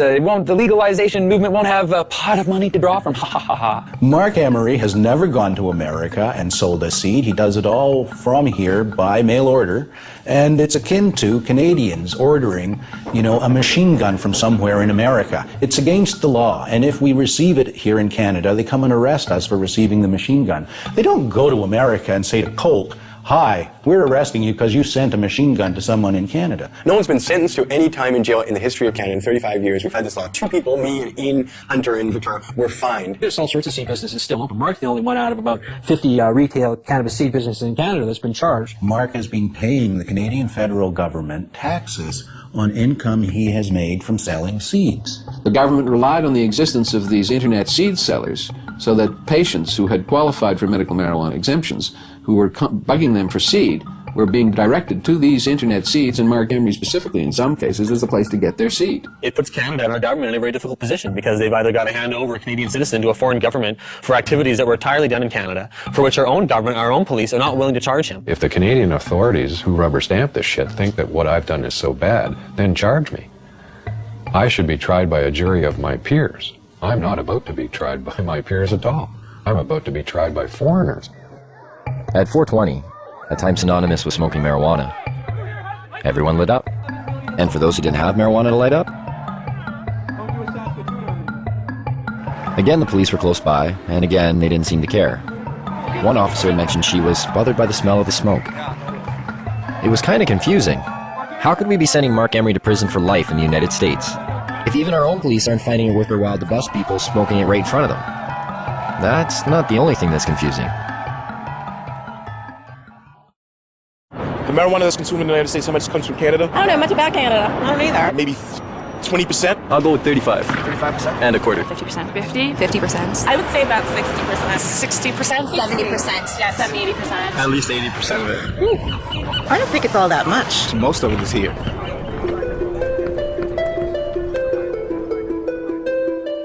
The legalization movement won't have a pot of money to draw from. Ha ha ha ha. Mark Emery has never gone to America and sold a seed. He does it all from here by mail order. And it's akin to Canadians ordering, a machine gun from somewhere in America. It's against the law. And if we receive it here in Canada, they come and arrest us for receiving the machine gun. They don't go to America and say to Colt, hi, we're arresting you because you sent a machine gun to someone in Canada. No one's been sentenced to any time in jail in the history of Canada in 35 years. We've had this law. 2 people, me and Ian Hunter in Victoria, were fined. There's all sorts of seed businesses still open. Mark's the only one out of about 50 retail cannabis seed businesses in Canada that's been charged. Mark has been paying the Canadian federal government taxes on income he has made from selling seeds. The government relied on the existence of these internet seed sellers so that patients who had qualified for medical marijuana exemptions, who were bugging them for seed, were being directed to these internet seeds, and Mark Emery specifically in some cases is the place to get their seed. It puts Canada and our government in a very difficult position because they've either got to hand over a Canadian citizen to a foreign government for activities that were entirely done in Canada, for which our own government, our own police are not willing to charge him. If the Canadian authorities who rubber stamp this shit think that what I've done is so bad, then charge me. I should be tried by a jury of my peers. I'm not about to be tried by my peers at all. I'm about to be tried by foreigners. At 420, at times synonymous with smoking marijuana, everyone lit up. And for those who didn't have marijuana to light up, again the police were close by, and again they didn't seem to care. One officer mentioned she was bothered by the smell of the smoke. It was kind of confusing. How could we be sending Mark Emery to prison for life in the United States if even our own police aren't finding it worth their while to bust people smoking it right in front of them? That's not the only thing that's confusing. The marijuana that's consumed in the United States, how much comes from Canada? I don't know much about Canada. I don't either. Maybe 20%? I'll go with 35. 35%? And a quarter. 50%. 50%. I would say about 60%. 60%? 70%. Yeah, 70, 80%. At least 80% of it. I don't think it's all that much. Most of it is here.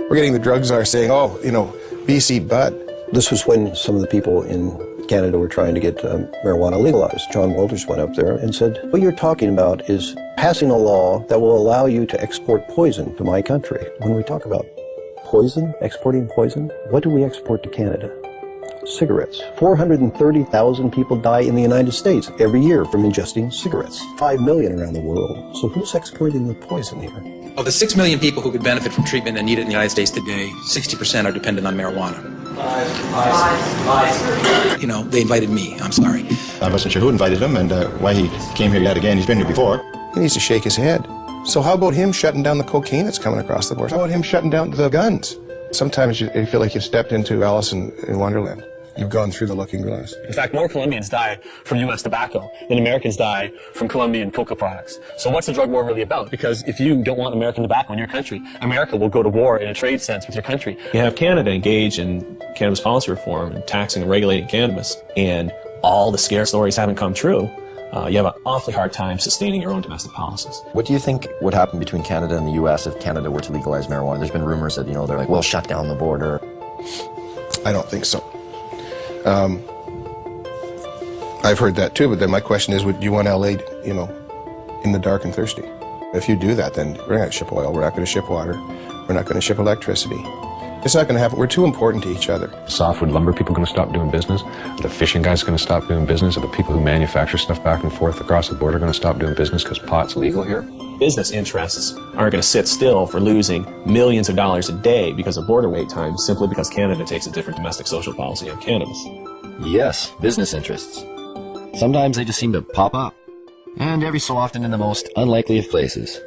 We're getting the drug czar saying, BC bud. This was when some of the people in Canada were trying to get marijuana legalized. John Walters went up there and said, what you're talking about is passing a law that will allow you to export poison to my country. When we talk about poison, exporting poison, what do we export to Canada? Cigarettes. 430,000 people die in the United States every year from ingesting cigarettes. 5 million around the world. So who's exporting the poison here? Of the 6 million people who could benefit from treatment and need it in the United States today, 60% are dependent on marijuana. They invited me. I'm sorry. I wasn't sure who invited him and why he came here yet again. He's been here before. He needs to shake his head. So how about him shutting down the cocaine that's coming across the border? How about him shutting down the guns? Sometimes you feel like you've stepped into Alice in Wonderland. You've gone through the looking glass. In fact, more Colombians die from U.S. tobacco than Americans die from Colombian coca products. So what's the drug war really about? Because if you don't want American tobacco in your country, America will go to war in a trade sense with your country. You have Canada engage in cannabis policy reform and taxing and regulating cannabis, and all the scare stories haven't come true. You have an awfully hard time sustaining your own domestic policies. What do you think would happen between Canada and the U.S. if Canada were to legalize marijuana? There's been rumors that, they're like, we'll shut down the border. I don't think so. I've heard that too, but then my question is, would you want LA, in the dark and thirsty? If you do that, then we're not going to ship oil, we're not going to ship water, we're not going to ship electricity. It's not going to happen. We're too important to each other. Softwood lumber people going to stop doing business? Are the fishing guys going to stop doing business? Are the people who manufacture stuff back and forth across the border going to stop doing business because pot's legal here? Business interests aren't going to sit still for losing millions of dollars a day because of border wait times simply because Canada takes a different domestic social policy on cannabis. Yes, business interests. Sometimes they just seem to pop up. And every so often in the most unlikely of places.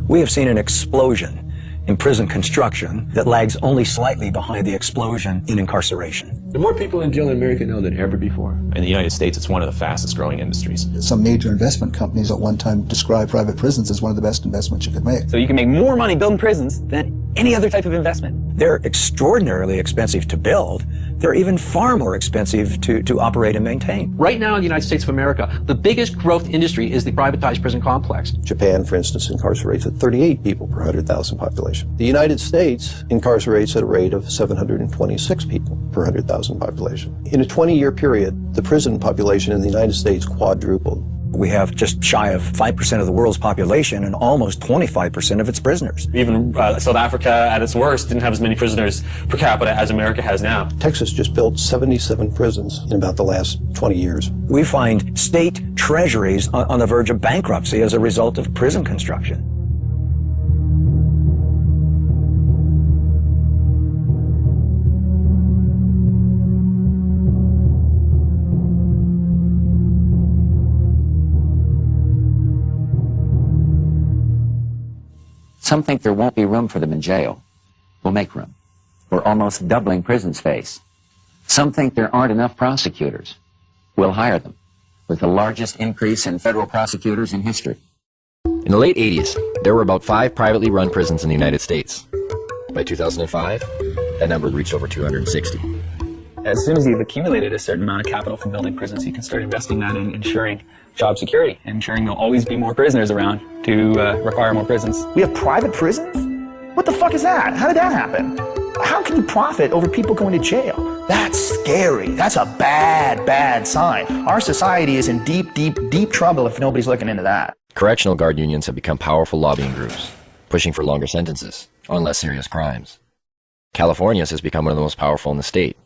We have seen an explosion in prison construction that lags only slightly behind the explosion in incarceration. There are more people in jail in America now than ever before. In the United States, it's one of the fastest growing industries. Some major investment companies at one time described private prisons as one of the best investments you could make. So you can make more money building prisons than any other type of investment. They're extraordinarily expensive to build. They're even far more expensive to operate and maintain. Right now in the United States of America, the biggest growth industry is the privatized prison complex. Japan, for instance, incarcerates at 38 people per 100,000 population. The United States incarcerates at a rate of 726 people per 100,000 population. In a 20-year period, the prison population in the United States quadrupled. We have just shy of 5% of the world's population and almost 25% of its prisoners. Even South Africa, at its worst, didn't have as many prisoners per capita as America has now. Texas just built 77 prisons in about the last 20 years. We find state treasuries on the verge of bankruptcy as a result of prison construction. Some think there won't be room for them in jail. We'll make room. We're almost doubling prison space. Some think there aren't enough prosecutors. We'll hire them, with the largest increase in federal prosecutors in history. In the late 80s, there were about 5 privately run prisons in the United States. By 2005, that number reached over 260. As soon as you've accumulated a certain amount of capital from building prisons, you can start investing that in ensuring job security, ensuring there'll always be more prisoners around to require more prisons. We have private prisons? What the fuck is that? How did that happen? How can you profit over people going to jail? That's scary. That's a bad, bad sign. Our society is in deep, deep, deep trouble if nobody's looking into that. Correctional guard unions have become powerful lobbying groups, pushing for longer sentences on less serious crimes. California's has become one of the most powerful in the state.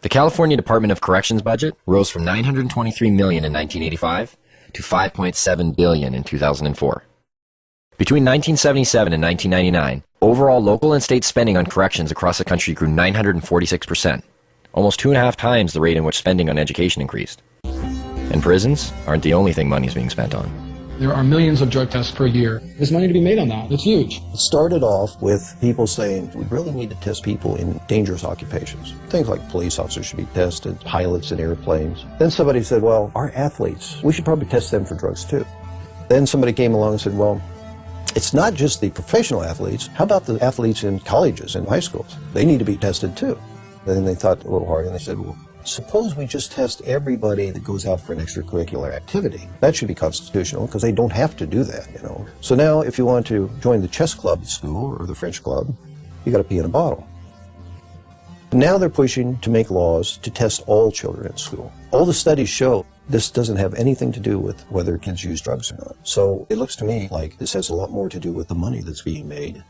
The California Department of Corrections budget rose from $923 million in 1985 to $5.7 billion in 2004. Between 1977 and 1999, overall local and state spending on corrections across the country grew 946%, almost 2.5 times the rate in which spending on education increased. And prisons aren't the only thing money's being spent on. There are millions of drug tests per year. There's money to be made on that. It's huge. It started off with people saying, we really need to test people in dangerous occupations. Things like police officers should be tested, pilots in airplanes. Then somebody said, well, our athletes, we should probably test them for drugs too. Then somebody came along and said, well, it's not just the professional athletes. How about the athletes in colleges and high schools? They need to be tested too. Then they thought a little harder and they said, well, suppose we just test everybody that goes out for an extracurricular activity. That should be constitutional because they don't have to do that, So now if you want to join the chess club at school or the French club, you got to pee in a bottle. Now they're pushing to make laws to test all children at school. All the studies show this doesn't have anything to do with whether kids use drugs or not. So it looks to me like this has a lot more to do with the money that's being made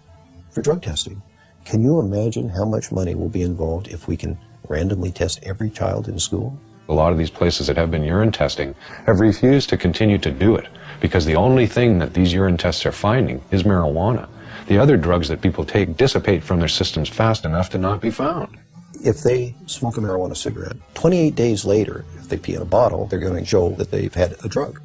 for drug testing. Can you imagine how much money will be involved if we can randomly test every child in school? A lot of these places that have been urine testing have refused to continue to do it because the only thing that these urine tests are finding is marijuana. The other drugs that people take dissipate from their systems fast enough to not be found. If they smoke a marijuana cigarette, 28 days later, if they pee in a bottle, they're going to show that they've had a drug.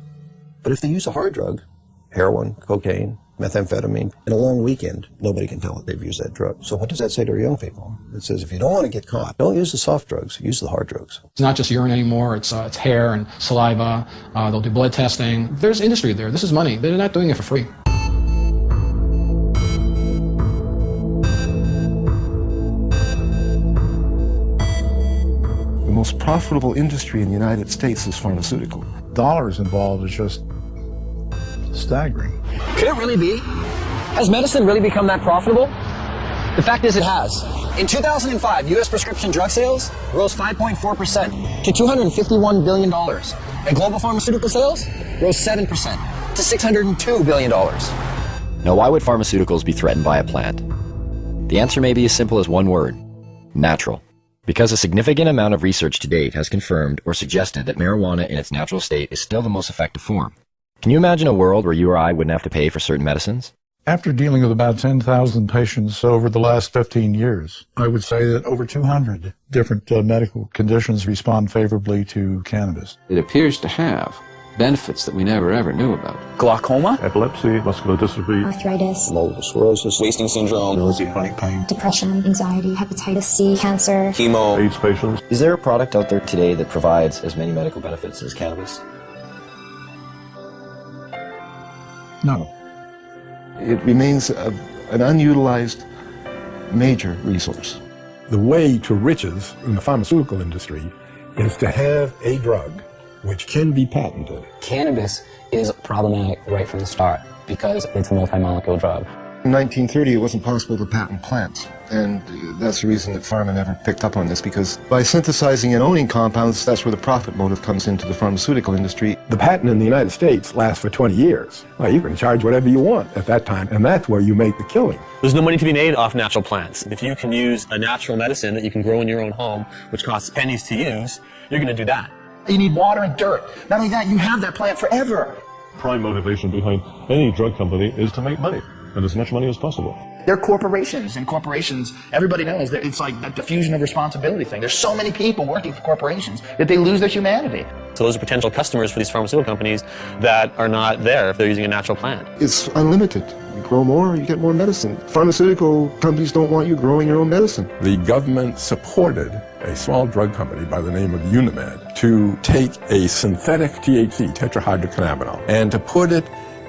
But if they use a hard drug, heroin, cocaine, methamphetamine. In a long weekend, nobody can tell that they've used that drug. So what does that say to our young people? It says if you don't want to get caught, don't use the soft drugs, use the hard drugs. It's not just urine anymore, it's hair and saliva. They'll do blood testing. There's industry there. This is money. They're not doing it for free. The most profitable industry in the United States is pharmaceutical. Dollars involved is just staggering. Could it really be? Has medicine really become that profitable? The fact is it has. In 2005, U.S. prescription drug sales rose 5.4% to $251 billion. And global pharmaceutical sales rose 7% to $602 billion. Now, why would pharmaceuticals be threatened by a plant? The answer may be as simple as one word: natural. Because a significant amount of research to date has confirmed or suggested that marijuana in its natural state is still the most effective form. Can you imagine a world where you or I wouldn't have to pay for certain medicines? After dealing with about 10,000 patients over the last 15 years, I would say that over 200 different medical conditions respond favorably to cannabis. It appears to have benefits that we never ever knew about. Glaucoma, epilepsy, muscular dystrophy, arthritis, multiple sclerosis, wasting syndrome, nausea, chronic pain, depression, anxiety, hepatitis C, cancer, chemo, AIDS patients. Is there a product out there today that provides as many medical benefits as cannabis? No. It remains an unutilized major resource. The way to riches in the pharmaceutical industry is to have a drug which can be patented. Cannabis is problematic right from the start because it's a multi-molecule drug. In 1930, it wasn't possible to patent plants, and that's the reason that pharma never picked up on this, because by synthesizing and owning compounds, that's where the profit motive comes into the pharmaceutical industry. The patent in the United States lasts for 20 years. Well, you can charge whatever you want at that time, and that's where you make the killing. There's no money to be made off natural plants. If you can use a natural medicine that you can grow in your own home, which costs pennies to use, you're going to do that. You need water and dirt. Not only that, you have that plant forever. Prime motivation behind any drug company is to make money, and as much money as possible. They're corporations, and corporations, everybody knows that it's like that diffusion of responsibility thing. There's so many people working for corporations that they lose their humanity. So those are potential customers for these pharmaceutical companies that are not there if they're using a natural plant. It's unlimited. You grow more, you get more medicine. Pharmaceutical companies don't want you growing your own medicine. The government supported a small drug company by the name of Unimed to take a synthetic THC, tetrahydrocannabinol, and to put it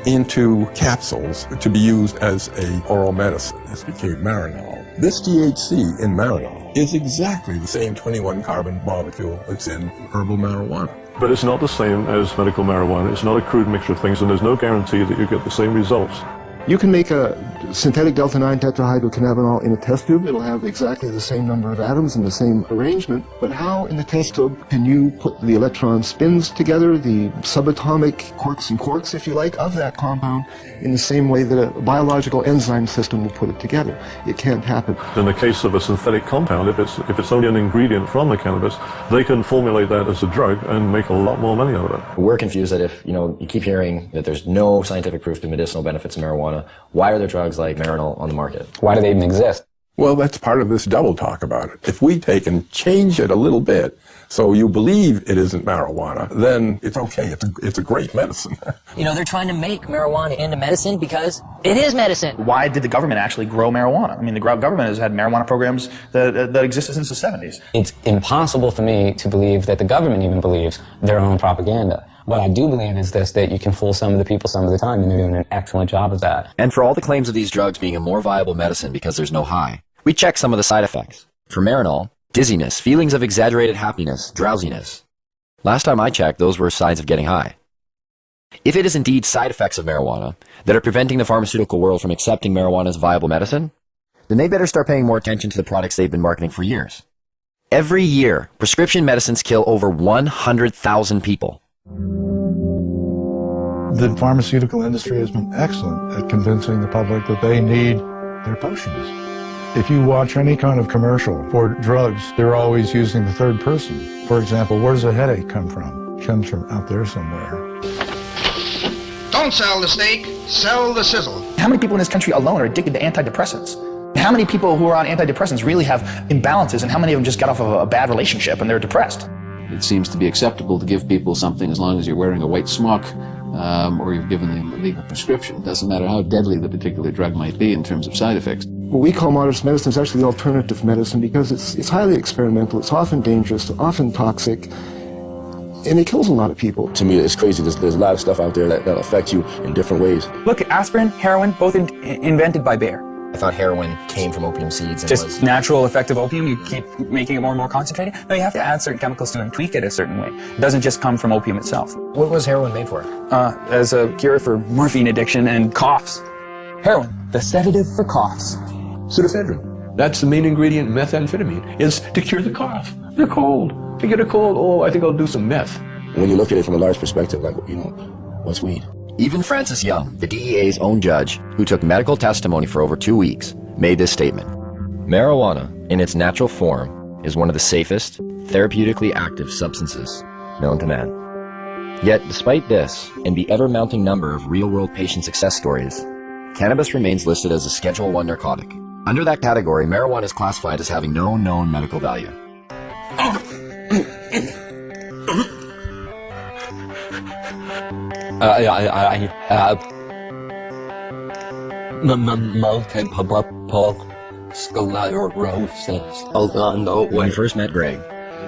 into capsules to be used as a oral medicine. This became Marinol. This THC in Marinol is exactly the same 21 carbon molecule that's in herbal marijuana. But it's not the same as medical marijuana. It's not a crude mixture of things, and there's no guarantee that you get the same results. You can make a synthetic delta-9 tetrahydrocannabinol in a test tube. It'll have exactly the same number of atoms and the same arrangement. But how in the test tube can you put the electron spins together, the subatomic quirks and quarks, if you like, of that compound in the same way that a biological enzyme system will put it together? It can't happen. In the case of a synthetic compound, if it's only an ingredient from the cannabis, they can formulate that as a drug and make a lot more money out of it. We're confused that if, you keep hearing that there's no scientific proof to medicinal benefits of marijuana, why are there drugs like Marinol on the market? Why do they even exist? Well, that's part of this double talk about it. If we take and change it a little bit so you believe it isn't marijuana, then it's okay. It's a great medicine. They're trying to make marijuana into medicine because it is medicine. Why did the government actually grow marijuana? I mean, the government has had marijuana programs that existed since the 70s. It's impossible for me to believe that the government even believes their own propaganda. What I do believe is this, that you can fool some of the people some of the time, and they're doing an excellent job of that. And for all the claims of these drugs being a more viable medicine because there's no high, we check some of the side effects. For Marinol, dizziness, feelings of exaggerated happiness, drowsiness. Last time I checked, those were signs of getting high. If it is indeed side effects of marijuana that are preventing the pharmaceutical world from accepting marijuana as viable medicine, then they better start paying more attention to the products they've been marketing for years. Every year, prescription medicines kill over 100,000 people. The pharmaceutical industry has been excellent at convincing the public that they need their potions. If you watch any kind of commercial for drugs, they're always using the third person. For example, where does a headache come from? It comes from out there somewhere. Don't sell the steak, sell the sizzle. How many people in this country alone are addicted to antidepressants? How many people who are on antidepressants really have imbalances, and how many of them just got off of a bad relationship and they're depressed? It seems to be acceptable to give people something as long as you're wearing a white smock or you've given them a legal prescription. It doesn't matter how deadly the particular drug might be in terms of side effects. What we call modernist medicine is actually the alternative medicine because it's highly experimental, it's often dangerous, often toxic, and it kills a lot of people. To me, it's crazy. There's a lot of stuff out there that affects you in different ways. Look, aspirin, heroin, both invented by Bayer. I thought heroin came from opium seeds. And Just natural effective opium, you keep making it more and more concentrated? No, you have to add certain chemicals to it and tweak it a certain way. It doesn't just come from opium itself. What was heroin made for? As a cure for morphine addiction and coughs. Heroin, the sedative for coughs. Pseudoephedrine. That's the main ingredient in methamphetamine, is to cure the cough. They're cold. You get a cold, oh, I think I'll do some meth. When you look at it from a large perspective, like, what's weed? Even Francis Young, the DEA's own judge, who took medical testimony for over 2 weeks, made this statement. Marijuana, in its natural form, is one of the safest, therapeutically active substances known to man. Yet, despite this, and the ever-mounting number of real-world patient success stories, cannabis remains listed as a Schedule I narcotic. Under that category, marijuana is classified as having no known medical value. I have multiple sclerosis. When we first met Greg,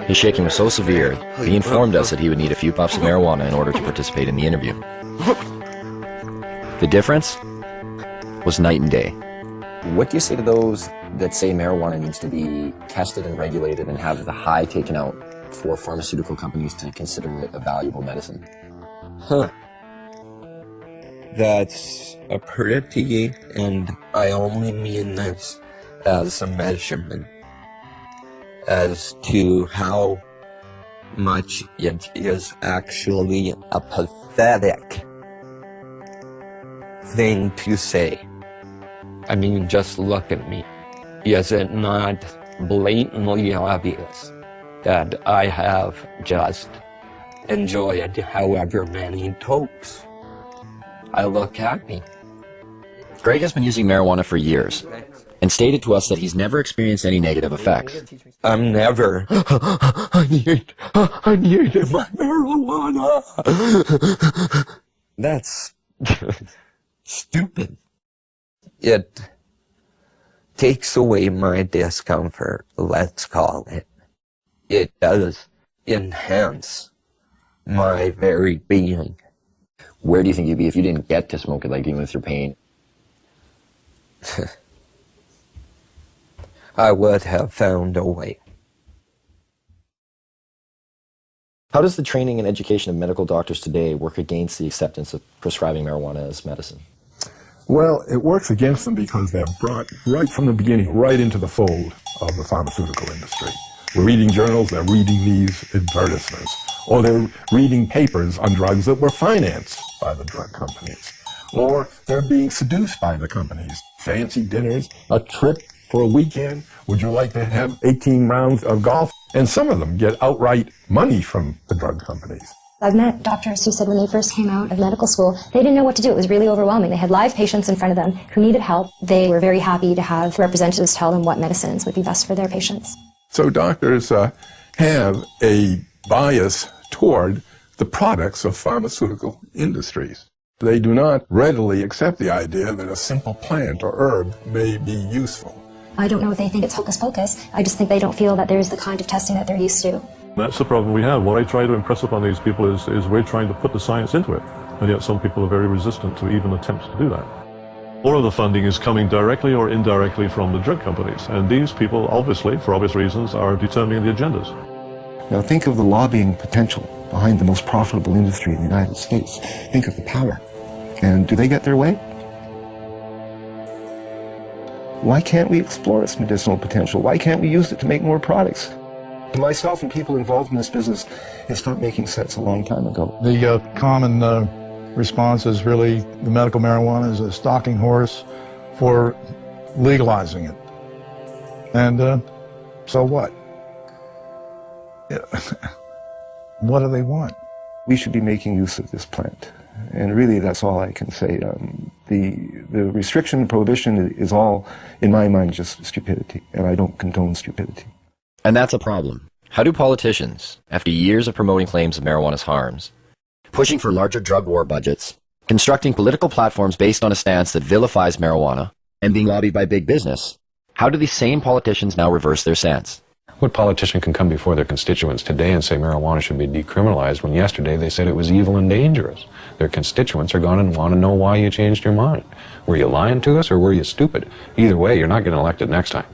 his shaking was so severe, he informed us that he would need a few puffs of marijuana in order to participate in the interview. The difference was night and day. What do you say to those that say marijuana needs to be tested and regulated and have the high taken out for pharmaceutical companies to consider it a valuable medicine? That's a pretty, and I only mean this as a measurement as to how much it is actually a pathetic thing to say. I mean, just look at me. Is it not blatantly obvious that I have just enjoyed however many tokes? I look at me. Greg has been using marijuana for years and stated to us that he's never experienced any negative effects. I'm never. I need my marijuana. That's stupid. It takes away my discomfort, let's call it. It does enhance my very being. Where do you think you'd be if you didn't get to smoke it, like dealing with your pain? I would have found a way. How does the training and education of medical doctors today work against the acceptance of prescribing marijuana as medicine? Well, it works against them because they're brought right from the beginning, right into the fold of the pharmaceutical industry. We're reading journals, they're reading these advertisements, or they're reading papers on drugs that were financed by the drug companies, or they're being seduced by the companies. Fancy dinners, a trip for a weekend, would you like to have 18 rounds of golf? And some of them get outright money from the drug companies. I've met doctors who said when they first came out of medical school, they didn't know what to do. It was really overwhelming. They had live patients in front of them who needed help. They were very happy to have representatives tell them what medicines would be best for their patients. So doctors have a bias toward the products of pharmaceutical industries. They do not readily accept the idea that a simple plant or herb may be useful. I don't know if they think it's hocus pocus. I just think they don't feel that there's the kind of testing that they're used to. That's the problem we have. What I try to impress upon these people is we're trying to put the science into it, and yet some people are very resistant to even attempts to do that. All of the funding is coming directly or indirectly from the drug companies, and these people, obviously, for obvious reasons, are determining the agendas. Now think of the lobbying potential behind the most profitable industry in the United States. Think of the power. And do they get their way? Why can't we explore its medicinal potential? Why can't we use it to make more products? To myself and people involved in this business, it stopped making sense a long time ago. The common response is really the medical marijuana is a stalking horse for legalizing it. And so what? What do they want? We should be making use of this plant. And really, that's all I can say. The restriction, the prohibition is all, in my mind, just stupidity. And I don't condone stupidity. And that's a problem. How do politicians, after years of promoting claims of marijuana's harms, pushing for larger drug war budgets, constructing political platforms based on a stance that vilifies marijuana, and being lobbied by big business. How do these same politicians now reverse their stance? What politician can come before their constituents today and say marijuana should be decriminalized when yesterday they said it was evil and dangerous? Their constituents are going to want to know why you changed your mind. Were you lying to us or were you stupid? Either way, you're not getting elected next time.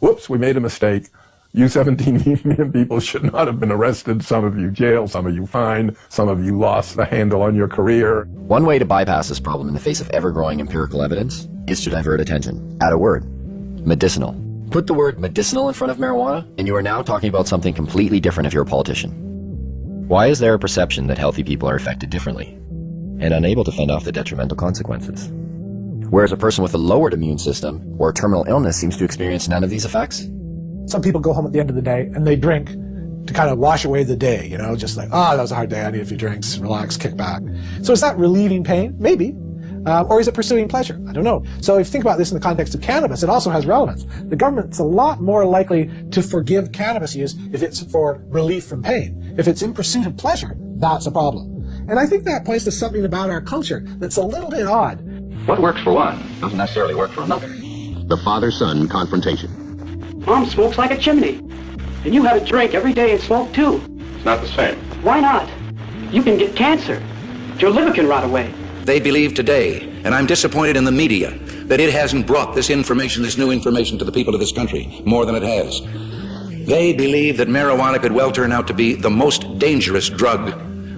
Whoops, we made a mistake. You 17 million people should not have been arrested. Some of you jailed, some of you fined, some of you lost the handle on your career. One way to bypass this problem in the face of ever-growing empirical evidence is to divert attention. Add a word. Medicinal. Put the word medicinal in front of marijuana, and you are now talking about something completely different if you're a politician. Why is there a perception that healthy people are affected differently and unable to fend off the detrimental consequences, whereas a person with a lowered immune system or terminal illness seems to experience none of these effects? Some people go home at the end of the day and they drink to kind of wash away the day, you know, just like, that was a hard day, I need a few drinks, relax, kick back. So is that relieving pain? Maybe. Or is it pursuing pleasure? I don't know. So if you think about this in the context of cannabis, it also has relevance. The government's a lot more likely to forgive cannabis use if it's for relief from pain. If it's in pursuit of pleasure, that's a problem. And I think that points to something about our culture that's a little bit odd. What works for one doesn't necessarily work for another. The father-son confrontation. Mom smokes like a chimney. And you have a drink every day and smoke too. It's not the same. Why not? You can get cancer. Your liver can rot away. They believe today, and I'm disappointed in the media, that it hasn't brought this information, this new information to the people of this country more than it has. They believe that marijuana could well turn out to be the most dangerous drug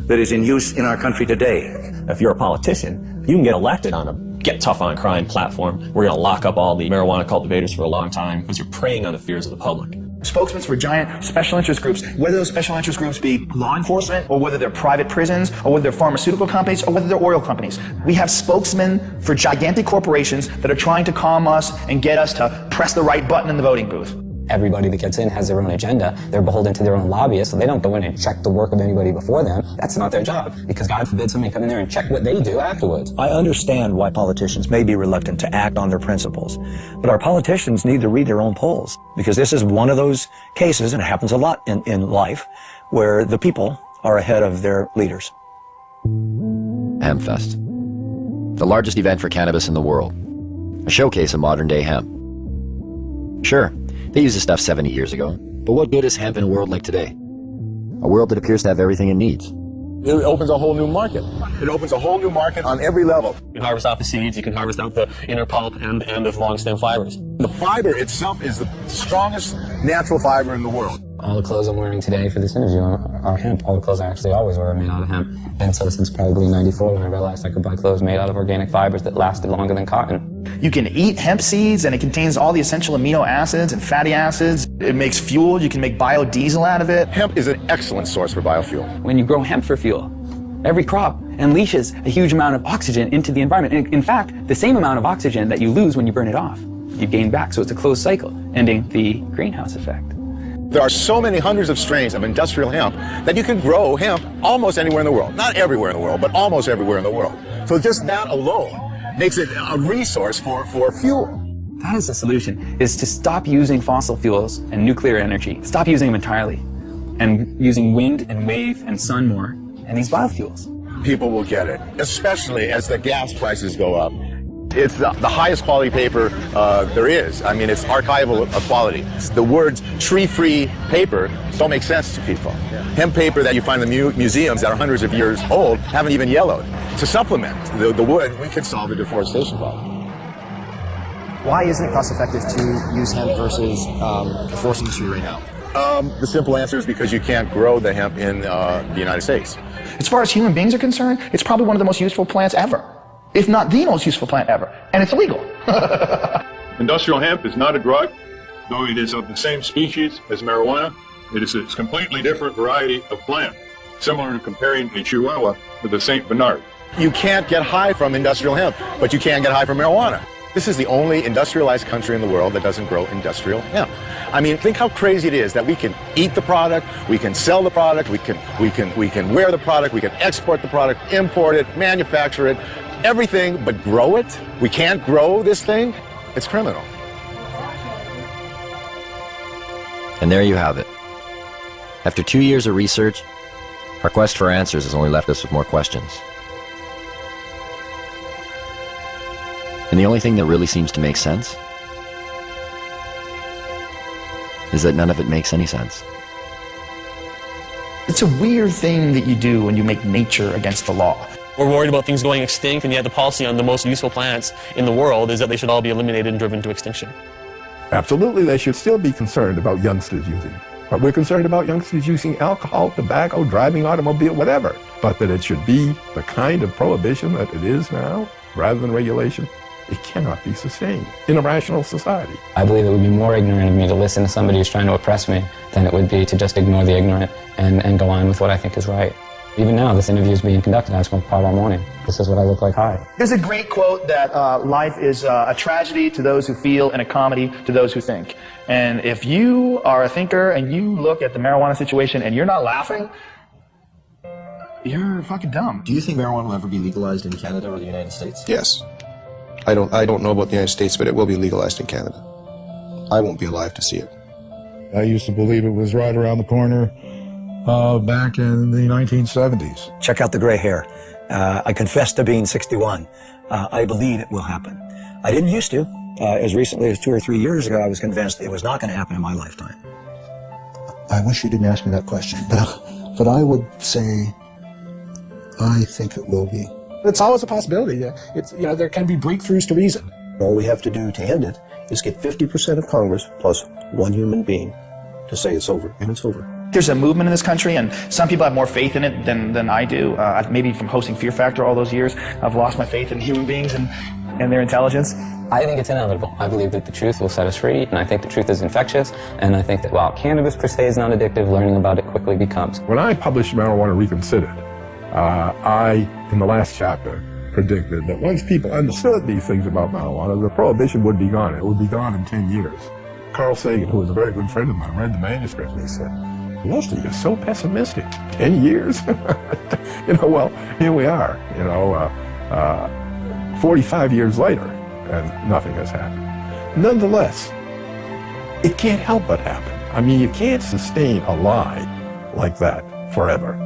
that is in use in our country today. If you're a politician, you can get elected on a get tough on crime platform. We're going to lock up all the marijuana cultivators for a long time because you're preying on the fears of the public. Spokesmen for giant special interest groups, whether those special interest groups be law enforcement, or whether they're private prisons, or whether they're pharmaceutical companies, or whether they're oil companies. We have spokesmen for gigantic corporations that are trying to calm us and get us to press the right button in the voting booth. Everybody that gets in has their own agenda. They're beholden to their own lobbyists, so they don't go in and check the work of anybody before them. That's not their job, because God forbid somebody come in there and check what they do afterwards. I understand why politicians may be reluctant to act on their principles, but our politicians need to read their own polls, because this is one of those cases, and it happens a lot in life, where the people are ahead of their leaders. Hemp Fest, the largest event for cannabis in the world, a showcase of modern-day hemp. Sure, they used this stuff 70 years ago, but what good is hemp in a world like today? A world that appears to have everything it needs. It opens a whole new market. It opens a whole new market on every level. You can harvest out the seeds, you can harvest out the inner pulp and of long stem fibers. The fiber itself is the strongest natural fiber in the world. All the clothes I'm wearing today for this interview are hemp. All the clothes I actually always wear are made out of hemp. Been so since probably '94 when I realized I could buy clothes made out of organic fibers that lasted longer than cotton. You can eat hemp seeds, and it contains all the essential amino acids and fatty acids. It makes fuel. You can make biodiesel out of it. Hemp is an excellent source for biofuel. When you grow hemp for fuel, every crop unleashes a huge amount of oxygen into the environment. In fact, the same amount of oxygen that you lose when you burn it off, you gain back. So it's a closed cycle, ending the greenhouse effect. There are so many hundreds of strains of industrial hemp that you can grow hemp almost anywhere in the world. Not everywhere in the world, but almost everywhere in the world. So just that alone makes it a resource for fuel. That is the solution, is to stop using fossil fuels and nuclear energy. Stop using them entirely, and using wind and wave and sun more, and these biofuels. People will get it, especially as the gas prices go up. It's the highest quality paper there is. I mean, it's archival quality. The words tree-free paper don't make sense to people. Hemp paper that you find in the museums that are hundreds of years old haven't even yellowed. To supplement the wood, we could solve the deforestation problem. Why isn't it cost effective to use hemp versus the forest industry right now? The simple answer is because you can't grow the hemp in the United States. As far as human beings are concerned, it's probably one of the most useful plants ever, if not the most useful plant ever, and it's illegal. Industrial hemp is not a drug, though it is of the same species as marijuana. It is a completely different variety of plant, similar to comparing a Chihuahua with a St. Bernard. You can't get high from industrial hemp, but you can get high from marijuana. This is the only industrialized country in the world that doesn't grow industrial hemp. I mean, think how crazy it is that we can eat the product, we can sell the product, we can wear the product, we can export the product, import it, manufacture it, everything, but grow it? We can't grow this thing? It's criminal. And there you have it. After 2 years of research, Our quest for answers has only left us with more questions. And the only thing that really seems to make sense is that none of it makes any sense. It's a weird thing that you do when you make nature against the law. We're worried about things going extinct, and yet the policy on the most useful plants in the world is that they should all be eliminated and driven to extinction. Absolutely, they should still be concerned about youngsters using. But we're concerned about youngsters using alcohol, tobacco, driving automobile, whatever. But that it should be the kind of prohibition that it is now, rather than regulation, it cannot be sustained in a rational society. I believe it would be more ignorant of me to listen to somebody who's trying to oppress me than it would be to just ignore the ignorant and go on with what I think is right. Even now, this interview is being conducted. I smoke pot all morning. This is what I look like high. There's a great quote that life is a tragedy to those who feel and a comedy to those who think. And if you are a thinker and you look at the marijuana situation and you're not laughing, you're fucking dumb. Do you think marijuana will ever be legalized in Canada or the United States? Yes. I don't know about the United States, but it will be legalized in Canada. I won't be alive to see it. I used to believe it was right around the corner back in the 1970s. Check out the gray hair. I confess to being 61. I believe it will happen. I didn't used to. As recently as 2 or 3 years ago, I was convinced it was not going to happen in my lifetime. I wish you didn't ask me that question, but I would say I think it will be. It's always a possibility. It's, there can be breakthroughs to reason. All we have to do to end it is get 50% of Congress plus one human being to say it's over, and it's over. There's a movement in this country, and some people have more faith in it than I do. Maybe from hosting Fear Factor all those years, I've lost my faith in human beings and their intelligence. I think it's inevitable. I believe that the truth will set us free, and I think the truth is infectious, and I think that while cannabis per se is not addictive, learning about it quickly becomes. When I published Marijuana Reconsidered, I, in the last chapter, predicted that once people understood these things about marijuana, the prohibition would be gone. It would be gone in 10 years. Carl Sagan, who was a very good friend of mine, read the manuscript and he said, Lester, you're so pessimistic. 10 years? Well, here we are, 45 years later, and nothing has happened. Nonetheless, it can't help but happen. I mean, you can't sustain a lie like that forever.